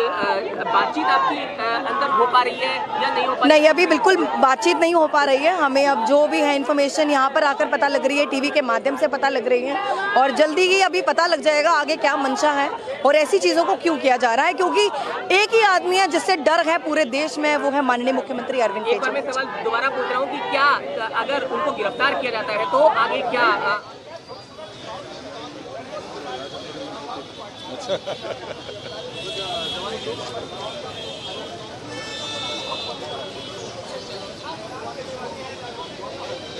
बातचीत आपकी अंदर हो पा रही है या नहीं हो पा रही? नहीं, अभी बिल्कुल बातचीत नहीं हो पा रही है। हमें अब जो भी है इन्फॉर्मेशन यहाँ पर आकर पता लग रही है, टीवी के माध्यम से पता लग रही है, और जल्दी ही अभी पता लग जाएगा आगे क्या मंशा है और ऐसी चीज़ों को क्यों किया जा रहा है, क्योंकि एक ही आदमी है जिससे डर है पूरे देश में, वो है माननीय मुख्यमंत्री अरविंद केजरीवाल। मैं सवाल दोबारा पूछ रहा हूँ कि क्या अगर उनको गिरफ्तार किया जाता है तो आगे क्या?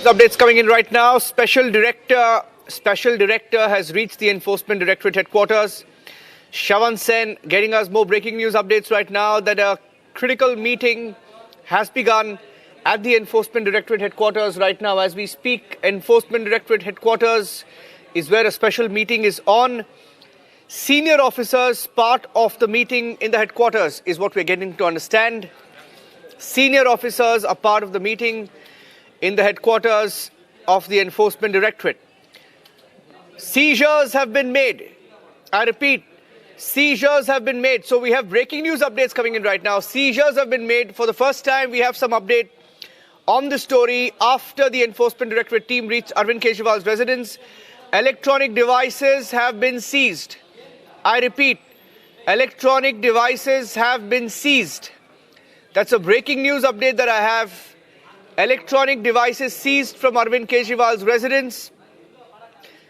Updates coming in right now. Special director has reached the Enforcement Directorate headquarters. Shavan Sen getting us more breaking news updates right now that a critical meeting has begun at the Enforcement Directorate headquarters right now. As we speak, Enforcement Directorate headquarters is where a special meeting is on. Senior officers, part of the meeting in the headquarters is what we're getting to understand. Senior officers are part of the meeting in the headquarters of the Enforcement Directorate. Seizures have been made. I repeat, seizures have been made. So we have breaking news updates coming in right now. Seizures have been made. For the first time, we have some update on the story after the Enforcement Directorate team reached Arvind Kejriwal's residence. Electronic devices have been seized. I repeat, electronic devices have been seized. That's a breaking news update that I have. Electronic devices seized from Arvind Kejriwal's residence.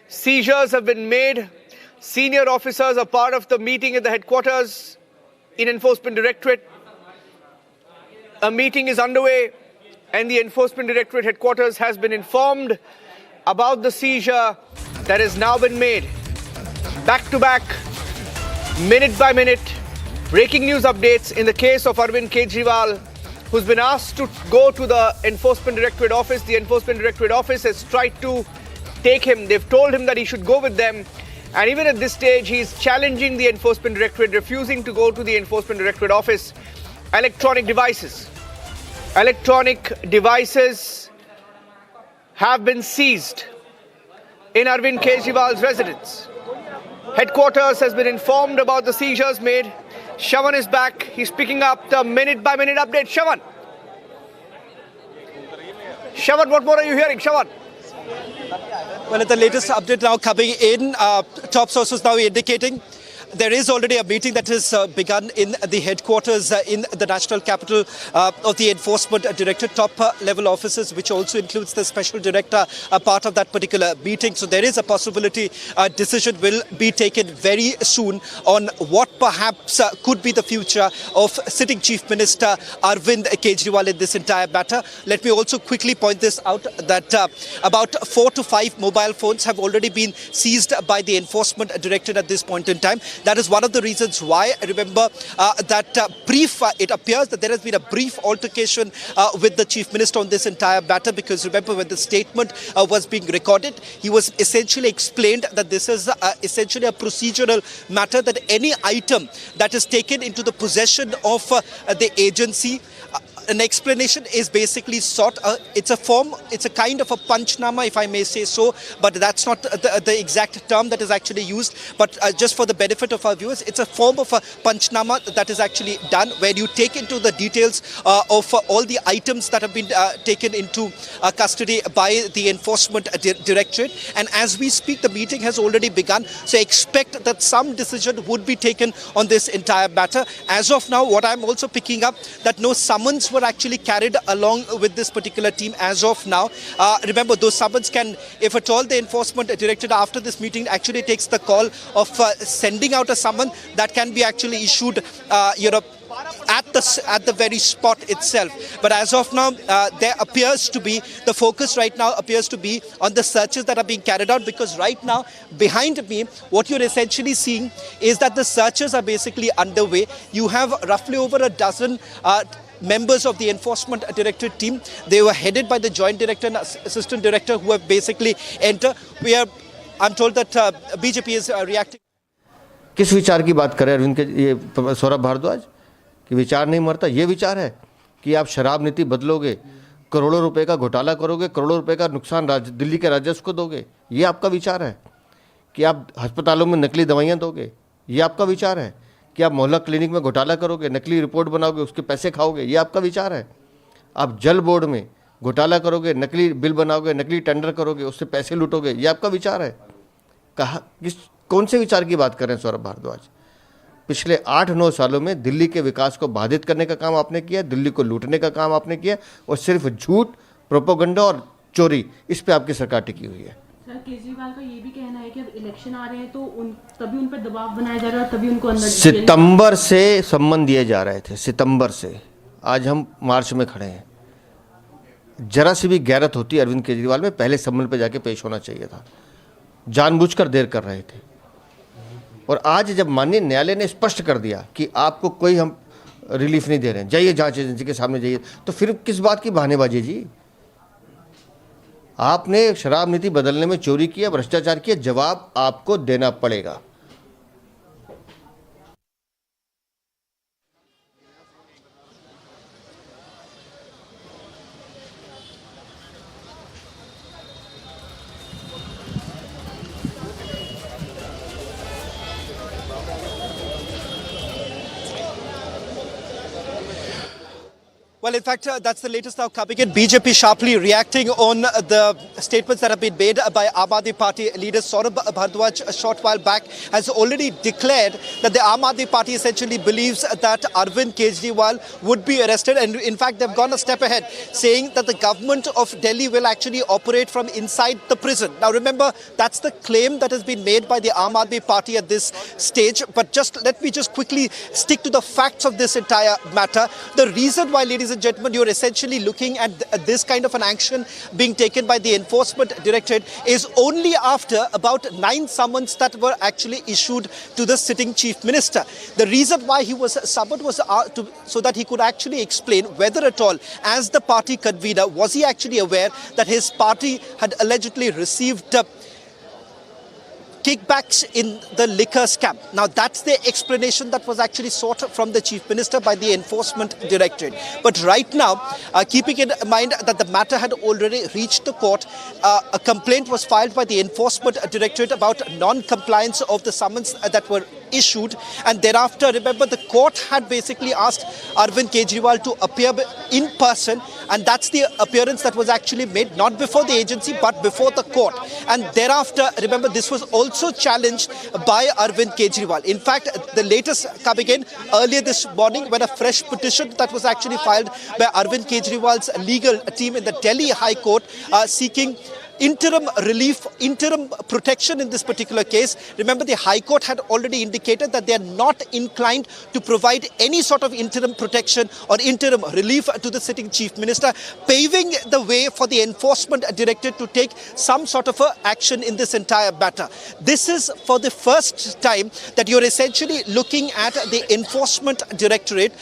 Seizures have been made. Senior officers are part of the meeting at the headquarters in Enforcement Directorate. A meeting is underway and the Enforcement Directorate headquarters has been informed about the seizure that has now been made. Back to back, minute by minute, breaking news updates in the case of Arvind Kejriwal, who's been asked to go to the Enforcement Directorate office. The Enforcement Directorate office has tried to take him. They've told him that he should go with them. And even at this stage, he's challenging the Enforcement Directorate, refusing to go to the Enforcement Directorate office. Electronic devices. Electronic devices have been seized in Arvind Kejriwal's residence. Headquarters has been informed about the seizures made. Shavan is back. He's picking up the minute-by-minute update. Shavan. Shavan, what more are you hearing? Shavan. Well, the latest update now coming in, top sources now indicating there is already a meeting that has begun in the headquarters in the national capital of the Enforcement Directorate, top level officers, which also includes the special director, a part of that particular meeting. So there is a possibility a decision will be taken very soon on what perhaps could be the future of sitting Chief Minister Arvind Kejriwal in this entire matter. Let me also quickly point this out that about 4 to 5 mobile phones have already been seized by the Enforcement Directorate at this point in time. That is one of the reasons why, remember, it appears that there has been a brief altercation with the Chief Minister on this entire matter, because remember, when the statement was being recorded, he was essentially explained that this is essentially a procedural matter, that any item that is taken into the possession of the agency an explanation is basically sought. It's a form, it's a kind of a panchnama, if I may say so, but that's not the exact term that is actually used. But just for the benefit of our viewers, it's a form of a panchnama that is actually done where you take into the details of all the items that have been taken into custody by the Enforcement Directorate. And as we speak, the meeting has already begun. So expect that some decision would be taken on this entire matter. As of now, what I'm also picking up, that no summons were actually carried along with this particular team as of now. Remember, those summons can, if at all the Enforcement Directorate after this meeting actually takes the call of sending out a summon, that can be actually issued, at the very spot itself. But as of now, there appears to be, the focus right now appears to be on the searches that are being carried out, because right now behind me, what you're essentially seeing is that the searches are basically underway. You have roughly over a dozen members of the Enforcement Directorate team. They were headed by the Joint Director and Assistant Director who have basically entered. I'm told that BJP is reacting. किस विचार की बात करें अरविंद के ये सौरभ भारद्वाज कि विचार नहीं मरता? ये विचार है कि आप शराब नीति बदलोगे, करोड़ों रुपए का घोटाला करोगे, करोड़ों रुपए का नुकसान दिल्ली के राजस्व को दोगे, ये आपका विचार है? कि आप अस्पतालों में नकली दवाइयाँ दोगे, ये आपका विचार है? कि आप मोहल्ला क्लिनिक में घोटाला करोगे, नकली रिपोर्ट बनाओगे, उसके पैसे खाओगे, ये आपका विचार है? आप जल बोर्ड में घोटाला करोगे, नकली बिल बनाओगे, नकली टेंडर करोगे, उससे पैसे लूटोगे, ये आपका विचार है? कौन से विचार की बात कर रहे हैं सौरभ भारद्वाज? पिछले 8-9 सालों में दिल्ली के विकास को बाधित करने का काम आपने किया, दिल्ली को लूटने का काम आपने किया, और सिर्फ झूठ, प्रोपेगेंडा और चोरी, इस पे आपकी सरकार टिकी हुई है। सर, केजरीवाल का ये भी कहना है कि अब इलेक्शन आ रहे हैं तो तभी उन पर दबाव बनाया जा रहा है, तभी उनको अंदर सितंबर से सम्मन दिए जा रहे थे, सितंबर से। आज हम मार्च में खड़े हैं। जरा सी भी गैरत होती अरविंद केजरीवाल में, पहले सम्मन पे जाके पेश होना चाहिए था। जानबूझकर देर कर रहे थे। और आज जब माननीय न्यायालय ने स्पष्ट कर दिया कि आपको कोई हम रिलीफ नहीं दे रहे हैं, जाइए जांच एजेंसी के सामने जाइए, तो फिर किस बात की बहानेबाजी जी? आपने शराब नीति बदलने में चोरी किया, भ्रष्टाचार किया, जवाब आपको देना पड़ेगा। Well, in fact, that's the latest now coming in. BJP sharply reacting on the statements that have been made by Aam Aadmi Party leader Saurabh Bhardwaj a short while back, has already declared that the Aam Aadmi Party essentially believes that Arvind Kejriwal would be arrested. And in fact, they've gone a step ahead, saying that the government of Delhi will actually operate from inside the prison. Now, remember, that's the claim that has been made by the Aam Aadmi Party at this stage. But let me quickly stick to the facts of this entire matter. The reason why, ladies and gentlemen, you're essentially looking at this kind of an action being taken by the Enforcement Directorate is only after about 9 summons that were actually issued to the sitting Chief Minister. The reason why he was summoned was so that he could actually explain whether at all, as the party convener, was he actually aware that his party had allegedly received kickbacks in the liquor scam. Now, that's the explanation that was actually sought from the Chief Minister by the Enforcement Directorate. But right now, keeping in mind that the matter had already reached the court, a complaint was filed by the Enforcement Directorate about non-compliance of the summons that were issued. And thereafter, remember, the court had basically asked Arvind Kejriwal to appear in person. And that's the appearance that was actually made, not before the agency, but before the court. And thereafter, remember, this was also challenged by Arvind Kejriwal. In fact, the latest coming in earlier this morning, when a fresh petition that was actually filed by Arvind Kejriwal's legal team in the Delhi High Court seeking interim relief, interim protection in this particular case. Remember, the High Court had already indicated that they are not inclined to provide any sort of interim protection or interim relief to the sitting Chief Minister, paving the way for the Enforcement Directorate to take some sort of action in this entire matter. This is for the first time that you're essentially looking at the Enforcement Directorate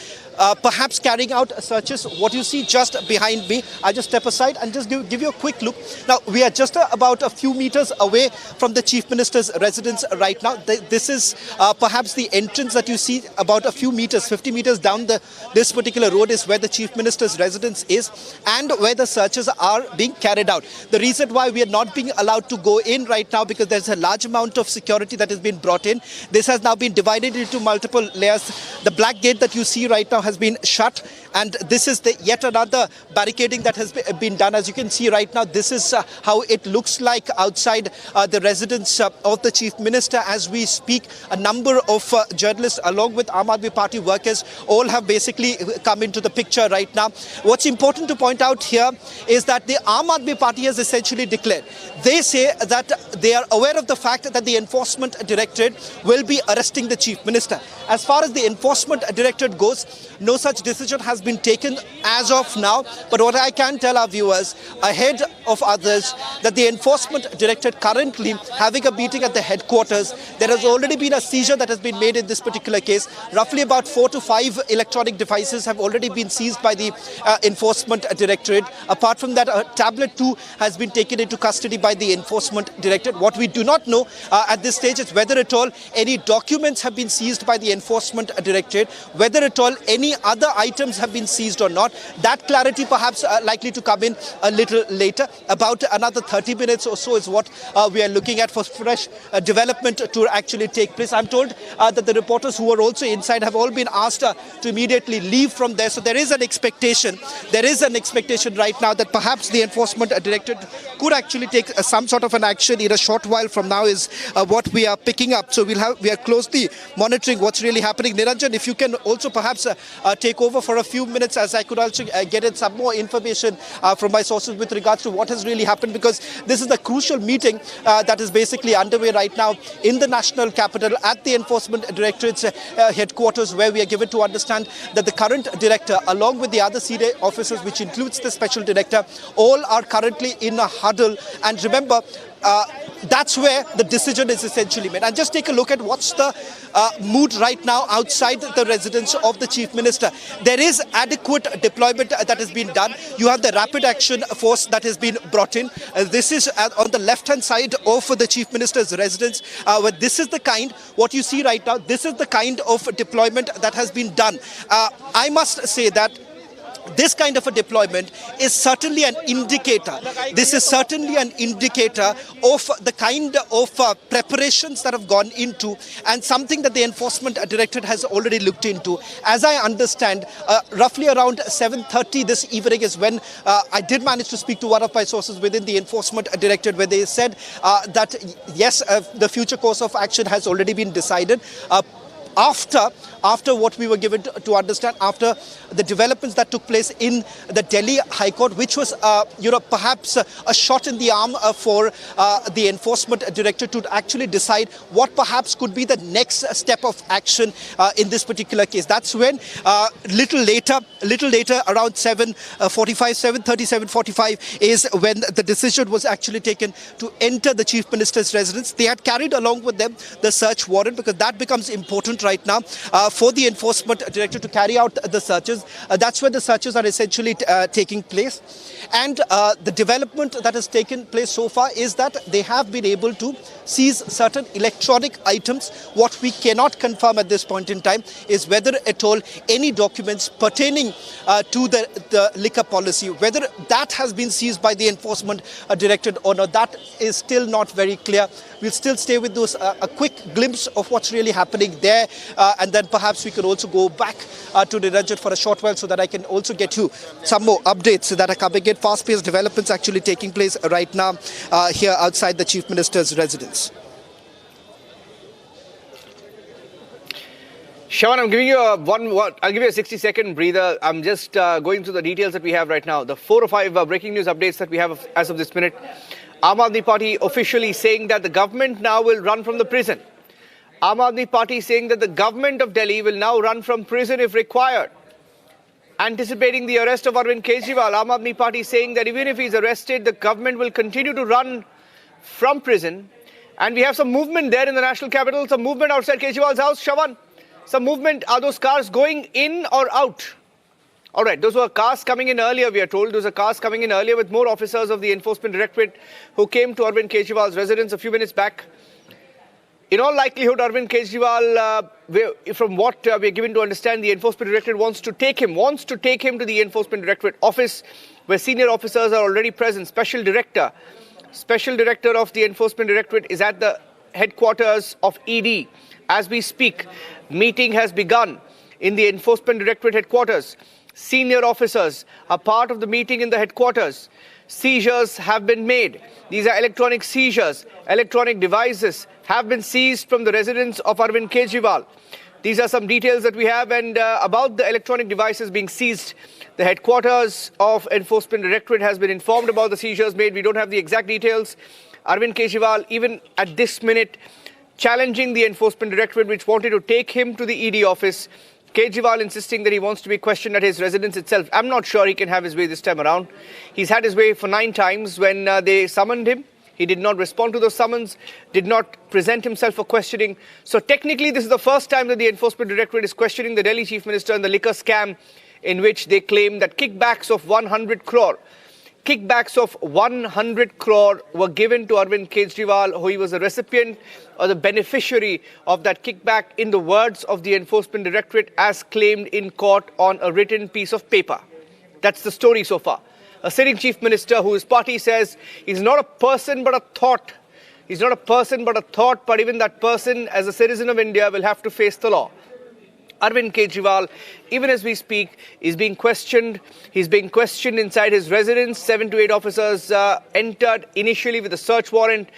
perhaps carrying out searches. What you see just behind me, I'll just step aside and just give you a quick look. Now, we are just about a few meters away from the Chief Minister's residence right now. This is perhaps the entrance that you see about a few meters, 50 meters down this particular road is where the Chief Minister's residence is and where the searches are being carried out. The reason why we are not being allowed to go in right now because there's a large amount of security that has been brought in. This has now been divided into multiple layers. The black gate that you see right now has been shut, and this is yet another barricading that has been done. As you can see right now, this is how it looks like outside the residence of the Chief Minister as we speak. A number of journalists along with Aam Aadmi Party workers all have basically come into the picture right now. What's important to point out here is that the Aam Aadmi Party has essentially declared. They say that they are aware of the fact that the Enforcement Directorate will be arresting the Chief Minister. As far as the Enforcement Directorate goes, no such decision has been taken as of now. But what I can tell our viewers, ahead of others, that the Enforcement Directorate currently having a meeting at the headquarters. There has already been a seizure that has been made in this particular case. Roughly about 4 to 5 electronic devices have already been seized by the Enforcement Directorate. Apart from that, a tablet too has been taken into custody by the Enforcement Directorate. What we do not know at this stage is whether at all any documents have been seized by the Enforcement Directorate, whether at all any other items have been seized or not. That clarity perhaps likely to come in a little later. About another 30 minutes or so is what we are looking at for fresh development to actually take place. I'm told that the reporters who are also inside have all been asked to immediately leave from there. So there is an expectation. There is an expectation right now that perhaps the Enforcement Directorate could actually take some sort of an action in a short while from now is what we are picking up. So we are closely monitoring what's really happening. Niranjan, if you can also perhaps take over for a few minutes as I could also get in some more information from my sources with regards to what has really happened, because this is the crucial meeting that is basically underway right now in the national capital at the Enforcement Directorate's headquarters, where we are given to understand that the current director along with the other senior officers, which includes the special director, all are currently in a huddle. And remember, that's where the decision is essentially made. And just take a look at what's the mood right now outside the residence of the Chief Minister. There is adequate deployment that has been done. You have the rapid action force that has been brought in. This is on the left-hand side of the Chief Minister's residence. This is the kind, what you see right now, this is the kind of deployment that has been done. I must say that this kind of a deployment is certainly an indicator. This is certainly an indicator of the kind of preparations that have gone into, and something that the Enforcement Directorate has already looked into. As I understand, roughly around 7:30 this evening is when I did manage to speak to one of my sources within the Enforcement Directorate, where they said that yes, the future course of action has already been decided. After what we were given to understand, after the developments that took place in the Delhi High Court, which was, perhaps a shot in the arm for the Enforcement Directorate to actually decide what perhaps could be the next step of action in this particular case. That's when little later, around 7:45 is when the decision was actually taken to enter the Chief Minister's residence. They had carried along with them the search warrant, because that becomes important right now for the Enforcement Directorate to carry out the searches. That's where the searches are essentially taking place. And the development that has taken place so far is that they have been able to seize certain electronic items. What we cannot confirm at this point in time is whether at all any documents pertaining to the liquor policy, whether that has been seized by the Enforcement Directorate or not, that is still not very clear. We'll still stay with those a quick glimpse of what's really happening there, and then perhaps we could also go back to Niranjan for a short while so that I can also get you some more updates that are coming in. Fast-paced developments actually taking place right now here outside the Chief Minister's residence. Shawan, I'm giving you I'll give you a 60-second breather. I'm just going through the details that we have right now. The 4 or 5 breaking news updates that we have as of this minute. Aam Aadmi Party officially saying that the government now will run from the prison. Aam Aadmi Party saying that the government of Delhi will now run from prison if required. Anticipating the arrest of Arvind Kejriwal, Aam Aadmi Party saying that even if he's arrested, the government will continue to run from prison. And we have some movement there in the national capital, some movement outside Kejriwal's house. Shawan, some movement. Are those cars going in or out? All right, those were cars coming in earlier, we are told. Those are cars coming in earlier with more officers of the Enforcement Directorate who came to Arvind Kejriwal's residence a few minutes back. In all likelihood, Arvind Kejriwal, from what we are given to understand, the Enforcement Directorate wants to take him to the Enforcement Directorate office where senior officers are already present. Special Director of the Enforcement Directorate is at the headquarters of ED. As we speak, meeting has begun in the Enforcement Directorate headquarters. Senior officers are part of the meeting in the headquarters. Seizures have been made. These are electronic seizures. Electronic devices have been seized from the residence of Arvind Kejriwal. These are some details that we have and about the electronic devices being seized. The headquarters of Enforcement Directorate has been informed about the seizures made. We don't have the exact details. Arvind Kejriwal, even at this minute, challenging the Enforcement Directorate, which wanted to take him to the ED office. Kejriwal insisting that he wants to be questioned at his residence itself. I'm not sure he can have his way this time around. He's had his way for 9 times when they summoned him. He did not respond to those summons, did not present himself for questioning. So technically, this is the first time that the Enforcement Directorate is questioning the Delhi Chief Minister and the liquor scam in which they claim that kickbacks of 100 crore were given to Arvind Kejriwal, who he was a recipient or the beneficiary of that kickback, in the words of the Enforcement Directorate, as claimed in court on a written piece of paper. That's the story so far. A sitting Chief Minister whose party says he's not a person but a thought. He's not a person but a thought, but even that person, as a citizen of India, will have to face the law. Arvind Kejriwal, even as we speak, is being questioned. He's being questioned inside his residence. 7 to 8 officers entered initially with a search warrant,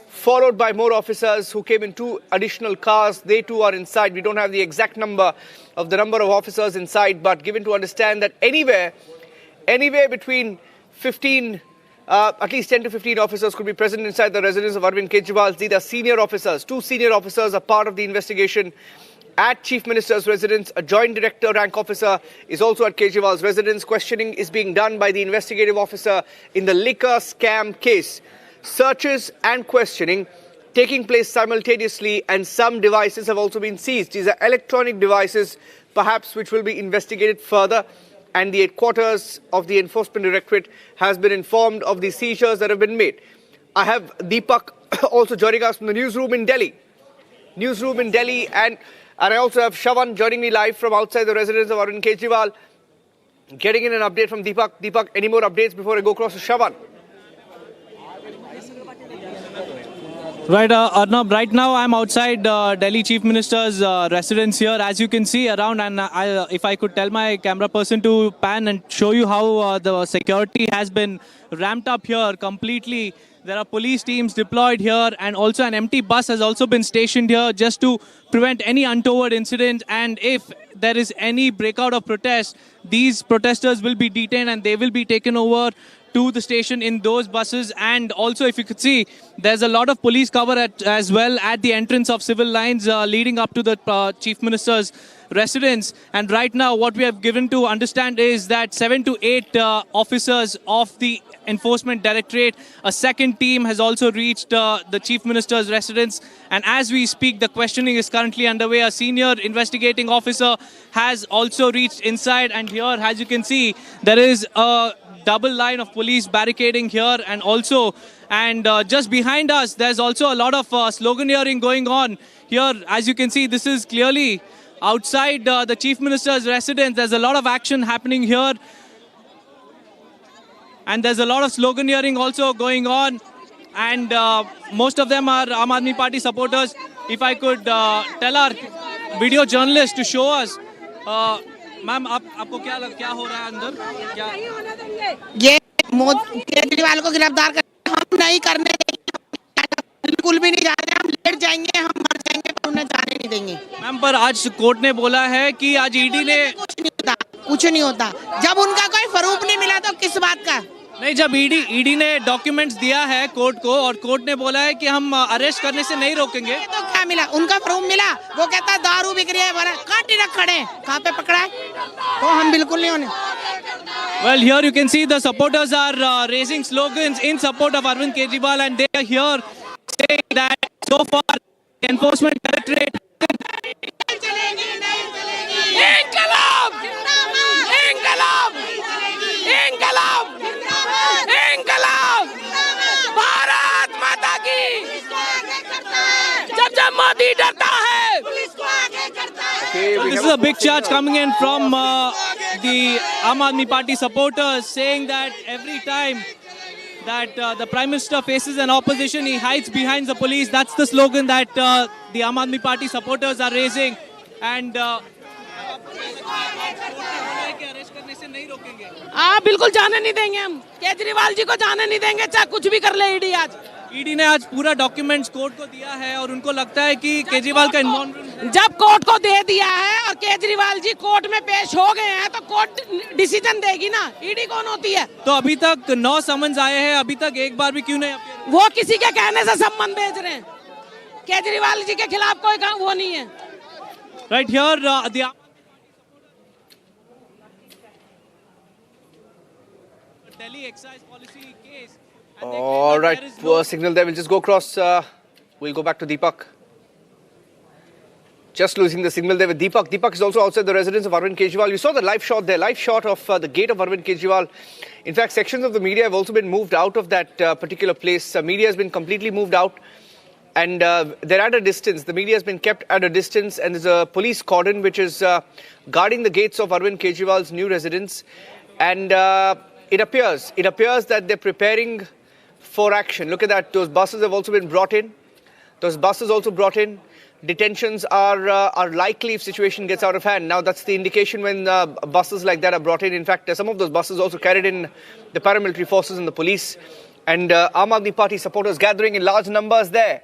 followed by more officers who came in 2 additional cars. They too are inside. We don't have the exact number of officers inside, but given to understand that anywhere between 15, at least 10 to 15 officers could be present inside the residence of Arvind Kejriwal. These are senior officers. 2 senior officers are part of the investigation at Chief Minister's residence. A joint director rank officer is also at Kejriwal's residence. Questioning is being done by the investigative officer in the liquor scam case. Searches and questioning taking place simultaneously, and some devices have also been seized. These are electronic devices, perhaps, which will be investigated further. And the headquarters of the Enforcement Directorate has been informed of the seizures that have been made. I have Deepak also joining us from the newsroom in Delhi. And I also have Shavan joining me live from outside the residence of Arvind Kejriwal. Getting in an update from Deepak. Deepak, any more updates before I go across to Shavan? Right, Arnab, right now I'm outside Delhi Chief Minister's residence here. As you can see around, and if I could tell my camera person to pan and show you how the security has been ramped up here completely. There are police teams deployed here, and also an empty bus has also been stationed here just to prevent any untoward incident. And if there is any breakout of protest, these protesters will be detained and they will be taken over to the station in those buses. And also, if you could see, there's a lot of police cover as well at the entrance of civil lines leading up to the Chief Minister's residence. And right now, what we have given to understand is that 7 to 8 officers of the Enforcement Directorate, a second team has also reached the Chief Minister's residence. And as we speak, the questioning is currently underway. A senior investigating officer has also reached inside. And here, as you can see, there is a double line of police barricading here, and also, just behind us, there's also a lot of sloganeering going on here. As you can see, this is clearly outside the Chief Minister's residence. There's a lot of action happening here, and there's a lot of sloganeering also going on, and most of them are Aam Aadmi Party supporters. If I could tell our video journalist to show us, ma'am आपको क्या हो रहा है अंदर? क्या ये केजरीवाल को गिरफ्तार कर हम नहीं करने देंगे, बिल्कुल भी नहीं जाने, हम लेट जाएंगे, हम मर जाएंगे, पर उन्हें जाने नहीं देंगे। मैम, पर आज कोर्ट ने बोला है कि आज ईडी ने कुछ नहीं होता। जब उनका कोई फरूक नहीं मिला तो किस बात का? नहीं, जब ईडी ने डॉक्यूमेंट्स दिया है कोर्ट को, और कोर्ट ने बोला है कि हम अरेस्ट करने से नहीं रोकेंगे, तो क्या मिला? उनका फरूक मिला, वो कहता है दारू बिक रही है, कहाँ टिरक खड़े, कहाँ पे पकड़ा है? तो हम बिल्कुल नहीं होने। Well, here you can see the supporters are raising slogans in support of Arvind Kejriwal, and they are here saying that so far Enforcement Directorate this is a big charge coming in from the Aam Aadmi Party supporters, saying that every time that the Prime Minister faces an opposition, he hides behind the police. That's the slogan that the Aam Aadmi Party supporters are raising. And हाँ बिल्कुल जाने नहीं देंगे हम, केजरीवाल जी को जाने नहीं देंगे, चाहे कुछ भी कर ले ईडी। आज ईडी ने आज पूरा डॉक्यूमेंट्स कोर्ट को दिया है और उनको लगता है कि केजरीवाल का इन्वॉल्वमेंट, जब कोर्ट को दे दिया है और केजरीवाल जी कोर्ट में पेश हो गए हैं तो कोर्ट डिसीजन देगी ना, ईडी कौन होती है? तो अभी तक 9 समन्स आए हैं, अभी तक एक बार भी क्यों नहीं? वो किसी के कहने से सम्मन भेज रहे हैं, केजरीवाल जी के खिलाफ कोई काम वो नहीं है। Right here Delhi excise policy case. All right, poor signal there. We'll just go across. We'll go back to Deepak. Just losing the signal there with Deepak. Deepak is also outside the residence of Arvind Kejriwal. You saw the live shot there, live shot of the gate of Arvind Kejriwal. In fact, sections of the media have also been moved out of that particular place. Media has been completely moved out. And they're at a distance. The media has been kept at a distance. And there's a police cordon which is guarding the gates of Arvind Kejriwal's new residence. And it appears that they're preparing for action. Look at that. Those buses have also been brought in. Detentions are likely if situation gets out of hand. Now, that's the indication when buses like that are brought in. In fact, some of those buses also carried in the paramilitary forces and the police. And Aam Aadmi Party supporters gathering in large numbers there.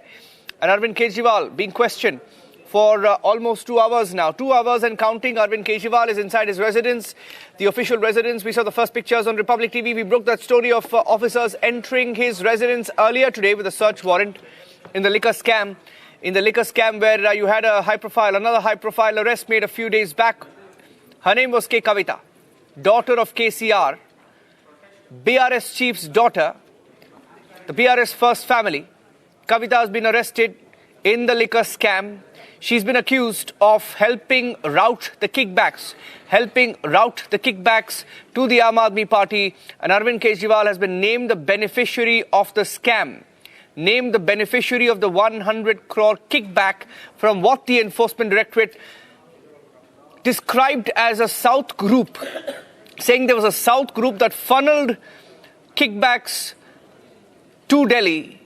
And Arvind Kejriwal being questioned for almost 2 hours now. 2 hours and counting. Arvind Kejriwal is inside his residence, the official residence. We saw the first pictures on Republic TV. We broke that story of officers entering his residence earlier today with a search warrant in the liquor scam. In the liquor scam where you had another high-profile arrest made a few days back. Her name was K. Kavita, daughter of KCR, BRS chief's daughter, the BRS first family. Kavita has been arrested in the liquor scam. She's been accused of helping route the kickbacks to the Aam Aadmi Party. And Arvind Kejriwal has been named the beneficiary of the scam. Named the beneficiary of the 100 crore kickback from what the Enforcement Directorate described as a South group, saying there was a South group that funneled kickbacks to Delhi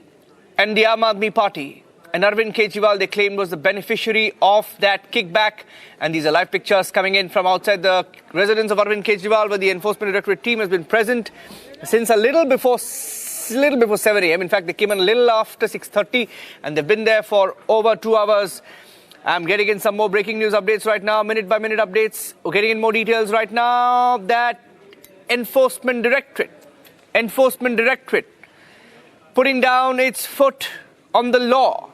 and the Aam Aadmi Party. And Arvind Kejriwal, they claimed, was the beneficiary of that kickback. And these are live pictures coming in from outside the residence of Arvind Kejriwal, where the Enforcement Directorate team has been present since a little before 7 a.m. In fact, they came in a little after 6:30 and they've been there for over 2 hours. I'm getting in some more breaking news updates right now, minute by minute updates. We're getting in more details right now that Enforcement Directorate putting down its foot on the law,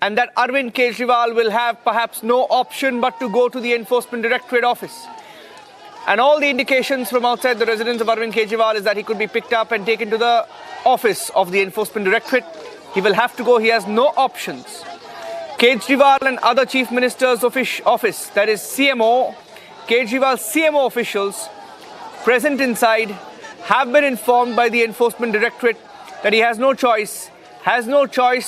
and that Arvind Kejriwal will have perhaps no option but to go to the Enforcement Directorate office. And all the indications from outside the residence of Arvind Kejriwal is that he could be picked up and taken to the office of the Enforcement Directorate. He will have to go. He has no options. Kejriwal and other Chief Minister's office, that is CMO, Kejriwal CMO officials present inside have been informed by the Enforcement Directorate that he has no choice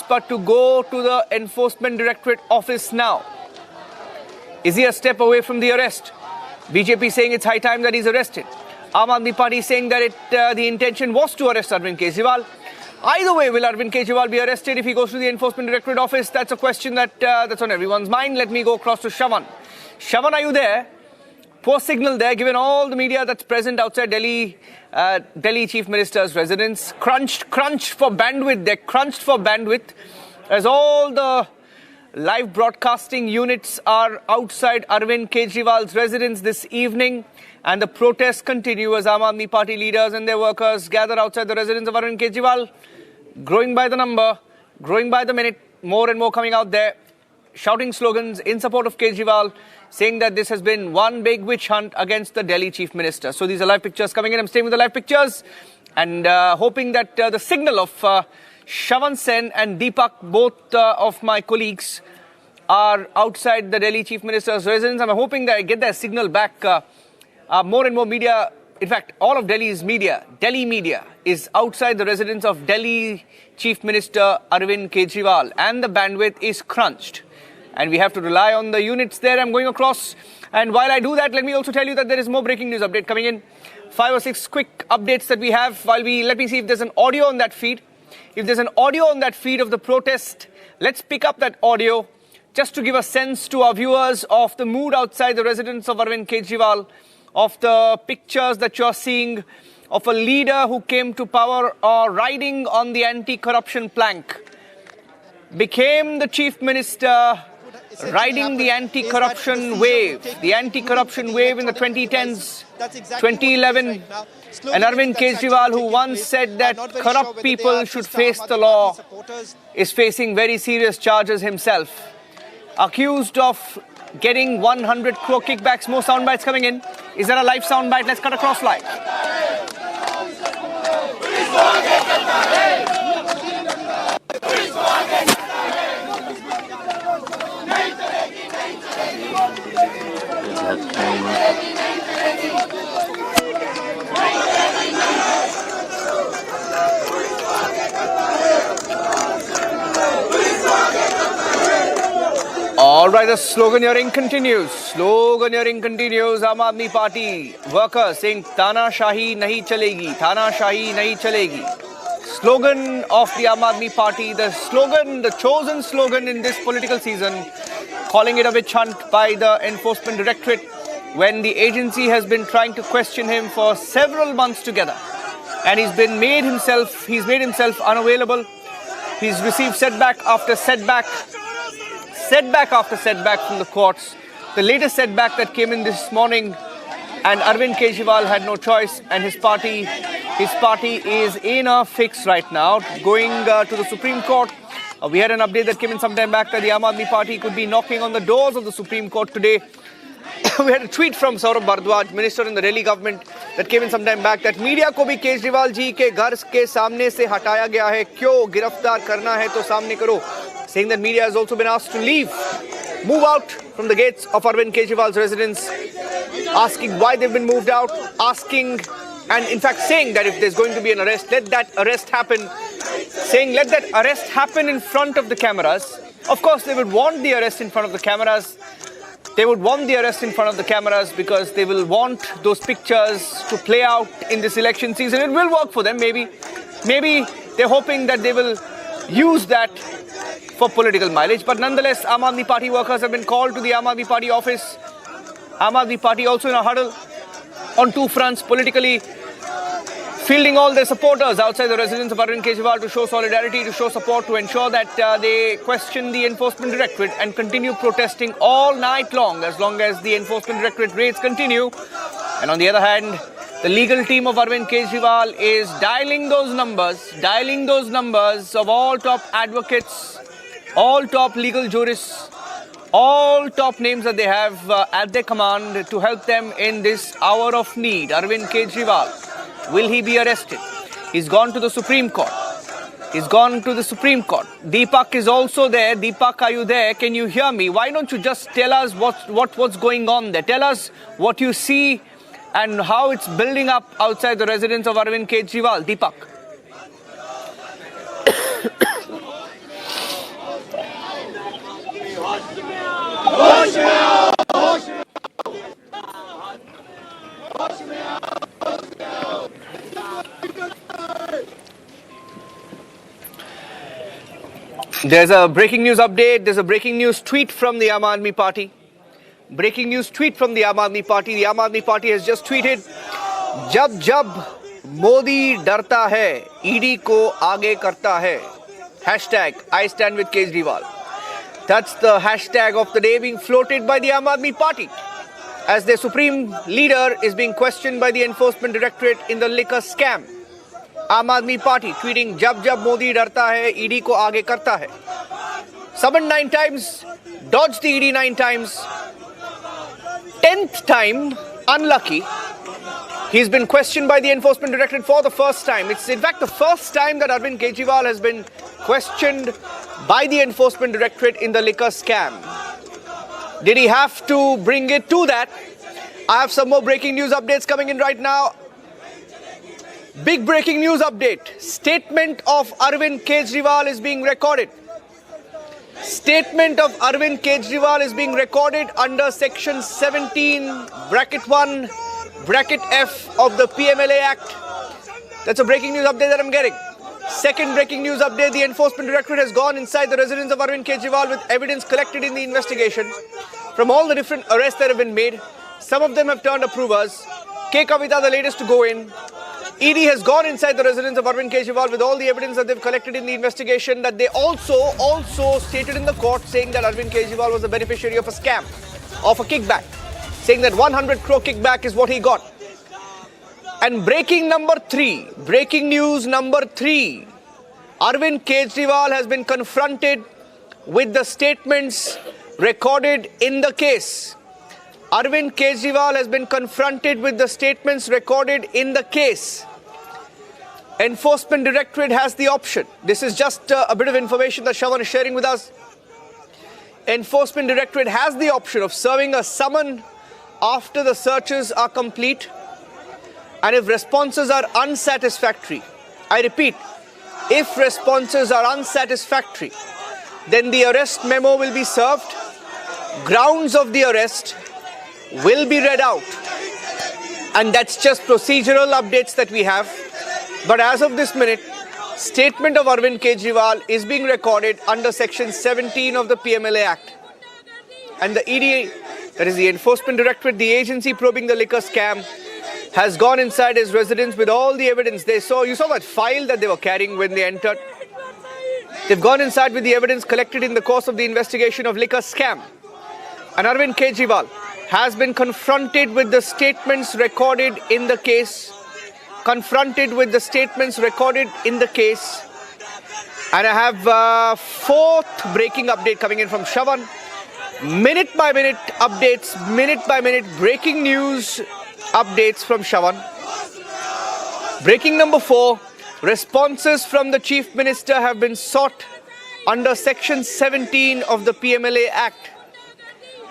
but to go to the Enforcement Directorate office now. Is he a step away from the arrest? BJP saying it's high time that he's arrested. Aam Aadmi Party saying that the intention was to arrest Arvind Kejriwal. Either way, will Arvind Kejriwal be arrested if he goes to the Enforcement Directorate office? That's a question that's on everyone's mind. Let me go across to Shavan. Shavan, are you there? Poor signal there, given all the media that's present outside Delhi Chief Minister's residence. Crunched for bandwidth. They're crunched for bandwidth as all the live broadcasting units are outside Arvind Kejriwal's residence this evening, and the protests continue as Aam Aadmi Party leaders and their workers gather outside the residence of Arvind Kejriwal, growing by the number, growing by the minute, more and more coming out there, shouting slogans in support of Kejriwal, saying that this has been one big witch hunt against the Delhi Chief Minister. So these are live pictures coming in. I'm staying with the live pictures and hoping that the signal of Shavan Sen and Deepak, both of my colleagues, are outside the Delhi Chief Minister's residence. I'm hoping that I get that signal back. More and more media, in fact, all of Delhi's media, Delhi media, is outside the residence of Delhi Chief Minister Arvind Kejriwal, and the bandwidth is crunched. and we have to rely on the units there. I'm going across, and while I do that, let me also tell you that there is more breaking news update coming in. 5 or 6 quick updates that we have. Let me see if there's an audio on that feed. If there's an audio on that feed of the protest, let's pick up that audio just to give a sense to our viewers of the mood outside the residence of Arvind Kejriwal, of the pictures that you're seeing of a leader who came to power riding on the anti-corruption plank, became the chief minister, riding the anti-corruption wave in the 2010s, 2011, and Arvind Kejriwal, who once said that corrupt people should face the law, is facing very serious charges himself, accused of getting 100 crore kickbacks. More sound bites coming in. Is there a live sound bite? Let's cut across live. All right, the sloganeering continues. Aam Aadmi Party workers saying Tanashahi nahi chalegi, Tanashahi nahi chalegi. Slogan of the Aam Aadmi Party, the chosen slogan in this political season, calling it a witch hunt by the Enforcement Directorate when the agency has been trying to question him for several months together. And he's made himself unavailable. He's received setback after setback from the courts. The latest setback that came in this morning, and Arvind Kejriwal had no choice, and his party is in a fix right now, going to the Supreme Court. We had an update that came in some time back that the Aam Aadmi Party could be knocking on the doors of the Supreme Court today. We had a tweet from Saurabh Bhardwaj, minister in the Delhi government, that came in some time back that media को भी केजरीवाल जी के घर के सामने से हटाया गया है, क्यों गिरफ्तार करना है तो सामने करो, saying that media has also been asked to move out from the gates of Arvind Kejriwal's residence, asking why they've been moved out, and in fact saying that if there's going to be an arrest, let that arrest happen in front of the cameras. Of course, they would want the arrest in front of the cameras. Because they will want those pictures to play out in this election season. It will work for them, maybe. Maybe they're hoping that they will use that for political mileage. But nonetheless, Aam Aadmi Party workers have been called to the Aam Aadmi Party office. Aam Aadmi Party also in a huddle on two fronts, politically fielding all their supporters outside the residence of Arvind Kejriwal to show solidarity, to show support, to ensure that they question the Enforcement Directorate and continue protesting all night long as the Enforcement Directorate raids continue. And on the other hand, the legal team of Arvind Kejriwal is dialing those numbers of all top advocates, all top legal jurists, all top names that they have at their command to help them in this hour of need. Arvind Kejriwal, will he be arrested? He's gone to the Supreme Court. Deepak is also there. Deepak, are you there? Can you hear me? Why don't you just tell us what's going on there? Tell us what you see and how it's building up outside the residence of Arvind Kejriwal. Deepak. There's a breaking news update. There's a breaking news tweet from the Aam Aadmi Party. The Aam Aadmi Party has just tweeted, "Jab jab Modi darta hai, ED ko aage karta hai. Hashtag I stand with Kejriwal." That's the hashtag of the day being floated by the Aam Aadmi Party as their supreme leader is being questioned by the Enforcement Directorate in the liquor scam. Aam Aadmi Party tweeting, "Jab jab Modi darta hai, ED ko aage karta hai." Summoned 9 times, dodged the ED 9 times. 10th time, unlucky. He's been questioned by the Enforcement Directorate for the first time. It's in fact the first time that Arvind Kejriwal has been questioned by the Enforcement Directorate in the liquor scam. Did he have to bring it to that? I have some more breaking news updates coming in right now. Big breaking news update. Statement of Arvind Kejriwal is being recorded. Statement of Arvind Kejriwal is being recorded under section 17, bracket 1, bracket F of the PMLA Act. That's a breaking news update that I'm getting. Second breaking news update, the Enforcement Directorate has gone inside the residence of Arvind Kejriwal with evidence collected in the investigation from all the different arrests that have been made. Some of them have turned approvers. K. Kavita, the latest to go in. ED has gone inside the residence of Arvind Kejriwal with all the evidence that they've collected in the investigation, that they also stated in the court saying that Arvind Kejriwal was a beneficiary of a scam, of a kickback, saying that 100 crore kickback is what he got. And breaking news number 3, Arvind Kejriwal has been confronted with the statements recorded in the case. Arvind Kejriwal has been confronted with the statements recorded in the case. Enforcement Directorate has the option. This is just a bit of information that Shravan is sharing with us. Enforcement Directorate has the option of serving a summon after the searches are complete. And if responses are unsatisfactory, I repeat, if responses are unsatisfactory, then the arrest memo will be served. Grounds of the arrest will be read out. And that's just procedural updates that we have. But as of this minute, statement of Arvind Kejriwal is being recorded under section 17 of the PMLA Act. And the ED, that is the Enforcement Directorate, the agency probing the liquor scam, has gone inside his residence with all the evidence they saw. You saw that file that they were carrying when they entered. They've gone inside with the evidence collected in the course of the investigation of liquor scam. And Arvind Kejriwal has been confronted with the statements recorded in the case. And I have fourth breaking update coming in from Shravan. Minute by minute breaking news updates from Shravan. Breaking number 4, responses from the Chief Minister have been sought under section 17 of the PMLA Act.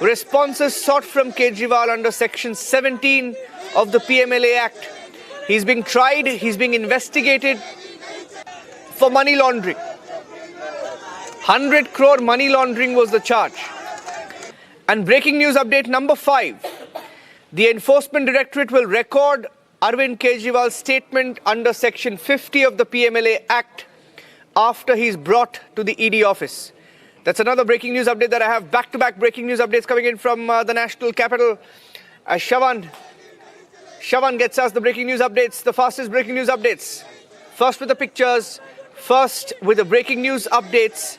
Responses sought from Kejriwal under section 17 of the PMLA Act. He's being tried, he's being investigated for money laundering. 100 crore money laundering was the charge. And breaking news update number 5. The Enforcement Directorate will record Arvind Kejriwal's statement under section 50 of the PMLA Act after he's brought to the ED office. That's another breaking news update that I have. Back-to-back breaking news updates coming in from the national capital. Shravan gets us the breaking news updates, the fastest breaking news updates. First with the pictures, first with the breaking news updates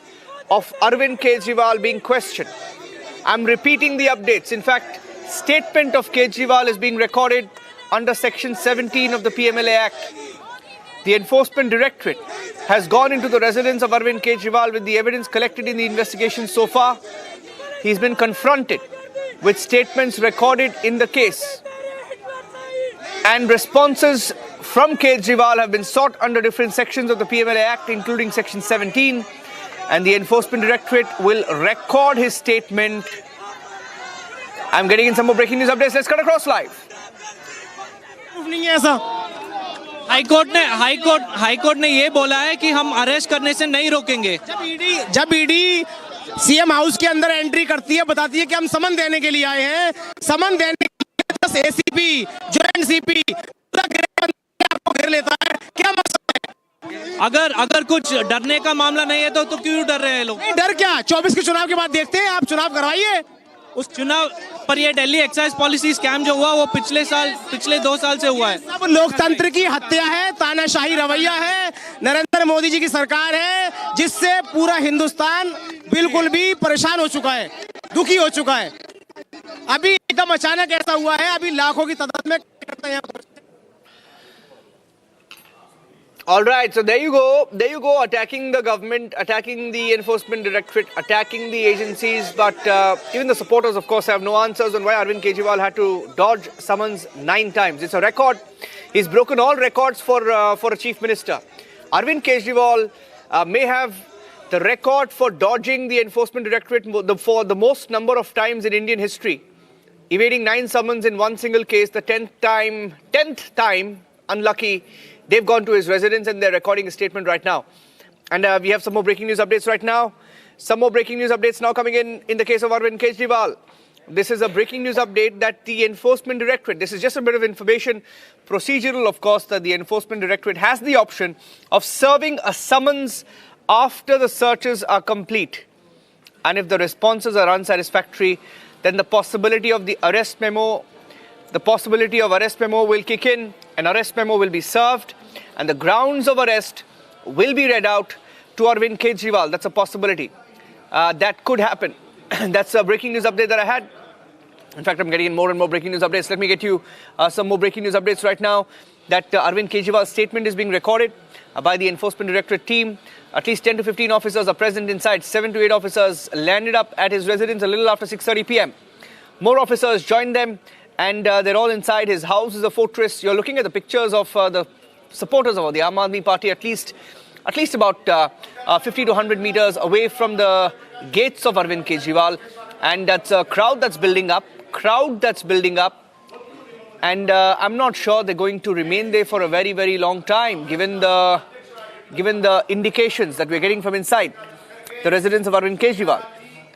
of Arvind Kejriwal being questioned. I'm repeating the updates. In fact, statement of Kejriwal is being recorded under section 17 of the PMLA Act. The Enforcement Directorate has gone into the residence of Arvind Kejriwal with the evidence collected in the investigation so far. He's been confronted with statements recorded in the case. And responses from Kejriwal have been sought under different sections of the PMLA Act, including section 17. And the Enforcement Directorate will record his statement. I'm getting in some more breaking news updates. Let's cut across live. नहीं है ऐसा। High court ने ये बोला है कि हम arrest करने से नहीं रोकेंगे। जब ईडी सीएम हाउस के अंदर एंट्री करती है, बताती है कि हम समन देने के लिए आए हैं, समन देने के लिए 10 एसीपी, जॉइंट सीपी आपको घेर लेता है, क्या मसला है? अगर कुछ डरने का मामला नहीं है तो क्यों डर रहे हैं लोग? डर क्या? 24 के चुनाव के बाद देखते हैं, आप चुनाव करवाइए। उस चुनाव पर ये दिल्ली एक्साइज पॉलिसी स्कैम जो हुआ वो पिछले 2 साल से हुआ है। सब लोकतंत्र की हत्या है, तानाशाही रवैया है, नरेंद्र मोदी जी की सरकार है, जिससे पूरा हिंदुस्तान बिल्कुल भी परेशान हो चुका है, दुखी हो चुका है। अभी एकदम अचानक ऐसा हुआ है, अभी लाखों की तादाद में All right, so there you go, attacking the government, attacking the Enforcement Directorate, attacking the agencies, but even the supporters, of course, have no answers on why Arvind Kejriwal had to dodge summons 9 times. It's a record. He's broken all records for a chief minister. Arvind Kejriwal may have the record for dodging the Enforcement Directorate for the most number of times in Indian history, evading 9 summons in one single case. The 10th time, unlucky. They've gone to his residence and they're recording a statement right now. And we have some more breaking news updates right now. Some more breaking news updates now coming in the case of Arvind Kejriwal. This is a breaking news update that the Enforcement Directorate, this is just a bit of information, procedural of course, that the Enforcement Directorate has the option of serving a summons after the searches are complete. And if the responses are unsatisfactory, then the possibility of arrest memo will kick in, an arrest memo will be served, and the grounds of arrest will be read out to Arvind Kejriwal. That's a possibility. That could happen. That's a breaking news update that I had. In fact, I'm getting in more and more breaking news updates. Let me get you some more breaking news updates right now. That Arvind Kejriwal's statement is being recorded by the Enforcement Directorate team. At least 10 to 15 officers are present inside. 7 to 8 officers landed up at his residence a little after 6:30 p.m. More officers joined them, and they're all inside. His house is a fortress. You're looking at the pictures of the supporters of the Aam Aadmi Party, at least about 50 to 100 meters away from the gates of Arvind Kejriwal. And that's a crowd that's building up. And I'm not sure they're going to remain there for a very, very long time, given the indications that we're getting from inside the residence of Arvind Kejriwal.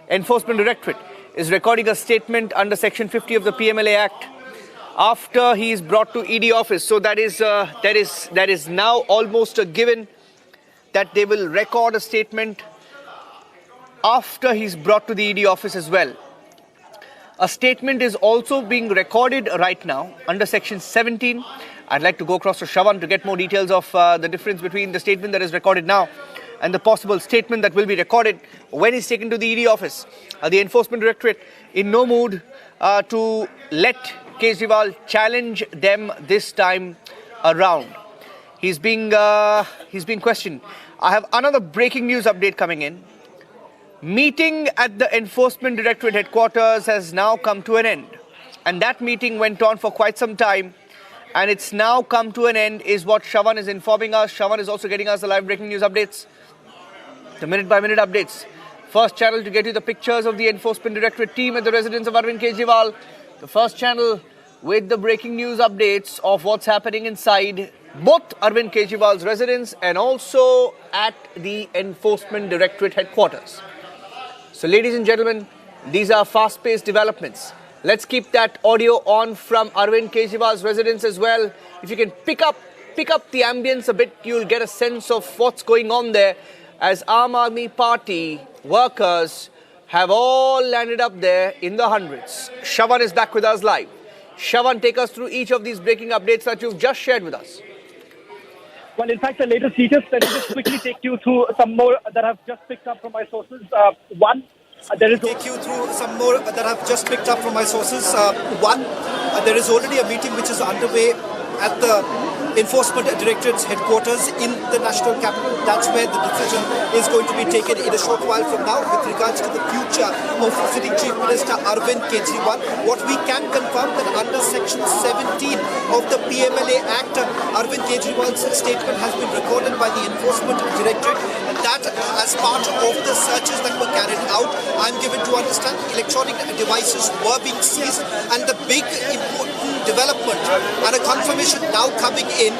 Enforcement Directorate is recording a statement under Section 50 of the PMLA Act after he is brought to ED office. So that is now almost a given that they will record a statement after he's brought to the ED office as well. A statement is also being recorded right now under Section 17. I'd like to go across to Shravan to get more details of the difference between the statement that is recorded now and the possible statement that will be recorded when he's taken to the ED office. The Enforcement Directorate in no mood to let Kejriwal challenge them this time around. He's being questioned. I have another breaking news update coming in. Meeting at the Enforcement Directorate headquarters has now come to an end. And that meeting went on for quite some time. And it's now come to an end is what Shravan is informing us. Shravan is also getting us the live breaking news updates. The minute-by-minute updates. First channel to get you the pictures of the Enforcement Directorate team at the residence of Arvind Kejriwal. The first channel with the breaking news updates of what's happening inside both Arvind Kejriwal's residence and also at the Enforcement Directorate headquarters. So ladies and gentlemen, these are fast-paced developments. Let's keep that audio on from Arvind Kejriwal's residence as well. If you can pick up the ambience a bit, you'll get a sense of what's going on there as Aam Aadmi Party workers have all landed up there in the hundreds. Shravan is back with us live. Shravan, take us through each of these breaking updates that you've just shared with us. Well, in fact, the latest details, let me just quickly take you through some more that I've just picked up from my sources. There is already a meeting which is underway at the Enforcement Directorate's headquarters in the national capital. That's where the decision is going to be taken in a short while from now with regards to the future of sitting Chief Minister Arvind Kejriwal. What we can confirm that under Section 17 of the PMLA Act, Arvind Kejriwal's statement has been recorded by the Enforcement Directorate, and that as part of the searches that were carried out, I'm given to understand electronic devices were being seized, and the big important development and a confirmation now coming in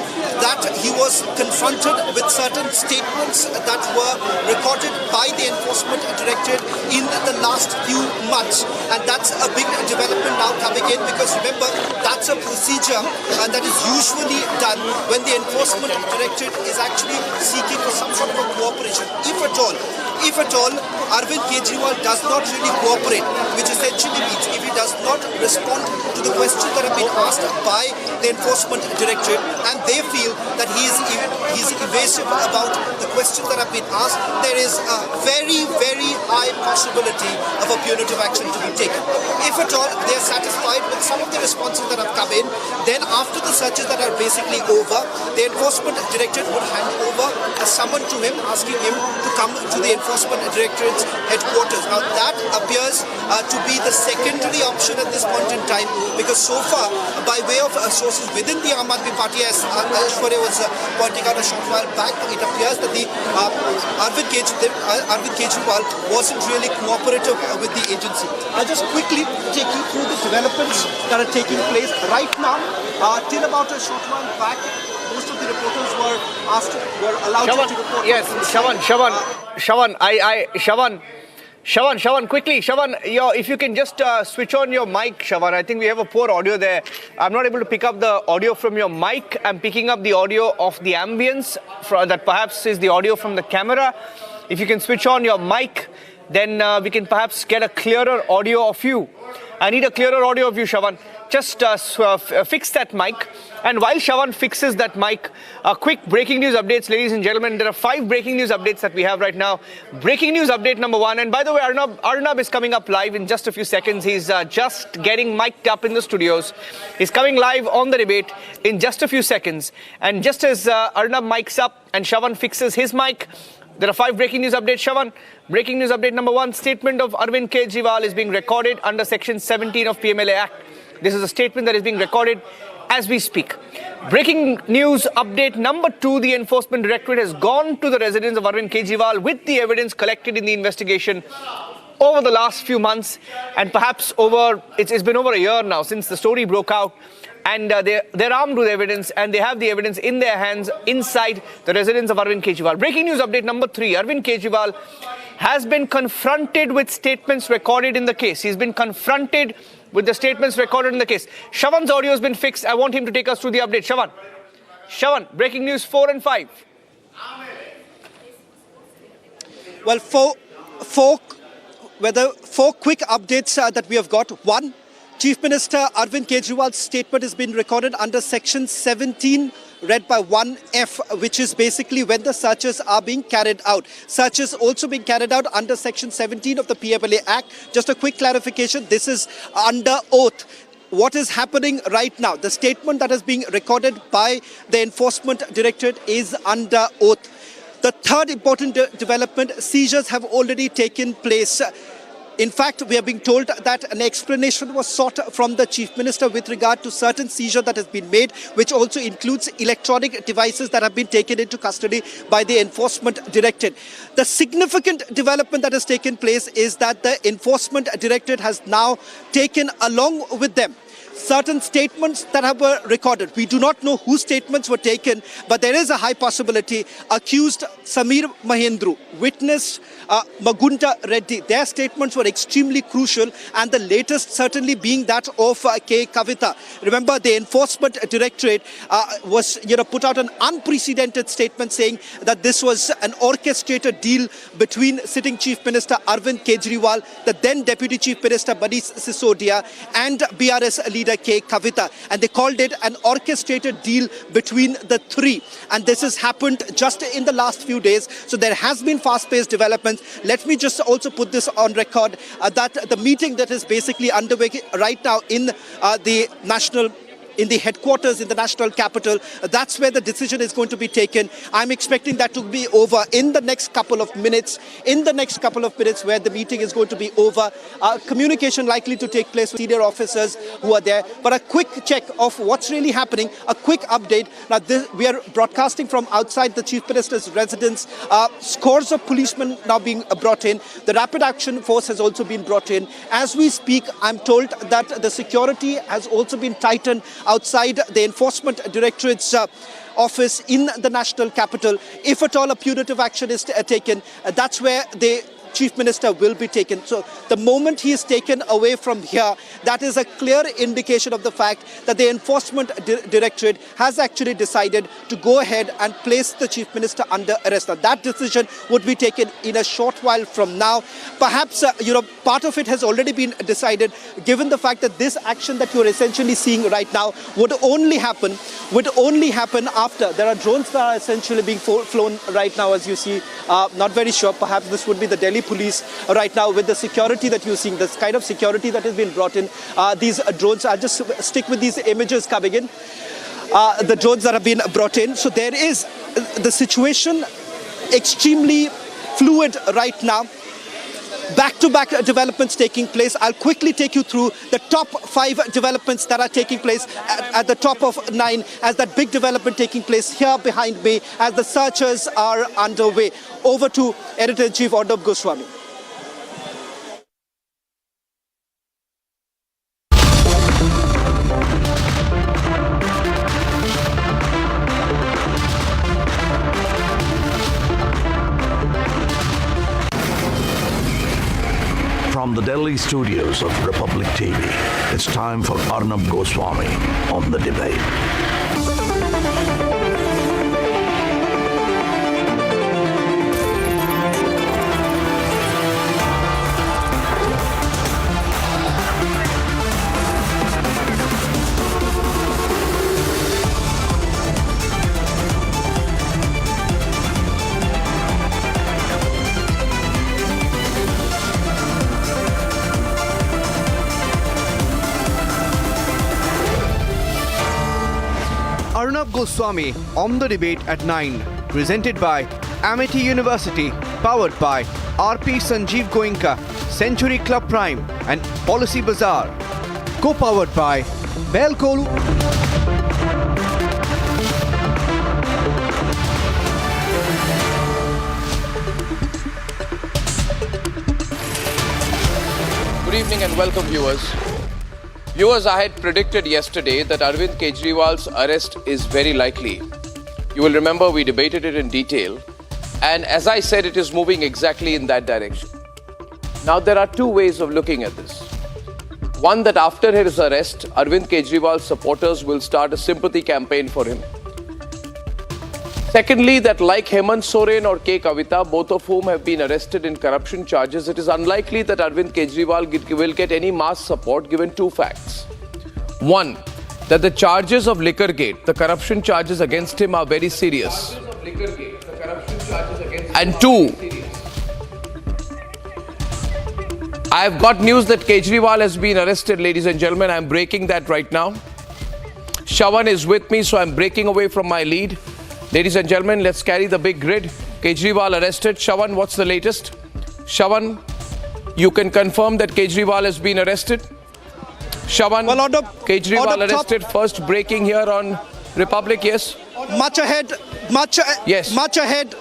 that he was confronted with certain statements that were recorded by the Enforcement Directorate in the last few months. And that's a big development now coming in, because remember, that's a procedure that is usually done when the Enforcement Directorate is actually seeking for some sort of a cooperation. If at all, Arvind Kejriwal does not really cooperate, which essentially means if he does not respond to the questions that have been asked by the Enforcement Directorate and they feel that he's evasive about the questions that have been asked, there is a very, very high possibility of a punitive action to be taken. If at all they are satisfied with some of the responses that have come in, then after the searches that are basically over, the Enforcement Directorate would hand over a summon to him, asking him to come to the Enforcement Directorate's headquarters. Now that appears to be the secondary option at this point in time, because so far, by way of sources within the Aam Aadmi Party, as Aishwarya was pointing out a short while back, it appears that the Arvind Kejriwal wasn't really cooperative with the agency. I'll just quickly take you through the developments that are taking place right now. Till about a short while back, most of the reporters were allowed to report. Yes, Shawan, quickly, Shawan, if you can just switch on your mic, Shawan. I think we have a poor audio there. I'm not able to pick up the audio from your mic. I'm picking up the audio of the ambience that perhaps is the audio from the camera. If you can switch on your mic, then we can perhaps get a clearer audio of you. I need a clearer audio of you, Shawan. Just fix that mic. And while Shawan fixes that mic, quick breaking news updates, ladies and gentlemen. There are 5 breaking news updates that we have right now. Breaking news update number 1. And by the way, Arnab is coming up live in just a few seconds. He's just getting mic'd up in the studios. He's coming live on the debate in just a few seconds. And just as Arnab mics up and Shawan fixes his mic, there are 5 breaking news updates, Shawan. Breaking news update number 1. Statement of Arvind Kejriwal is being recorded under Section 17 of PMLA Act. This is a statement that is being recorded as we speak. Breaking news update number 2. The Enforcement Directorate has gone to the residence of Arvind Kejriwal with the evidence collected in the investigation over the last few months, and perhaps it's been over a year now since the story broke out. And they're armed with evidence, and they have the evidence in their hands inside the residence of Arvind Kejriwal. Breaking news update number 3. Arvind Kejriwal has been confronted with statements recorded in the case. He's been confronted with the statements recorded in the case. Shawan's audio has been fixed. I want him to take us through the update. Shawan, breaking news 4 and 5. Well, four quick updates that we have got. 1, Chief Minister Arvind Kejriwal's statement has been recorded under Section 17, read by 1F, which is basically when the searches are being carried out. Searches also being carried out under Section 17 of the PMLA Act. Just a quick clarification, this is under oath. What is happening right now, the statement that is being recorded by the Enforcement Directorate is under oath. The third important development, seizures have already taken place. In fact, we are being told that an explanation was sought from the Chief Minister with regard to certain seizure that has been made, which also includes electronic devices that have been taken into custody by the Enforcement Directorate. The significant development that has taken place is that the Enforcement Directorate has now taken along with them certain statements that have been recorded. We do not know whose statements were taken, but there is a high possibility. Accused Samir Mahendru, witness Magunta Reddy, their statements were extremely crucial, and the latest certainly being that of K. Kavita. Remember, the Enforcement Directorate was put out an unprecedented statement saying that this was an orchestrated deal between sitting Chief Minister Arvind Kejriwal, the then Deputy Chief Minister Manish Sisodia, and BRS leader K. Kavita, and they called it an orchestrated deal between the three. And this has happened just in the last few days. So there has been fast-paced developments. Let me just also put this on record that the meeting that is basically underway right now in the headquarters in the national capital, that's where the decision is going to be taken. I'm expecting that to be over in the next couple of minutes. Where the meeting is going to be over, communication likely to take place with senior officers who are there. But a quick check of what's really happening, a quick update. Now, we are broadcasting from outside the Chief Minister's residence. Scores of policemen now being brought in. The Rapid Action Force has also been brought in. As we speak, I'm told that the security has also been tightened outside the Enforcement Directorate's office in the national capital. If at all a punitive action is taken, that's where the Chief Minister will be taken. So the moment he is taken away from here, that is a clear indication of the fact that the Enforcement Directorate has actually decided to go ahead and place the Chief Minister under arrest. Now, that decision would be taken in a short while from now. Perhaps, part of it has already been decided, given the fact that this action that you're essentially seeing right now would only happen after there are drones that are essentially being flown right now, as you see. Not very sure. Perhaps this would be the Delhi police right now with the security that you're seeing, this kind of security that has been brought in. These drones, I'll just stick with these images coming in. The drones that have been brought in. So there is the situation extremely fluid right now. Back-to-back developments taking place. I'll quickly take you through the top 5 developments that are taking place at the top of 9 as that big development taking place here behind me as the searches are underway. Over to Editor-in-Chief Arnab Goswami. From the Delhi studios of Republic TV, it's time for Arnab Goswami on The Debate. Arnab Goswami on The Debate at 9, presented by Amity University, powered by RP Sanjeev Goenka, Century Club Prime and Policy Bazaar, co-powered by Belkolu. Good evening and welcome, viewers. Viewers, I had predicted yesterday that Arvind Kejriwal's arrest is very likely. You will remember we debated it in detail, and as I said, it is moving exactly in that direction. Now, there are two ways of looking at this. One, that after his arrest, Arvind Kejriwal's supporters will start a sympathy campaign for him. Secondly, that like Hemant Soren or K. Kavita, both of whom have been arrested in corruption charges, it is unlikely that Arvind Kejriwal will get any mass support given two facts. One, that the charges of Liquorgate, the corruption charges against him are very serious. And two, I have got news that Kejriwal has been arrested, ladies and gentlemen. I am breaking that right now. Shawan is with me, so I am breaking away from my lead. Ladies and gentlemen, let's carry the big grid. Kejriwal arrested. Shawan, what's the latest? Shawan, you can confirm that Kejriwal has been arrested? Shawan, Kejriwal arrested. First breaking here on Republic, yes? Much ahead, yes. Much ahead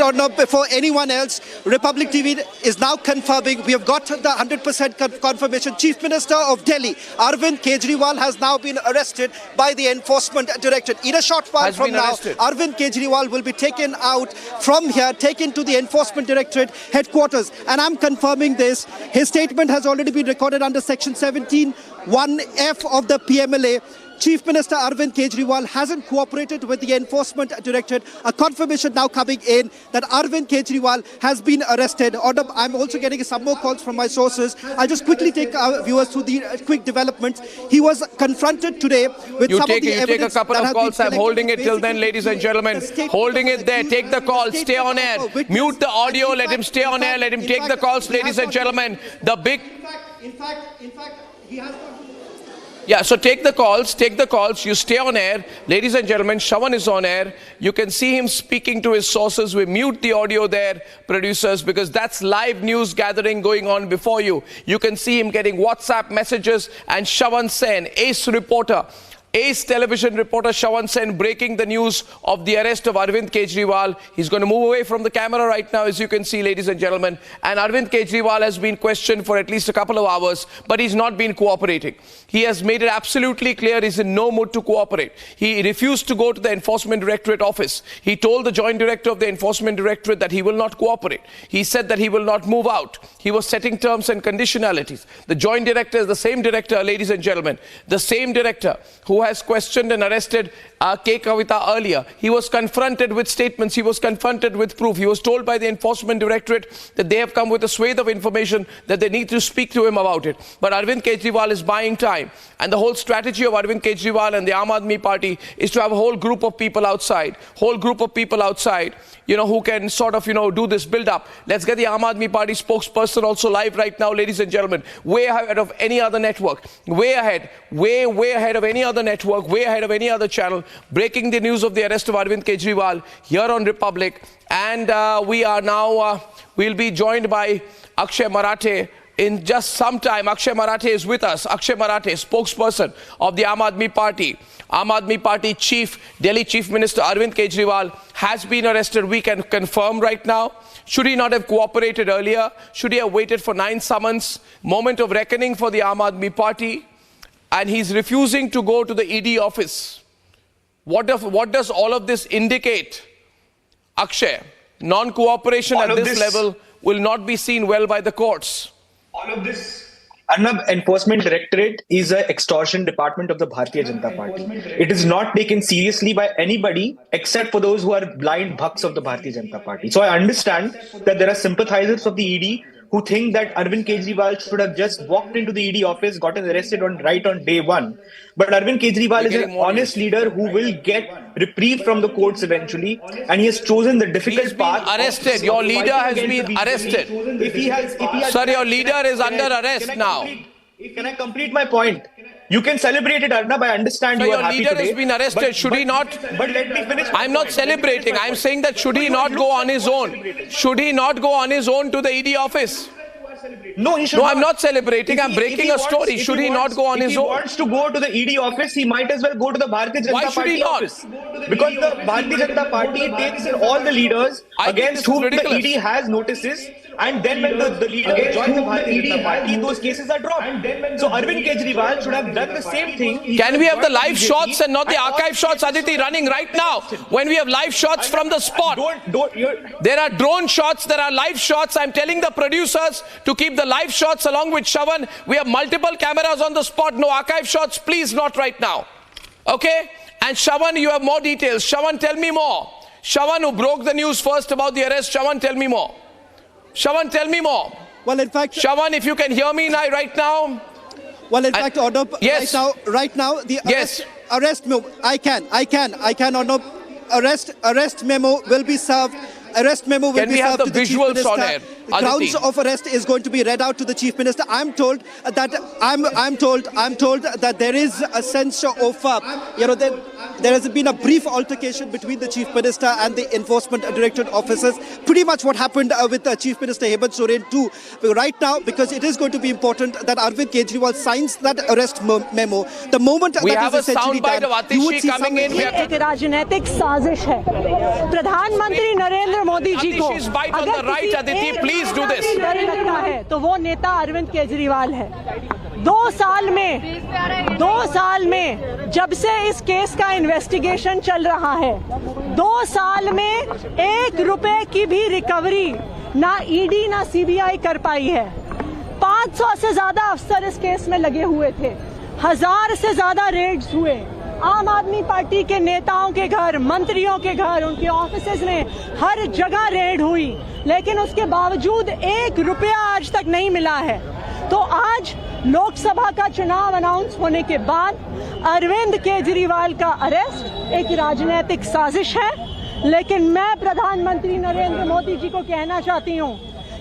or not before anyone else. Republic TV is now confirming. We have got the 100% confirmation. Chief Minister of Delhi, Arvind Kejriwal, has now been arrested by the Enforcement Directorate. In a short while from now, Arvind Kejriwal will be taken out from here, taken to the Enforcement Directorate headquarters. And I'm confirming this. His statement has already been recorded under Section 17(1)(f) of the PMLA. Chief Minister Arvind Kejriwal hasn't cooperated with the Enforcement Directorate. A confirmation now coming in that Arvind Kejriwal has been arrested. I'm also getting some more calls from my sources. I'll just quickly take our viewers through the quick developments. He was confronted today with some of the evidence. You take a couple of calls. I'm holding it till then, ladies and gentlemen. Holding it there. Take the call. Stay on air. Mute the audio. Let him stay on air. Let him take the calls, ladies and gentlemen. The big... In fact, he has... Yeah, so take the calls, you stay on air. Ladies and gentlemen, Shawan is on air. You can see him speaking to his sources. We mute the audio there, producers, because that's live news gathering going on before you. You can see him getting WhatsApp messages, and Shawan Sen, ace reporter, ace television reporter Shawan Sen, breaking the news of the arrest of Arvind Kejriwal. He's going to move away from the camera right now, as you can see, ladies and gentlemen. And Arvind Kejriwal has been questioned for at least a couple of hours, but he's not been cooperating. He has made it absolutely clear he's in no mood to cooperate. He refused to go to the Enforcement Directorate office. He told the Joint Director of the Enforcement Directorate that he will not cooperate. He said that he will not move out. He was setting terms and conditionalities. The Joint Director is the same director, ladies and gentlemen, the same director who has questioned and arrested K. Kavita earlier. He was confronted with statements. He was confronted with proof. He was told by the Enforcement Directorate that they have come with a swathe of information that they need to speak to him about it. But Arvind Kejriwal is buying time. And the whole strategy of Arvind Kejriwal and the Aam Aadmi Party is to have a whole group of people outside, who can sort of, do this build-up. Let's get the Aam Aadmi Party spokesperson also live right now, ladies and gentlemen. Way ahead of any other network. Way ahead of any other network, way ahead of any other channel. Breaking the news of the arrest of Arvind Kejriwal here on Republic. And we'll be joined by Akshay Marathe in just some time. Akshay Marathe is with us. Akshay Marathe, spokesperson of the Aam Aadmi Party. Aam Aadmi Party Delhi Chief Minister Arvind Kejriwal has been arrested. We can confirm right now. Should he not have cooperated earlier? Should he have waited for 9 summons? Moment of reckoning for the Aam Aadmi Party. And he's refusing to go to the ED office. What does all of this indicate? Akshay, Non-cooperation at this level will not be seen well by the courts. All of this. Arnab, Enforcement Directorate is an extortion department of the Bharatiya Janata Party. It is not taken seriously by anybody except for those who are blind bhakts of the Bharatiya Janata Party. So I understand that there are sympathizers of the ED who think that Arvind Kejriwal should have just walked into the ED office, gotten arrested right on day one. But Arvind Kejriwal is an honest leader who will get reprieve from the courts eventually, and he has chosen the difficult path. Arrested. Your leader has been arrested. Sir, your leader is under arrest now. Can I complete my point? You can celebrate it, Arnab. I understand you are happy today. Your leader has been arrested. Should he not? But let me finish. I'm not celebrating. I'm saying that should he not go on his own? Should he not go on his own to the ED office? No, he should not. I'm not celebrating. I'm breaking a story. Should he not go on his own? If he wants to go to the ED office, he might as well go to the Bharatiya Janata Party office. Because the Bharatiya Janata Party takes in all the leaders against whom the ED has notices. And then when the leaders join the Bharatiya Janata Party, those cases are dropped. So Arvind Kejriwal should have done the same thing. Can we have the live shots and not the archive shots, Aditi, running right now? When we have live shots from the spot. There are drone shots, there are live shots. I'm telling the producers to keep the live shots along with Shravan. We have multiple cameras on the spot. No archive shots, please, not right now. Okay? And Shravan, you have more details. Shravan, tell me more. Shravan, who broke the news first about the arrest. Shravan, tell me more. Shravan, tell me more. Well, in fact, Shravan, if you can hear me now, right now. Well, in fact, Order, yes. right now, the arrest memo. I can, Order. Arrest memo will be served. Arrest memo will be served to the Chief Minister. On air? The grounds of arrest is going to be read out to the Chief Minister. I'm told that there is a sense of there has been a brief altercation between the Chief Minister and the Enforcement Directorate officers. Pretty much what happened with Chief Minister Hemant Soren too. But right now, because it is going to be important that Arvind Kejriwal signs that arrest memo. The moment we that have is essentially a soundbite of Atishi coming in. एक राजनीतिक साजिश है प्रधानमंत्री नरेंद्र मोदी जी को अगर डर लगता है तो वो नेता अरविंद केजरीवाल है 2 साल में जब से इस केस का इन्वेस्टिगेशन चल रहा है 2 साल में 1 रुपए की भी रिकवरी ना ईडी ना सीबीआई कर पाई है 500 से ज्यादा अफसर इस केस में लगे हुए थे 1000 से ज्यादा रेड्स हुए आम आदमी पार्टी के नेताओं के घर मंत्रियों के घर उनके ऑफिसेज में हर जगह रेड हुई लेकिन उसके बावजूद 1 रुपया आज तक नहीं मिला है तो आज लोकसभा का चुनाव अनाउंस होने के बाद अरविंद केजरीवाल का अरेस्ट एक राजनीतिक साजिश है लेकिन मैं प्रधानमंत्री नरेंद्र मोदी जी को कहना चाहती हूं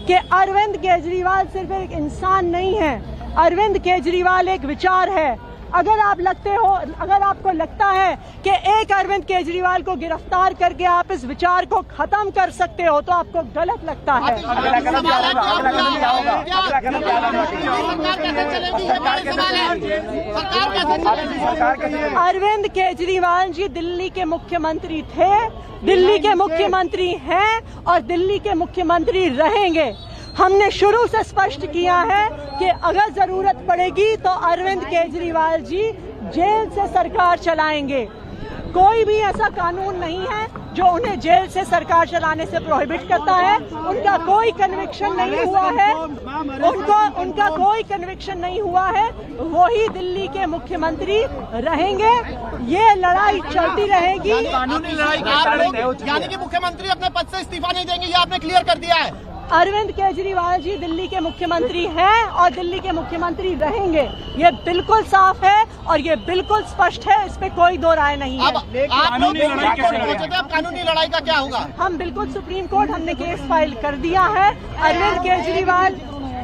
कि अरविंद केजरीवाल सिर्फ एक इंसान नहीं है अरविंद केजरीवाल एक विचार है अगर आपको लगता है कि एक अरविंद केजरीवाल को गिरफ्तार करके आप इस विचार को खत्म कर सकते हो तो आपको गलत लगता है अरविंद केजरीवाल जी दिल्ली के मुख्यमंत्री थे दिल्ली के मुख्यमंत्री हैं और दिल्ली के मुख्यमंत्री रहेंगे हमने शुरू से स्पष्ट किया है कि अगर जरूरत पड़ेगी तो अरविंद केजरीवाल जी जेल से सरकार चलाएंगे कोई भी ऐसा कानून नहीं है जो उन्हें जेल से सरकार चलाने से प्रोहिबिट करता है उनका कोई कन्विक्शन नहीं हुआ है उनका कोई कन्विक्शन नहीं हुआ है वही दिल्ली के मुख्यमंत्री रहेंगे ये लड़ाई चलती रहेगी कानूनी लड़ाई यानी कि मुख्यमंत्री अपने पद से इस्तीफा नहीं देंगे ये आपने क्लियर कर दिया है अरविंद केजरीवाल जी दिल्ली के मुख्यमंत्री हैं और दिल्ली के मुख्यमंत्री रहेंगे ये बिल्कुल साफ है और ये बिल्कुल स्पष्ट है इस पे कोई दो राय नहीं है अब कानूनी लड़ाई का क्या होगा हम बिल्कुल सुप्रीम कोर्ट हमने केस फाइल कर दिया है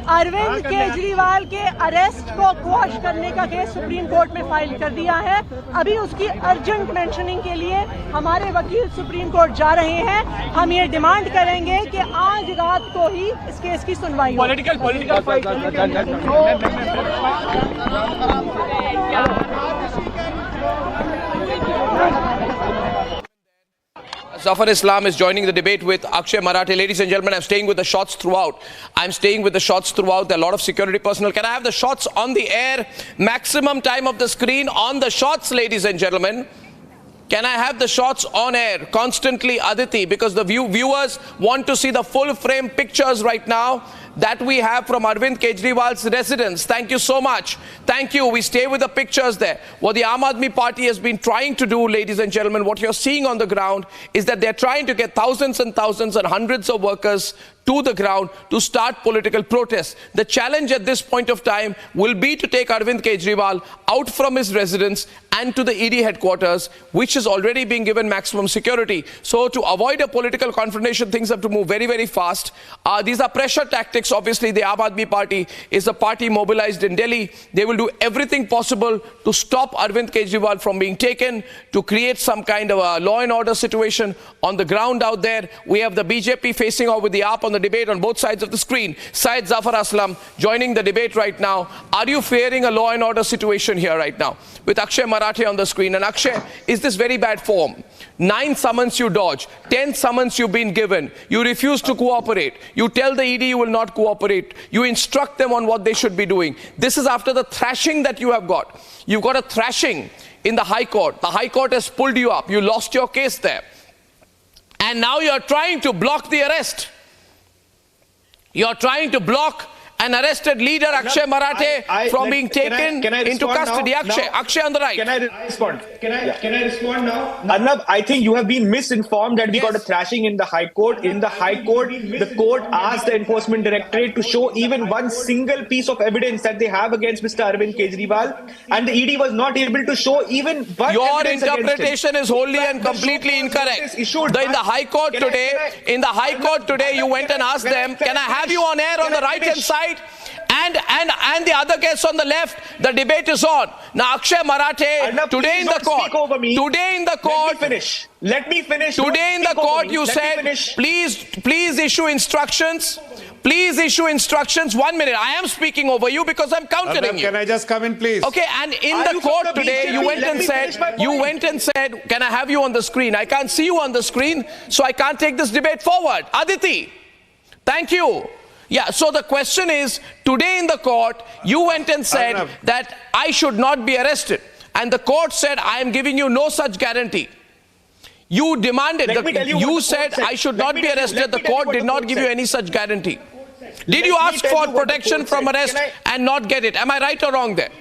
अरविंद केजरीवाल के अरेस्ट को क्वॉश करने का केस सुप्रीम कोर्ट में फाइल कर दिया है अभी उसकी अर्जेंट मेंशनिंग के लिए हमारे वकील सुप्रीम कोर्ट जा रहे हैं हम ये डिमांड करेंगे कि आज रात को ही इस केस की सुनवाई हो political fight Zafar Islam is joining the debate with Akshay Marathe. Ladies and gentlemen, I'm staying with the shots throughout. There are a lot of security personnel. Can I have the shots on the air? Maximum time of the screen on the shots, ladies and gentlemen. Can I have the shots on air constantly, Aditi? Because the viewers want to see the full frame pictures right now that we have from Arvind Kejriwal's residence. Thank you so much. Thank you. We stay with the pictures there. What the Aam Aadmi Party has been trying to do, ladies and gentlemen, what you're seeing on the ground is that they're trying to get thousands and thousands and hundreds of workers to the ground to start political protests. The challenge at this point of time will be to take Arvind Kejriwal out from his residence and to the ED headquarters, which is already being given maximum security. So to avoid a political confrontation, things have to move very, very fast. These are pressure tactics. Obviously, the Aam Aadmi Party is a party mobilized in Delhi. They will do everything possible to stop Arvind Kejriwal from being taken, to create some kind of a law and order situation on the ground out there. We have the BJP facing off with the AAP on the debate on both sides of the screen. Syed Zafar Aslam joining the debate right now. Are you fearing a law and order situation here right now? With Akshay Marathe on the screen. And Akshay, is this very bad form? 9 summons you dodge, 10 summons you've been given. You refuse to cooperate. You tell the ED you will not cooperate. You instruct them on what they should be doing. This is after the thrashing that you have got. You've got a thrashing in the High Court. The High Court has pulled you up. You lost your case there. And now you're trying to block the arrest. You're trying to block an arrested leader, Akshay Marathe, from being taken into custody. Akshay on the right. Can I respond? Can I respond now? Arnab, I think you have been misinformed that we got a thrashing in the High Court. In the High Court, the court asked the Enforcement Directorate to show even one single piece of evidence that they have against Mr. Arvind Kejriwal, and the ED was not able to show even one Your evidence interpretation is wholly and completely incorrect. In the High Court today, you went and asked them, can I have you on air on the right-hand side? And the other guests on the left, the debate is on. Now, Akshay Marathe, today in the court, Let me finish. Today in the court, you said, please issue instructions. Please issue instructions. 1 minute. I am speaking over you because I'm countering you. Can I just come in, please? Okay, and in the court today, you went and said, can I have you on the screen? I can't see you on the screen, so I can't take this debate forward. Aditi, thank you. Yeah, so the question is, today in the court, you went and said that I should not be arrested. And the court said, I am giving you no such guarantee. You demanded, you said I should not be arrested. The court did not give you any such guarantee. Did you ask for protection from arrest and not get it? Am I right or wrong there?